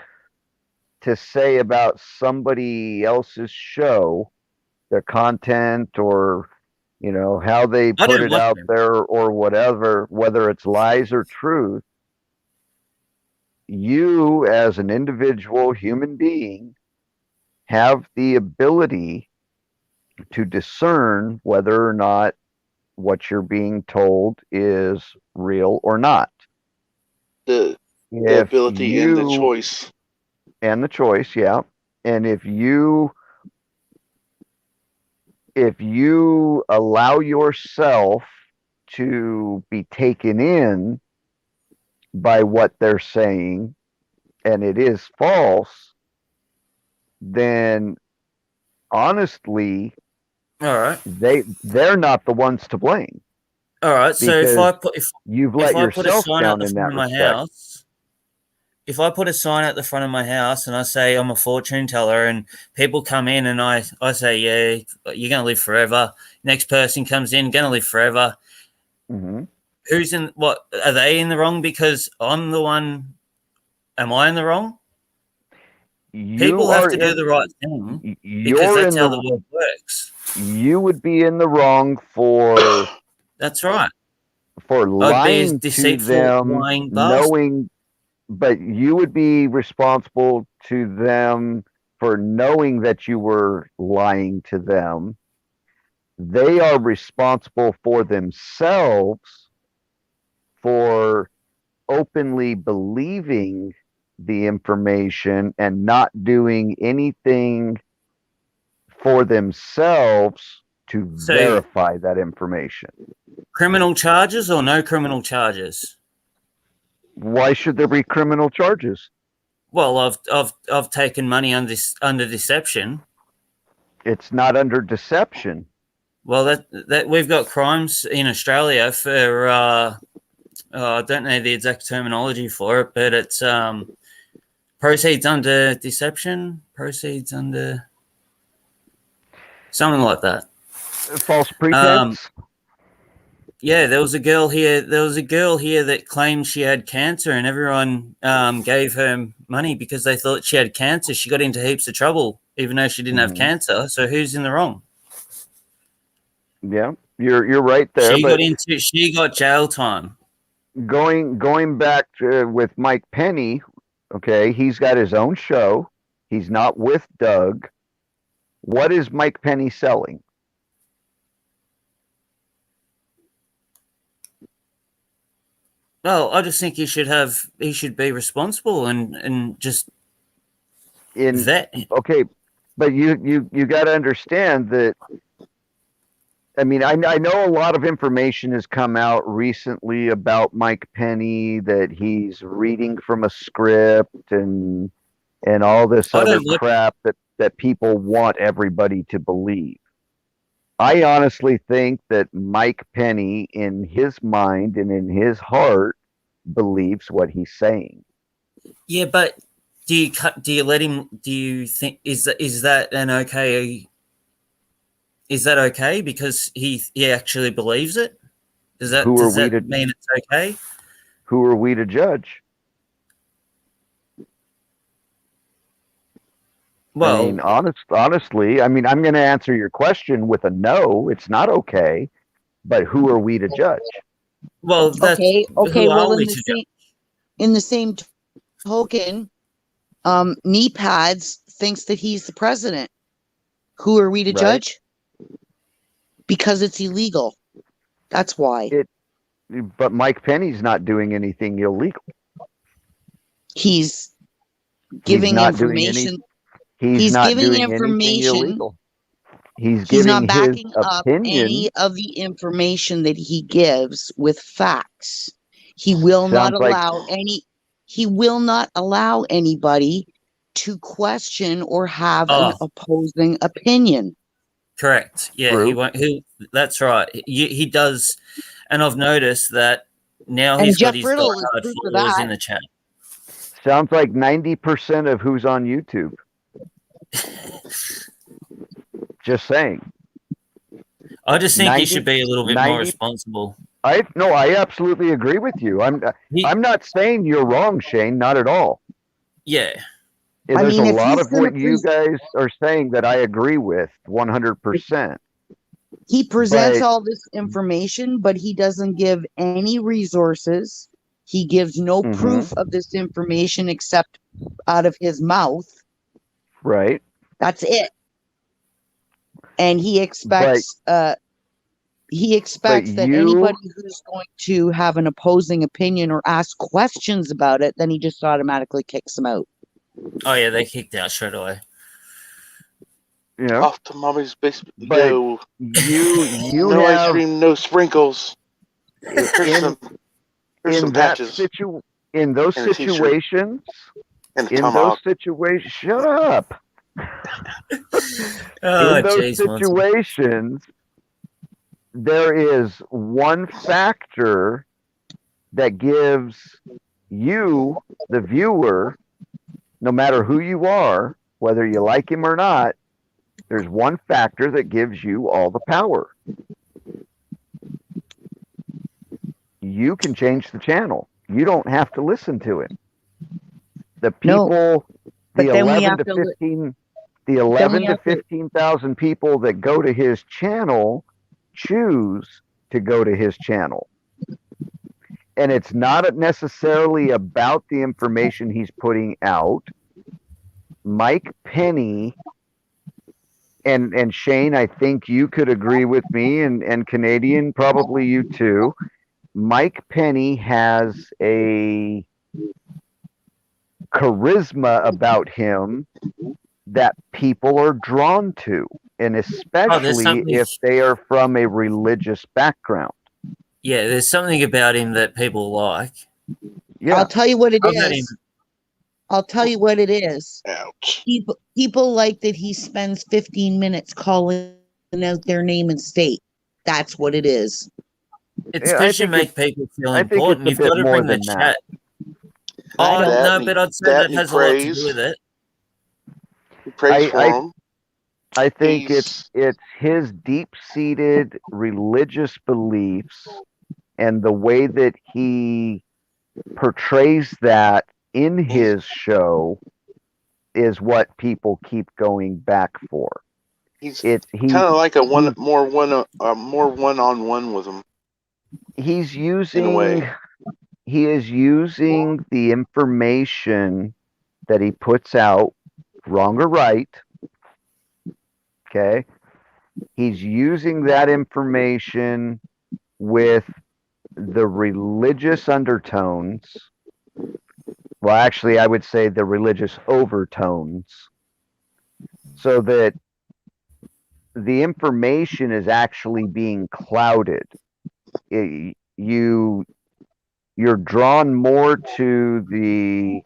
to say about somebody else's show, their content, or how they put it out there or whatever, whether it's lies or truth, you as an individual human being have the ability to discern whether or not what you're being told is real or not. The ability and the choice. And the choice, yeah. And if you allow yourself to be taken in by what they're saying and it is false, then honestly, All right. they're not the ones to blame. All right. So if I Because put you've if let I put a yourself sign out down the in front that of my respect. house, if I put a sign out the front of my house and I say I'm a fortune teller, and people come in and I say, yeah, you're gonna live forever. Next person comes in, gonna live forever. Mhm. Who's in what? Are they in the wrong because I'm the one? Am I in the wrong? People You have are to do in the right thing because you're that's in how the the world works. you would be in the wrong That's right. for I'd be a lying to deceitful, them, lying bastard. knowing, but you would be responsible to them for knowing that you were lying to them. They are responsible for themselves for openly believing the information and not doing anything for themselves to So, verify that information. criminal charges or no criminal charges? Why should there be criminal charges? Well, I've taken money under deception. It's not under deception. Well, that we've got crimes in Australia for I don't know the exact terminology for it, but it's proceeds under deception, proceeds under something like that. False pretense. Yeah, there was a girl here. There was a girl here that claimed she had cancer, and everyone gave her money because they thought she had cancer. She got into heaps of trouble, even though she didn't have cancer. So who's in the wrong? Yeah, you're right there. She got jail time. Going back to with Mike Penny, okay, he's got his own show. He's not with Doug. What is Mike Penny selling? Well, I just think he should be responsible and just vet. Okay, but you got to understand that. I mean, I know a lot of information has come out recently about Mike Penny, that he's reading from a script and all this other crap that people want everybody to believe. I honestly think that Mike Penny, in his mind and in his heart, believes what he's saying. Yeah, but do you let him? Do you think is that an okay? Is that okay because he actually believes it? Does that mean it's okay? Who are we to judge? Well, I mean, honestly, I mean, I'm going to answer your question with a no. It's not okay, but who are we to judge? Well, that's, okay. who Well, are we to judge? in the same token, knee pads thinks that he's the president. Who are we to judge? Because it's illegal. That's why. But Mike Penny's not doing anything illegal. He's giving information. He's not giving doing information. anything illegal. He's giving not backing his up opinion. any of the information that he gives with facts. He will not allow He will not allow anybody to question or have an opposing opinion. Correct. Yeah, True. he won't. That's right. He does, and I've noticed that now And he's Jeff got his Riddle is diehard proof of followers that. in the chat. Sounds like 90% of who's on YouTube. Just saying. I just think he should be a little bit more responsible. I absolutely agree with you. I'm not saying you're wrong, Shane. Not at all. Yeah. There's a lot of what you guys are saying that I agree with 100%. He presents all this information, but he doesn't give any resources. He gives no proof of this information except out of his mouth. Right. That's it. And he expects that anybody who's going to have an opposing opinion or ask questions about it, then he just automatically kicks them out. Oh yeah, they kicked out straight away. Yeah. Off to mommy's basement. But Go. you no have, ice cream, no sprinkles. Here's some patches. In those situations, shut up. Oh, In those jeez, Monty. situations, there is one factor that gives you, the viewer, no matter who you are, whether you like him or not, there's one factor that gives you all the power. You can change the channel. You don't have to listen to it. The No, people, but the then we 11 have to to li- 15, the 11 to have to- 15,000 people that go to his channel choose to go to his channel. And it's not necessarily about the information he's putting out. Mike Penny and Shane, I think you could agree with me, and Canadian, probably you too. Mike Penny has a charisma about him that people are drawn to, and especially something- if they are from a religious background. Yeah, there's something about him that people like. Yeah, I'll tell you what it I've met is. him. I'll tell you what it is. Ouch. People like that he spends 15 minutes calling out their name and state. That's what it is. It's Yeah, I because you think make people feel I think it's important. a You've bit got to more bring the than that. chat. Oh, don't- no, but I'd say that and has a lot to praise. do with it. We praise for him. I think He's- it's his deep-seated religious beliefs and the way that he portrays that in his show is what people keep going back for. He's He kind of like a more one-on-one with him. he's in a using way. he is using the information that he puts out, wrong or right. Okay. He's using that information with the religious undertones. Well, actually, I would say the religious overtones, so that the information is actually being clouded. You're drawn more to the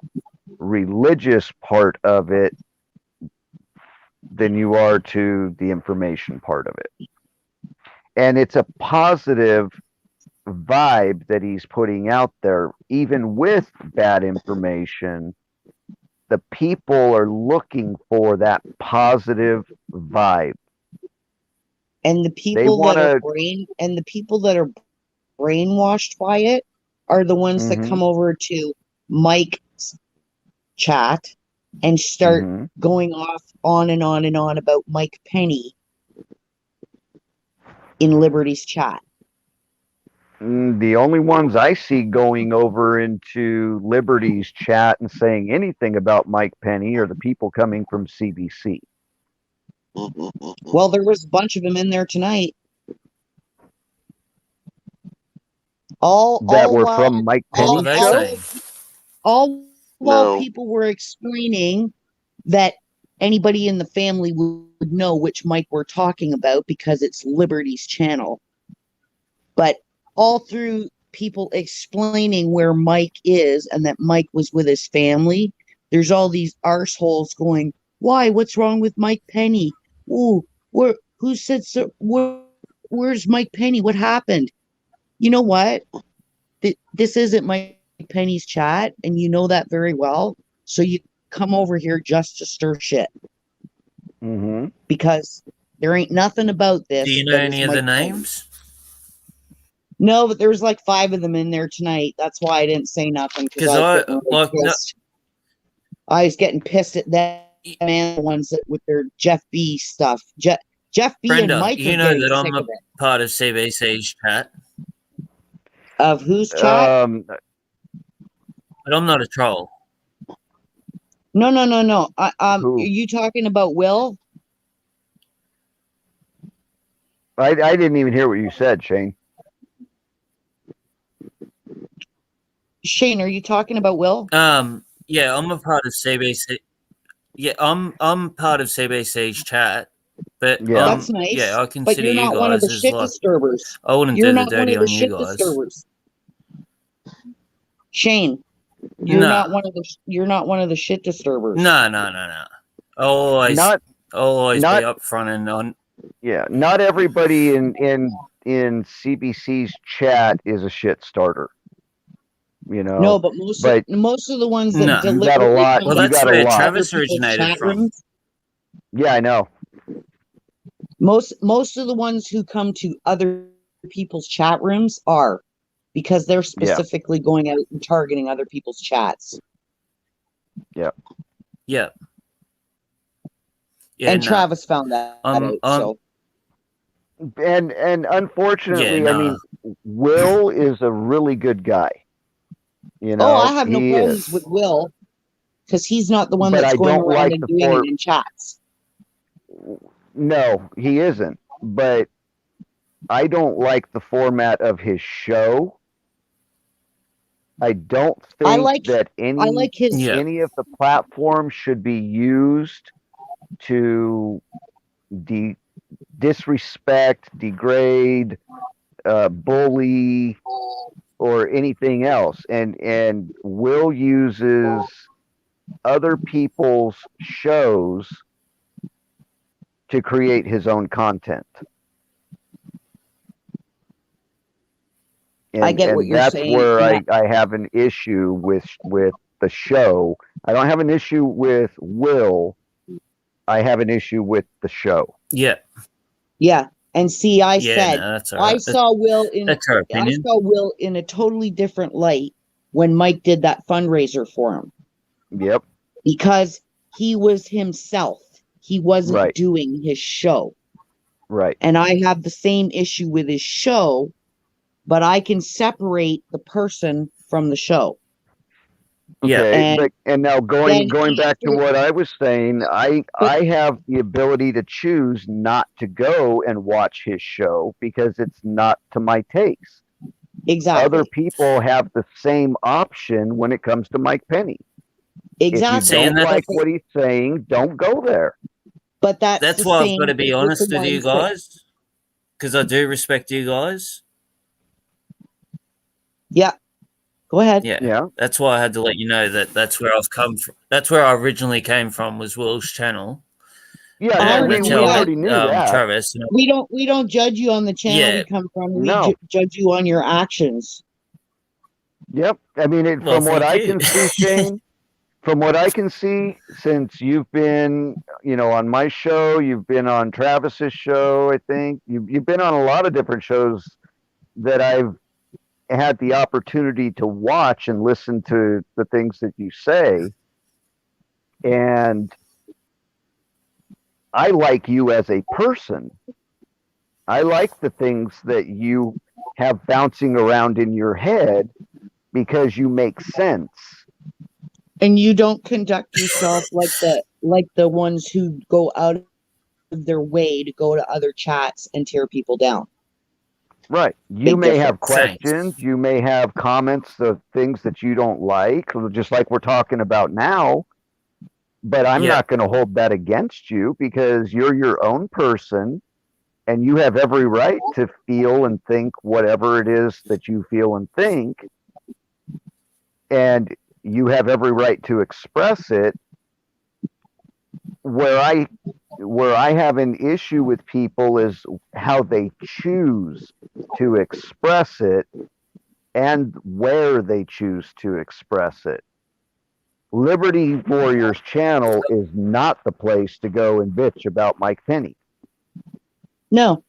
religious part of it than you are to the information part of it. And it's a positive vibe that he's putting out there. Even with bad information, the people are looking for that positive vibe. And the people wanna- the people that are brainwashed by it are the ones that Mhm. come over to Mike's chat and start Mhm. going off on and on and on about Mike Penny in Liberty's chat. The only ones I see going over into Liberty's chat and saying anything about Mike Penny are the people coming from CBC. Well, there was a bunch of them in there tonight. That were from Mike What were Penny's they show? saying? All while No. people were explaining that anybody in the family would know which Mike we're talking about because it's Liberty's channel. But all through people explaining where Mike is and that Mike was with his family, there's all these arseholes going, why? What's wrong with Mike Penny? Ooh, who said so? Where's Mike Penny? What happened? You know what? This isn't Mike Penny's chat, and you know that very well. So you come over here just to stir shit Mm-hmm. because there ain't nothing about this. Do you know that is any of the Mike Penny. names? No, but there was like 5 of them in there tonight. That's why I didn't say nothing because I was getting pissed at them and the ones that with their Jeff B stuff. Jeff B Brenda, and Mike you are know getting that I'm sick a of it. part of CBC's chat, Of whose chat? but I'm not a troll. No. Who? Are you talking about Will? I didn't even hear what you said, Shane. Shane, are you talking about Will? Yeah, I'm a part of CBC. Yeah, I'm part of CBC's chat, but Yeah. That's nice. yeah, I But consider you're you not one of guys the as shit like disturbers. I wouldn't You're do the not one dirty of the on you shit guys. disturbers. Shane, you're No. not one of the shit disturbers. No. not I'll always not be upfront and on. yeah, not everybody in CBC's chat is a shit starter. You know, No, but but most of the ones that No. you got a deliberately lot. come Well, You to that's got a where lot. other Travis people's originated chat from. rooms, Yeah, I know. most of the ones who come to other people's chat rooms are because they're specifically going out and targeting other people's chats. Yeah. And no. Travis found that out. So And unfortunately, Yeah, I mean, Will is a really good guy. You know, I have no he problems is. with Will because he's not the one But that's I going don't around like and the doing it in chats. No, he isn't. But I don't like the format of his show. I don't think that I like his. Yeah. any of the platforms should be used to disrespect, degrade, bully, or anything else. And Will uses other people's shows to create his own content. And, I get what you're that's saying, where yeah. I have an issue with the show. I don't have an issue with Will. I have an issue with the show. Yeah. Yeah. And see, I Yeah, said no, that's all I right. saw Will in That's her opinion. a totally different light when Mike did that fundraiser for him. Yep. Because he was himself. He wasn't Right. doing his show. Right. And I have the same issue with his show, but I can separate the person from the show. Yeah. Okay, and now going back to after- what I was saying, I have the ability to choose not to go and watch his show because it's not to my taste. Exactly. Other people have the same option when it comes to Mike Penny. Exactly. If you don't like what he's saying, don't go there. But That's why I've got to be honest with you guys, because I do respect you guys. Yeah. Go ahead. Yeah. That's why I had to let you know that that's where I've come from. That's where I originally came from, was Will's channel. Yeah, And we already knew that. Travis. We don't judge you on the channel you come from. We judge you on your actions. Yep. I mean, Well, from what I thank you. can see, Shane, from what I can see, since you've been, on my show, you've been on Travis's show, I think you've been on a lot of different shows that I've had the opportunity to watch and listen to the things that you say. And I like you as a person. I like the things that you have bouncing around in your head because you make sense. And you don't conduct yourself like the ones who go out of their way to go to other chats and tear people down. Right. You Big may have difference. questions. You may have comments of things that you don't like, just like we're talking about now. But I'm not going to hold that against you because you're your own person and you have every right to feel and think whatever it is that you feel and think. And you have every right to express it. Where I have an issue with people is how they choose to express it and where they choose to express it. Liberty Warriors channel is not the place to go and bitch about Mike Penny. No.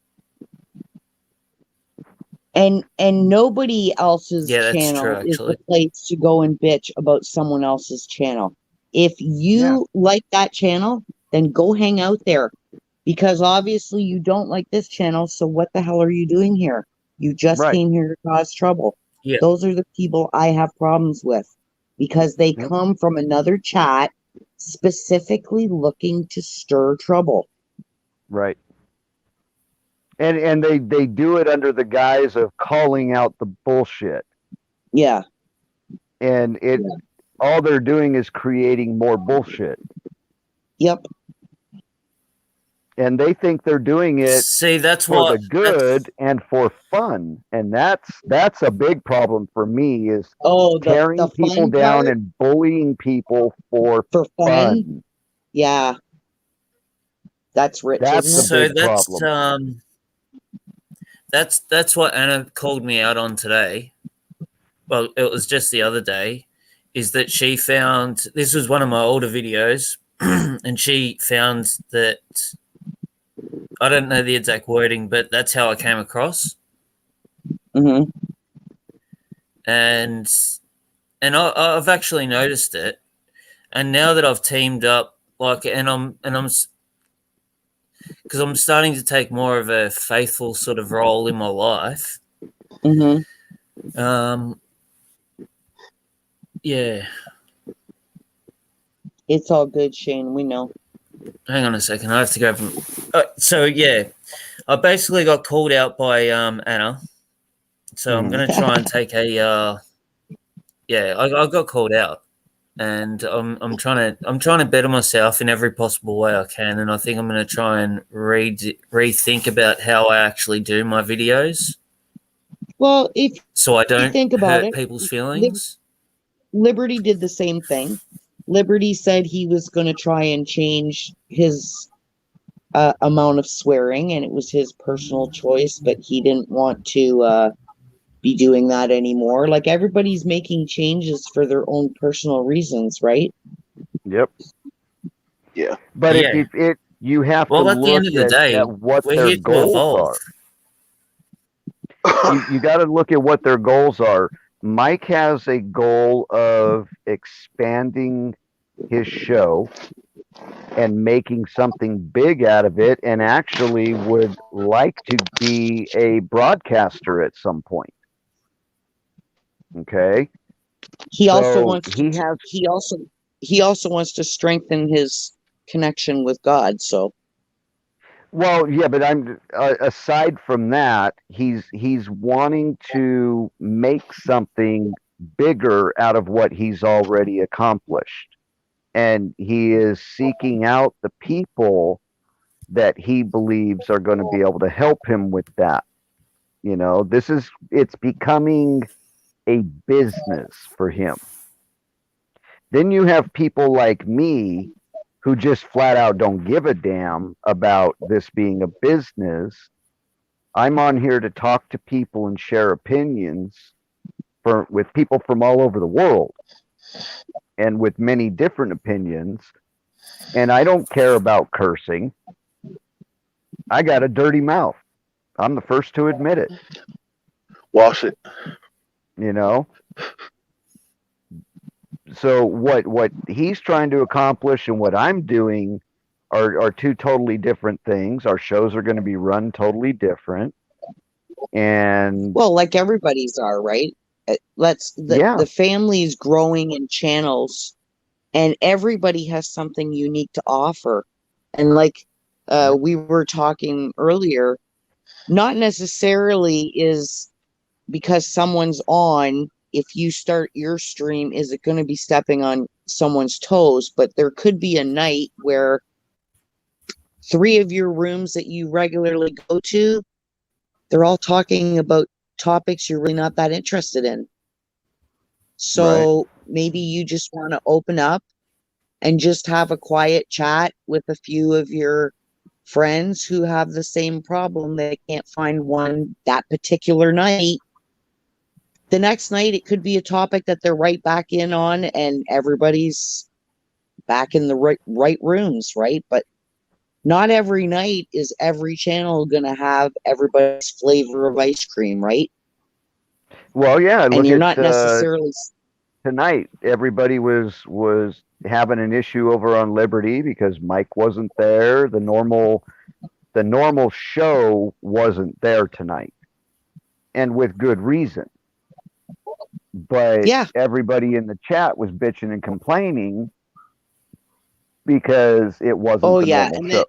And nobody else's Yeah, that's channel true, is the actually. place to go and bitch about someone else's channel. If you like that channel, then go hang out there. Because obviously you don't like this channel, so what the hell are you doing here? You just came here to cause trouble. Yeah. Those are the people I have problems with. Because they come from another chat specifically looking to stir trouble. Right. And they do it under the guise of calling out the bullshit. Yeah. And all they're doing is creating more bullshit. Yep. And they think they're doing it that's for what the good and for fun. And that's a big problem for me is tearing the people fun down part? and bullying people for fun? fun. Yeah. That's rich, That's isn't the it? big that's problem. that's what Anna called me out on today. Well, it was just the other day. Is that she found this was one of my older videos, and she found that I don't know the exact wording, but that's how I came across. Mm-hmm. And I've actually noticed it, and now that I've teamed up, like, and I'm because I'm starting to take more of a faithful sort of role in my life. Mm-hmm. Yeah. It's all good, Shane. We know. Hang on a second. I have to go from. So yeah, I basically got called out by Anna. So I'm gonna try and take a. Yeah, I got called out, and I'm trying to better myself in every possible way I can, and I think I'm gonna try and rethink about how I actually do my videos. Well, if so I you don't think about hurt it, people's feelings. Liberty did the same thing. Liberty said he was going to try and change his amount of swearing, and it was his personal choice, but he didn't want to be doing that anymore. Like, everybody's making changes for their own personal reasons, right? Yep. Yeah. But Yeah. if you have Well, to at the end look of the day, at what we're their here to goals evolve. are. You got to look at what their goals are. Mike has a goal of expanding his show and making something big out of it, and actually would like to be a broadcaster at some point. Okay. He also So wants he to, has he also wants to strengthen his connection with God. So Well, yeah, but I'm aside from that, he's wanting to make something bigger out of what he's already accomplished. And he is seeking out the people that he believes are going to be able to help him with that. You know, it's becoming a business for him. Then you have people like me who just flat out don't give a damn about this being a business. I'm on here to talk to people and share opinions with people from all over the world and with many different opinions. And I don't care about cursing. I got a dirty mouth. I'm the first to admit it. Wash it. You know? So what he's trying to accomplish and what I'm doing are two totally different things. Our shows are going to be run totally different. And well, like everybody's are, right? The family is growing in channels, and everybody has something unique to offer. And like we were talking earlier, not necessarily is because someone's on, if you start your stream, is it going to be stepping on someone's toes? But there could be a night where 3 of your rooms that you regularly go to, they're all talking about topics you're really not that interested in. So maybe you just want to open up and just have a quiet chat with a few of your friends who have the same problem. They can't find one that particular night. The next night, it could be a topic that they're right back in on, and everybody's back in the right rooms, right? But not every night is every channel going to have everybody's flavor of ice cream, right? Well, yeah, and you're not necessarily tonight. Everybody was having an issue over on Liberty because Mike wasn't there. The normal show wasn't there tonight, and with good reason. But everybody in the chat was bitching and complaining because it wasn't the normal show.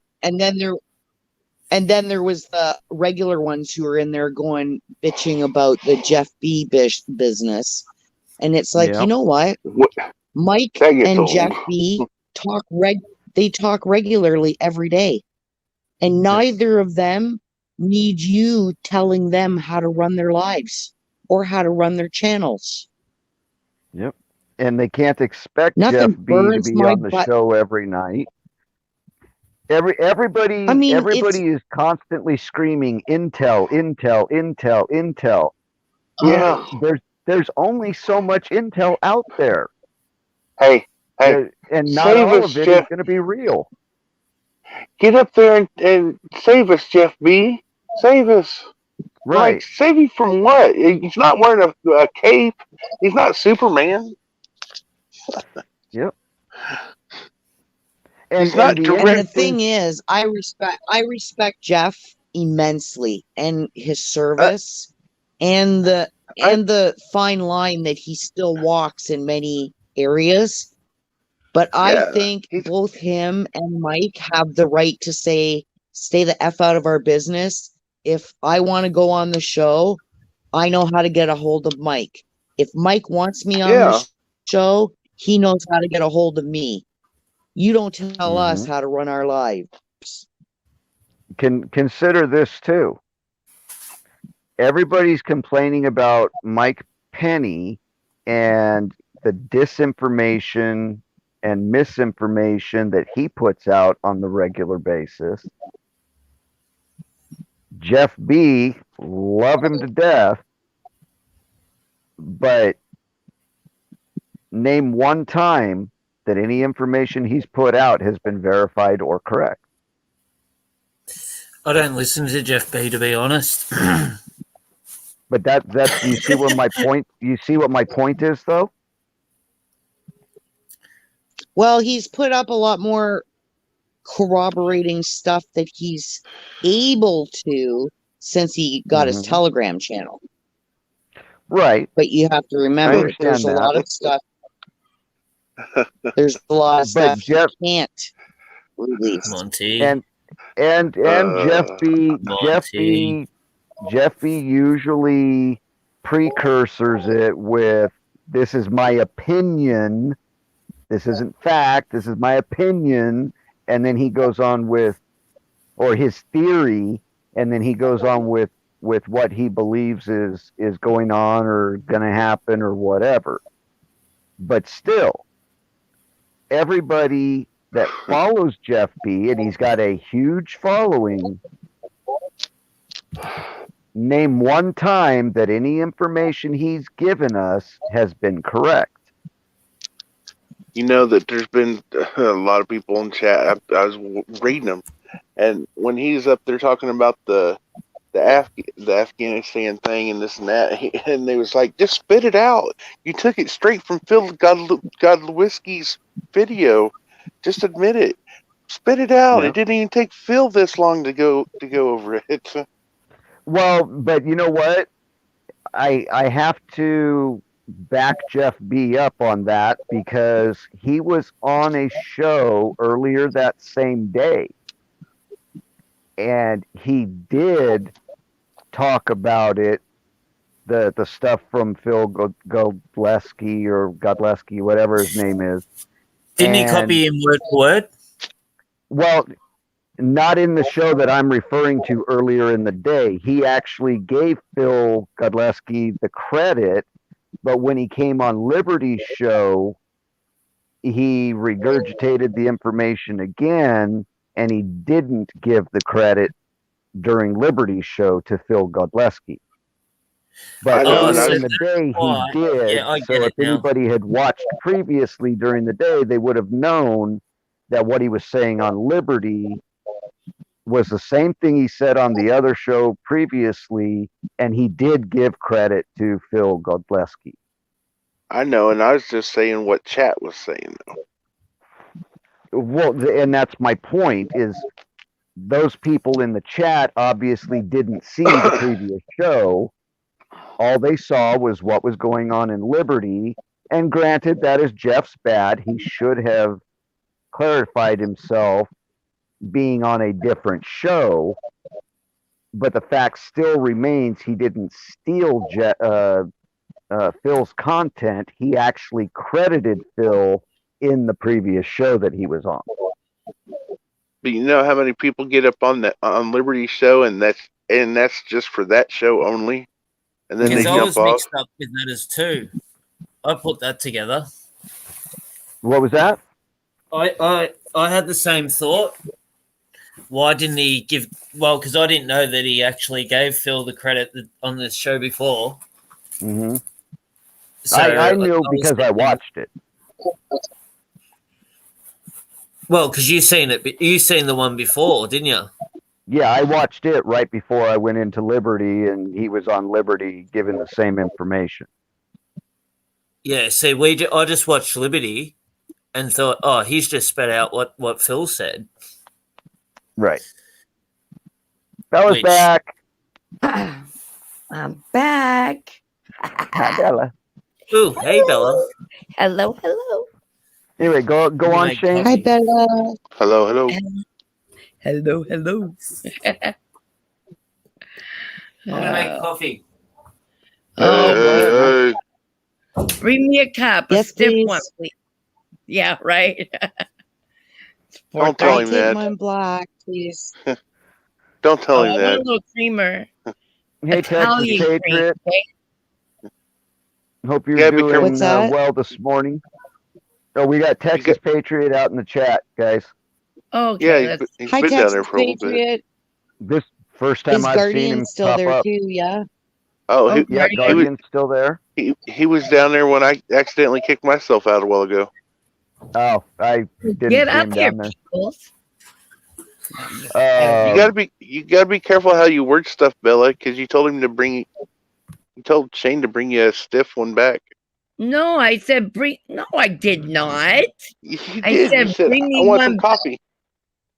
And then there was the regular ones who were in there going bitching about the Jeff B business. And it's like, you know what? Mike and Jeff B talk regularly every day. And neither of them need you telling them how to run their lives or how to run their channels. Yep. And they can't expect Jeff B to be on the show every night. Everybody I mean, everybody is constantly screaming Intel, Intel, Intel, Intel. Yeah. There's only so much Intel out there. Hey, And not save all us, of it is Jeff. going to be real. Get up there and save us, Jeff B. Save us. Right. Like, save you from what? He's not wearing a cape. He's not Superman. Yep. And, He's not and the and the directing. thing is, I respect Jeff immensely and his service and the fine line that he still walks in many areas. But I Yeah, think he's- both him and Mike have the right to say, stay the F out of our business. If I want to go on the show, I know how to get a hold of Mike. If Mike wants me on Yeah. the show, he knows how to get a hold of me. You don't tell us how to run our lives. Consider this too. Everybody's complaining about Mike Penny and the disinformation and misinformation that he puts out on the regular basis. Jeff B, love him to death, but name one time that any information he's put out has been verified or correct. I don't listen to Jeff B, to be honest. But that's you see where my point. You see what my point is, though. Well, he's put up a lot more corroborating stuff that he's able to since he got his Telegram channel. Right. But you have to remember, there's a lot of stuff. There's a lot of stuff Jeff can't release. Monty. And Jeff B usually precursors it with, "This is my opinion. This isn't fact. This is my opinion." And then he goes on with, or his theory, and then he goes on with what he believes is going on or going to happen or whatever. But still, everybody that follows Jeff B, and he's got a huge following, name one time that any information he's given us has been correct. You know that there's been a lot of people in chat. I was reading them, and when he's up there talking about the Afghanistan thing and this and that, and they was like, just spit it out. You took it straight from Phil Godlewski's video. Just admit it. Spit it out. Yeah. It didn't even take Phil this long to go over it. Well, but you know what? I have to back Jeff B up on that because he was on a show earlier that same day. And he did talk about it, the stuff from Phil Godlewski or Godlewski, whatever his name is. Didn't he copy him word for word? Well, not in the show that I'm referring to earlier in the day. He actually gave Phil Godlewski the credit, but when he came on Liberty's show, he regurgitated the information again, and he didn't give the credit during Liberty's show to Phil Godlewski. But earlier in the day, he did. Yeah, I so get if it now. anybody had watched previously during the day, they would have known that what he was saying on Liberty was the same thing he said on the other show previously, and he did give credit to Phil Godlewski. I know, and I was just saying what chat was saying, though. Well, and that's my point, is those people in the chat obviously didn't see the previous show. All they saw was what was going on in Liberty, and granted, that is Jeff's bad. He should have clarified himself being on a different show, but the fact still remains he didn't steal Phil's content. He actually credited Phil in the previous show that he was on. But you know how many people get up on Liberty's show, and that's just for that show only, and then they Because I jump was off. mixed up with that as too. I put that together. What was that? I had the same thought. why didn't he give? Well, because I didn't know that he actually gave Phil the credit on this show before. Hmm. So I knew was because I thinking- watched it. Well, because you seen it, you seen the one before, didn't you? Yeah, I watched it right before I went into Liberty, and he was on Liberty giving the same information. Yeah. See, I just watched Liberty and thought, oh, he's just spat out what Phil said. Right. Bella's Which- back. I'm back. Hi, Bella. Ooh, hey Bella. Hello, hello. Anyway, go on, Make Shane. Hi, coffee. Bella. Hello, hello. Hello, hello. I'm gonna make coffee. Oh, Hey, hey. bring me a cup, a Yes, stiff please. one, please. Yeah, right. It's Don't tell I'll him take that. mine black, please. Don't tell Oh, him I want a that. little creamer. Hey, Texas Italian cream. Patriot. Okay? Hope you're Yeah, be doing careful. What's that? well this morning. Oh, we got Texas Patriot out in the chat, guys. Okay, Yeah, let's. he's Hi, been down Texas there for a little bit. Patriot. This first time Is I've seen Guardian him still pop there up. too? Yeah. Oh, he, Yeah, Guardian. Guardian's still there. he was down there when I accidentally kicked myself out a while ago. Oh, I didn't Get see up him here, down there. peoples. You gotta be careful how you word stuff, Bella, because you told Shane to bring you a stiff one back. No, I said bring. No, I did not. You I did. said, You said bring I me want some one. coffee,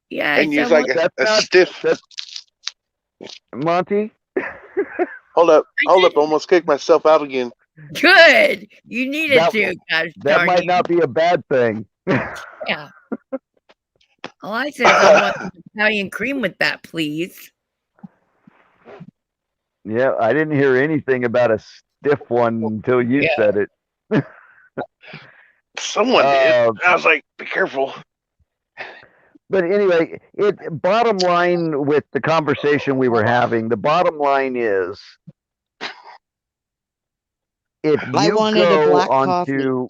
Yeah, I and you said, was like well, a That's stiff. Monty. Hold up, almost kicked myself out again. good. You needed That- to. Gosh That darn might you. not be a bad thing. Yeah. All I said is I want some Italian cream with that, please. Yeah, I didn't hear anything about a stiff one until you Yeah. said it. Someone did. I was like, be careful. But anyway, bottom line with the conversation we were having, the bottom line is if I you wanted a go black onto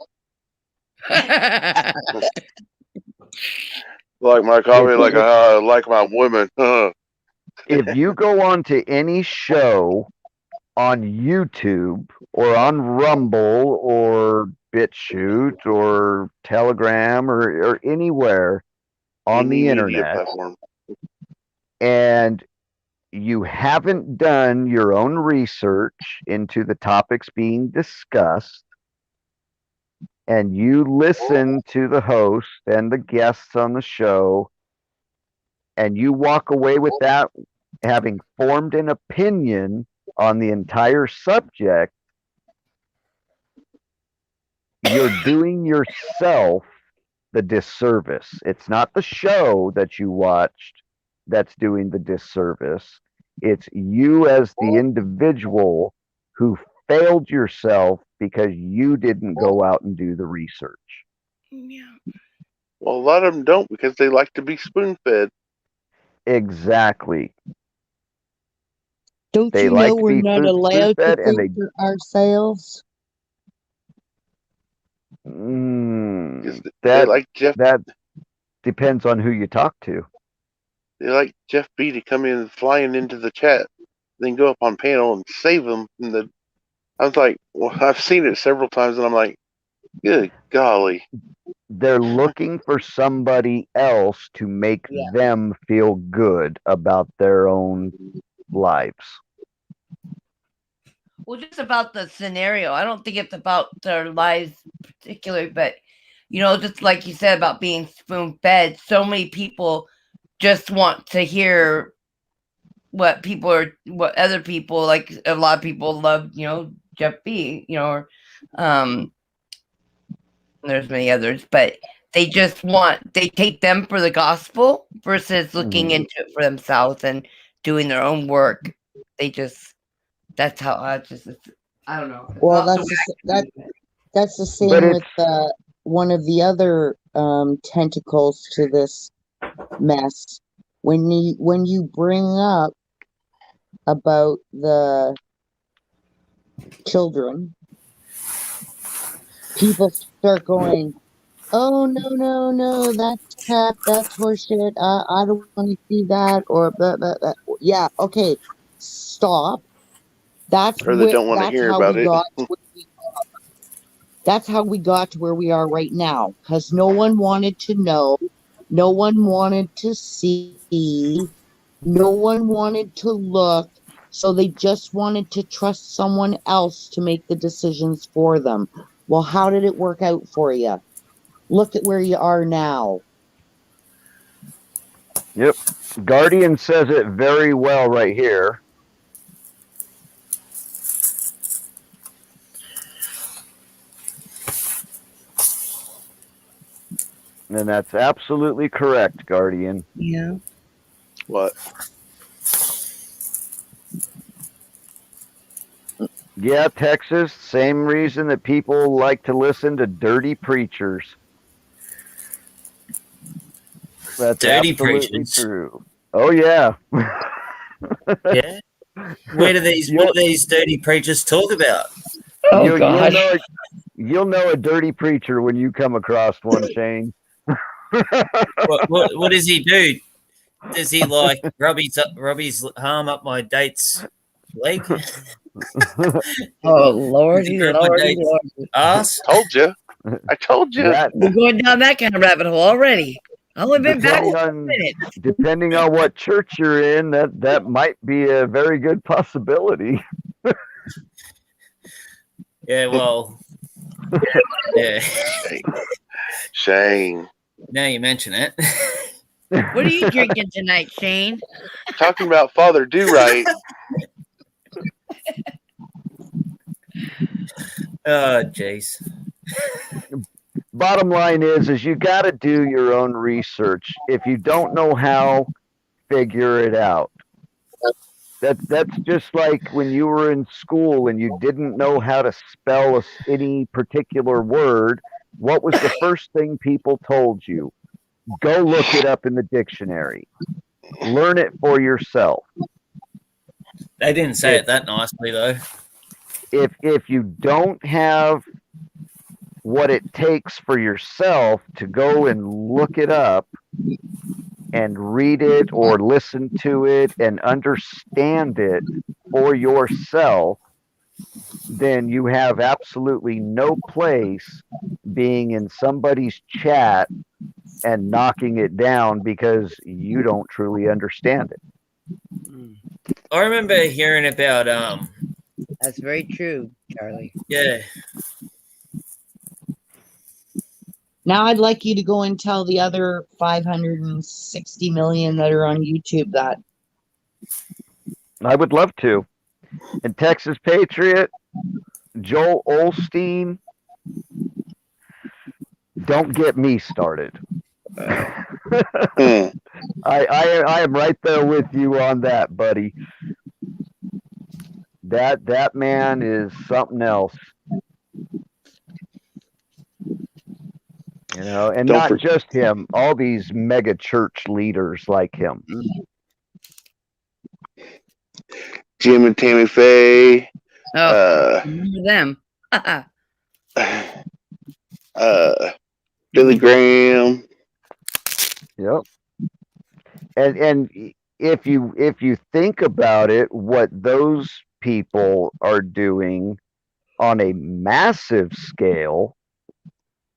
Like my coffee, like I like my women. if you go onto any show on YouTube or on Rumble or BitChute or Telegram or anywhere on the Any media internet, platform. and you haven't done your own research into the topics being discussed, and you listen to the host and the guests on the show, and you walk away with that having formed an opinion on the entire subject, you're doing yourself the disservice. It's not the show that you watched that's doing the disservice. It's you as the individual who failed yourself because you didn't go out and do the research. Yeah. Well, a lot of them don't because they like to be spoon fed. Exactly. Don't They you like know to we're be not allowed to spoon-fed, and think for ourselves? They That like Jeff. that depends on who you talk to. They like Jeff B to come in flying into the chat, then go up on panel and save them from the. I was like, well, I've seen it several times, and I'm like, good golly. They're looking for somebody else to make them feel good about their own lives. Well, just about the scenario. I don't think it's about their lives particularly, but just like you said about being spoon fed, so many people just want to hear what other people, like a lot of people love, Jeff B, or there's many others, but they take them for the gospel versus looking Mhm. into it for themselves and doing their own work. That's how I don't know. It's Well, not the way that's the But same with one of the other tentacles to this mess. When you bring up about the children, people start going, oh no, that's crap, that's horseshit. I don't want to see that or blah, blah, blah. Yeah, okay, stop. Or they don't want to That's hear how about we it. got to where we are. That's how we got to where we are right now. Because no one wanted to know, no one wanted to see, no one wanted to look, so they just wanted to trust someone else to make the decisions for them. Well, how did it work out for you? Look at where you are now. Yep. Guardian says it very well right here. And that's absolutely correct, Guardian. Yeah. What? Yeah, Texas, same reason that people like to listen to dirty preachers. That's Dirty absolutely preachers? true. Oh yeah. Yeah. What do these dirty preachers talk about? Oh You'll gosh. you'll know a dirty preacher when you come across one, Shane. What does he do? Does he like rub his arm up my date's leg? Oh lordy, Grab my lordy, date's lordy. ass? Told you. I told you. That, We're going down that kind of rabbit hole already. I only been back depending a on minute. depending on what church you're in, that might be a very good possibility. Yeah, well, yeah. Shane. Now you mention it. What are you drinking tonight, Shane? Talking about Father Do Right. Oh, jeez. Bottom line is you got to do your own research. If you don't know how, figure it out. That's just like when you were in school and you didn't know how to spell any particular word. What was the first thing people told you? Go look it up in the dictionary. Learn it for yourself. They didn't say it that nicely, though. If you don't have what it takes for yourself to go and look it up and read it or listen to it and understand it for yourself, then you have absolutely no place being in somebody's chat and knocking it down because you don't truly understand it. I remember hearing about That's very true, Charlie. yeah. Now I'd like you to go and tell the other 560 million that are on YouTube that. I would love to. And Texas Patriot, Joel Olstein, don't get me started. I am right there with you on that, buddy. That man is something else. You know, and not just him, all these mega church leaders like him. Jim and Tammy Faye. Oh, remember them. Billy Graham. Yep. And if you think about it, what those people are doing on a massive scale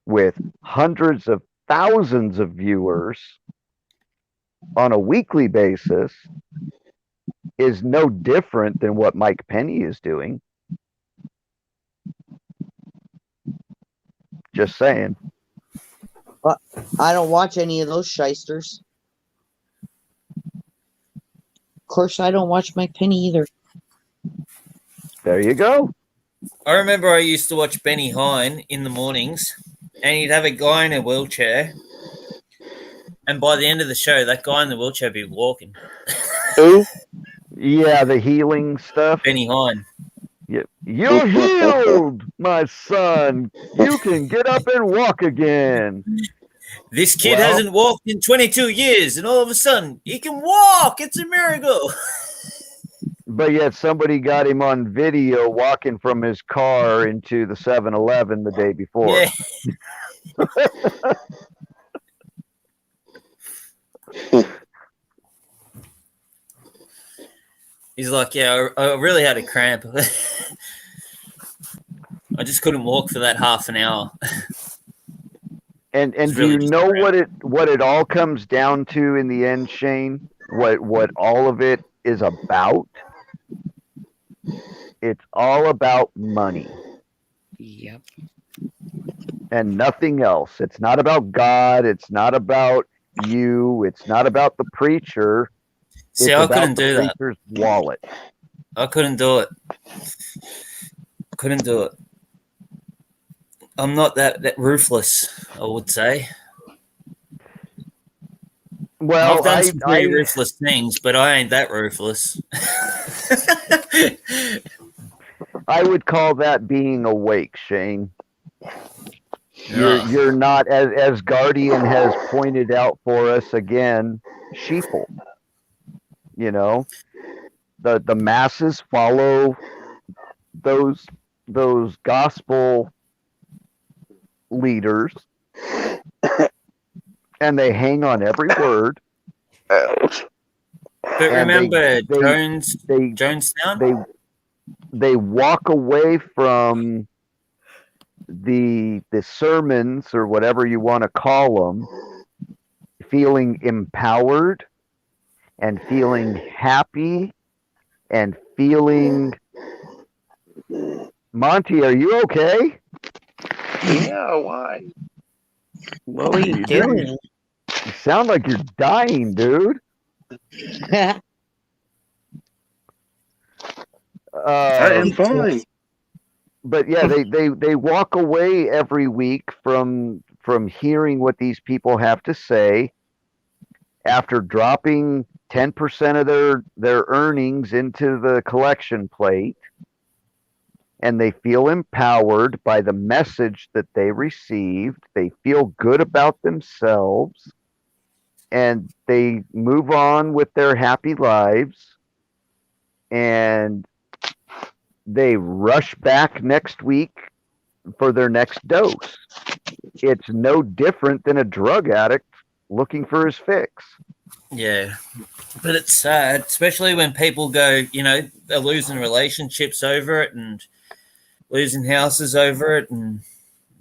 with hundreds of thousands of viewers on a weekly basis is no different than what Mike Penny is doing. Just saying. But I don't watch any of those shysters. Of course, I don't watch Mike Penny either. There you go. I remember I used to watch Benny Hine in the mornings, and he'd have a guy in a wheelchair. And by the end of the show, that guy in the wheelchair would be walking. Who? Yeah, the healing stuff. Benny Hine. Yep. You're healed, my son. You can get up and walk again. This kid hasn't walked in 22 years, and all of a sudden, he can walk. It's a miracle. But yet somebody got him on video walking from his car into the 7-Eleven the day before. Yeah. like, yeah, I really had a cramp. I just couldn't walk for that half an hour. And It's do really you just know crap. what it all comes down to in the end, Shane? What all of it is about? It's all about money Yep. and nothing else. It's not about God. It's not about you. It's not about the preacher. See, It's I about couldn't the do that. preacher's wallet. I couldn't do it. Couldn't do it. I'm not that ruthless, I would say. Well, I've done some pretty ruthless things, but I ain't that ruthless. I would call that being awake, Shane. Yeah. You're not, as Guardian has pointed out for us again, sheeple. You know, the masses follow those gospel leaders, and they hang on every word. But And remember they Jonestown? they walk away from the sermons or whatever you want to call them, feeling empowered and feeling happy and feeling. Monty, are you okay? Yeah, why? What are you doing? You sound like you're dying, dude. I am fine. But yeah, they walk away every week from hearing what these people have to say after dropping 10% of their earnings into the collection plate, and they feel empowered by the message that they received. They feel good about themselves, and they move on with their happy lives, and they rush back next week for their next dose. It's no different than a drug addict looking for his fix. Yeah. But it's sad, especially when people go, they're losing relationships over it and losing houses over it, and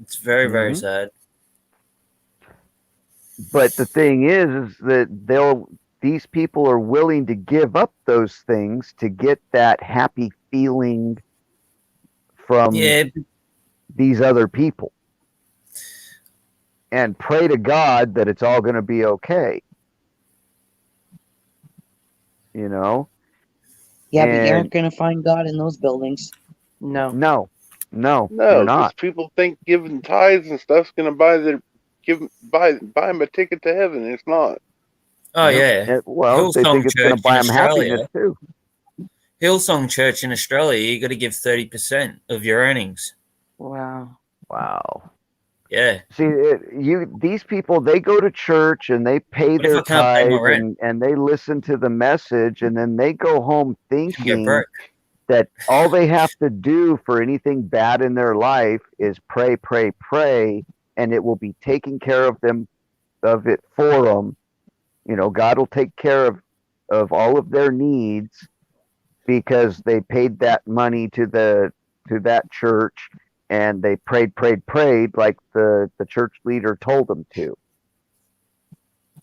it's very, very sad. But the thing is that these people are willing to give up those things to get that happy feeling from these other people, and pray to God that it's all going to be okay. Yeah, but you aren't going to find God in those buildings. No, No, you're because not. people think giving tithes and stuff's going to buy them a ticket to heaven. It's not. Oh, yeah. Well, they think it's going to buy them happiness too. Hillsong Church in Australia, you got to give 30% of your earnings. Wow. Yeah. See, these people, they go to church and they pay What if their I can't pay my tithe rent? and they listen to the message, and then they go home You get thinking broke. that all they have to do for anything bad in their life is pray, pray, pray, and it will be taking care of it for them. God will take care of all of their needs because they paid that money to that church, and they prayed like the church leader told them to.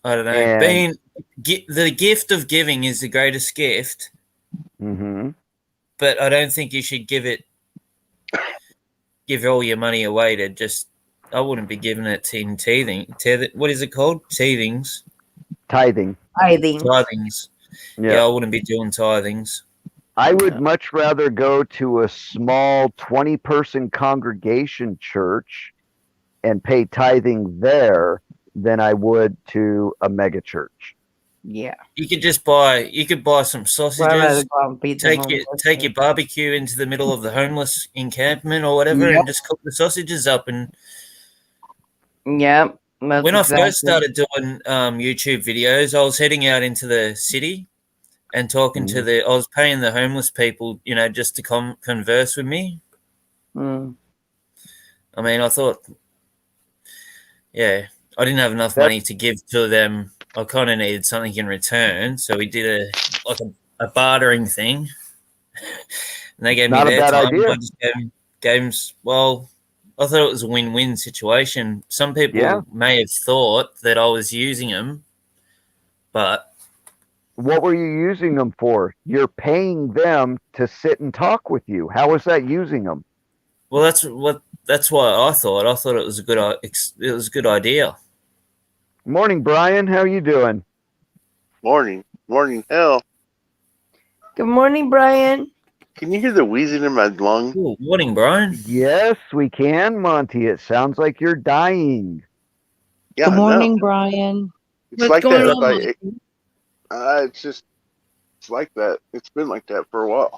I don't know. And- The gift of giving is the greatest gift, but I don't think you should give all your money away to just. I wouldn't be giving it in teething. What is it called? Tithings. Tithing. Tithings. Yeah, I wouldn't be doing tithings. I would much rather go to a small 20-person congregation church and pay tithing there than I would to a mega church. Yeah. You could buy some sausages, take your barbecue into the middle of the homeless encampment or whatever, and just cook the sausages up. And Yep. when I first started doing YouTube videos, I was heading out into the city and talking to I was paying the homeless people, just to converse with me. Mm. I mean, I thought, I didn't have enough money to give to them. I kind of needed something in return, so we did a bartering thing. And they gave Not me a their bad time. idea. I just gave 'em well, I thought it was a win-win situation. Some people Yeah. may have thought that I was using them, but What were you using them for? You're paying them to sit and talk with you. How is that using them? well, that's what I thought. I thought it was a good idea. Morning, Brian. How you doing? Morning. Morning. Hell, Good morning, Brian. can you hear the wheezing in my lung? Ooh, morning, Brian. Yes, we can, Monty. It sounds like you're dying. Yeah, Good I know. morning, Brian. It's What's like going that. on? It's like that. It's been like that for a while.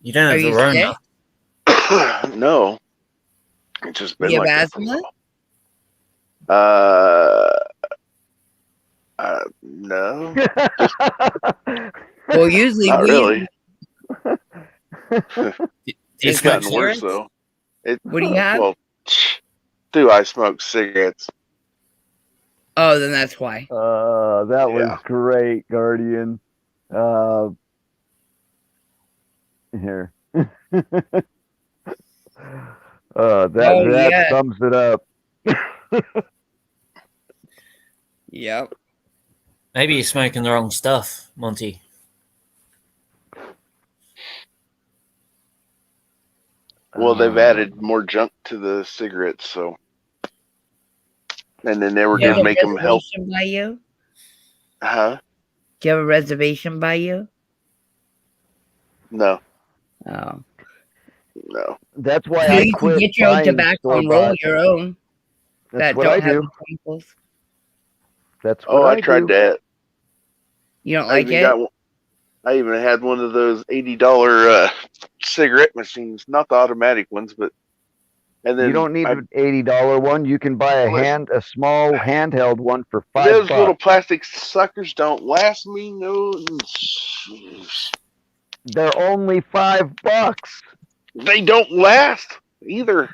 You don't Are have the you Rona. sick? No. It's just been You have like that for a asthma? while. No. Well, usually Not we. really. Do you It's smoke gotten worse cigarettes? though. What do you have? Well, do I smoke cigarettes? Oh, then that's why. That was Yeah. great, Guardian. Here. That yeah. sums it up. Yep. Maybe you're smoking the wrong stuff, Monty. Well, they've added more junk to the cigarettes, so. And then they were Do you going have to a make them help. reservation by you? Huh? Do you have a reservation by you? No. Oh. No. That's why So I you can quit get your own buying tobacco and roll store-bought. your own That's that what don't I have do. the chemicals. That's Oh, what I tried do. that. You don't I like even it? got one. I even had one of those $80 cigarette machines, not the automatic ones, but. And then You don't need I, an $80 one. You can buy Listen. a small handheld one for those $5. little plastic suckers don't last me no. They're only $5. They don't last either.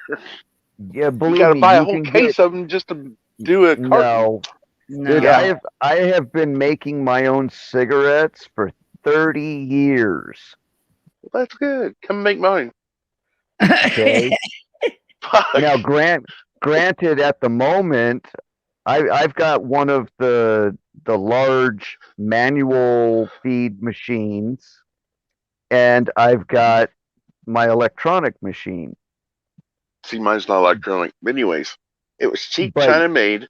Yeah, You believe got to me, buy a you whole can case get. of them just to do a carton. No, No. dude, Yeah. I have been making my own cigarettes for 30 years. Well, that's good. Come make mine. Okay. Fuck. Now, granted, at the moment, I've got one of the large manual feed machines, and I've got my electronic machine. See, mine's not electronic. Anyways, it was cheap But- China made,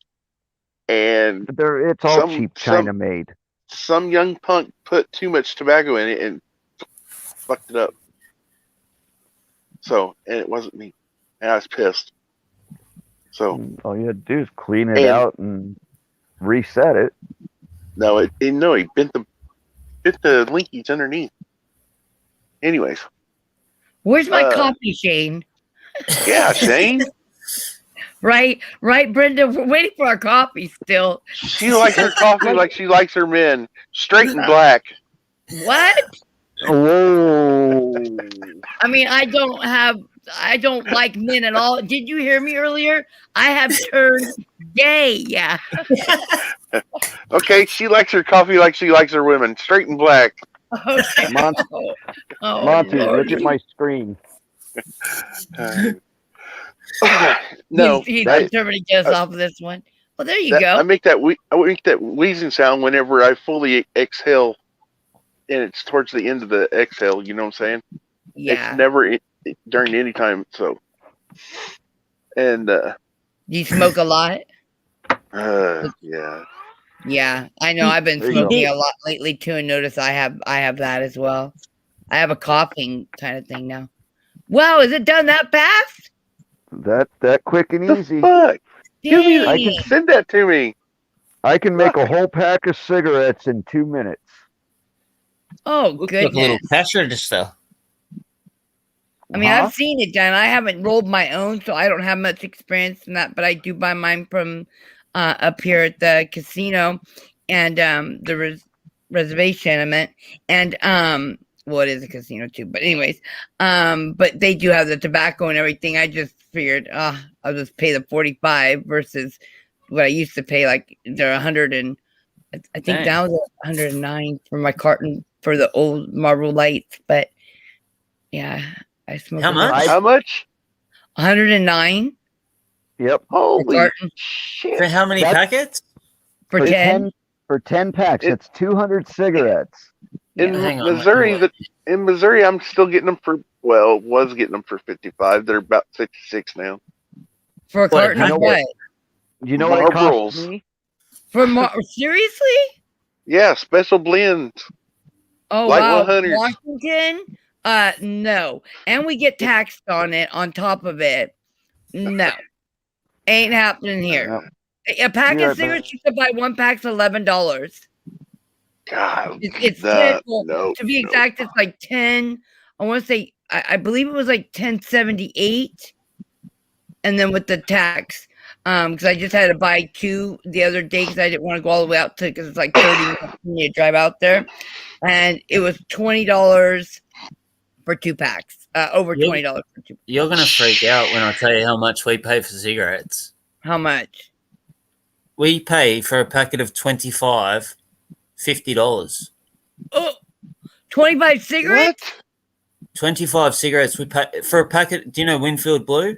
and It's all Some- cheap some- China made. some young punk put too much tobacco in it and fucked it up. So, and it wasn't me, and I was pissed. So, All you had to do is clean it And- out and reset it. no, he bent the linkies underneath. Anyways, Where's my Uh, coffee, Shane? yeah, Shane, Right, Brenda. We're waiting for our coffee still. she likes her coffee like she likes her men, straight and black. What? Whoa. I mean, I don't like men at all. Did you hear me earlier? I have turned gay. Yeah. Okay, she likes her coffee like she likes her women, straight and black. Okay. Monty, Oh, Monty, look Lordy. at my screen. No, He's I- determined to get us off of this one. Well, there you I go. make that wheezing sound whenever I fully exhale, and it's towards the end of the exhale. You know what I'm saying? Yeah. It's never during any time. So, and Do you smoke a lot? yeah, Yeah, I know. I've been There you go. smoking a lot lately too, and notice I have that as well. I have a coughing kind of thing now. Wow, is it done that fast? That quick and the easy. fuck. Give me, I Dang. can send that to me. I can make a whole pack of cigarettes in 2 minutes. Oh Looks like a little goodness! cash register. I mean, Huh? I've seen it done. I haven't rolled my own, so I don't have much experience in that. But I do buy mine from up here at the casino and the reservation. I meant, and well, it is a casino too. But anyways, but they do have the tobacco and everything. I just figured, I'll just pay the 45 versus what I used to pay. Like they're 100 and I think Dang. now they're 109 for my carton for the old Marlboro Lights, but. Yeah, I smoke. How much? How much? 109 Yep. Holy carton. shit! For how many That's- packets? for For 10. for 10 packs, It- it's 200 cigarettes. In Hang on, Missouri, let me in Missouri, I'm still getting them for was getting them for 55. They're about 56 now. For a What, a carton of packet? what? You know what it Marlboros. cost me? For seriously? Yeah, special blend. Oh Light wow, 100s. Washington? No, and we get taxed on it on top of it. No, ain't happening here. No. A pack You're of cigarettes you could buy one pack's $11. God, It's no, 10. Well, no, to be no. exact, it's like 10. I want to say I believe it was like 1078, and then with the tax, because I just had to buy 2 the other day because I didn't want to go all the way out to because it's like 30 minutes for me to drive out there, and it was $20 for 2 packs. Over Yeah. $20 for 2. You're gonna freak out when I tell you how much we pay for cigarettes. How much? We pay for a packet of 25, $50. Oh, 25 cigarettes? What? 25 cigarettes. We pay for a packet. Do you know Winfield Blue?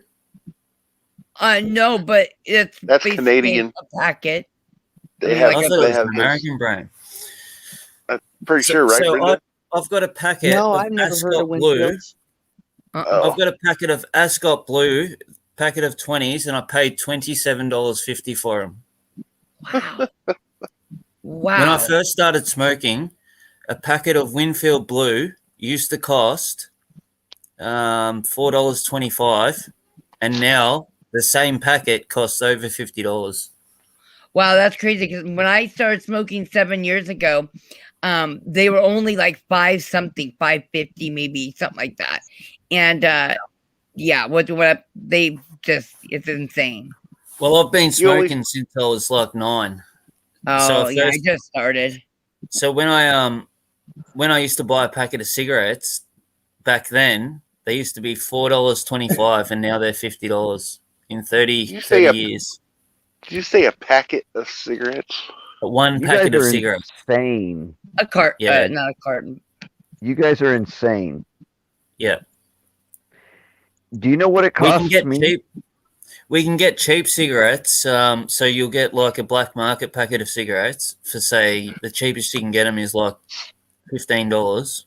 No, but it's That's basically Canadian. a packet. They I have, I Like thought it they was have an this. American brand. Pretty sure, right, Brenda? I've got a packet No, of I've never heard Ascot of Blue. Winfields. Oh. I've got a packet of Ascot Blue, packet of 20s, and I paid $27.50 for them. Wow. Wow. When I first started smoking, a packet of Winfield Blue used to cost $4.25, and now the same packet costs over $50. Wow, that's crazy. Because when I started smoking 7 years ago, they were only like 5 something, 550 maybe, something like that. And yeah, what they just it's insane. Well, I've been You always- smoking since I was like 9. Oh yeah, I first- just started. So when I used to buy a packet of cigarettes back then, they used to be $4.25, and now they're $50 in 30 You say 30 years. Did you say a packet of cigarettes? One You packet guys of are cigarettes. insane. A cart, Yeah. not a carton. You guys are insane. Yeah. Do you know what it We costs can get me? cheap. We can get cheap cigarettes. So you'll get like a black market packet of cigarettes for, say, the cheapest you can get them is like $15.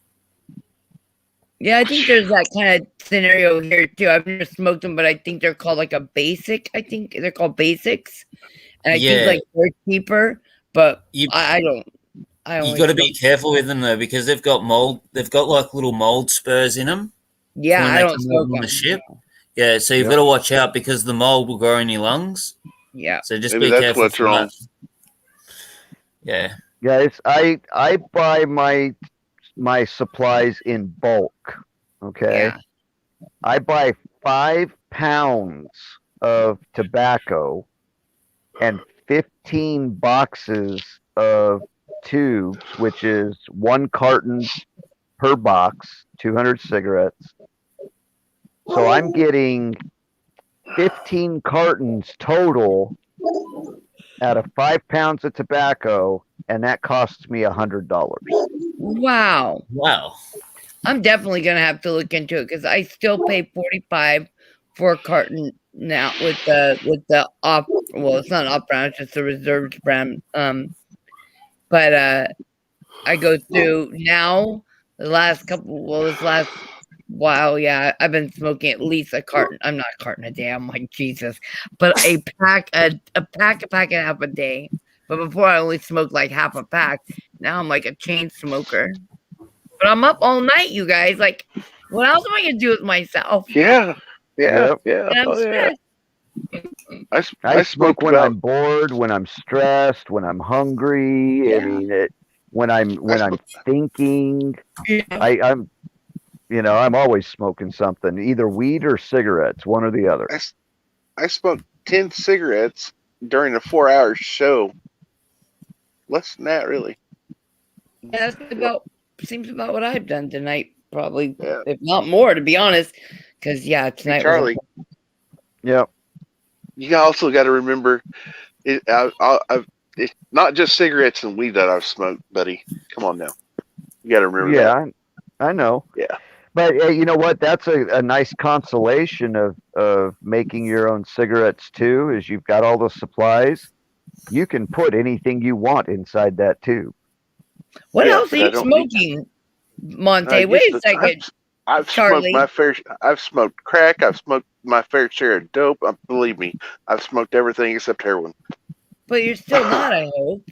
Yeah, I think there's that kind of scenario here too. I've never smoked them, but I think they're called like a basic. I think they're called basics, and I Yeah. think like they're cheaper. But You I don't. I you only got to be smoke- careful with them though, because they've got mold. They've got like little mold spurs in them. Yeah, when I they don't come smoke over on them. the ship. Yeah, so you've Yep. got to watch out because the mold will grow in your lungs. Yeah. So just Maybe be that's careful. what's for wrong. that. Yeah. Guys, I buy my supplies in bulk. Okay. Yeah. I buy 5 pounds of tobacco and 15 boxes of tubes, which is 1 carton per box, 200 cigarettes. So I'm getting 15 cartons total out of 5 pounds of tobacco, and that costs me $100. Wow. Wow. I'm definitely gonna have to look into it because I still pay 45 for a carton now with the off. Well, it's not an off brand; it's just the reserved brand. But I go through now the last couple. Well, this last while, yeah, I've been smoking at least a carton. I'm not a carton a day. I'm like Jesus, but a pack and a half a day. But before I only smoked like half a pack. Now I'm like a chain smoker. But I'm up all night, you guys. Like, what else am I gonna do with myself? Yeah, yeah, Yep. yeah. And I'm Oh, yeah. stressed. I smoke smoked when about- I'm bored, when I'm stressed, when I'm hungry. I mean, when I'm thinking. Yeah. I'm always smoking something, either weed or cigarettes, one or the other. I smoked 10 cigarettes during a 4-hour show. Less than that, really. Yeah, that's seems about what I've done tonight, probably, Yeah. if not more, to be honest. Because yeah, tonight. was Charlie, Yep. you also got to remember, it's not just cigarettes and weed that I've smoked, buddy. Come on now. You got to remember that. Yeah, I know. Yeah. But you know what? That's a nice consolation of making your own cigarettes too, is you've got all the supplies. You can put anything you want inside that tube. What Yeah, else are but I you don't need- smoking, I Monte? used Wait a to- second. I've Charlie. smoked my fair. I've smoked crack. I've smoked my fair share of dope. Believe me, I've smoked everything except heroin. But you're still not, I hope.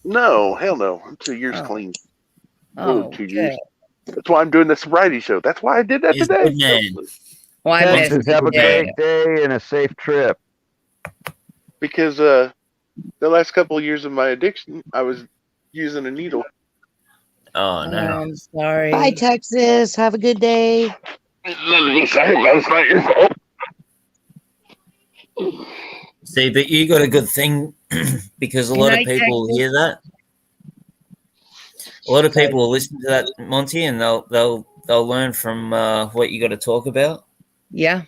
No, hell no. I'm 2 years Oh. clean. Oh, 2 years. good. That's why I'm doing the sobriety show. That's why I did that He's a today. good man. Well, I Ken missed says, you have a today. great day and a safe trip. Because the last couple of years of my addiction, I was using a needle. Oh no. I'm sorry. Bye, Texas. Have a good day. See, but you got a good thing because a Good lot night, of people Texas. hear that. A lot of people will listen to that, Monty, and they'll learn from what you got to talk about. Yeah.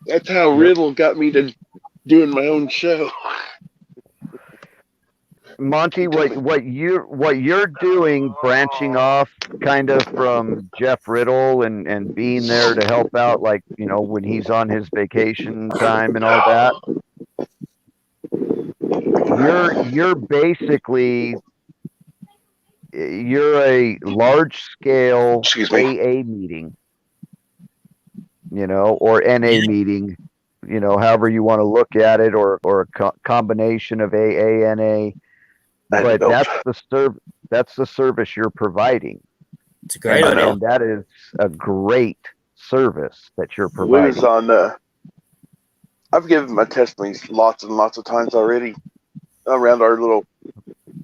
That's how Riddle got me to doing my own show. Monty, what you're doing, branching off kind of from Jeff Riddle and being there to help out, like, you know, when he's on his vacation time and all that. You're basically you're a large scale Excuse me. AA meeting, you know, or NA Yeah. meeting, you know, however you want to look at it, or a combination of AA, NA. But that's the service you're providing. It's a great I idea. know. And that is a great service that you're We was providing. on. I've given my testimonies lots and lots of times already around our little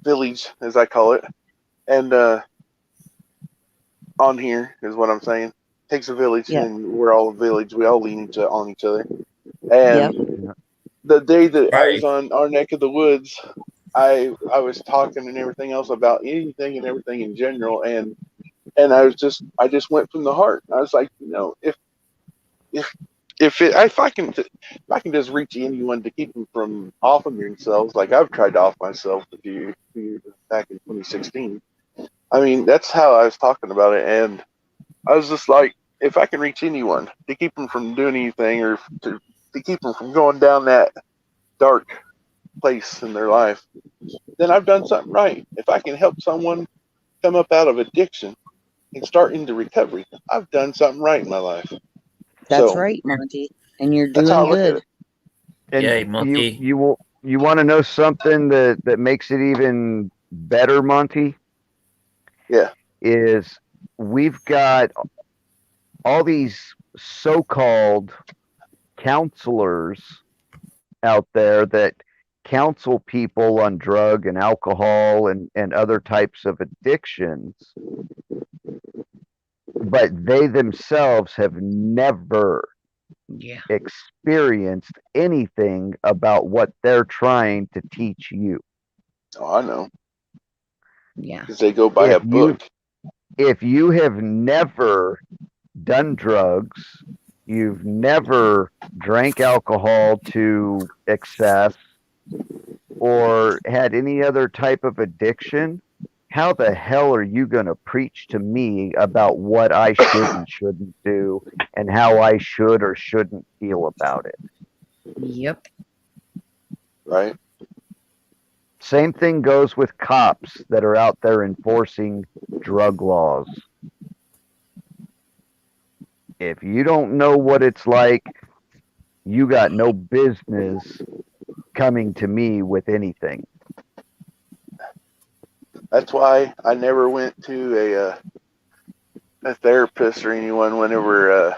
village, as I call it, and on here is what I'm saying. Takes a village, Yeah. and we're all a village. We all lean on each other. And Yep. the day that I Right. was on our neck of the woods, I was talking and everything else about anything and everything in general, and I just went from the heart. I was like, you know, if I can just reach anyone to keep them from offing themselves, like I've tried to off myself a few years back in 2016. I mean, that's how I was talking about it, and I was just like, if I can reach anyone to keep them from doing anything, or to keep them from going down that dark place in their life, then I've done something right. If I can help someone come up out of addiction and start into recovery, I've done something right in my life. That's So, right, Monty. And you're That's how I doing look at good. it. And Yay, Monty. you want to know something that makes it even better, Monty? Yeah. Is we've got all these so-called counselors out there that counsel people on drug and alcohol and other types of addictions, but they themselves have never Yeah. experienced anything about what they're trying to teach you. Oh, I know. Yeah. Because they go by a If you book. if you have never done drugs, you've never drank alcohol to excess, or had any other type of addiction, how the hell are you going to preach to me about what I should and shouldn't do and how I should or shouldn't feel about it? Yep. Right? Same thing goes with cops that are out there enforcing drug laws. If you don't know what it's like, you got no business coming to me with anything. That's why I never went to a therapist or anyone whenever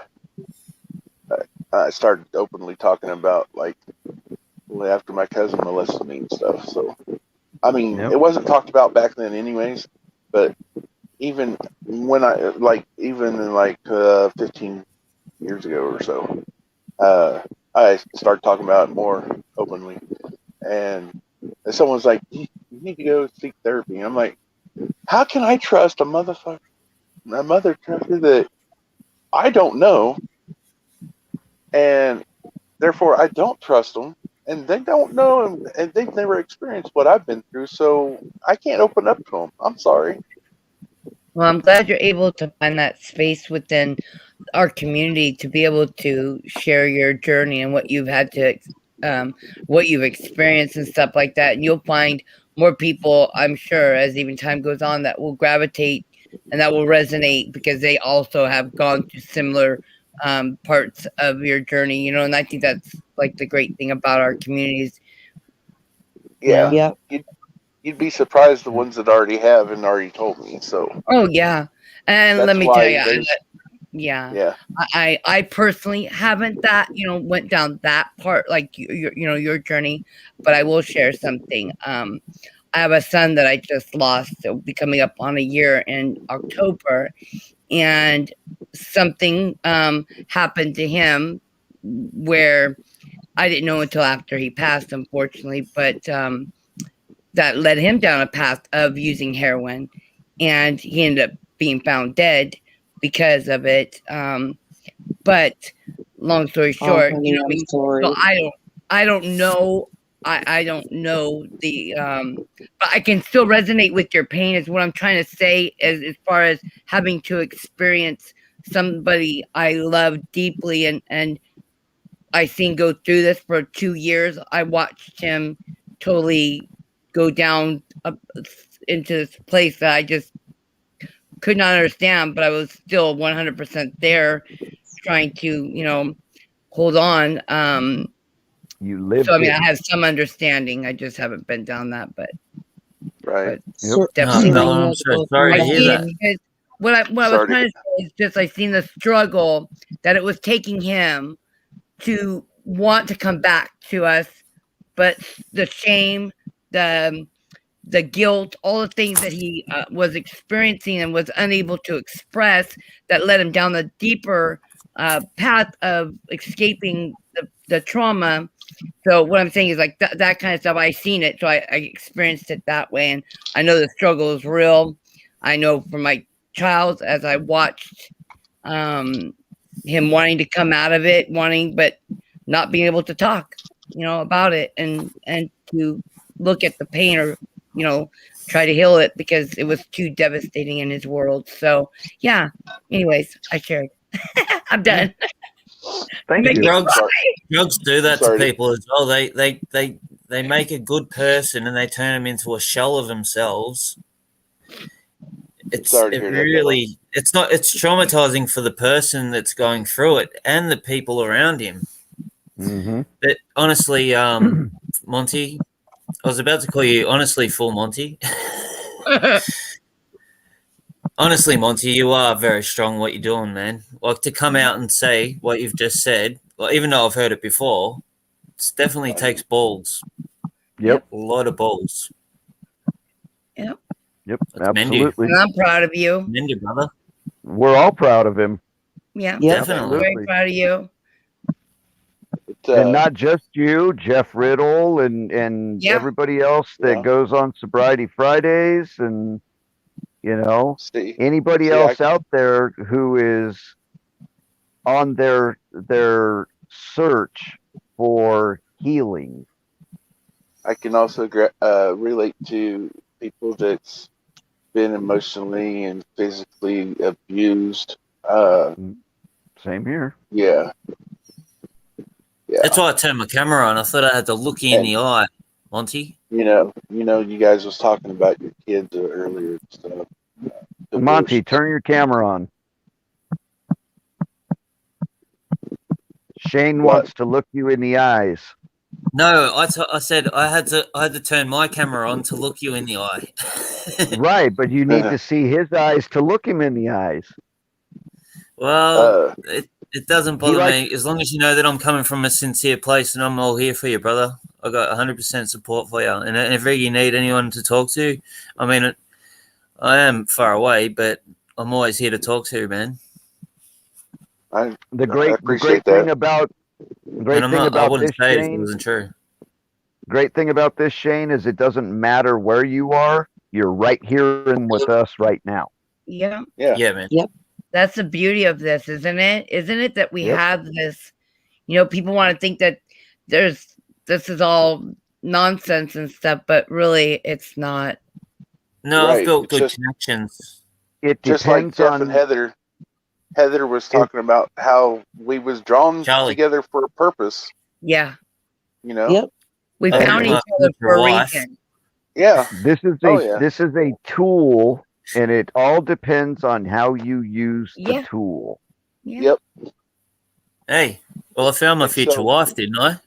I started openly talking about, like, after my cousin molested me and stuff. So, I mean, Yep. it wasn't talked about back then anyways, but even when even in 15 years ago or so, I started talking about it more openly. And someone's like, you need to go seek therapy. And I'm like, how can I trust a mother trucker that I don't know, and therefore I don't trust them, and they don't know, and they've never experienced what I've been through, so I can't open up to them. I'm sorry. Well, I'm glad you're able to find that space within our community to be able to share your journey and what you've had to, what you've experienced and stuff like that. And you'll find more people, I'm sure, as even time goes on, that will gravitate and that will resonate because they also have gone through similar parts of your journey, you know. And I think that's like the great thing about our communities. Yeah. Yep. You'd be surprised the ones that already have and already told me. So Oh yeah, and let that's me tell why you, there's yeah, I personally haven't that, you know, went down that part like your journey, but I will share something. I have a son that I just lost. It'll be coming up on a year in October, and something happened to him where I didn't know until after he passed, unfortunately, but that led him down a path of using heroin, and he ended up being found dead because of it. But long story short, you know, I mean, so I don't know. I don't know the but I can still resonate with your pain is what I'm trying to say as far as having to experience somebody I love deeply and I seen go through this for 2 years. I watched him totally go down into this place that I just could not understand, but I was still 100% there trying to, you know, hold on. You lived So I mean, it. I have some understanding. I just haven't been down that, but right. Yep. definitely. Bella, I'm so sorry to I hear seen that. it because what I was Sorry to trying to say is just I seen the struggle that it was taking him to want to come back to us, but the shame, the guilt, all the things that he was experiencing and was unable to express that led him down the deeper path of escaping the trauma. So what I'm saying is like that kind of stuff. I seen it, so I experienced it that way, and I know the struggle is real. I know from my child as I watched him wanting to come out of it, but not being able to talk, you know, about it and to look at the pain or, you know, try to heal it because it was too devastating in his world. So yeah. Anyways, I shared. I'm done. Thank Make you. me Drugs, cry. drugs do that to Sorry to- people as well. They make a good person and they turn them into a shell of themselves. It's Sorry to hear that, really it's traumatizing for the person that's going through it and the people around him. Mm-hmm. But honestly, Monty, I was about to call you honestly full Monty. Honestly, Monty, you are very strong what you're doing, man. Like to come out and say what you've just said, well, even though I've heard it before, it definitely takes balls. Yep. A lot of balls. Yep. Yep. I commend you. Absolutely. And I'm proud of you. Commend you, brother. We're all proud of him. Yeah. Yep. Definitely. Very proud of you. And not just you, Jeff Riddle and Yeah. everybody else that Yeah. goes on Sobriety Fridays and, you know, see, anybody see, else out there who is on their search for healing. I can also relate to people that's been emotionally and physically abused. Same here. Yeah. Yeah. That's why I turned my camera on. I thought I had to look you in the eye, Monty. You know, you guys was talking about your kids earlier and stuff. Monty, turn your camera on. Shane What? wants to look you in the eyes. No, I said I had to turn my camera on to look you in the eye. Right, but you need to see his eyes to look him in the eyes. Well, it doesn't bother likes- me as long as you know that I'm coming from a sincere place and I'm all here for you, brother. I got 100% support for you, and if you need anyone to talk to, I mean, I am far away, but I'm always here to talk to, man. The great appreciate thing that. about And I this, wouldn't say it if it Shane. wasn't true. Great thing about this, Shane, is it doesn't matter where you are. You're right here and with us right now. Yeah. Yeah, man. Yep. That's the beauty of this, isn't it? Isn't it that we Yep. have this, you know, people want to think that this is all nonsense and stuff, but really it's not. No, Right, I've built it's good just- connections. It Just like depends Jeff on and Heather. Heather was talking about how we was drawn Charlie. together for a purpose. Yeah. You know. Yep. We Oh, found my each other for a wife. reason. Yeah. this is Oh, yeah. a tool, and it all depends on how you use the Yeah. tool. Yeah. Yep. Hey, well, I found my Think future so. wife, didn't I?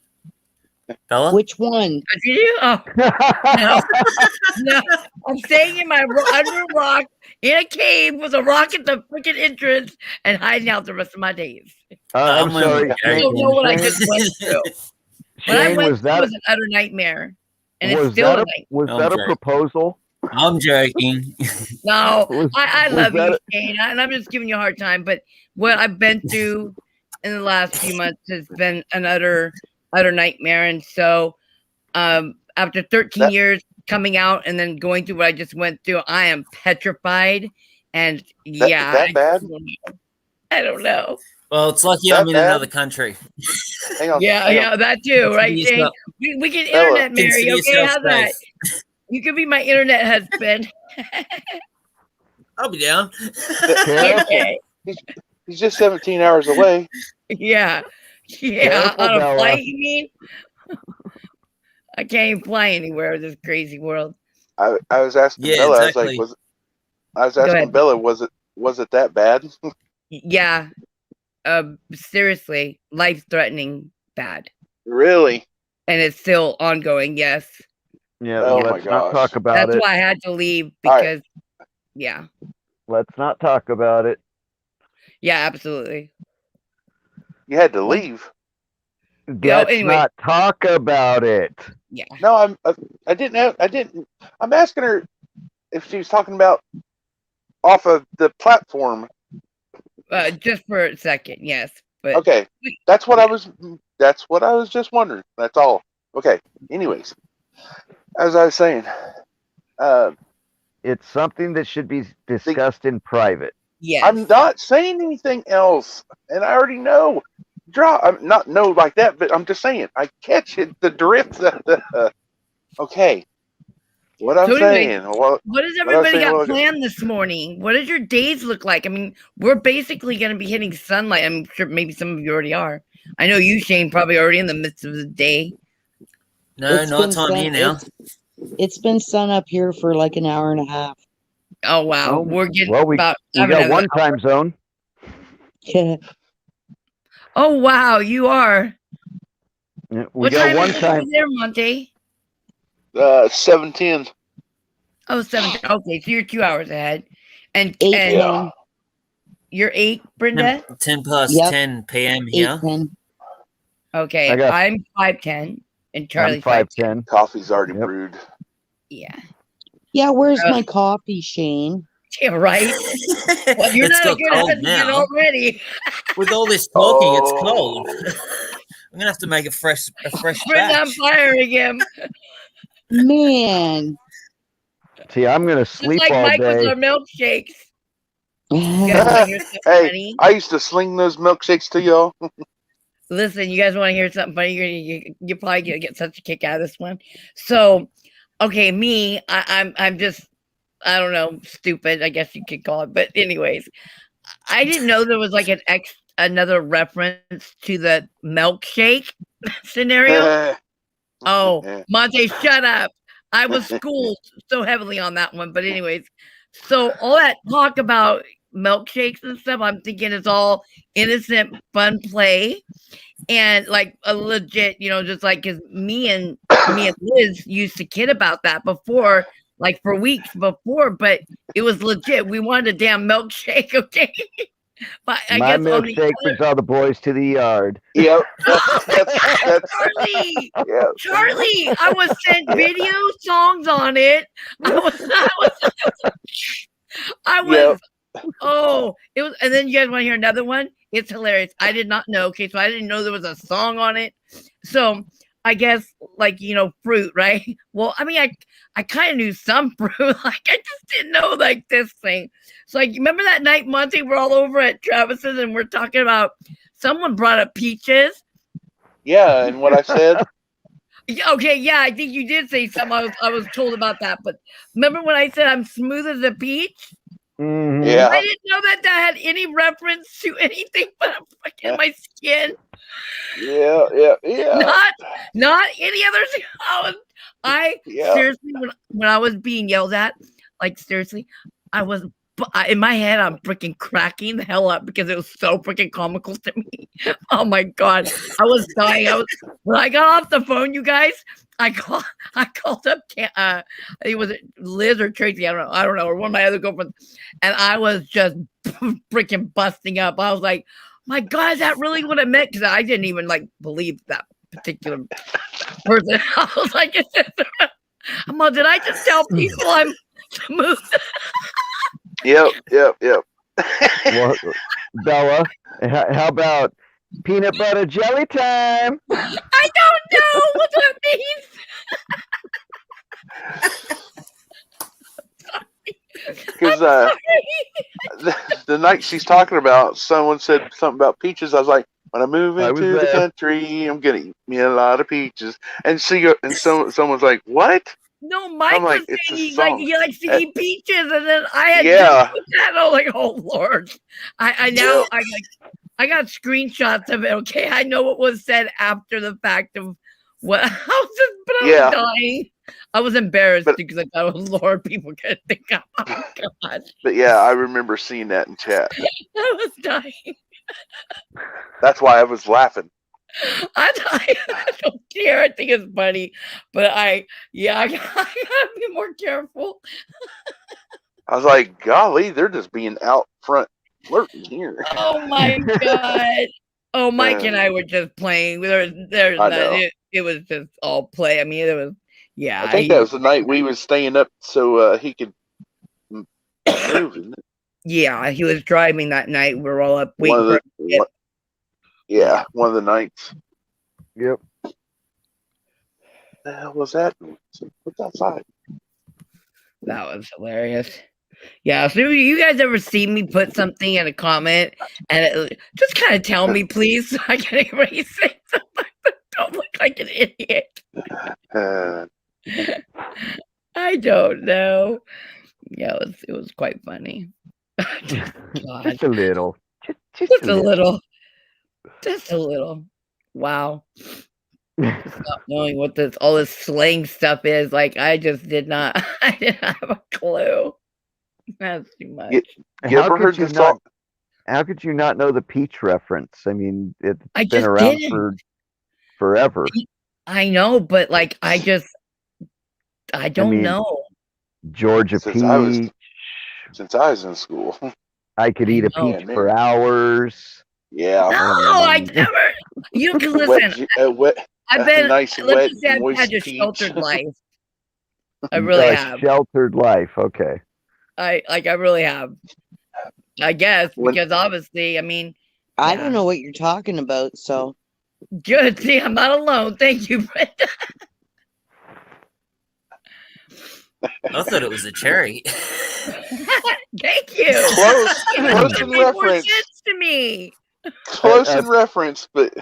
Bella? Which one? Did you? Oh, no. I'm staying in my under a rock in a cave with a rock at the freaking entrance and hiding out the rest of my days. I'm I'm sorry, only I don't know what I Shane, just went through. What I Shane, went was through that was an utter nightmare. And it's was still that a a nightmare. was I'm that a joking. proposal? I'm joking. No, Was- I was love you, that Shane, and I'm just giving you a hard time. But what I've been through in the last few months has been an utter nightmare. And so, after 13 That- years coming out and then going through what I just went through, I am petrified. And yeah, that bad? I don't know. Well, it's lucky That I'm in bad? another country. Hang on. Yeah, hang yeah, on. that too, right, Consider Shane? yourself- We can Bella, internet marry, consider okay? yourself How's that? safe. You could be my internet husband. I'll be down. Careful, Okay. He's just 17 hours away. Yeah. Yeah. Careful, On a Bella. flight, you mean? I can't even fly anywhere in this crazy world. I was asking Yeah, Bella. exactly. I was Go asking ahead. Bella, was it that bad? Yeah. Seriously, life threatening bad. Really? And it's still ongoing, yes. yeah. Oh my Let's not gosh. talk about That's it. why I had to leave All right. because yeah. Let's not talk about it. Yeah, absolutely. You had to leave. Let's anyway. not talk about it. Yeah. No, I didn't. I'm asking her if she was talking about off of the platform. Just for a second, yes. But Okay, that's what I was just wondering. That's all. Okay. Anyways, as I was saying, It's something that should be discussed in private. yes. I'm not saying anything else, and I already know. I'm not know like that, but I'm just saying I catch it, the drift. Okay, what I'm So anyway, saying. Well, What does I was everybody saying, got well, planned this morning? What does your days look like? I mean, we're basically going to be hitting sunlight. I'm sure maybe some of you already are. I know you, Shane, probably already in the midst of the day. No, It's been nighttime here now. It's been sun up here for like an hour and a half. Oh wow, Oh, we're getting well, we about we 7 got hours. one time zone. Oh wow, you are. Yeah, we What got time one is it time. over there, Monte? 7:10. Oh, 7. Okay, so you're 2 hours ahead, and 8, and Yeah. you're 8, Brenda. 10 past Yep. 10 p.m. 8, here. 10. Okay, I got- I'm 5:10, and I'm Charlie's 5'10". Coffee's already Yep. brewed. Yeah, Yeah, where's Uh, my coffee, Shane? yeah, right. Well, you're It's not a got good cold husband now. already. With all this talking, it's Oh. cold. I'm gonna have to make a fresh Brenda, I'm batch. firing him. Man. See, I'm gonna Just sleep like all Mike with day. our milkshakes. You guys want to hear something Hey, funny? I used to sling those milkshakes to y'all. Listen, you guys want to hear something funny? You're probably gonna get such a kick out of this one. So, okay, me, I'm just, I don't know, stupid. I guess you could call it. But anyways, I didn't know there was like another reference to the milkshake scenario. Oh, Monte, shut up. I was schooled so heavily on that one. But anyways, so all that talk about milkshakes and stuff, I'm thinking it's all innocent, fun play. And like a legit, just like because me and Liz used to kid about that before, like for weeks before, but it was legit. We wanted a damn milkshake, okay? But I My guess on the milkshake brings all the boys to the yard. Yep. That's Charlie, yeah. Charlie, I was sent video songs on it. I was, oh, it was, and then you guys want to hear another one? It's hilarious. I did not know. Okay, so I didn't know there was a song on it. So I guess like fruit, right? Well, I mean, I kind of knew some fruit. Like I just didn't know like this thing. So like, remember that night, Monty? We're all over at Travis's and we're talking about someone brought up peaches. Yeah, and what I said. Okay, yeah, I think you did say something. I was told about that, but remember when I said I'm smooth as a peach? Mhm. Yeah. I didn't know that had any reference to anything but fucking my skin. Yeah. Not any other. I Yeah. seriously, when I was being yelled at, like seriously, I was in my head. I'm freaking cracking the hell up because it was so freaking comical to me. Oh my god, I was dying. When I got off the phone, you guys. I called up. It was Liz or Tracy. I don't know, or one of my other girlfriends, and I was just freaking busting up. I was like, "My God, is that really what it meant?" Because I didn't even like believe that particular person. I was like, "Mom, did I just tell people I'm smooth?" Yep. Well, Bella, how about peanut butter jelly time? I don't know what that means. Because the night she's talking about, someone said something about peaches. I was like, when I move I was into the there. country, I'm gonna eat me a lot of peaches. And someone's like, what? No, Mike I'm like, was it's a saying like song. he likes to eat peaches, and then I had Yeah. just put that. I was like, oh Lord, I now I got screenshots of it. Okay, I know what was said after the fact of what I was just, but I Yeah. was dying. I was embarrassed But- because I thought, oh Lord, people could think, oh God, But yeah, I remember seeing that in chat. I was dying. That's why I was laughing. I don't care. I think it's funny, but I gotta be more careful. I was like, golly, they're just being out front flirting here. Oh my God. Oh, Mike and I were just playing. There's I know. it was just all play. I mean, it was, yeah. I think that was the night we was staying up so he could move. Isn't it? Yeah, he was driving that night. We were all up One waiting of for the, one of the nights. Yep. The hell was that? What's outside? That was hilarious. Yeah, so you guys ever see me put something in a comment and just kind of tell me, please, so I can erase it. So I don't look like an idiot. I don't know. Yeah, it was quite funny. God. Just a little. Just a little. Just a little. Wow. Just not knowing what all this slang stuff is. Like I just did not have a clue. That's too much. You ever heard the song? How could you not know the peach reference? I mean, it's I been just around didn't. for forever. I know, but like I don't mean, know. Georgia Since I was- peach. Since I was in school. I could eat a know. peach for hours. Yeah. No, I never. You can listen. I've been. nice, Let's wet, just say I've moist had a peach. sheltered life. I really have. Sheltered life. Okay. I really have. I guess When- because obviously, I mean, I Yeah. don't know what you're talking about, so good. See, I'm not alone. Thank you, Brenda. I thought it was a cherry. Thank you. Close, It close in made more reference. sense to me. Close in reference, but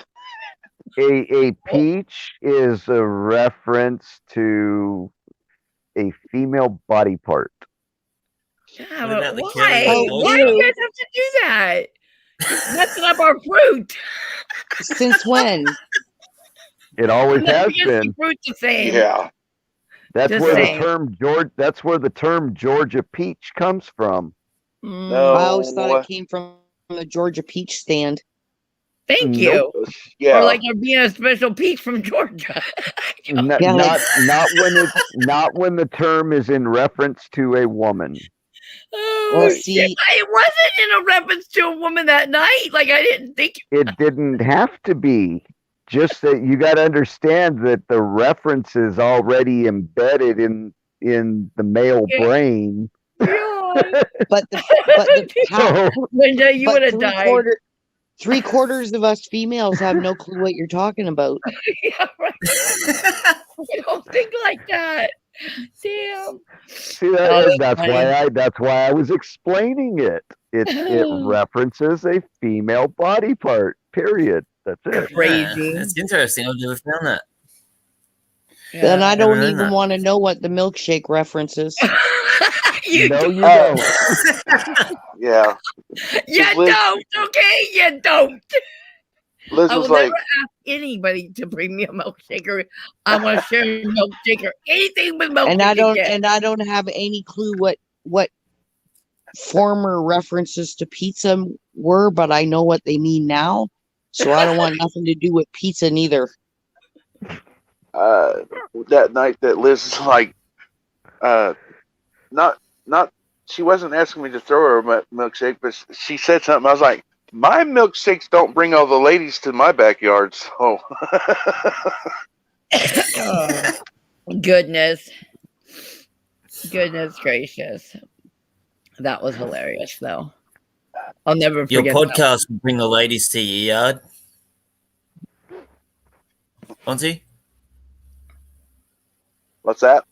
A peach is a reference to a female body part. Yeah, What about but the why? carrot? Why do you guys have to do that? Messing up our fruit. since when? It always has Nothing been. against fruit the same. yeah. That's Just where saying. the term Georgia peach comes from. No. I always thought it came from the Georgia peach stand. Thank you. Yeah. Or like you're being a special peach from Georgia. Not, Yeah, like- not when the term is in reference to a woman. Oh, Well, shit. see- It wasn't in a reference to a woman that night. Like I didn't think. It didn't have to be. Just that you got to understand that the reference is already embedded in the male Yeah. brain. God. But the how, So, Linda, you but would have died. three quarters of us females have no clue what you're talking about. Yeah, right. I don't think like that. Damn. see Oh, that, that's funny. that's why I was explaining it. It references a female body part. Period. That's it. Crazy. That's interesting. I've never found that. Then I Never don't known even that. want to know what the milkshake reference is. You No, don't. you don't. Yeah, You Liz- don't. Okay, you don't. Liz I will was never like, ask anybody to bring me a milkshake, or I want to share a milkshake, or anything with milk. And you I can don't get. and I don't have any clue what former references to pizza were, but I know what they mean now. So I don't want nothing to do with pizza neither. that night that Liz was like, not she wasn't asking me to throw her a milkshake, but she said something. I was like, my milkshakes don't bring all the ladies to my backyard. So Oh, goodness gracious, that was hilarious though. I'll never Your forget that. podcast will bring the ladies to your yard. Monty, what's that?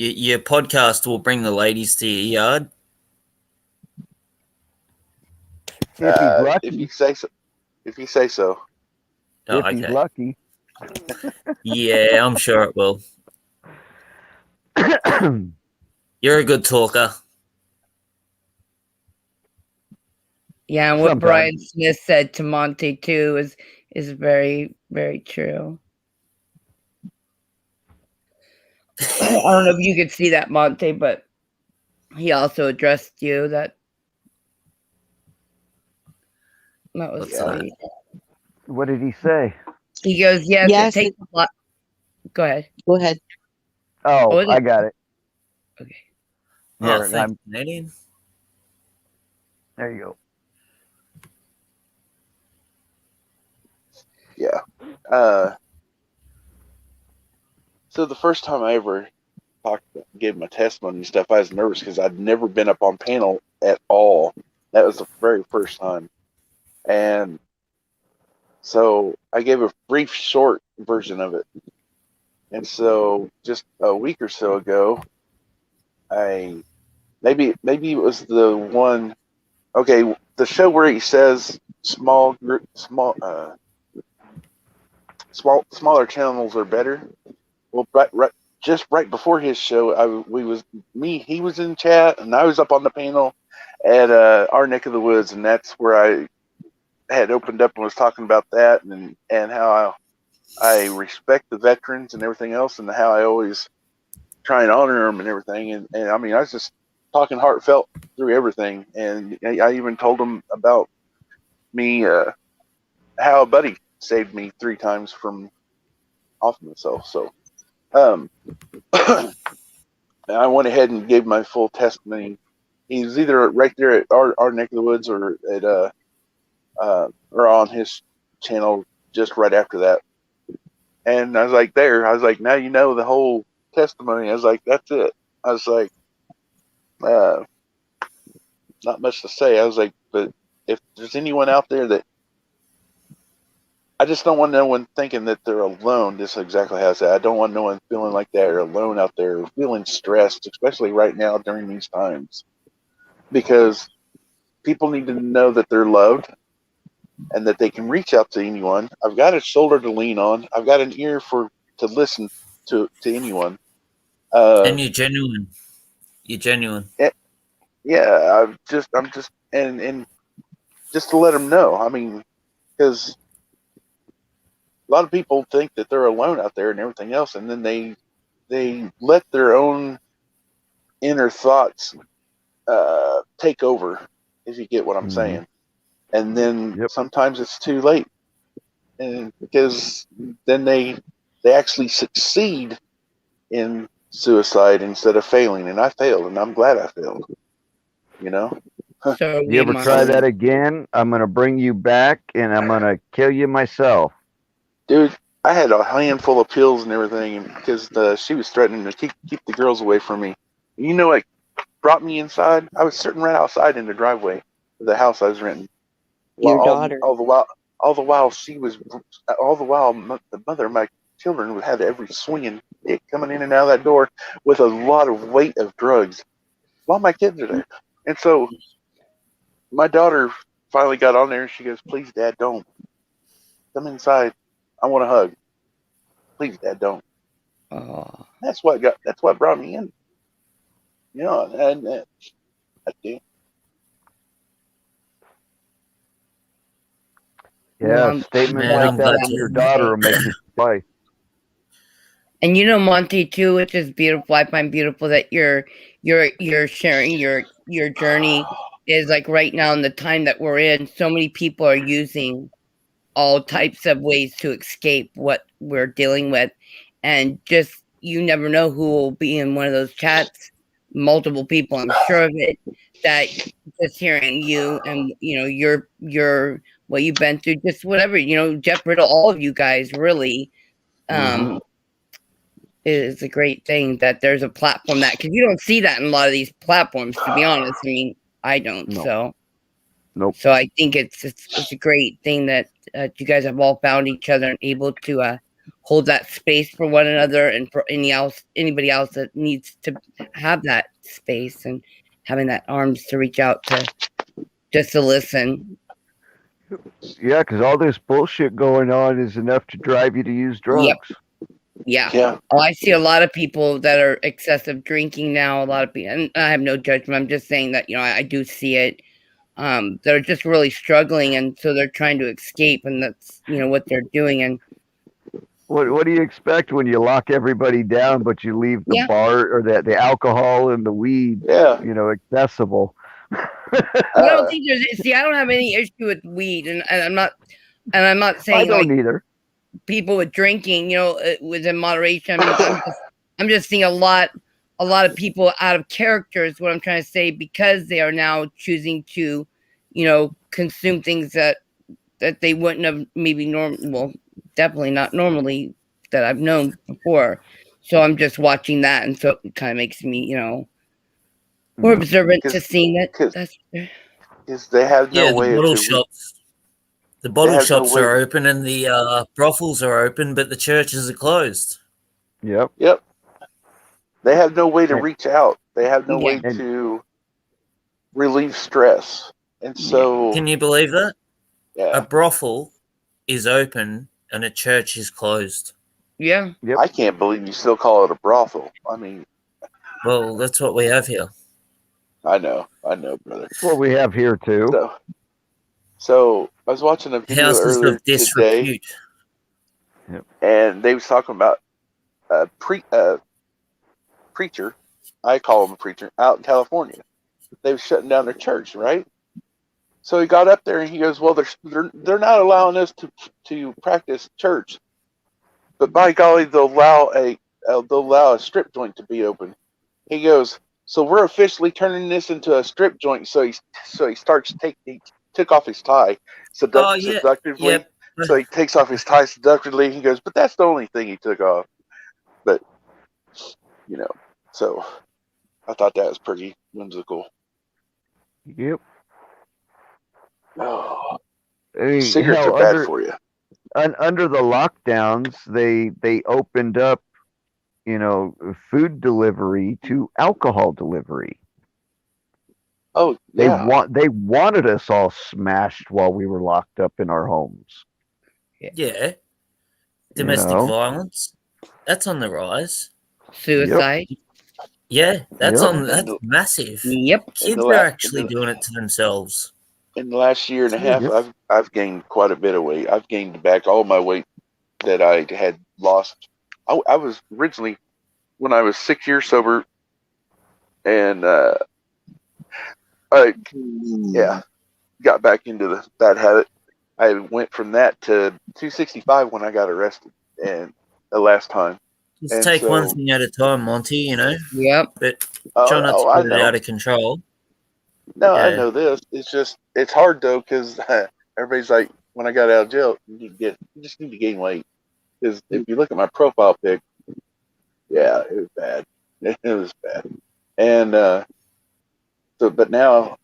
your podcast will bring the ladies to your yard. If he's If lucky. you say so. If you say so. Oh, If he's okay. lucky. Yeah, I'm sure it will. You're a good talker. Yeah, and what Sometimes. Brian Smith said to Monty too is very, very true. I don't know if you could see that, Monty, but he also addressed you. That was What's sweet. What did he say? He goes, yes, Yes, it takes a lot. Go ahead. Go ahead. Oh, is it? I got it. Okay. Here, Oh, thanks, Canadian. there you go. Yeah. So the first time I ever gave my testimony and stuff, I was nervous because I'd never been up on panel at all. That was the very first time. And so I gave a brief, short version of it. And so just a week or so ago, maybe it was the one, okay, the show where he says smaller channels are better. Well, just right before his show, he was in chat and I was up on the panel at our neck of the woods, and that's where I had opened up and was talking about that and how I respect the veterans and everything else, and how I always try and honor them and everything. And I mean, I was just talking heartfelt through everything, and I even told them about me, how a buddy saved me 3 times from off myself. So I went ahead and gave my full testimony. He's either right there at our neck of the woods or at or on his channel just right after that. And I was like, now you know the whole testimony. I was like, that's it. I was like, not much to say. I was like, but if there's anyone out there that, I just don't want no one thinking that they're alone. This is exactly how I said. I don't want no one feeling like that or alone out there, or feeling stressed, especially right now during these times, because people need to know that they're loved and that they can reach out to anyone. I've got a shoulder to lean on. I've got an ear to listen to anyone. And you're genuine. You're genuine. Yeah, I'm just, and just to let them know. I mean, because a lot of people think that they're alone out there and everything else, and then they let their own inner thoughts take over, if you get what I'm saying. And then sometimes it's too late, and because then they actually succeed in suicide instead of failing. And I failed, and I'm glad I failed. You know. So You ever try that again? I'm gonna bring you back, and I'm gonna kill you myself. Dude, I had a handful of pills and everything because she was threatening to keep the girls away from me. You know what brought me inside? I was sitting right outside in the driveway of the house I was renting. Your daughter. All the while the mother of my children had every swinging dick coming in and out of that door with a lot of weight of drugs while my kids are there. And so my daughter finally got on there and she goes, "Please, Dad, don't. Come inside. I want a hug. Please, Dad, don't." Oh. That's what brought me in. You know, and I do. Yeah, Mom, statements Man, like I'm that glad from to. your daughter will make you play. And you know, Monty too, which is beautiful. I find beautiful that you're sharing your journey is like right now in the time that we're in. So many people are using all types of ways to escape what we're dealing with, and just you never know who will be in one of those chats. Multiple people, I'm sure of it. That just hearing you and your what you've been through, just whatever Jeff Riddle, all of you guys really. Mhm. Is a great thing that there's a platform that, because you don't see that in a lot of these platforms, to be honest. I mean, I don't. No. So I think it's a great thing that you guys have all found each other and able to hold that space for one another, and for anybody else that needs to have that space and having that arms to reach out to, just to listen. Yeah, because all this bullshit going on is enough to drive you to use drugs. Yeah. Yeah. Oh, I see a lot of people that are excessive drinking now. A lot of people, and I have no judgment. I'm just saying that I do see it. They're just really struggling, and so they're trying to escape, and that's what they're doing. And What do you expect when you lock everybody down, but you leave the Yeah. bar or the alcohol and the weed, Yeah. accessible? I don't think there's. See, I don't have any issue with weed, and I'm not I saying like don't either. people with drinking, within moderation. I'm just seeing a lot of people out of character is what I'm trying to say, because they are now choosing to, consume things that they wouldn't have maybe well, definitely not normally that I've known before. So I'm just watching that, and so it kind of makes me, more observant to seeing it. That's Because they have no Yeah, the way bottle to. shops. The bottle have no shops way- are open and the brothels are open, but the churches are closed. Yep. Yep. They have no way to And- reach out. They have no way And- to relieve stress. And so, Can you believe that? yeah, A brothel is open and a church is closed. Yeah. Yep. I can't believe you still call it a brothel. I mean, Well, that's what we have here. I know, brother. That's what we have here too. So I was watching a video Houses earlier of today, disrepute. and they was talking about a preacher. I call him a preacher out in California. They were shutting down their church, right? So he got up there and he goes, "Well, they're not allowing us to practice church, but by golly, they'll allow a strip joint to be open." He goes, "So we're officially turning this into a strip joint." So he took off his tie seductively. Yep. So he takes off his tie seductively. He goes, "But that's the only thing he took off." But so I thought that was pretty whimsical. Yep. Oh, I mean, cigarettes hell, are bad for you. under the lockdowns, they opened up, food delivery to alcohol delivery. Oh, They yeah. they wanted us all smashed while we were locked up in our homes. Yeah. Domestic violence. That's on the rise. Suicide. Yeah, that's Yep. that's massive. Yep. Kids are actually doing it to themselves. In the last year and a half, Yep. I've gained quite a bit of weight. I've gained back all my weight that I had lost. I was originally, when I was 6 years sober, and I got back into the bad habit. I went from that to 265 when I got arrested, and the last time. Just And take one so- thing at a time, Monty, Yep. but Oh, try not I to put it know. out of control. No, I Yeah. know this. It's hard though, because everybody's like, when I got out of jail, you just need to gain weight. Because if you look at my profile pic, yeah, it was bad. It was bad. And but now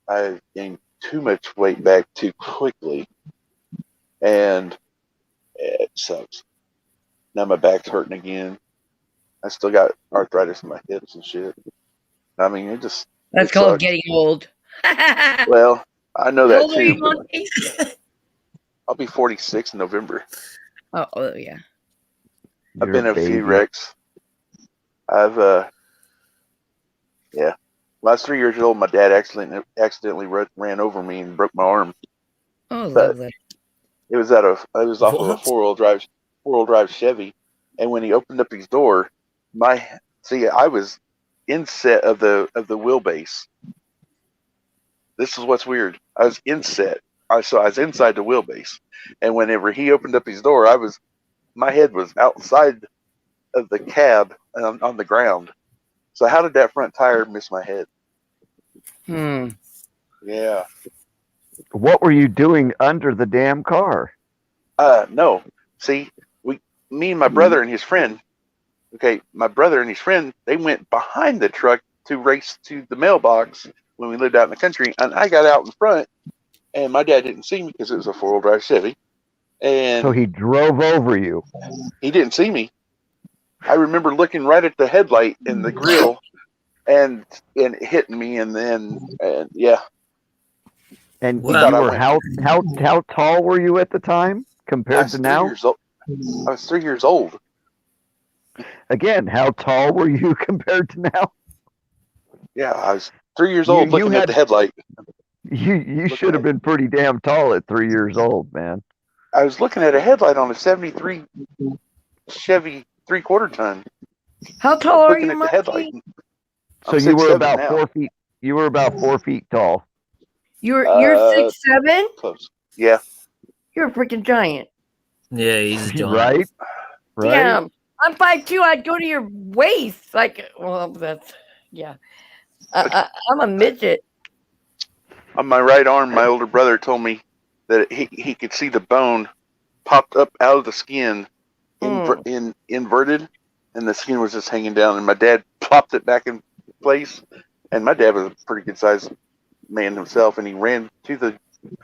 I gained too much weight back too quickly, and it sucks. Now my back's hurting again. I still got arthritis in my hips and shit. I mean, That's it called sucks. getting old. Well, I know How that old are you, too. But Monty? I'll be 46 in November. Oh yeah. I've You're been in a baby. few wrecks. I've Yeah. When I was 3 years old, my dad accidentally ran over me and broke my arm. Oh, But lovely. it was off of a What? four-wheel drive Chevy. And when he opened up his door, I was inset of the wheelbase. This is what's weird. I was inset. I was inside the wheelbase. And whenever he opened up his door, my head was outside of the cab on the ground. So how did that front tire miss my head? Hmm. Yeah. What were you doing under the damn car? No. See, me and my brother and his friend. Okay, my brother and his friend, they went behind the truck to race to the mailbox when we lived out in the country, and I got out in front, and my dad didn't see me because it was a four-wheel drive Chevy, and So he drove over you. he didn't see me. I remember looking right at the headlight and the grill, and hitting me, and yeah. And Wow. you were how tall were you at the time I compared was to 3 now? years old. I was 3 years old. Again, how tall were you compared to now? Yeah, I was 3 years You- old you looking at had- the headlight. You should have been pretty damn tall at 3 years old, man. I was looking at a headlight on a 73 Chevy 3/4 ton. How tall are Looking you, at the headlight. Monty? So I'm you were 6'7" about now. 4 feet. You were about 4 feet tall. You're Uh, 6'7"? Close. Yeah. You're a freaking giant. Yeah, he's a giant. Right? Right? Damn. I'm 5'2". I'd go to your waist. Like, well, that's yeah. I'm a midget. On my right arm, my older brother told me that he could see the bone popped up out of the skin, inverted, and the skin was just hanging down. And my dad plopped it back in place. And my dad was a pretty good sized man himself, and he ran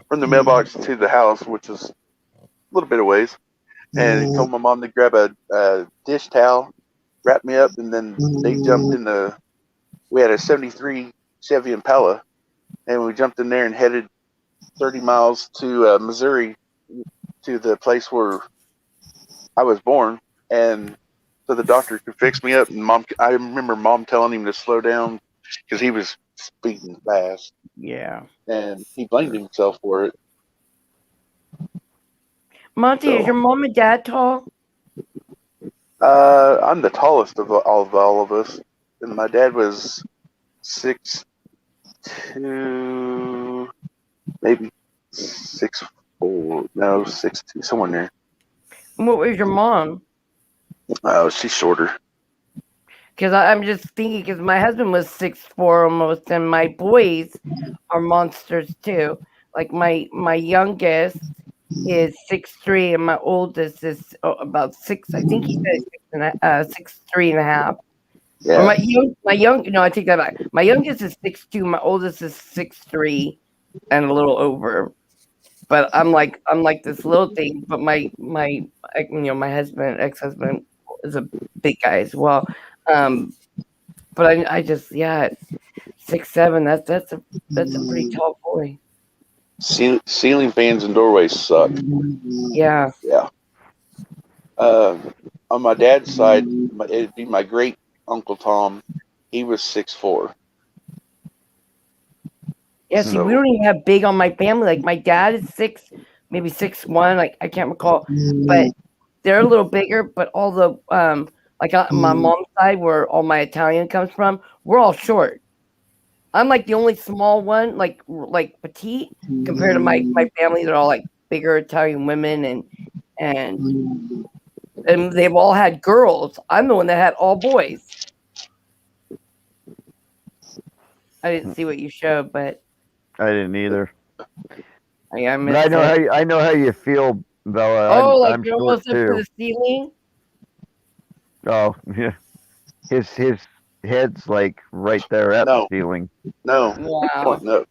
from the mailbox to the house, which is a little bit of ways. And he told my mom to grab a dish towel, wrap me up, and then they jumped in we had a 73 Chevy Impala, and we jumped in there and headed 30 miles to Missouri, to the place where I was born, and so the doctor could fix me up. And I remember mom telling him to slow down because he was speeding fast, Yeah. and he blamed himself for it. Monty, is your mom and dad tall? I'm the tallest of all of us, and my dad was 6'2", maybe 6'4", no 6'2", somewhere in there. What was your mom? Oh, she's shorter. Because I'm just thinking, because my husband was 6'4" almost, and my boys are monsters too. Like my youngest is 6'3", and my oldest is about 6. I think he said 6'3.5". Yeah. Or no, I take that back. My youngest is 6'2", my oldest is 6'3", and a little over. But I'm like this little thing. But my husband, ex-husband, is a big guy as well. But I just 6'7". That's a pretty tall boy. Ceiling fans and doorways suck. Yeah. Yeah. On my dad's side, it'd be my great Uncle Tom. He was 6'4". Yeah, see, we don't even have big on my family. Like my dad is 6, maybe 6'1". Like I can't recall, but they're a little bigger. But all the like my mom's side, where all my Italian comes from, we're all short. I'm like the only small one, like petite, compared to my family. They're all like bigger Italian women, and they've all had girls. I'm the one that had all boys. I didn't see what you showed, but I didn't either. I But I know how you feel, Bella. Oh, like I'm you're short almost up to too. the ceiling. Oh, yeah. His head's like right there at the ceiling. No. Wow. Pointing up.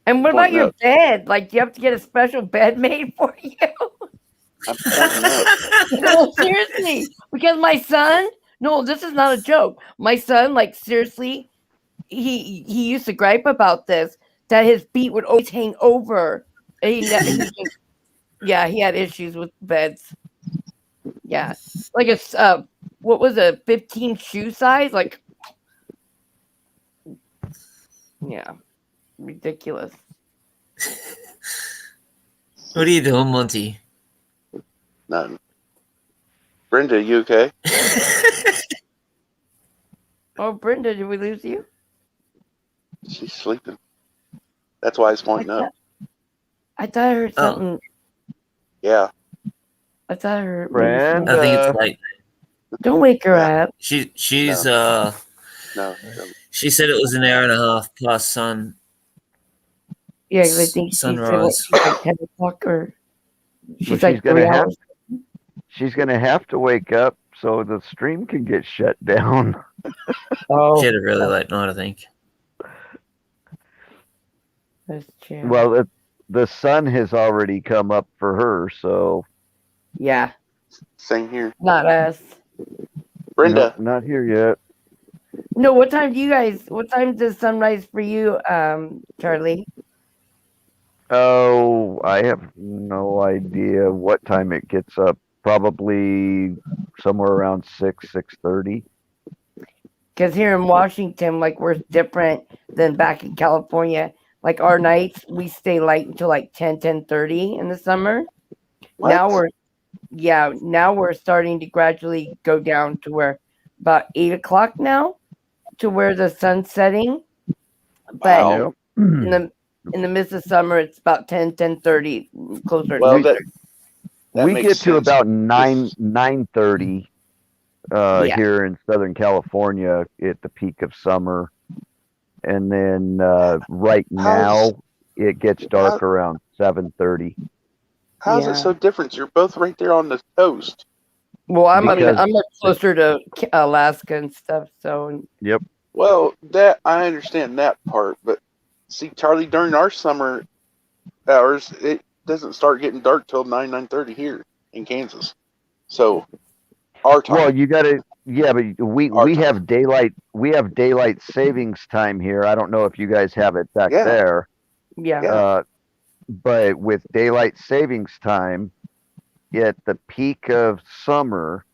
And what about Pointing your up. bed? Like, do you have to get a special bed made for you? I'm pointing up. No, seriously. Because my son, no, this is not a joke. My son, like, seriously, he used to gripe about this, that his feet would always hang over. He had issues with beds. Yeah. Like what was a 15 shoe size? Like, Yeah, ridiculous. What are you doing, Monty? Nothing. Brenda, you okay? Oh, Brenda, did we lose you? She's sleeping. That's why it's pointing up. I thought I heard Oh. something. Yeah. I thought I heard. Brenda. I think it's late. Don't wake her Yeah. up. She's No. she said it was an hour and a half past Yeah, 'cause I think she said what, sunrise. she's like 10 o'clock or she's Well, like she's gonna 3 have hours. she's gonna have to wake up so the stream can get shut down. Oh, She had a really late night, I think. that's true. Well, the sun has already come up for her, so Yeah, Same here. not us. Brenda, nope, not here yet. No, what time does sunrise for you, Charlie? Oh, I have no idea what time it gets up. Probably somewhere around 6:30. Because here in Washington, like, we're different than back in California. Like, our nights, we stay light until like 10:30 in the summer. what? Now we're starting to gradually go down to where about 8 o'clock now, to where the sun's setting. But Wow. in the midst of summer, it's about 10:30, closer. Well, to that We makes get to sense. about 9:30 Yeah. here in Southern California at the peak of summer, and then right How's- now it gets dark around 7:30. How's Yeah. it so different? You're both right there on the coast. Well, I'm Because- much closer to Alaska and stuff. So Well, that I understand that part, but see, Charlie, during our summer hours, it doesn't start getting dark till 9:30 here in Kansas. So our time. Well, you gotta, yeah, but we Our time. have daylight savings time here. I don't know if you guys have it back Yeah. there. yeah. Yeah. But with daylight savings time, at the peak of summer,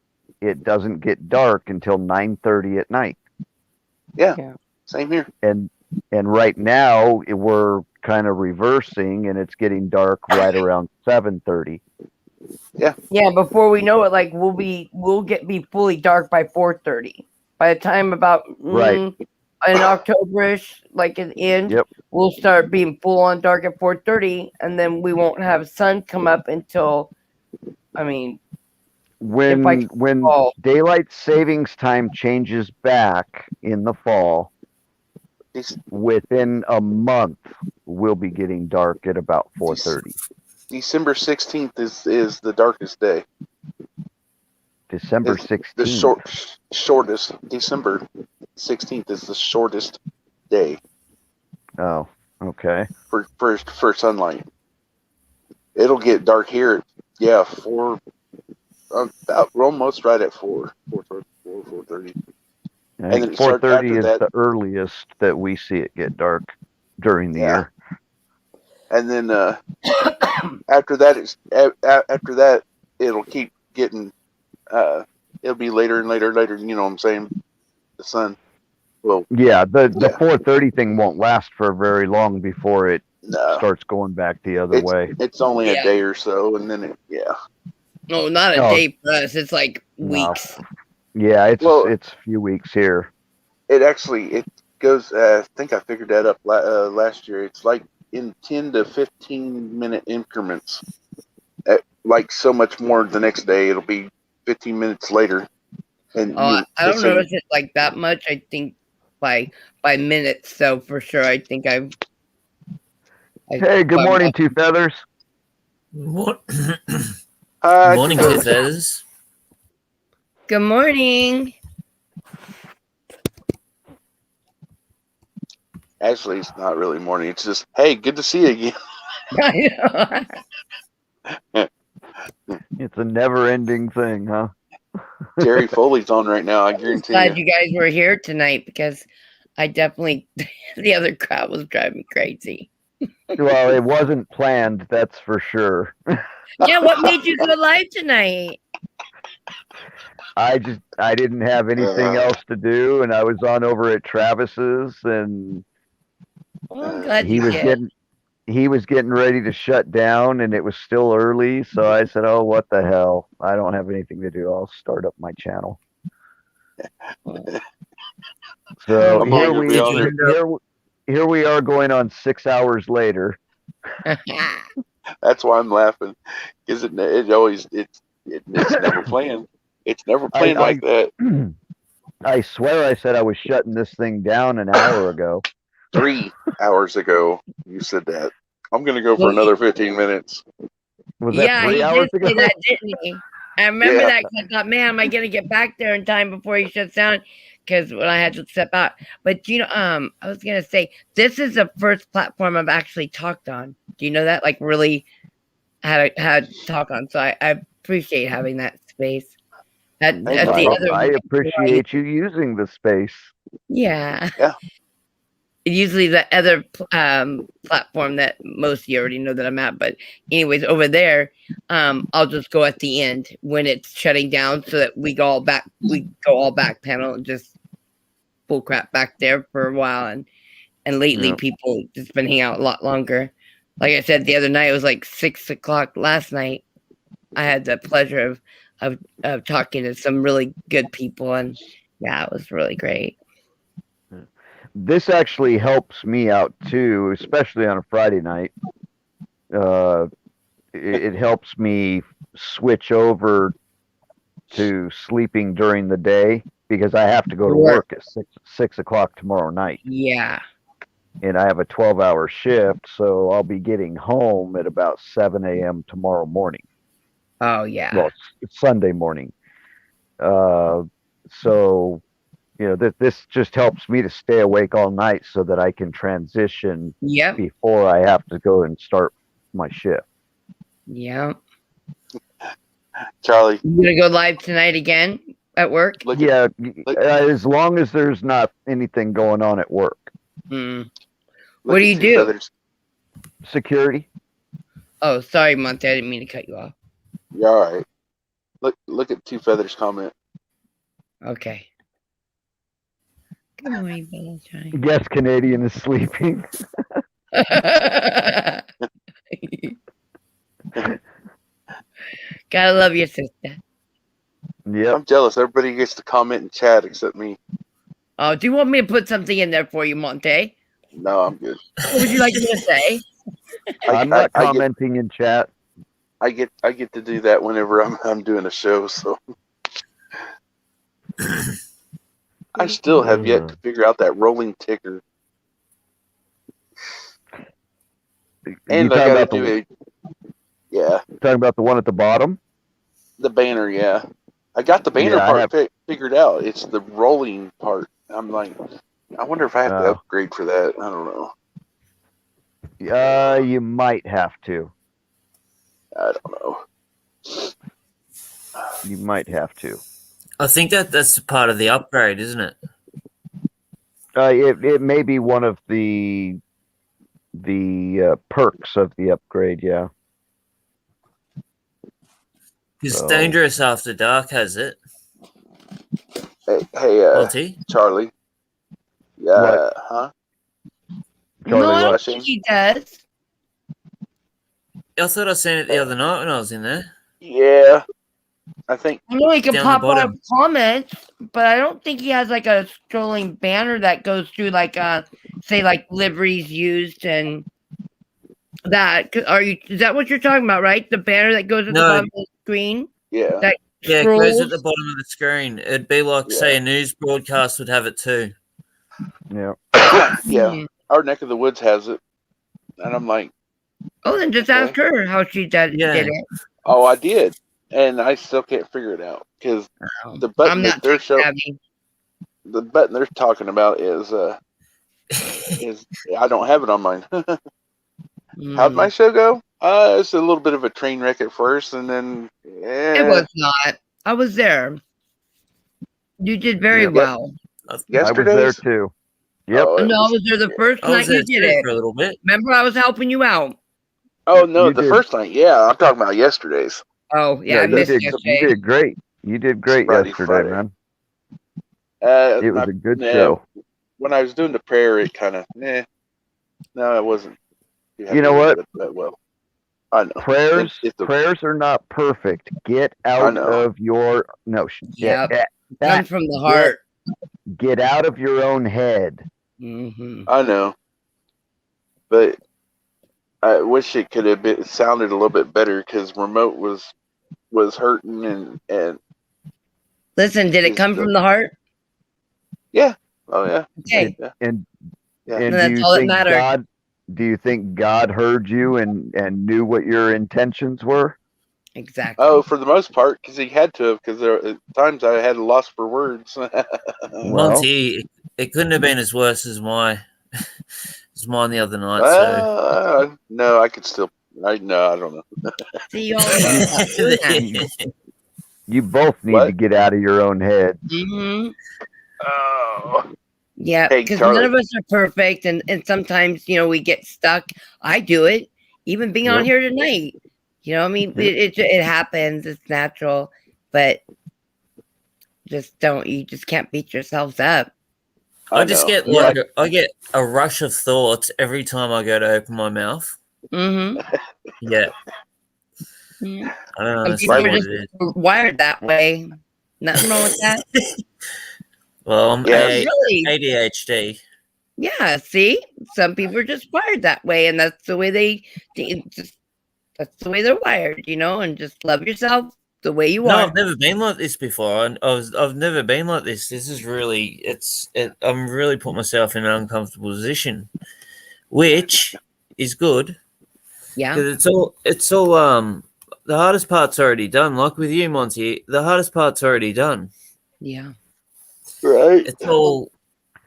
it doesn't get dark until 9:30 at night. Same here. And right now we're kind of reversing, and it's getting dark right around 7:30. Yeah, before we know it, like we'll be fully dark by 4:30. By the time about Right. in Octoberish, like at the end, Yep. we'll start being full on dark at 4:30, and then we won't have sun come up until, I mean, When I fall. daylight savings time changes back in the fall, Dec- within a month we'll be getting dark at about 4:30. December 16th is the darkest day. December It's 16th. The shortest. December 16th is the shortest day Oh, okay. for sunlight. It'll get dark here. Yeah, 4. We're almost right at 4:30. I And think then it starts 4:30 after is that. the earliest that we see it get dark during the Yeah. year. And then after that it'll keep getting it'll be later and later, you know what I'm saying? The sun will Yeah, the Yeah. 4:30 thing won't last for very long before it no. starts going back the other way. It's only Yeah. a day or so, and then no, not a No. day for us. It's like No. weeks. Yeah, it's Well- a few weeks here. it goes. I think I figured that up last year. It's like in 10 to 15-minute increments. Like so much more the next day. It'll be 15 minutes later. And I don't so notice it like that much. I think by minutes. So for sure, I think I've. Hey, good by morning, month. Two Feathers. What? Hi, Morning, Two Two Feathers. Good morning. Actually, it's not really morning. It's just, hey, good to see you again. I know. It's a never-ending thing, huh? Jerry Foley's on right now. I I'm guarantee glad you. you guys were here tonight because I definitely the other crowd was driving me crazy. Well, it wasn't planned, that's for sure. Yeah, what made you go live tonight? I didn't have anything else to do, and I was on over at Travis's, and Well, I'm glad he you was did. he was getting ready to shut down, and it was still early. So I said, "Oh, what the hell? I don't have anything to do. I'll start up my channel." So I'm only gonna be on there. here we are going on 6 hours later. That's why I'm laughing. Because it always it's never planned. It's never planned like that. I swear I said I was shutting this thing down an hour ago. 3 hours ago, you said that. I'm gonna go for Well, another 15 minutes. Was yeah, that 3 he hours did ago? say that, didn't he? I remember Yeah. that 'cause I thought, man, am I gonna get back there in time before he shuts down? Because when I had to step out. But you know, I was gonna say this is the first platform I've actually talked on. Do you know that? Like really had to talk on. So I appreciate having that space. At the other I appreciate you using the space. yeah. Yeah. Usually the other platform that most of you already know that I'm at, but anyways, over there, I'll just go at the end when it's shutting down so that we go all back panel and just bull crap back there for a while. And lately people just been hanging out a lot longer. Like I said, the other night, it was like 6 o'clock last night. I had the pleasure of talking to some really good people, and yeah, it was really great. This actually helps me out too, especially on a Friday night. It helps me switch over to sleeping during the day because I have to go to work at 6 o'clock tomorrow night. Yeah. And I have a 12-hour shift, so I'll be getting home at about 7 a.m. tomorrow morning. Oh, yeah. Well, it's Sunday morning. So, you know, this just helps me to stay awake all night so that I can transition before I have to go and start my shift. Yeah. Charlie, you gonna go live tonight again at work? As long as there's not anything going on at work. What do you do? Feathers. Security. Oh, sorry, Monty. I didn't mean to cut you off. You're all right. Look at Two Feathers comment. Okay. Good morning, Valentine. Yes, Canadian is sleeping. Gotta love your sister. Yeah. I'm jealous. Everybody gets to comment and chat except me. Oh, do you want me to put something in there for you, Monte? No, I'm good. What would you like me to say? I'm not commenting in chat. I get to do that whenever I'm doing a show. So I still have yet to figure out that rolling ticker. And I gotta do it. Yeah. Talking about the one at the bottom? The banner, yeah. I got the banner part figured out. It's the rolling part. I'm like, I wonder if I have to upgrade for that. I don't know. You might have to. I don't know. You might have to. I think that's part of the upgrade, isn't it? It may be one of the perks of the upgrade, yeah. Because Dangerous After Dark has it. Hey, Charlie. Yeah, what? Huh? No, I don't think he does. I thought I seen it the other night when I was in there. Yeah, I think. I know he can Down pop the out bottom. comments, but I don't think he has like a scrolling banner that goes through like say like liveries used and that. Is that what you're talking about, right? The banner that goes at the bottom of the screen? Yeah. That Yeah, it scrolls? goes at the bottom of the screen. It'd be like, say, a news broadcast would have it too. Yeah. Yeah. Our neck of the woods has it. And I'm like, oh, then just ask her how she did it. Oh, I did. And I still can't figure it out. Because the button I'm not they're showing, savvy. the button they're talking about is I don't have it on mine. How'd my show go? It's a little bit of a train wreck at first, and then It was not. I was there. You did very well. I was there too. Yep. No, I was there the first I was night there you did too it. for a little bit. Remember, I was helping you out. Oh no, You the did. first night. Yeah, I'm talking about yesterday's. Oh yeah, I you missed did. yesterday. You did great. You did great yesterday, Friday. man. It It was a good show. When I was doing the prayer, it kind of No, it wasn't. You know what? That well, I know. Prayers, It's a- prayers are not perfect. Get out know. of your notion. Yep. Comes from the heart. Get out of your own head. I know, but I wish it could have been sounded a little bit better because remote was hurting and Listen, did it come from the heart? yeah. Oh yeah. Okay. Yeah. And Yeah. and That's do you all that think mattered. God? Do you think God heard you and knew what your intentions were? Exactly. Oh, for the most part, because he had to have. Because there at times I had a loss for words. Monty, it couldn't have been as worse as mine the other night. So No, I could still. I don't know. See, you all stop doing that. You both need What? to get out of your own head. Oh. Yeah, Hey, because Charlie. none of us are perfect, and sometimes we get stuck. I do it, even being on Yep. here tonight. I mean, it happens. It's natural, but you just can't beat yourselves up. I just know. get I get a rush of thoughts every time I go to open my mouth. Mm-hmm. Yeah, Yeah. I don't Some people understand are what just it is. wired that way. Nothing wrong with that. Well, I'm Yes. Really? ADHD. Yeah. See, some people are just wired that way, and that's the way that's the way they're wired. And just love yourself the way you No, are. I've never been like this before. I've never been like this. This is really I'm really put myself in an uncomfortable position, which is good Yeah. because it's all the hardest part's already done. Like with you, Monty, the hardest part's already done. Yeah. Right.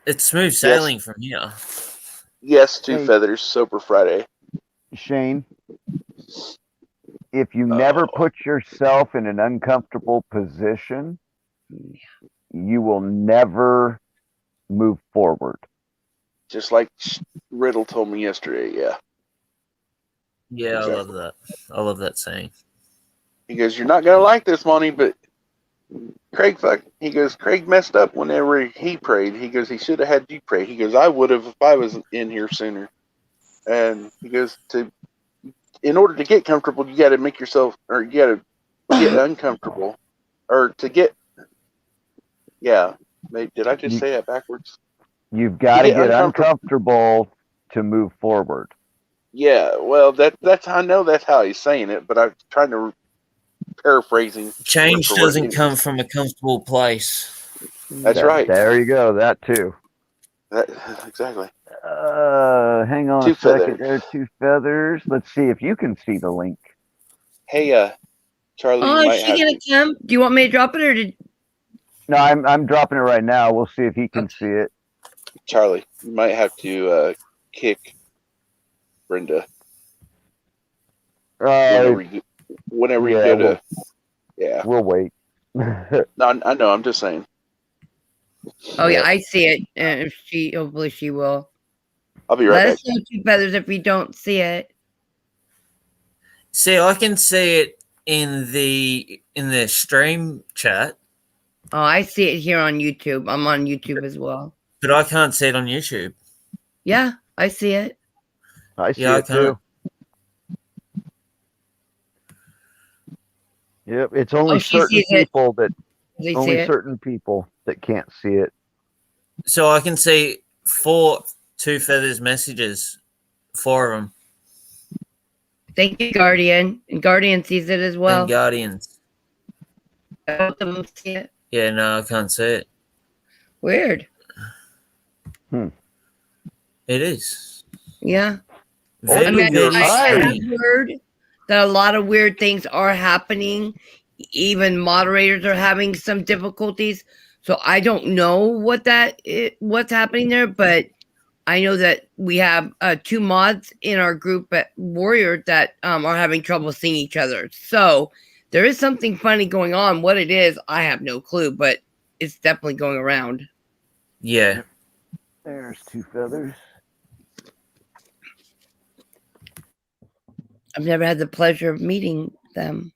It's smooth sailing from here. Yes, two Hey. feathers. Sober Friday. Shane, if you never put yourself in an uncomfortable position, you will never move forward. Just like Riddle told me yesterday. Yeah. Yeah, Exactly. I love that. I love that saying. He goes, "You're not gonna like this, Monty, but Craig Craig messed up whenever he prayed. He goes, he should have had you pray. He goes, I would have if I was in here sooner." And he goes, in order to get comfortable, you got to make yourself, or you got to get uncomfortable, or to get. Yeah, did I just say that backwards? You've got to get get uncomfortable. uncomfortable to move forward. Yeah, well, that's I know that's how he's saying it, but I'm trying to paraphrasing. Change word for word. doesn't come from a comfortable place. That's right. There you go. That too. Exactly. Hang on Two a second. feathers. There, two feathers. Let's see if you can see the link. Hey, Charlie, Oh, you is might she have gonna come? Do you want me to drop it, or did? No, I'm dropping it right now. We'll see if he can see it. Charlie, you might have to kick Brenda whenever you yeah, go to. Yeah. We'll wait. No, I know. I'm just saying. Oh yeah, I see it. And hopefully she will. I'll be right Let back. us know, Two Feathers, if we don't see it. See, I can see it in the stream chat, Oh, I see it here on YouTube. I'm on YouTube as well. but I can't see it on YouTube. Yeah, I see it. I see Yeah, I it too. Yep, it's only she certain sees it. people that They see only it. certain people that can't see it. So I can see 4 Two Feathers messages, 4 of them, Thank you, Guardian. And Guardian sees it as well. and Guardians. Both of them see it. Yeah, no, I can't see it. Weird. It is. Yeah. Very, I mean, very I have strange. heard that a lot of weird things are happening. Even moderators are having some difficulties. So I don't know what's happening there, but I know that we have 2 mods in our group at Warrior that are having trouble seeing each other. So there is something funny going on. What it is, I have no clue, but it's definitely going around. Yeah. There's Two Feathers. I've never had the pleasure of meeting them.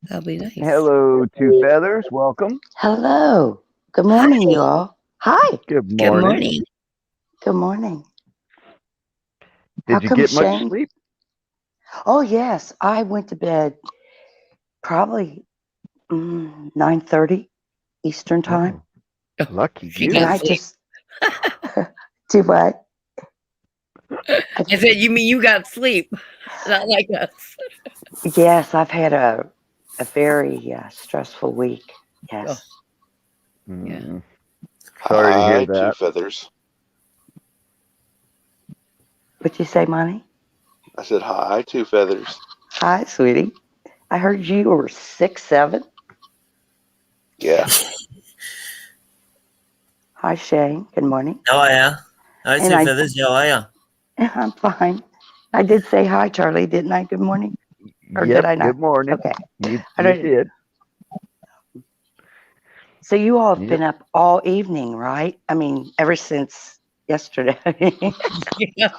That'll be nice. Hello, Two Feathers. Welcome. Hello. Good morning, Hi. you all. Hi. Good Good morning. morning. Good morning. Did you come get much Shane? sleep? Oh yes, I went to bed probably 9:30 Eastern time, Oh, lucky She you. and got I sleep. just do what? I said, you mean you got sleep? Not like us. Yes, I've had a very stressful week. Oh, Yes. yeah. Mm, sorry to hear Hi, Two that. Feathers. What'd you say, Money? I said hi, Two Feathers. Hi, sweetie. I heard you were 6'7". Yeah. Hi, Shane. Good morning. How are ya? Hi, And Two I- Feathers. How are ya? I'm fine. I did say hi, Charlie, didn't I? Good morning. Or Yep, did I not? good morning. Okay. You I don't- did. So you all have Yep. been up all evening, right? I mean, ever since yesterday. Yeah.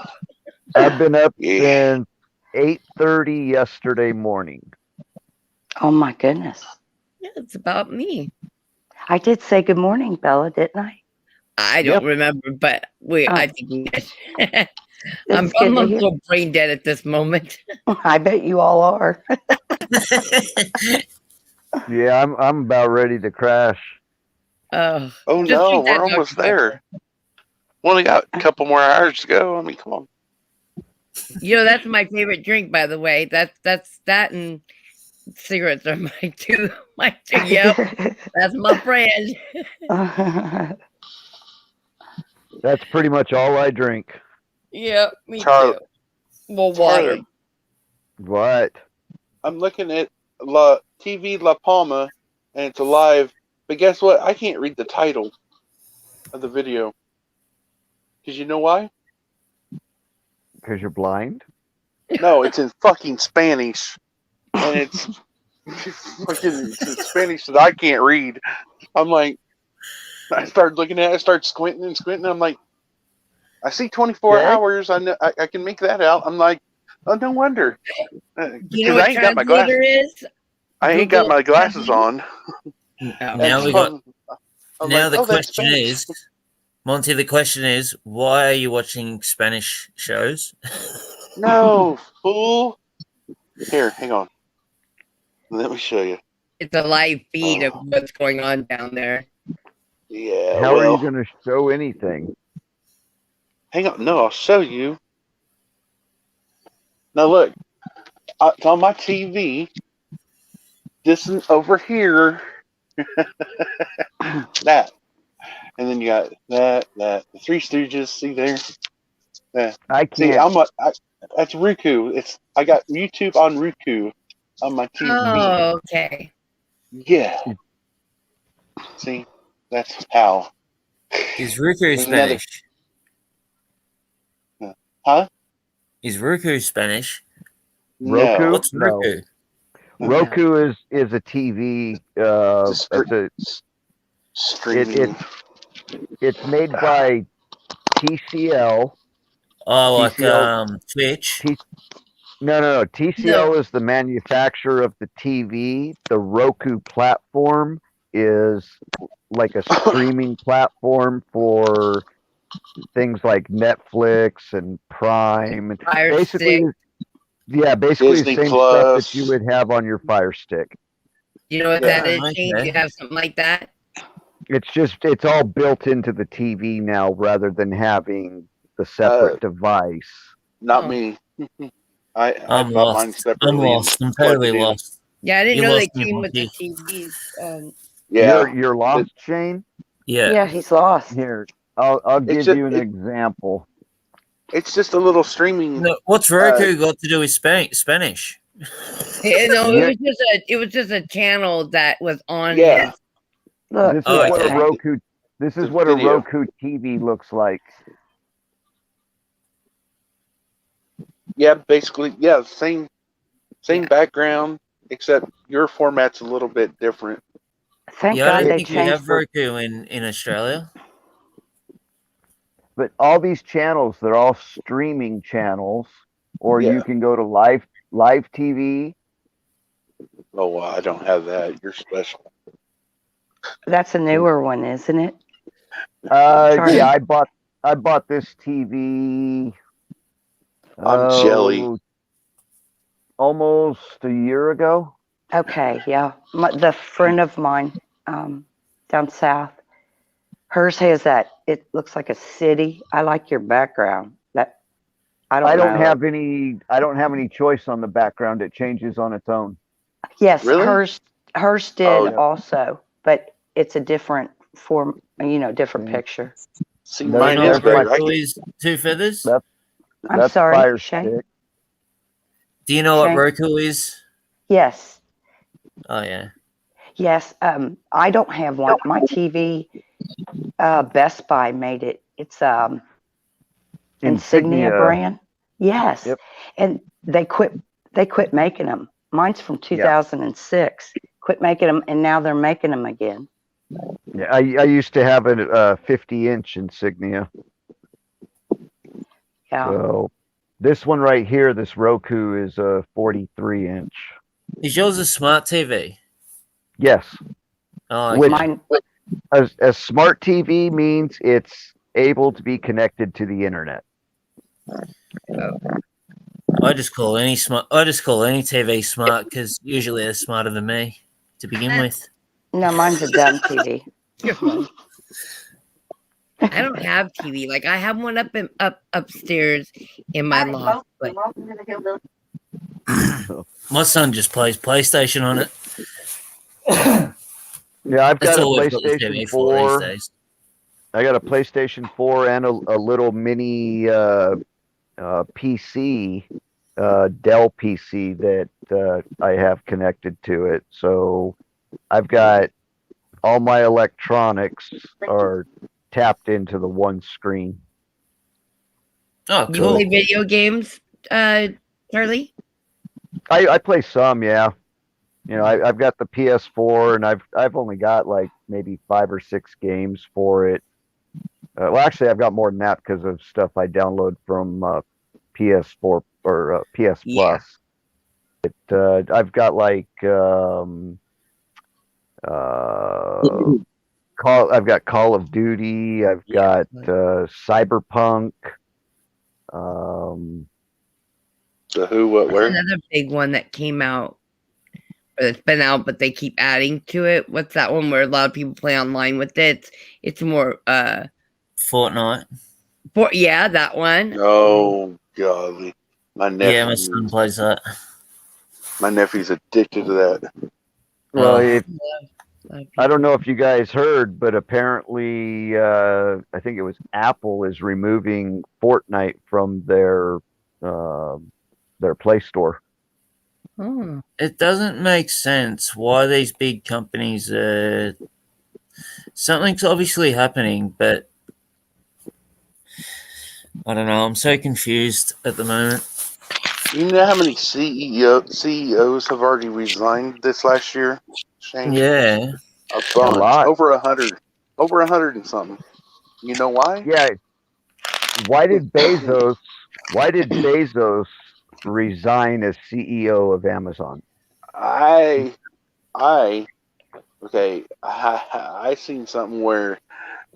I've been up Yeah. since 8:30 yesterday morning. Oh my goodness. Yeah, it's about me. I did say good morning, Bella, didn't I? I don't remember, but I think we did. I'm It's good to hear. so brain dead at this moment. I bet you all are. Yeah, I'm about ready to crash. Oh Just no, drink that we're almost Dr. there. We only got a couple more hours to go. I mean, come on. You know, that's my favorite drink, by the way. That's that and cigarettes are my two. Yep, that's my friend. That's pretty much all I drink. Yep, me Charlie- too. Well, water. Charlie, What? I'm looking at La TV La Palma, and it's alive. But guess what? I can't read the title of the video. Because you know why? Because you're blind? No, it's in fucking Spanish. And it's fucking it's in Spanish that I can't read. I'm like, I started looking at it, I started squinting and squinting. I'm like, I see 24 Okay. hours. I know, I can make that out. I'm like, oh, no wonder. You know Because I what ain't got my translator glasses. is? I ain't got Google my glasses on. Now And we so got. I'm Now like, the oh, that's question Spanish. is, Monty. The question is, why are you watching Spanish shows? No, fool. Here, hang on. Let me show you. It's a live feed of what's going on down there. Yeah, How are well, you going to show anything? hang on. No, I'll show you. Now look, it's on my TV. This is over here. That, and then you got that. The Three Stooges. See there? Yeah. I See, can't. that's Roku. I got YouTube on Roku on my TV. Oh, okay. Yeah. See, that's how. Is Roku There's another- Spanish? Huh? Is Roku Spanish? Roku? No. What's No. Roku? Roku is a TV. It's a streaming. It's made by TCL. Oh, like TCL. Twitch. No. TCL is the manufacturer of the TV. The Roku platform is like a streaming platform for things like Netflix and Prime. And Fire basically, Stick. yeah, basically Disney the same Plus. stuff that you would have on your Fire Stick. You know what Yeah, that is, okay. Shane? You have something like that? It's all built into the TV now rather than having the separate device. Not Oh. me. I I'm bought mine lost. separately. I'm lost. I'm and plugged totally it in. lost. Yeah, I didn't You know they lost me, came with the Monty. TVs. Yeah. You're lost, Shane? Yeah. Yeah, he's lost. Here, I'll give just- you an example. It's just a little streaming. No, what's Roku got to do with Spanish? Yeah, no, Yeah. it was just a channel that was on Yeah. his. Look, This is Oh, what okay. a Roku. This is The what a video. Roku TV looks like. Yeah, basically, yeah, same Yeah. background, except your format's a little bit different. thank Yeah, I God don't they think we changed have the Roku in Australia. But all these channels, they're all streaming channels, or Yeah. you can go to live TV. Oh, well, I don't have that. You're special. That's a newer one, isn't it? Charlie. Yeah, I bought this TV I'm jelly. Oh, almost a year ago. Okay, yeah. The friend of mine down south, hers has that. It looks like a city. I like your background. That I don't I don't know. have any choice on the background. It changes on its own. Yes, Really? hers did Oh. also, but it's a different form. Different Mm. picture. See, No, Do you mine know is what better. Roku is, Two Feathers? That- I'm That's sorry, Fire Shane. Stick. Do you know what Shane? Roku is? Yes, Oh yeah. yes. I don't have one. My TV, Best Buy made it. It's Insignia brand. Yes, Yep. and they quit making them. Mine's from 2006. Quit making them, and now they're making them again. Yeah, I used to have a 50-inch Insignia. Yeah. So this one right here, this Roku, is a 43-inch. Is yours a smart TV? Yes. Oh, Which okay. Mine. a smart TV means it's able to be connected to the internet. I just call any TV smart because usually they're smarter than me to begin with. No, mine's a dumb TV. I don't have TV. Like I have one upstairs in my loft. But My son just plays PlayStation on it. Yeah, I've That's got a all we've got the PlayStation TV for 4. these days. I got a PlayStation 4 and a little mini PC, Dell PC that I have connected to it. So I've got all my electronics are tapped into the one screen. Oh, you cool. play video games, Charlie? I play some, yeah. I've got the PS4 and I've only got like maybe 5 or 6 games for it. Well, actually, I've got more than that because of stuff I download from PS4 or PS Yeah. Plus. I've got like I've got Call of Duty. I've got Cyberpunk. The who, what, where? Another big one that came out, or that's been out, but they keep adding to it. What's that one where a lot of people play online with it? It's more Fortnite. that one. Oh, golly. My nephew. Yeah, my son plays that. My nephew's addicted to that. Well, Like, I don't know if you guys heard, but apparently, I think it was Apple is removing Fortnite from their Play Store. oh. It doesn't make sense why these big companies something's obviously happening, but I don't know. I'm so confused at the moment. You know how many CEOs have already resigned this last year, Shane? Yeah. A bunch. lot. Over 100. Over 100 and something. You know why? Yeah. Why did Bezos resign as CEO of Amazon? I seen something where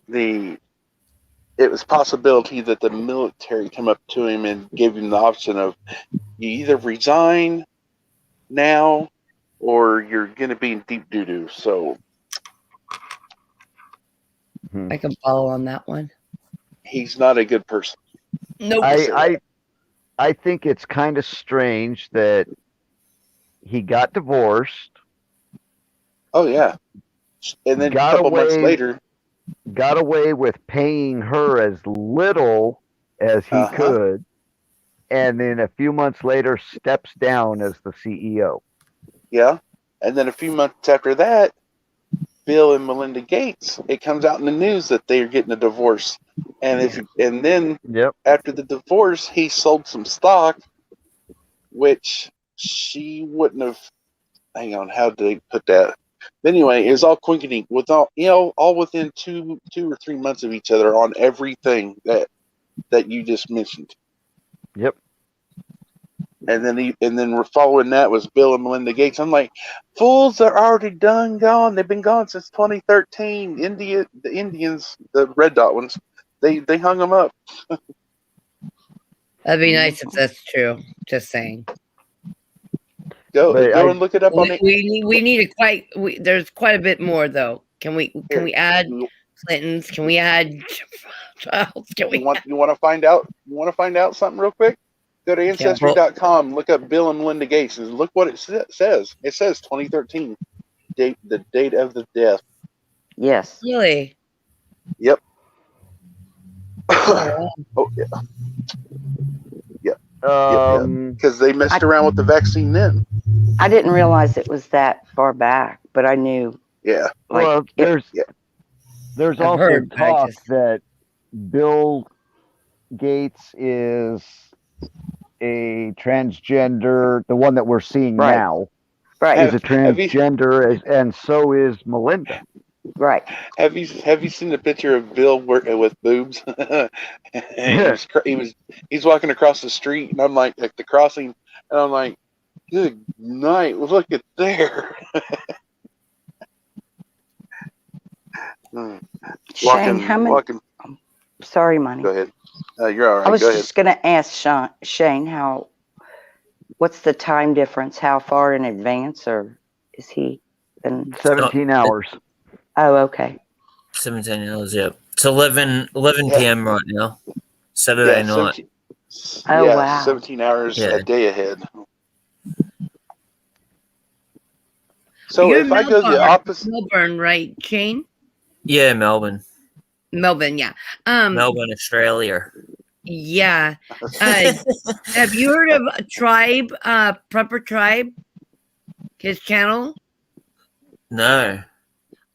it was possibility that the military come up to him and gave him the option of you either resign now or you're gonna be in deep doo doo. So I can follow on that one. he's not a good person. Nope. I think it's kind of strange that he got divorced, Oh yeah. And then a Got couple months away- later, got away with paying her as little as he Uh-huh. could, and then a few months later steps down as the CEO. yeah. And then a few months after that, Bill and Melinda Gates, it comes out in the news that they're getting a divorce. And then Yep. after the divorce, he sold some stock, which she wouldn't have. Hang on, how did they put that? Anyway, it was all quinkety with all within two or 3 months of each other on everything that you just mentioned. Yep. And then we're following that was Bill and Melinda Gates. I'm like, fools are already done gone. They've been gone since 2013. The Indians, the red dot ones, they hung them up. That'd be nice if that's true. Just saying. Go But and look it up on We need there's quite a bit more though. Can we add Clintons? Can we add Childs? Can we You want to find out? You want to find out something real quick? Go to Ancestry.com. Look up Bill and Melinda Gates, and look what it says. It says 2013, the date of the death. Yes. really? Yep. Oh yeah. Because they messed around with the vaccine then. I didn't realize it was that far back, but I knew. Yeah. Like, well, there's I've also heard, but I talk just- that Bill Gates is a transgender, the one that we're seeing Right. now Right. is a Have you- transgender, and so is Melinda. Right. Have you seen the picture of Bill with boobs? And he's walking across the street, and I'm like at the crossing, and I'm like, good night, look at there. Shane, how many? Walking. Sorry, Money. Go ahead. You're all right. I was Go ahead. just going to ask Shane what's the time difference? How far in advance, or is he? 17 hours. Oh, okay. 17 hours, yeah. It's 11 p.m. right now. Saturday night. 17, Oh, wow. 17 hours Yeah. a day ahead. So You're if I go the opposite, Melbourne, right, Shane? Yeah, Melbourne. Melbourne, yeah. Melbourne, Australia. Yeah. Have you heard of Tribe, Prepper Tribe? His channel? No.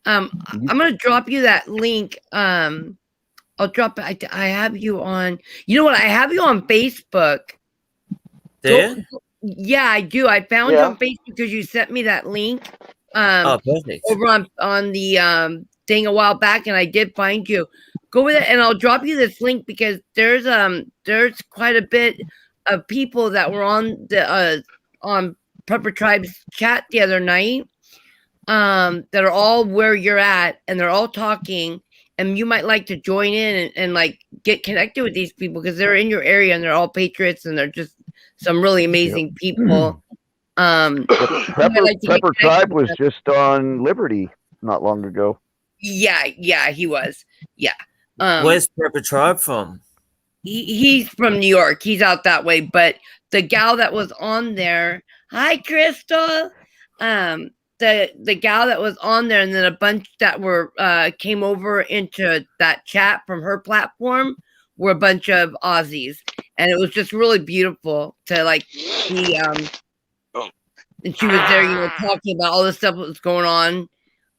I'm gonna drop you that link. I'll drop it. I have you on. You know what? I have you on Facebook. There? Yeah, I do. I found you Yeah. on Facebook because you sent me that link. Oh, perfect. Over on the thing a while back, and I did find you. Go with it, and I'll drop you this link because there's quite a bit of people that were on the on Prepper Tribe's chat the other night. That are all where you're at, and they're all talking, and you might like to join in and like get connected with these people because they're in your area and they're all patriots and they're just some really amazing people. Prepper Tribe was just on Liberty not long ago. Yeah, he was. Yeah. Where's Prepper Tribe from? He's from New York. He's out that way. But the gal that was on there, hi Crystal. The gal that was on there, and then a bunch that were came over into that chat from her platform were a bunch of Aussies, and it was just really beautiful to like see. And she was there, talking about all the stuff that was going on,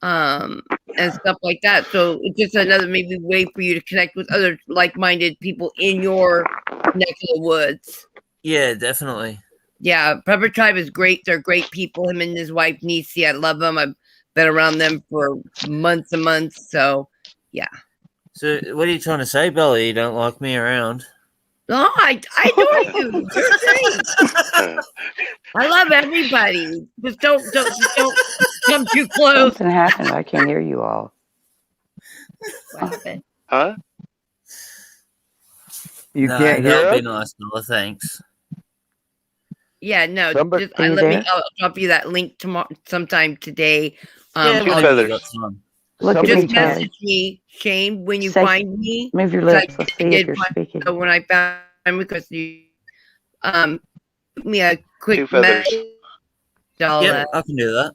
and stuff like that. So it's just another maybe way for you to connect with other like-minded people in your neck of the woods. Yeah, definitely. Yeah, Prepper Tribe is great. They're great people. Him and his wife, Nisi, I love them. I've been around them for months and months. So, yeah. So, what are you trying to say, Belly? You don't like me around? Oh, I adore you. You're great. I love everybody. Just don't come too close. Something happened. I can't hear you all. Huh? You No, can't that hear would us? be nice, Noah. Thanks. Yeah, no. Somebody- Just, Are you there? I'll drop you that link tomorrow, sometime today. Yeah, Two well, feathers. you got time. Look at Somebody me, Just Ted. message me, Shane, when you Say- find me. Move your So I lips. Let's see if did you're find- speaking. So when I found because you put me a Two quick feathers. message. I'll, Yeah, I can do that.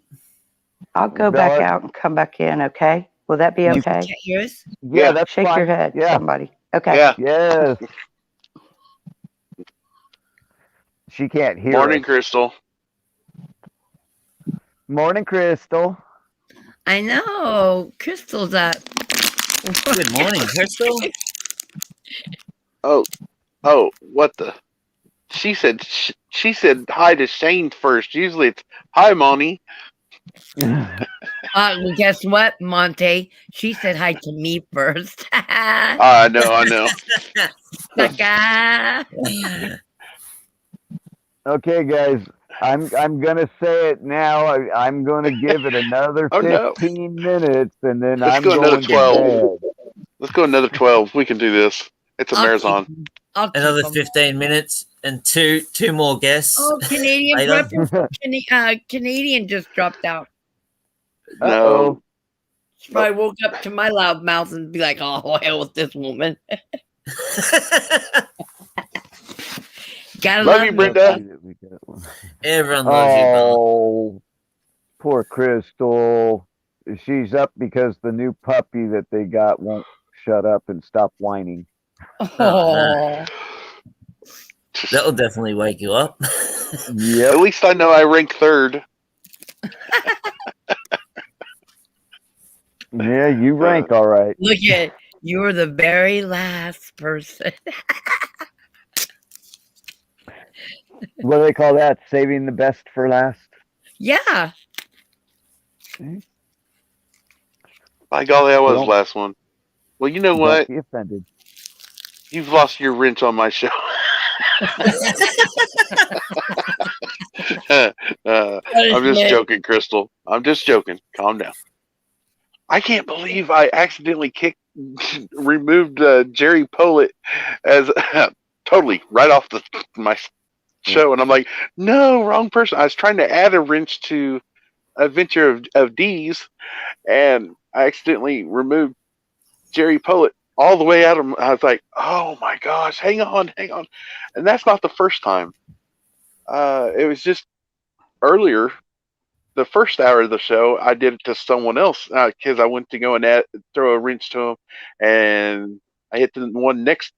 I'll go back out and come back in, okay? Will that be You- okay? can't hear us? Yeah, that's Shake fine. your head, Yeah. somebody. Okay. Yeah. Yes. She can't hear Morning, us. Crystal. Morning, Crystal. I know. Crystal's up. Good morning, Crystal. Oh, what the? She said hi to Shane first. Usually it's hi, Moni. Well, guess what, Monte? She said hi to me first. I know. Sucker. Okay, guys. I'm gonna say it now. I'm gonna give it another Oh, no. 15 minutes, and then Let's I'm go another going to 12. bed. Let's go another 12. We can do this. It's a marathon. I'll keep Another 'em. 15 minutes and two more guests. Oh, Canadian later. Pepper. Canadian just dropped out. No. She probably woke up to my loud mouth and be like, "Oh, hell with this woman." Gotta Love you, Brenda. Everyone loves you, Bella. Oh, poor Crystal. She's up because the new puppy that they got won't shut up and stop whining. Oh, That'll definitely wake you up. Yep. At least I know I rank third. Yeah, you rank all right. look at you were the very last person. What do they call that? Saving the best for last? Yeah. By golly, I was Don't- last one. Well, you know Don't what? be offended. You've lost your wrench on my show. I'm just joking, Crystal. I'm just joking. Calm down. I can't believe I accidentally removed Jerry Pollitt as totally right off my show, and I'm like, no, wrong person. I was trying to add a wrench to Adventure of D's, and I accidentally removed Jerry Pollitt all the way out of. I was like, oh my gosh, hang on, and that's not the first time. It was just earlier. The first hour of the show, I did it to someone else because I went to go and throw a wrench to him, and I hit the one next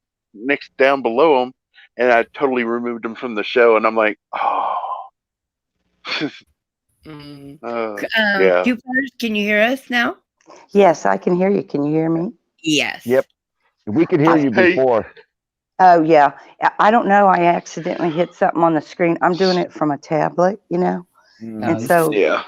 down below him, and I totally removed him from the show. And I'm like, oh, yeah. Cupers, can you hear us now? Yes, I can hear you. Can you hear me? Yes. Yep. We could hear you Hey. before. Oh, yeah. I don't know. I accidentally hit something on the screen. I'm doing it from a tablet, you know? And so, Yeah.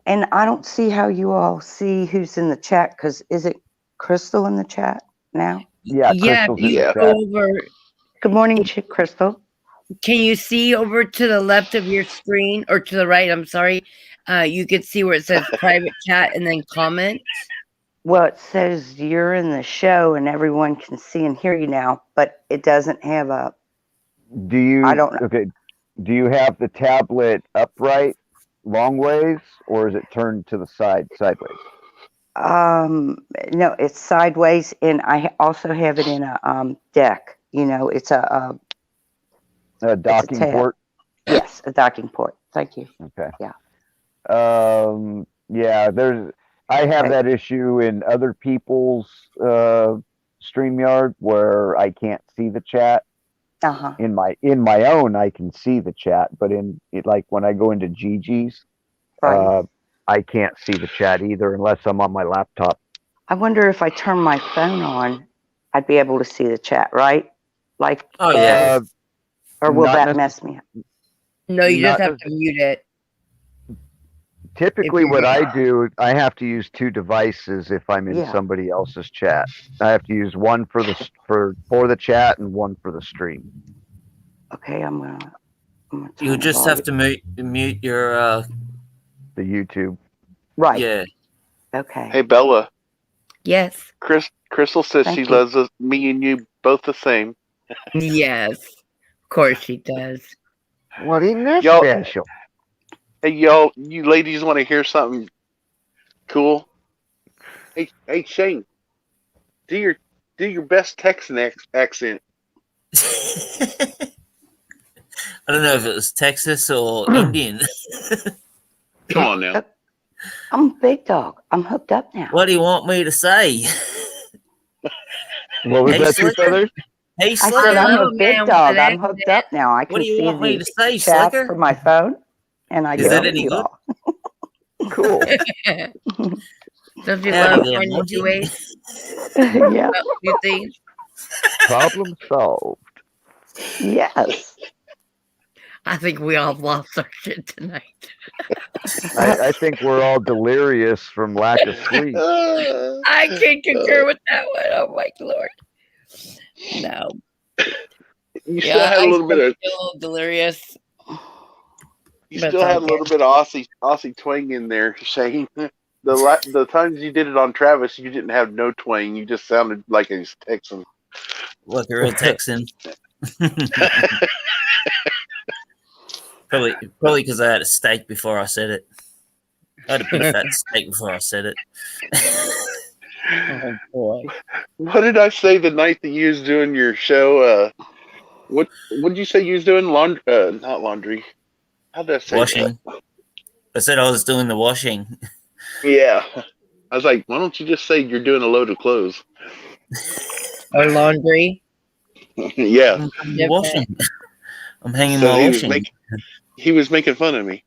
and I don't see how you all see who's in the chat because is it Crystal in the chat now? Yeah, Yeah, Crystal's in yeah. the chat. Over. Good morning, Crystal. Can you see over to the left of your screen or to the right? I'm sorry. You could see where it says private chat and then comments. Well, it says you're in the show and everyone can see and hear you now, but it doesn't have a. Do you? I don't know. Okay. Do you have the tablet upright, long ways, or is it turned to the sideways? No, it's sideways, and I also have it in a deck. You know, it's a Docking tab. port. yes, a docking port. Thank you. Okay. Yeah. Yeah. I have Right. that issue in other people's StreamYard where I can't see the chat. Uh-huh. In my own, I can see the chat, but like when I go into Gigi's, Right. I can't see the chat either unless I'm on my laptop. I wonder if I turn my phone on, I'd be able to see the chat, right? Like, Oh, yeah. or will not that mess me up? No, you just Not have to mute it. Typically, you- what I do, I have to use two devices if I'm in Yeah. somebody else's chat. I have to use one for the chat and one for the stream. Okay, I'm gonna turn You'll the just have volume- to mute your The YouTube. Right. yeah. Okay. Hey, Bella. Yes. Crystal says Thank she you. loves me and you both the same. Yes. Of course she does. What isn't that Y'all- special? Hey, y'all, you ladies want to hear something cool? Hey, Shane, do your best Texan accent. I don't know if it was Texas or Indian. Come on now. I'm a big dog. I'm hooked up now. What do you want me to say? What was Hey, that, two Slicker. feathers? Hey, I said Slicker. I'm Hello, a big man, dog. with an I'm hooked up now. I can What do you see want me the to say, chat Slicker? from my phone, and I Is get that over any you good? all. Cool. Don't you Howdy love there, when monkey. you ways? yeah. You think? Problem solved. Yes. I think we all lost our shit tonight. I think we're all delirious from lack of sleep. I can concur with that one. Oh my lord. No. You still had a little bit of still delirious. you but still it's had a okay. little bit of Aussie twang in there, Shane. The times you did it on Travis, you didn't have no twang. You just sounded like a Texan. like a real Texan. Probably because I had a steak before I said it. I had a big fat steak before I said it. Oh boy. What did I say the night that you was doing your show? What did you say you was doing? Laundry? Not laundry. How did I say Washing. I said I was doing the washing. that? Yeah. I was like, why don't you just say you're doing a load of clothes? Or laundry. Yeah. I'm washing. I'm hanging So my he was washing. he was making fun of me.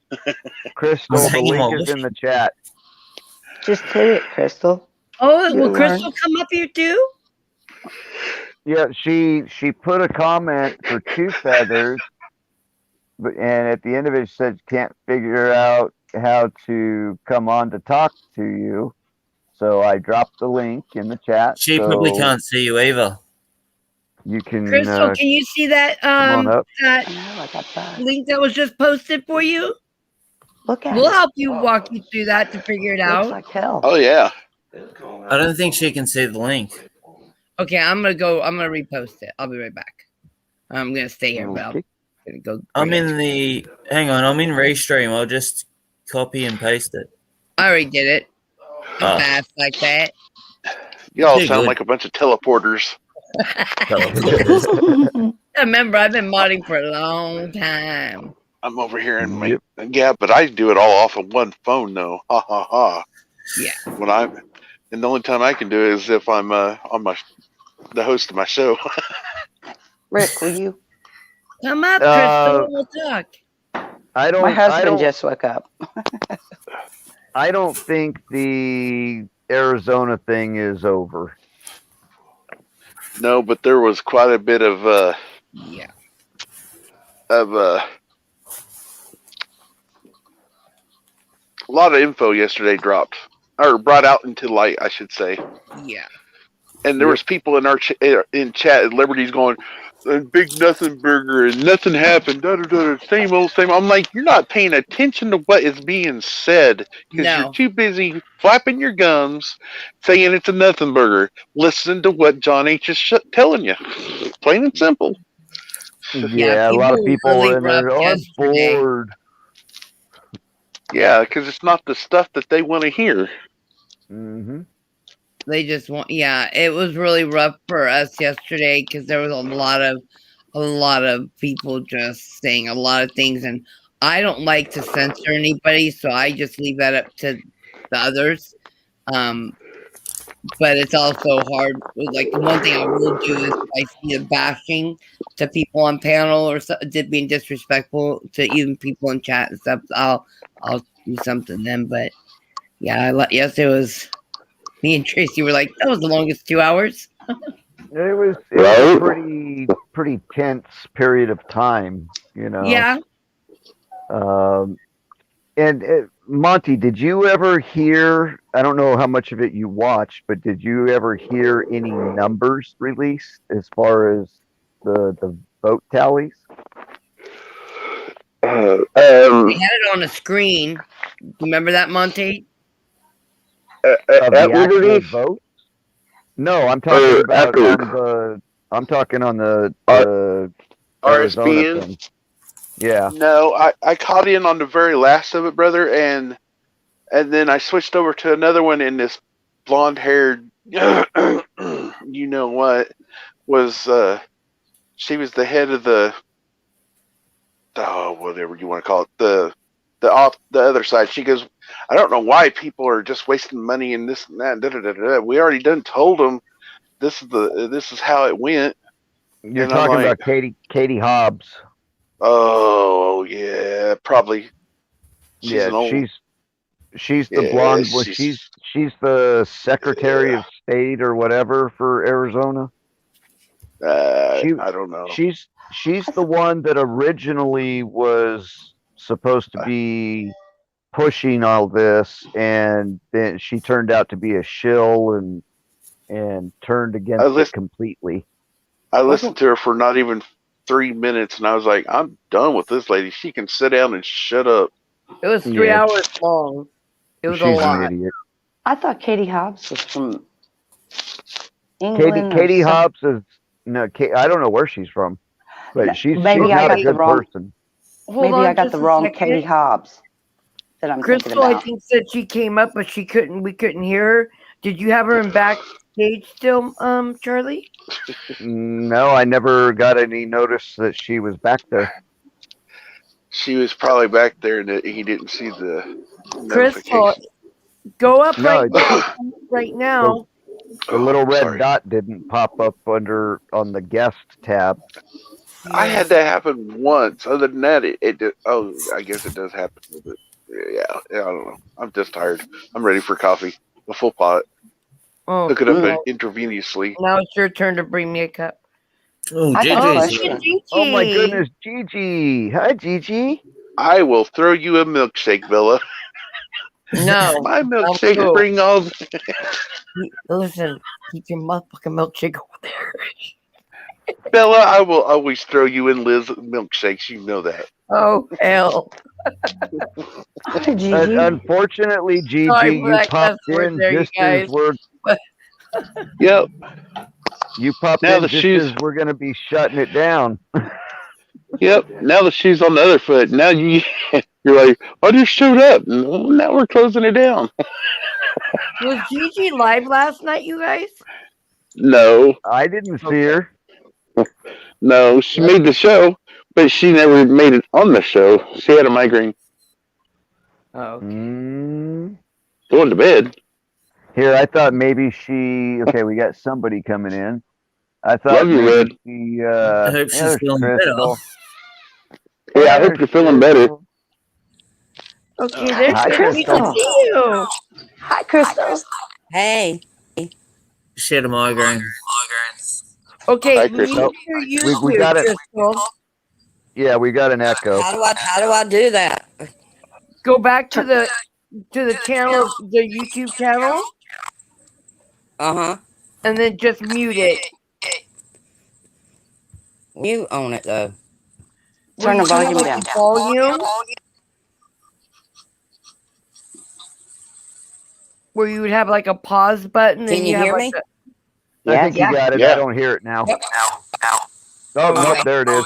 Crystal, I'm the hanging my link is in washing. the chat. Just hit it, Crystal. Oh, will You'll Crystal learn. come up here too? Yeah, she put a comment for Two Feathers, and at the end of it, she said can't figure out how to come on to talk to you. So I dropped the link in the chat. She probably so can't see you either. You can Crystal, can you see that come on up. that I know, I got that. link that was just posted for you? Look at We'll it. help you walk you through that to figure it Looks out. like hell. Oh yeah. I don't think she can see the link. Okay, I'm gonna repost it. I'll be right back. I'm gonna stay here, but I'm Okay. gonna go. I'm in the. Hang on, I'm in Restream. I'll just copy and paste it. I already did it. I'm Oh. fast like that. Y'all Too sound good. like a bunch of teleporters. Remember, I've been modding for a long time. I'm over here and Yep. yeah, but I do it all off of one phone though. Ha ha ha. Yeah. And the only time I can do it is if I'm on the host of my show. Rick, will you? Come up, Uh, Crystal. We'll talk. I don't. My I husband don't. just woke up. I don't think the Arizona thing is over. No, but there was quite a bit of Yeah. a lot of info yesterday dropped or brought out into light, I should say. Yeah. And there was people in our in chat at Liberty's going, "Big nothing burger and nothing happened." Da, da, da, da, same old, same. I'm like, you're not paying attention to what is being said because No. you're too busy flapping your gums, saying it's a nothing burger. Listen to what John H is telling you. Plain and simple. Yeah, a lot of people really were in there. rough Oh, I'm yesterday. bored. Yeah, because it's not the stuff that they want to hear. hmm They just want, yeah, it was really rough for us yesterday because there was a lot of people just saying a lot of things, and I don't like to censor anybody, so I just leave that up to the others. But it's also hard. Like the one thing I will do is if I see a bashing to people on panel or being disrespectful to even people in chat and stuff, I'll do something then. But yeah, yes, it was. Me and Tracy were like, that was the longest 2 hours. It was a pretty tense period of time, you know. Yeah. And Monty, did you ever hear? I don't know how much of it you watched, but did you ever hear any numbers released as far as the vote tallies? They had it on a screen. Remember that, Monty? Of At the actual Liberty? vote? No, I'm talking about afterward. on the. I'm talking on the Arizona RSPN? thing. Yeah. No, I caught in on the very last of it, brother, and then I switched over to another one, and this blonde-haired, you know what, was she was the head of the whatever you want to call it, the other side. She goes, I don't know why people are just wasting money and this and that. Da, da, da, da. We already done told them this is how it went. You're And I'm talking like, about Katie Hobbs. oh yeah, probably. She's an old. She's the Yeah, blonde. Well, she's- she's the Secretary of State or whatever for Arizona. I don't know. She's the one that originally was supposed to be pushing all this, and then she turned out to be a shill and turned against it completely. I listened to her for not even 3 minutes, and I was like, I'm done with this lady. She can sit down and shut up. It was 3 hours long. It was a She's lot. an idiot. I thought Katie Hobbs was from England. Katie or some- Hobbs is No, I don't know where she's from, but she's maybe I not got a the good wrong. person. Hold Maybe on I got just the a wrong second. Katie Hobbs that I'm thinking Crystal, I about. think said she came up, but we couldn't hear her. Did you have her in backstage still, Charlie? No, I never got any notice that she was back there. She was probably back there and he didn't see the Crystal, notification. go up No, right now. the little red sorry. dot didn't pop up on the guest tab. I had that happen once. Other than that, it did. Oh, I guess it does happen. But yeah, I don't know. I'm just tired. I'm ready for coffee. A full pot. Oh, Hook it up intravenously. now it's your turn to bring me a cup. Oh, I got a JJ's here. question. Gigi. Oh my goodness, Gigi! Hi, Gigi. I will throw you a milkshake, Bella. No. My milkshake cool. bring all. Listen, keep your motherfucking milkshake over there. Bella, I will always throw you in Liz milkshakes. You know that. Oh, hell. Hi, Gigi. Unfortunately, Gigi, Sorry for you that popped cuss word in there, you just as guys. we're Yep. you popped Now in the just shoes- as we're gonna be shutting it down. Yep. Now the shoe's on the other foot. Now you're like, I just showed up. Now we're closing it down. Was Gigi live last night, you guys? No, I didn't see her. no. She made the show, but she never made it on the show. She had a migraine. Oh, Going to bed. Here, I thought maybe she. Okay, we got somebody coming in. I thought Love you, maybe Red. she. I hope she's there's feeling better. Crystal. Yeah, I hope There's you're feeling better. Crystal. okay, there's Hi, Crystal. We can Crystal. see you. Hi, Crystal. Hey. She had a migraine. Okay, Hi, mute Crystal. your We YouTube, got it. Crystal. Yeah, we got an echo. How do I do that? Go back to the channel, the YouTube channel, Uh-huh. and then just mute it. You own it though. Turn the When you have, volume like, down. the volume, where you would have like a pause button. Can and you have hear like me? I Yes. think you got it. Yeah. I don't hear it now. Yep. Oh, Okay. nope, there it is.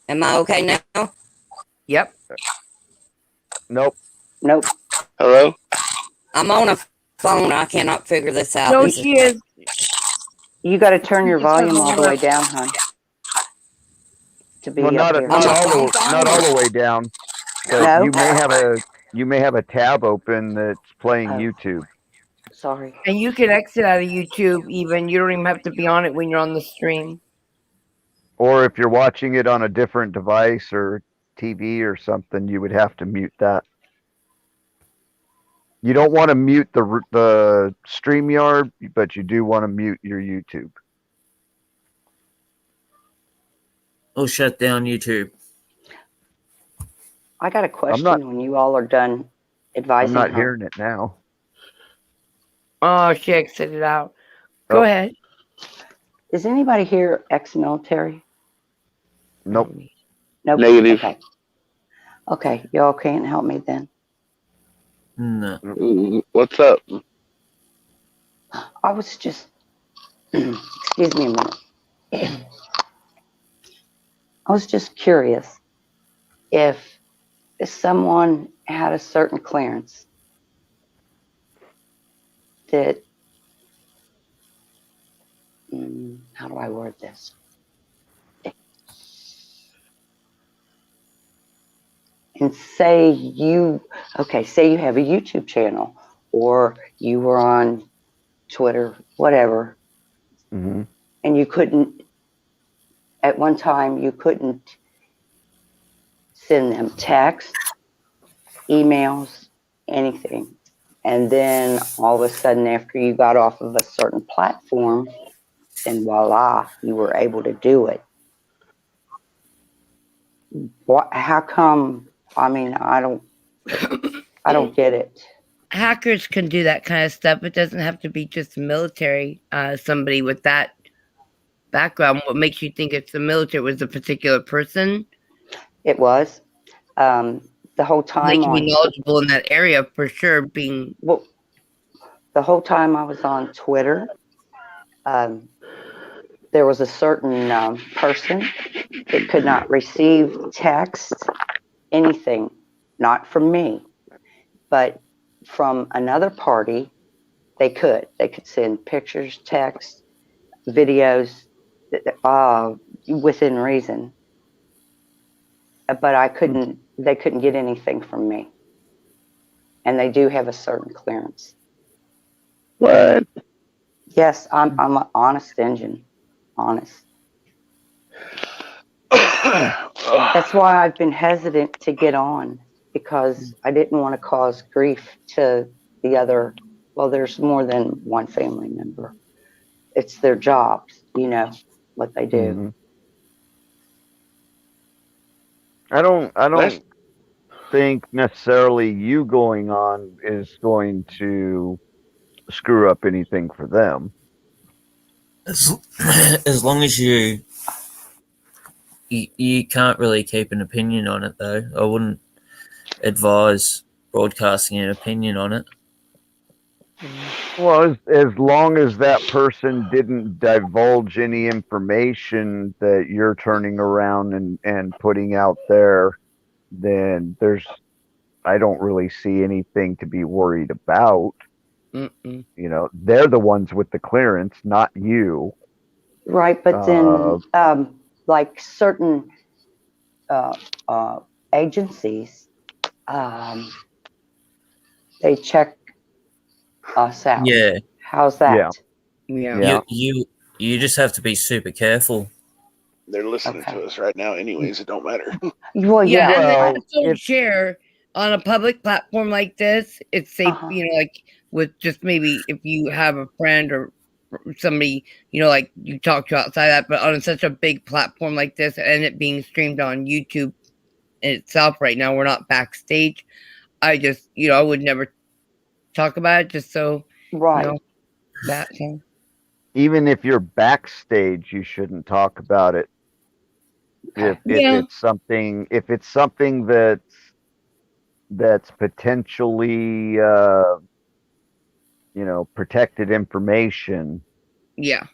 Am I okay now? Yep. Nope. Nope. Hello? I'm on a phone. I cannot figure this out. No, This is- she is. You got to turn your Just have volume all the a- way down, hon. To be Well, up here. not all phone. the way down. But No? you may have a tab open that's playing Oh. YouTube. Sorry. And you can exit out of YouTube even. You don't even have to be on it when you're on the stream. Or if you're watching it on a different device or TV or something, you would have to mute that. You don't want to mute the StreamYard, but you do want to mute your YouTube. Or shut down YouTube. I got a question not- when you all are done I'm advising not her. hearing it now. Oh, she exited out. Go Oh. ahead. Is anybody here ex-military? Nope. Nope. Negative. Okay. Okay, y'all can't help me then. No. What's up? I was just, excuse me a minute. I was just curious if someone had a certain clearance that, how do I word this? And say you have a YouTube channel or you were on Twitter, whatever, Hmm. and you couldn't, at one time, you couldn't send them text, emails, anything. And then all of a sudden, after you got off of a certain platform, then voila, you were able to do it. How come? I mean, I don't get it. Hackers can do that kind of stuff. It doesn't have to be just military. Somebody with that background. What makes you think it's the military? Was a particular person? It was the whole They time can on. be knowledgeable in that area for sure. Being Well, the whole time I was on Twitter, there was a certain person that could not receive text, anything, not from me, but from another party. They could send pictures, text, videos, within reason. But they couldn't get anything from me. And they do have a certain clearance. What? Yes, I'm an honest engine. Honest. That's why I've been hesitant to get on, because I didn't want to cause grief to the other. Well, there's more than one family member. It's their jobs, what they do. Mm-hmm. I don't think necessarily you going on is going to screw up anything for them. As long as you can't really keep an opinion on it, though. I wouldn't advise broadcasting an opinion on it. Well, as long as that person didn't divulge any information that you're turning around and putting out there, then I don't really see anything to be worried about. Mm-mm. They're the ones with the clearance, not you. Right, but then like certain agencies, they check us out. Yeah. How's that? Yeah. You just have to be super careful. They're listening to us right now, anyways. It don't matter. Well, Yeah, yeah. and then don't share on a public platform like this. It's safe, like with just maybe if you have a friend or somebody, like you talk to outside that, but on such a big platform like this and it being streamed on YouTube itself right now, we're not backstage. I just, I would never talk about it just so, right. That thing. Even if you're backstage, you shouldn't talk about it. If it's something that's potentially protected information. Yeah.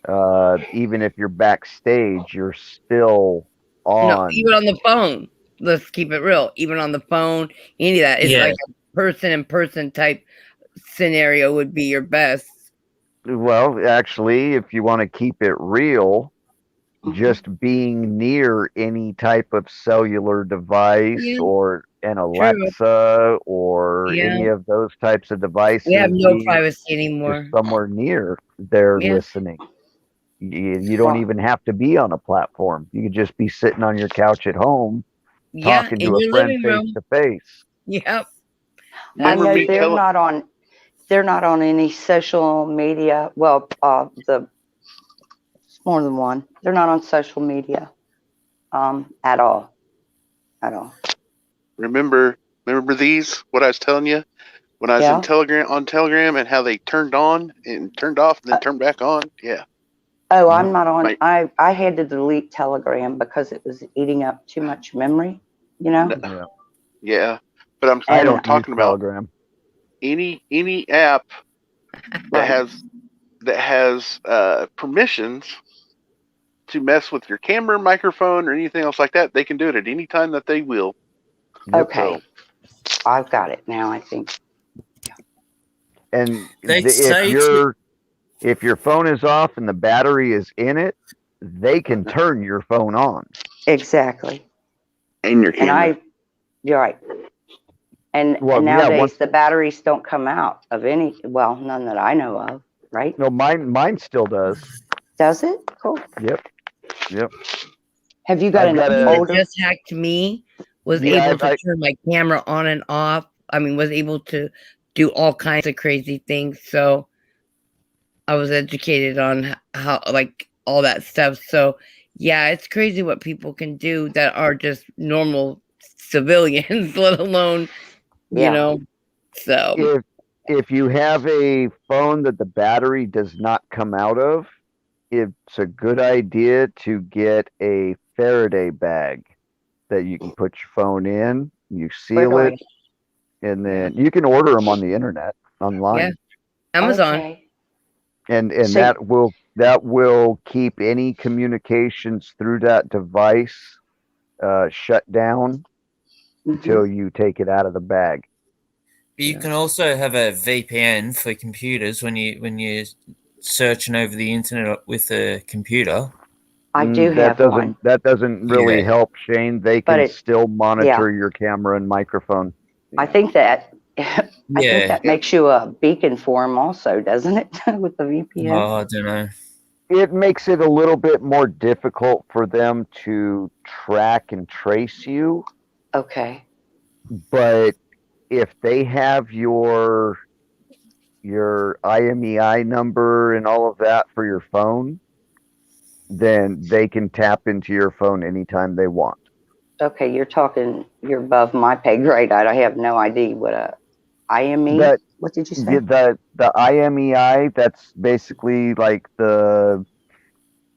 Even if you're backstage, you're still on. No, even on the phone. Let's keep it real. Even on the phone, any of that. It's like a person-in-person type scenario would be your best. Well, actually, if you want to keep it real, just being near any type of cellular device or an Alexa or any of those types of devices. We have no privacy anymore. Somewhere near, they're listening. You don't even have to be on a platform. You could just be sitting on your couch at home talking to a friend face to face. Yep. I know they're not on any social media. Well, more than one. They're not on social media at all. Remember these? What I was telling you when I was in Telegram and how they turned on and turned off and then turned back on. Yeah. Oh, I'm not on. I had to delete Telegram because it was eating up too much memory. Yeah, but I'm talking about Telegram. Any app that has permissions to mess with your camera, microphone, or anything else like that. They can do it at any time that they will. Okay, I've got it now. I think. And if your phone is off and the battery is in it, they can turn your phone on. Exactly. And your camera. You're right. And nowadays the batteries don't come out of any. Well, none that I know of. Right? No, mine still does. Does it? Cool. Yep. Have you got an older? Just hacked me. Was able to turn my camera on and off. I mean, was able to do all kinds of crazy things. So I was educated on how, like, all that stuff. So yeah, it's crazy what people can do that are just normal civilians, let alone, so. If you have a phone that the battery does not come out of, it's a good idea to get a Faraday bag that you can put your phone in, you seal it, and then you can order them on the internet, online. Amazon. Okay. And So- that will keep any communications through that device shut down Mhm. until you take it out of the bag. But you can also have a VPN for computers when you're searching over the internet with a computer. I do have one. That doesn't really Yeah. help, Shane. They But can it- still monitor your camera and microphone. I think that I think Yeah. that makes you a beacon for them also, doesn't it? With the VPN. Oh, I don't know. It makes it a little bit more difficult for them to track and trace you, Okay. but if they have your IMEI number and all of that for your phone, then they can tap into your phone anytime they want. Okay, you're above my pay grade. I have no idea what a IME. That- What did you say? The IMEI, that's basically like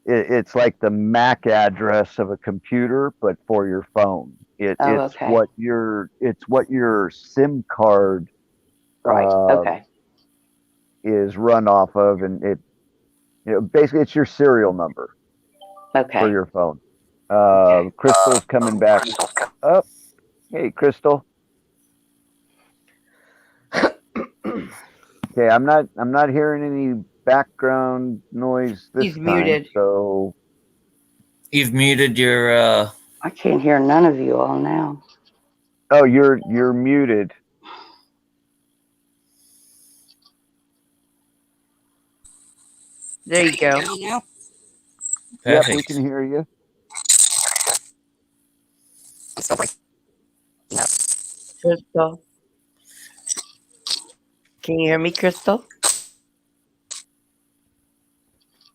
it's like the MAC address of a computer, but for your phone. It's okay. what your SIM card Right. Okay. is run off of, and basically it's your serial number Okay. for your phone. Crystal's coming back up. Hey, Crystal. Okay, I'm not hearing any background noise this He's time. muted. So You've muted your I can't hear none of you all now. oh, you're muted. There you go. Yep, we perfect. can hear you. Crystal. Can you hear me, Crystal?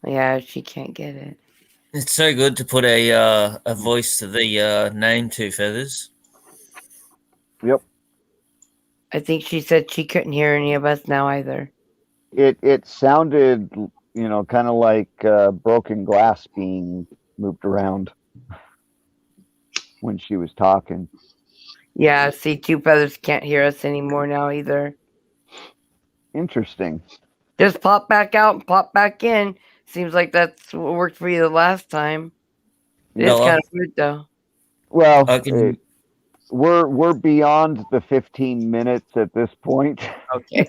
Yeah, she can't get it. It's so good to put a voice to the name Two Feathers. Yep. I think she said she couldn't hear any of us now either. It sounded, kind of like broken glass being moved around when she was talking. Yeah, see, Two Feathers can't hear us anymore now either. Interesting. Just pop back out and pop back in. Seems like that's what worked for you the last time. It's Noah? kind of weird though. Well, I can- we're beyond the 15 minutes at this point. Okay.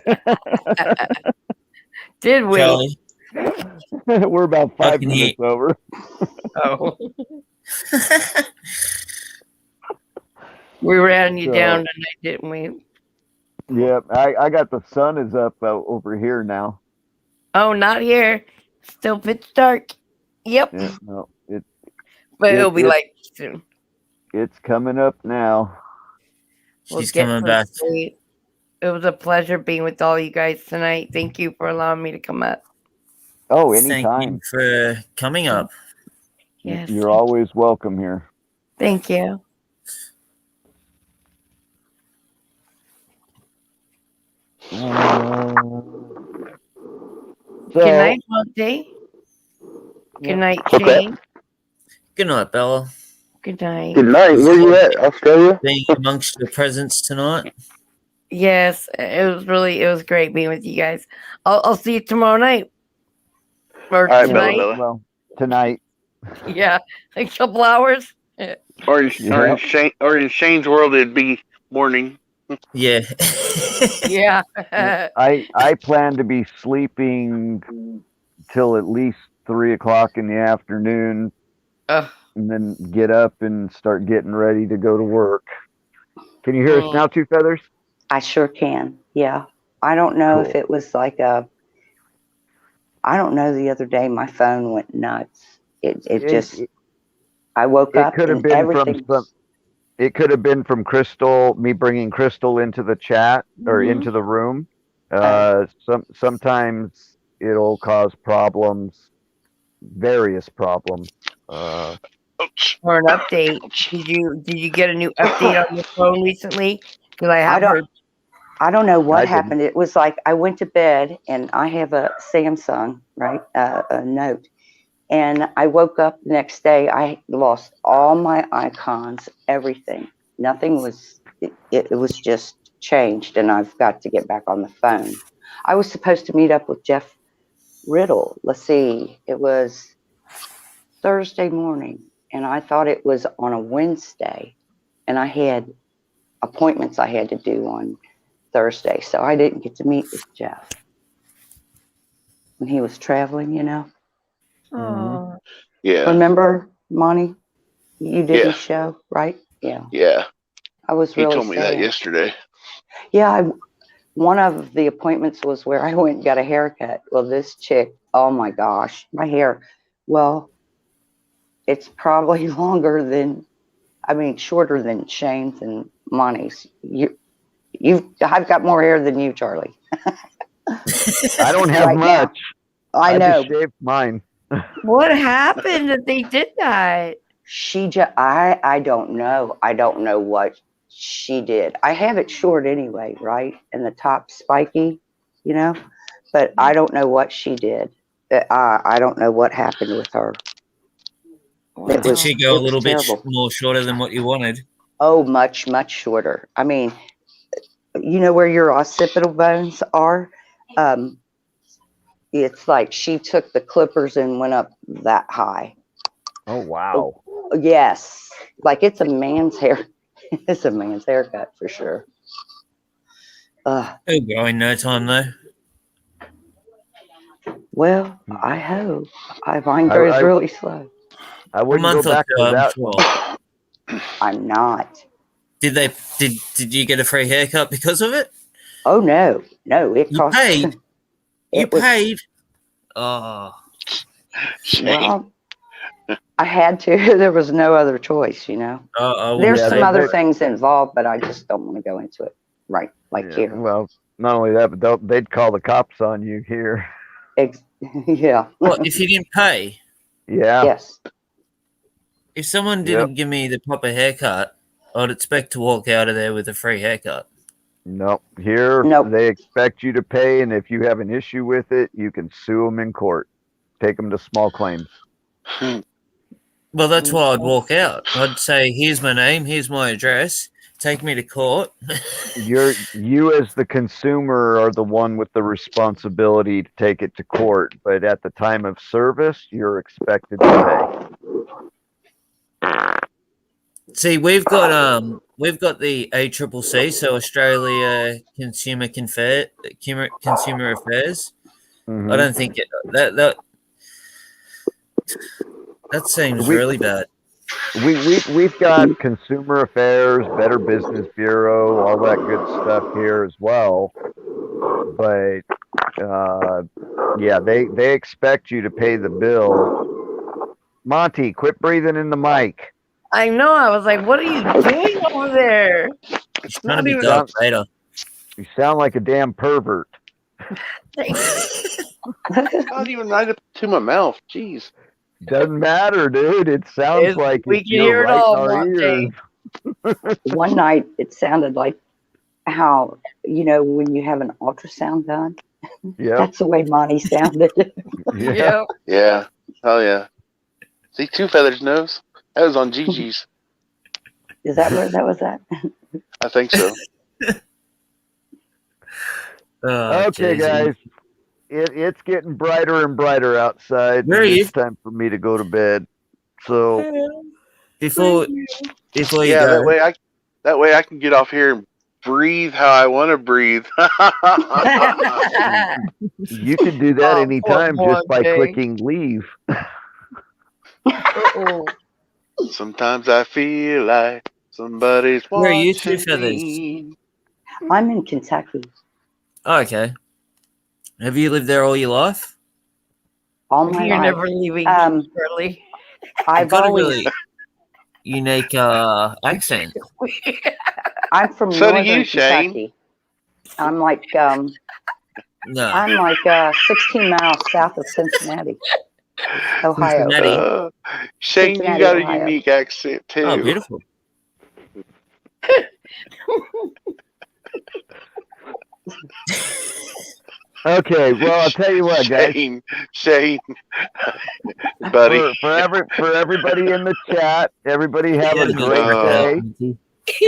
Did we? Charlie, We're about 5 can hear- minutes over. Oh. We ran you So- down tonight, didn't we? Yep, I got the sun is up over here now. Oh, not here. Still pitch dark. Yep. Yeah, no, But it- it'll be it- light soon. it's coming up now. We'll she's get coming some back. sleep. It was a pleasure being with all you guys tonight. Thank you for allowing me to come up. Oh, Thank anytime. you for coming up. Yes. You're always welcome here. Thank you. So, Good night, Monty. Yeah. Good night, Okay. Shane. Good night, Bella. Good night. Good night. Where you at? Australia? Being amongst your presence tonight. Yes, it was great being with you guys. I'll see you tomorrow night. Or All right, tonight. Bella. well, tonight. Yeah, a couple hours. Or in Shane's world, it'd be morning. Yeah. Yeah. I plan to be sleeping till at least 3 o'clock in the afternoon, Ugh. and then get up and start getting ready to go to work. Can you hear us now, Two Feathers? I sure can. Yeah. I don't know if Cool. it was like I don't know, the other day my phone went nuts. I woke It up could have and been everything. it could have been from Crystal, me bringing Crystal into the chat or Mhm. into the room. Sometimes it'll cause problems, various problems. Or an update. Did you get a new update on your phone recently? Because I have don't- heard. I don't know I what didn't. happened. It was like I went to bed and I have a Samsung, right? A Note. And I woke up the next day. I lost all my icons, everything. Nothing was, it was just changed. And I've got to get back on the phone. I was supposed to meet up with Jeff Riddle. Let's see, it was Thursday morning, and I thought it was on a Wednesday, and I had appointments I had to do on Thursday, so I didn't get to meet with Jeff when he was traveling, you know. Mhm. Yeah. Remember, Monty? You didn't Yeah. show, right? Yeah. Yeah. I was He really told me that sad. yesterday. Yeah, one of the appointments was where I went and got a haircut. Well, this chick, oh my gosh, my hair. Well, it's probably shorter than Shane's and Monty's. I've got more hair than you, Charlie. I don't have Right now. much. I know. just shaved mine. What happened that they did that? I don't know. I don't know what she did. I have it short anyway, right? And the top spiky, you know, but I don't know what she did. I don't know what happened with her. It Did was- she go it a was little bit terrible. more shorter than what you wanted? Oh, much, much shorter. I mean, you know where your occipital bones are? It's like she took the clippers and went up that high. Oh wow. Yes. Like it's a man's hair. It's a man's haircut for sure. It'll go in no time though. Well, I hope. Mine grows I- really slow. I A wouldn't month go or back two, to I'm that. sure. I'm not. Did you get a free haircut because of it? Oh no, it You cost. paid? You It was- paid? Oh, Well, I had to. There was no other choice, you know. There's Yeah, some they- other they- things involved, but I just don't want to go into it. Right, like Yeah, here. well, not only that, but they'd call the cops on you here. Yeah. What if you didn't pay? Yeah. Yes. If someone didn't give me the proper haircut, I'd expect to walk out of there with a free haircut. No, here Nope. they expect you to pay, and if you have an issue with it, you can sue them in court. Take them to small claims. Well, that's why I'd walk out. I'd say, "Here's my name. Here's my address. Take me to court." You as the consumer are the one with the responsibility to take it to court, but at the time of service, you're expected to See, we've got the ACCC, so Australia Consumer Affairs. pay. Mhm. I don't think that seems We- really bad. We've got Consumer Affairs, Better Business Bureau, all that good stuff here as well. But yeah, they expect you to pay the bill. Monty, quit breathing in the mic. I know. I was like, "What are you doing over there?" He's trying to be even- Darth Vader. You sound like a damn pervert. Not even right up to my mouth. Jeez. Doesn't matter, dude. It sounds like we it's can hear it right in all, our Monty. ears. One night it sounded like how, you know, when you have an ultrasound done. Yep. That's the way Monty sounded. Yeah. Yeah. Oh yeah. See, Two Feathers knows. That was on Gigi's. Is that where that was at? I think so. Oh, Okay, Jesus. guys. It's getting brighter and brighter outside. Where are you? It's time for me to go to bed. So Before you Yeah, go, that way I can get off here and breathe how I want to breathe. you can do that Oh, anytime poor just by Monty. clicking leave. Uh-oh. Sometimes I feel like somebody's Where are you, watching Two Feathers? me. I'm in Kentucky. Oh, okay. Have you lived there all your life? All my You're life. never leaving, I've Shirley. You've got a always. really unique accent. I'm from So do northern you, Shane. Kentucky. I'm like No. 16 miles south of Cincinnati, Ohio. Cincinnati. Shane, you Cincinnati, got a Ohio. unique accent too. Oh, beautiful. Okay, well I'll tell you what, guys. Shane, buddy. For everybody in the chat, everybody have a Yeah, great Oh. day. Monty.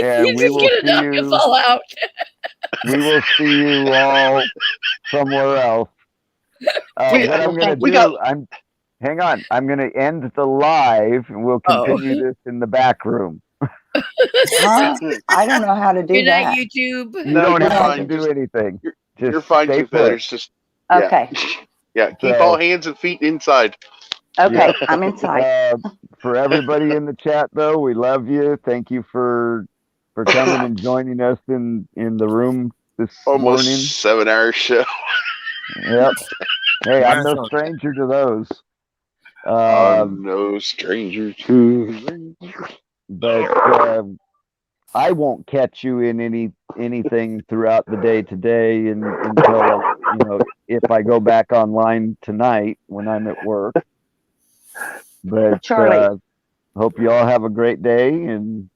And You're we just will gonna see knock us you. all out. We will see you all somewhere else. We- What I'm gonna we do, got- hang on. I'm gonna end the live, and we'll Oh. continue this in the back room. Huh? I don't know how to do Good night, that. YouTube. You No, don't you're have fine. to do anything. Just You're fine, stay Two Feathers. put. Just yeah. Okay. Yeah, keep So- all hands and feet inside. Okay. I'm inside. For everybody in the chat, though, we love you. Thank you for coming and joining us in the room this Almost morning. 7-hour show. Yep. Hey, I'm no Marathon. stranger to those. I'm no stranger to. But I won't catch you in anything throughout the day today until if I go back online tonight when I'm at work. But Charlie. hope you all have a great day, and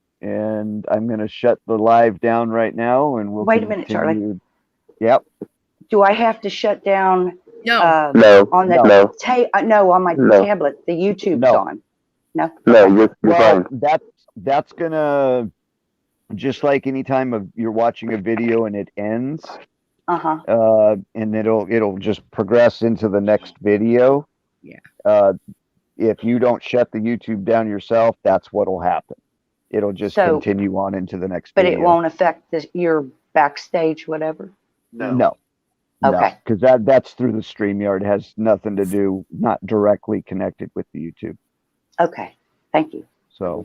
I'm gonna shut the live down right now, and we'll Wait a minute, Charlie. continue. Yep. Do I have to shut down No. No. on the no on my tablet? The YouTube's No. on. No. No, you're Well, that's gonna, just like anytime you're watching a video and it ends, Uh-huh. and it'll just progress into the next video. Yeah. If you don't shut the YouTube down yourself, that's what'll happen. It'll just So- continue on into the next But video. it won't affect your backstage, whatever. No. Okay. Because that's through the StreamYard. It has nothing to do, not directly connected with the YouTube. Okay. Thank you. So,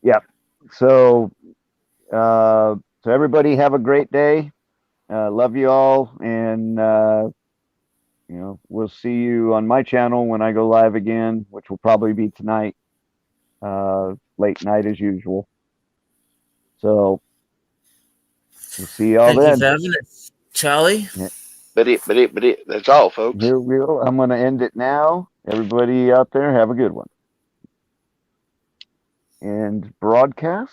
yep. So everybody have a great day. Love you all, and we'll see you on my channel when I go live again, which will probably be tonight, late night as usual. So we'll see y'all Thank you then. for having us, Charlie. But it. That's all, folks. Here we go. I'm going to end it now. Everybody out there, have a good one. And broadcast.